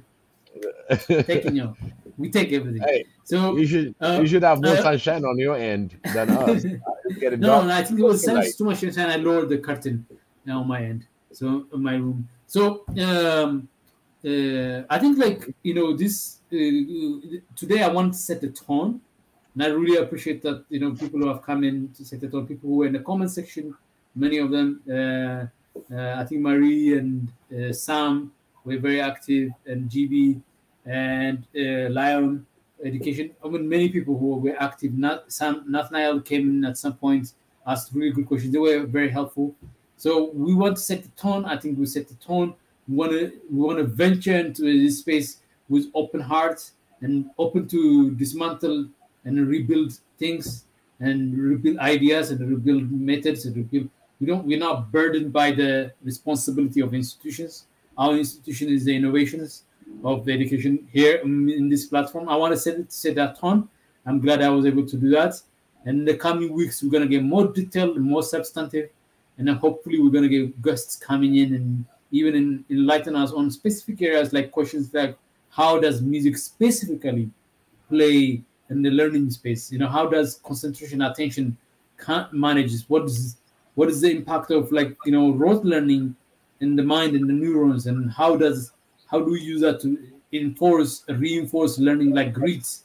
taking we take everything. Hey, so you should have more sunshine on your end than us. No, I think it was too much sunshine. I lowered the curtain on my end, so in my room. So I think this today I want to set the tone, and I really appreciate that people who have come in to set the tone. People who were in the comment section, many of them. I think Marie and Sam were very active, and GB and Lion Education. I mean, many people who were active. Nathaniel came in at some point, asked really good questions. They were very helpful. So we want to set the tone. I think we set the tone. We want to venture into this space with open hearts and open to dismantle and rebuild things and rebuild ideas and rebuild methods and rebuild. We're not burdened by the responsibility of institutions. Our institution is the innovations of the education here in this platform. I want to set that tone. I'm glad I was able to do that. And in the coming weeks, we're going to get more detailed and more substantive. And then hopefully we're going to get guests coming in and even enlighten us on specific areas, like questions like how does music specifically play in the learning space? How does concentration, attention manages? What is the impact of rote learning in the mind and the neurons, and how do we use that to reinforce learning, like grids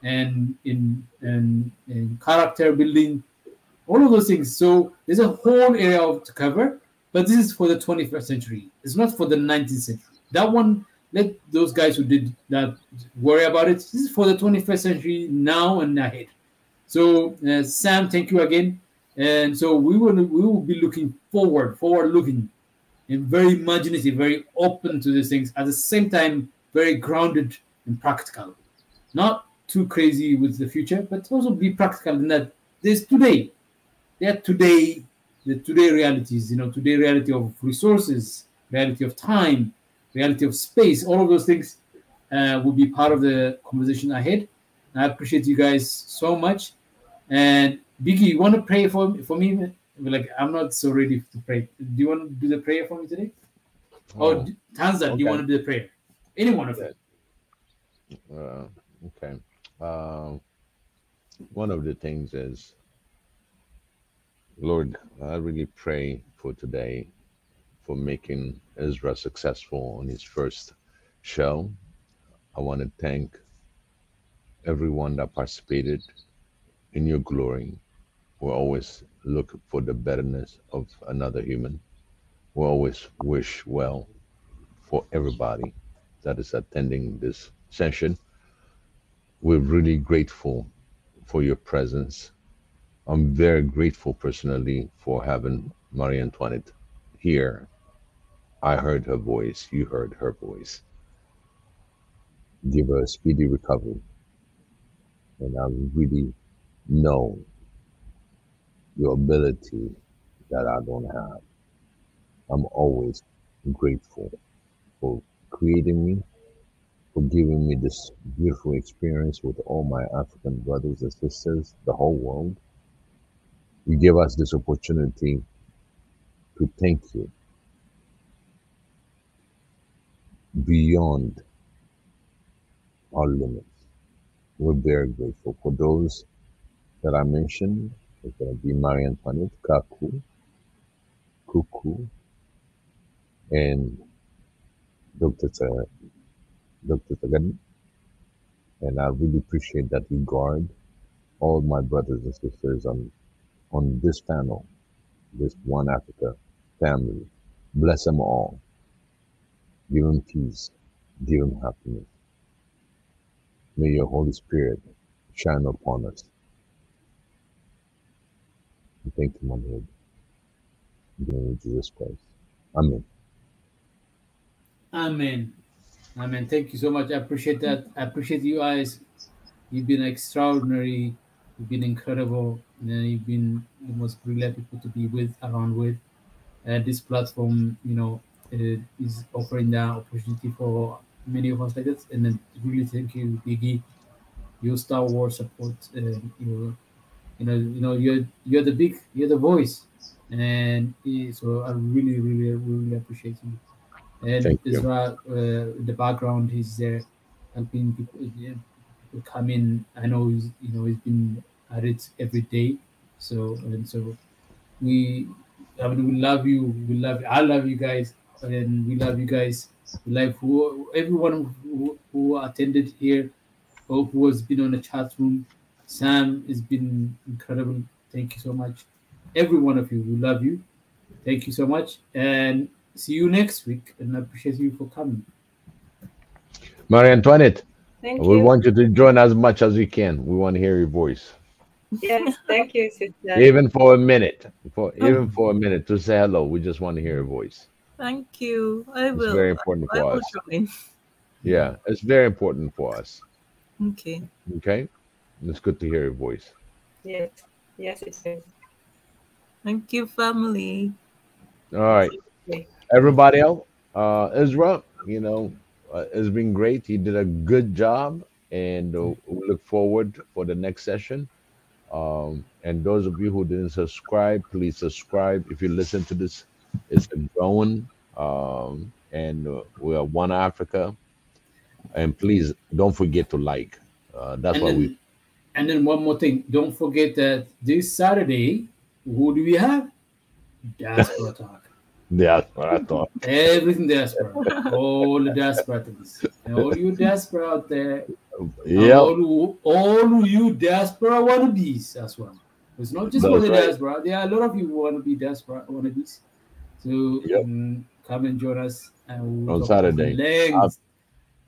and in character building, all of those things. So there's a whole area to cover, but this is for the 21st century. It's not for the 19th century. That one, let those guys who did that worry about it. This is for the 21st century, now and ahead. So Sam, thank you again. And so we will be looking forward looking, and very imaginative, very open to these things, at the same time very grounded and practical. Not too crazy with the future, but also be practical in that there's today. The today realities, today reality of resources, reality of time, reality of space, all of those things will be part of the conversation ahead. I appreciate you guys so much. And Biggie, you want to pray for me? Like, I'm not so ready to pray. Do you want to do the prayer for me today? Or Tanza, okay. Do you want to do the prayer? Any one of them. Okay. One of the things is, Lord, I really pray for today, for making Ezra successful on his first show. I want to thank everyone that participated in your glory. We always look for the betterness of another human. We always wish well for everybody that is attending this session. We're really grateful for your presence. I'm very grateful personally for having Marie Antoinette here. I heard her voice, you heard her voice. Give her a speedy recovery. And I really know your ability that I don't have. I'm always grateful for creating me, for giving me this beautiful experience with all my African brothers and sisters, the whole world. You give us this opportunity to thank you beyond our limits. We're very grateful for those that I mentioned. It's going to be Marie Antoinette, Kaku, Kuku, and Dr. Tagani. And I really appreciate that you guard all my brothers and sisters on this panel, this One Africa family. Bless them all. Give them peace. Give them happiness. May your Holy Spirit shine upon us. Thank you, my Lord. In the name of Jesus Christ. Amen. Amen. Amen. Thank you so much. I appreciate that. I appreciate you guys. You've been extraordinary. You've been incredible. You've been the most brilliant people to be around with. This platform, is offering that opportunity for many of us like that. And then really thank you, Biggie, your Star Wars support. You're the voice, and so I really, really, really appreciate you. And Ezra, in the background, he's there helping people come in. I know he's been at it every day. So we love you. We love you. I love you guys, and we love you guys. We love everyone who attended here, or who has been on the chat room. Sam has been incredible. Thank you so much. Every one of you, we love you. Thank you so much, and see you next week. And I appreciate you for coming. Marie Antoinette, we you. want you to join as much as you can. We want to hear your voice. Yes, thank you, sister. Even for a minute, to say hello. We just want to hear your voice. Thank you. I will. It's very important for us. Yeah, it's very important for us. Okay. Okay. It's good to hear your voice. Yes. Yes, it is. Thank you, family. All right. Everybody else, Ezra, it's been great. He did a good job, and we look forward for the next session. And those of you who didn't subscribe, please subscribe. If you listen to this, it's a growing And we are one Africa. And please don't forget to like. That's what we. And then one more thing, don't forget that this Saturday, who do we have? Diaspora talk. That's what I thought. Everything diaspora, all the diaspora things, and all you diaspora out there, Yeah. all you diaspora wannabes as well. It's not just for That's the right. diaspora. There are a lot of you who want to be diaspora wannabes. So Yep. come and join us and we'll On talk Saturday. length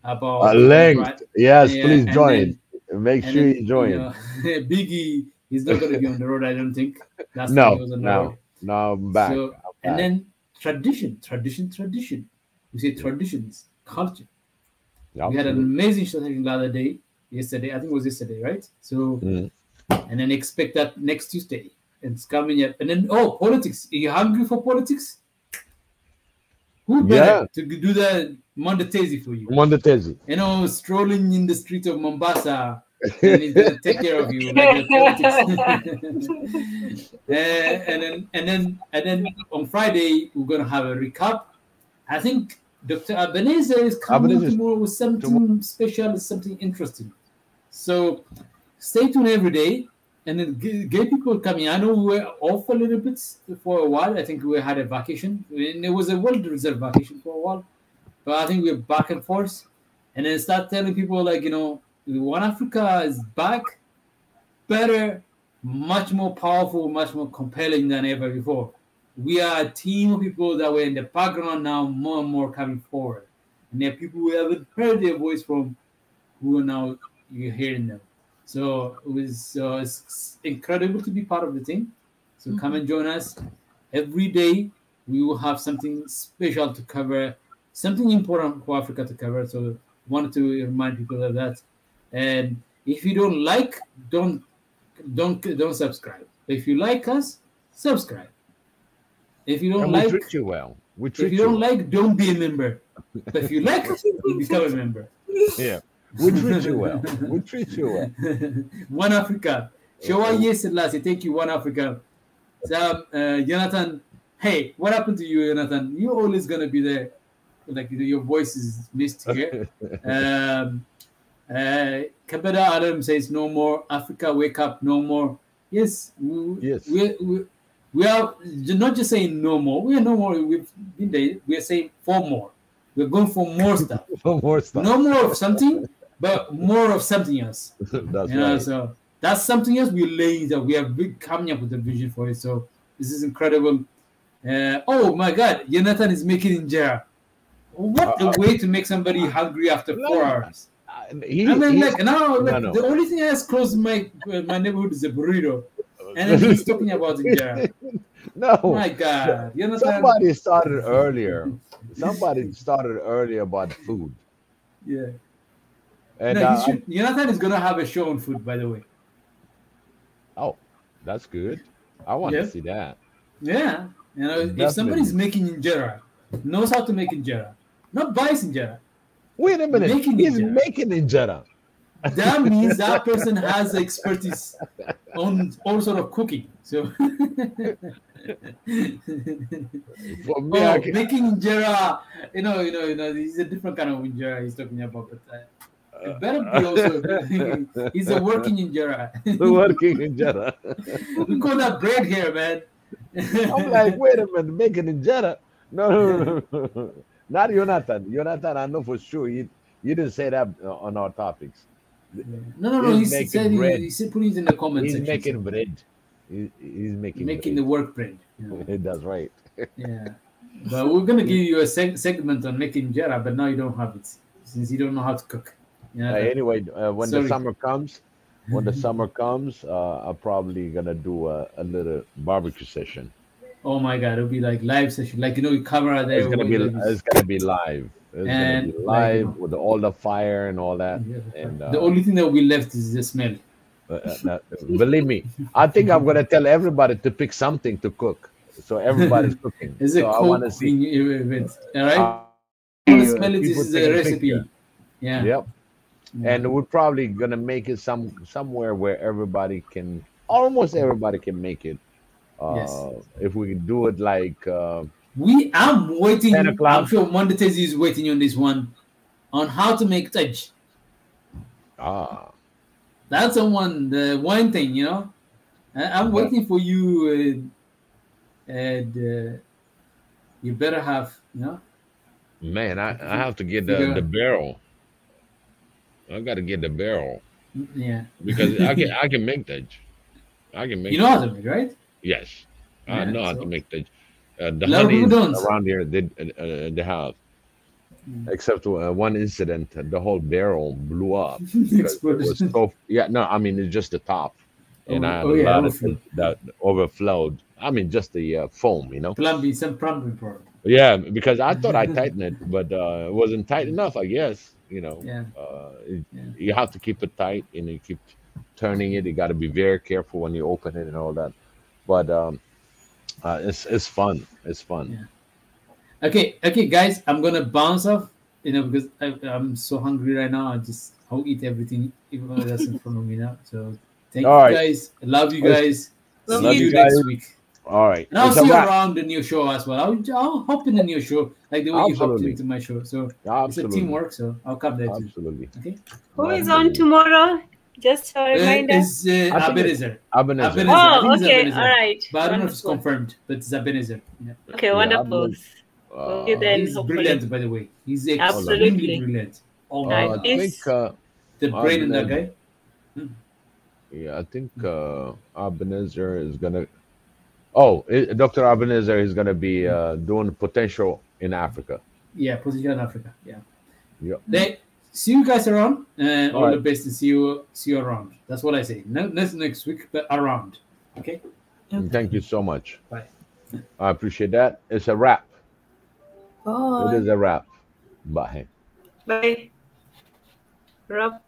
about A length. right. Yes, Yeah, please and join. Make and sure then, you join. you know, Biggie, he's not going to be on the road, I don't think. Last time No, he was on the road. no, I'm back. So, I'm and back. then tradition. We say traditions, culture. We had an Absolutely. amazing session the other day, yesterday. I think it was yesterday, right? So, Mm. and then expect that next Tuesday. It's coming up. And then, politics. Are you hungry for politics? Who better Yeah. to do that Monday for you? Monday Tezi. You know, strolling in the street of Mombasa, and he's gonna take care of you like the politics. and then on Friday we're gonna have a recap. I think Dr. Ebenezer is coming Ebenezer is tomorrow with something special, something interesting. So stay tuned every day, and then get people coming. I know we were off a little bit for a while. I think we had a vacation, and it was a well-deserved vacation for a while. But I think we're back and forth, and then start telling people like, One Africa is back, better, much more powerful, much more compelling than ever before. We are a team of people that were in the background now, more and more coming forward, and there are people who haven't heard their voice from, who are now you're hearing them. So it's incredible to be part of the team. So come and join us every day. We will have something special to cover, something important for Africa to cover. So wanted to remind people of that. And if you don't like, don't subscribe. If you like us, subscribe. If you don't And like, we treat you well. We treat if you don't like, don't be a member. But if you like us, you become a member. Yeah. We treat you well. We treat you well. One Africa. Shawaye Selassie, thank you, One Africa. So, Jonathan, hey, what happened to you, Jonathan? You're always gonna be there. Like your voice is missed here. Kabeda Adam says no more. Africa, wake up, no more. Yes, Yes. We are not just saying no more. We are no more. We've been there. We are saying for more. We're going for more stuff. For more stuff. No more of something, but more of something else. That's You know, right. so that's something else we're laying that we are coming up with a vision for it. So this is incredible. Oh my God, Jonathan is making injera. What a way to make somebody hungry after 4 hours. The only thing that has closed my neighborhood is a burrito, and then he's talking about injera. No. My God, Jonathan. Somebody started earlier. Somebody started earlier about food. Yeah. And no, Jonathan is gonna have a show on food, by the way. Oh, that's good. I want to see that. Yeah, if somebody's making injera, knows how to make injera, not buys injera. Wait a minute, he's making injera. That means that person has expertise on all sort of cooking. So for me, making injera, he's a different kind of injera he's talking about, but it better be also he's a working injera. Working injera. We call that bread here, man. I'm like, wait a minute, making injera? No. Not Jonathan. Jonathan, I know for sure you didn't say that on our topics. No. He said put it in the comments. He's making bread. He's making the work bread. That's right. Yeah, but we're gonna give you a segment on making injera, but now you don't have it since you don't know how to cook. Anyway, when the summer comes, I'm probably gonna do a little barbecue session. Oh my God, it'll be like live session, like camera there. It's gonna be live. It's gonna be live with all the fire and all that. Yeah. And the only thing that will be left is the smell. Believe me, I think I'm gonna tell everybody to pick something to cook, so everybody's cooking. I want to see event. All right. Smell it. This is a recipe. Yeah. Yep. Yeah. And we're probably gonna make it somewhere where almost everybody can make it. Yes. If we do it like I'm waiting. 10 o'clock. I'm sure Mondetezi is waiting on this one, on how to make touch. Ah, That's the one thing, you know. I'm waiting for you, and you better have, you know. man, I have to get the barrel. I got to get the barrel. Yeah. Because I can make touch. I can make. You know how to make, right? Yes, I know how to make touch. The lot of honeys people don't. around here they have. Except one incident, the whole barrel blew up. It was so, no, I mean it's just the top, and I had a lot of that overflowed. I mean just the foam, you know. Some plumbing problem. Yeah, because I thought I tightened it, but it wasn't tight enough. I guess, you know. Yeah. You have to keep it tight, and you keep turning it. You got to be very careful when you open it and all that. But it's fun. It's fun. Yeah. Okay, guys, I'm gonna bounce off, you know, because I'm so hungry right now. I'll eat everything, even though that's in front of me now. So thank you guys. I love you guys. See you next week. All right. And I'll see you around the new show as well. I'll hop in the new show, like the way you hopped into my show. So it's a teamwork, so I'll come there too. Absolutely. Okay. Who is on tomorrow? Just a reminder. It's Ebenezer. Oh, okay. All right. But I don't know if it's confirmed, but it's Ebenezer. Yeah. Okay, wonderful. He's brilliant, by the way. He's extremely brilliant. Oh, I think the brain in that guy. Yeah, I think Ebenezer is gonna. Oh, Dr. Ebenezer is gonna be doing potential in Africa. Yeah, potential in Africa. Yeah. Yeah. See you guys around, and all the best, and see you around. That's what I say. Not next week, but around. Okay. Thank you so much. Bye. I appreciate that. It's a wrap. Bye. It is a wrap. Bye. Bye. Wrap.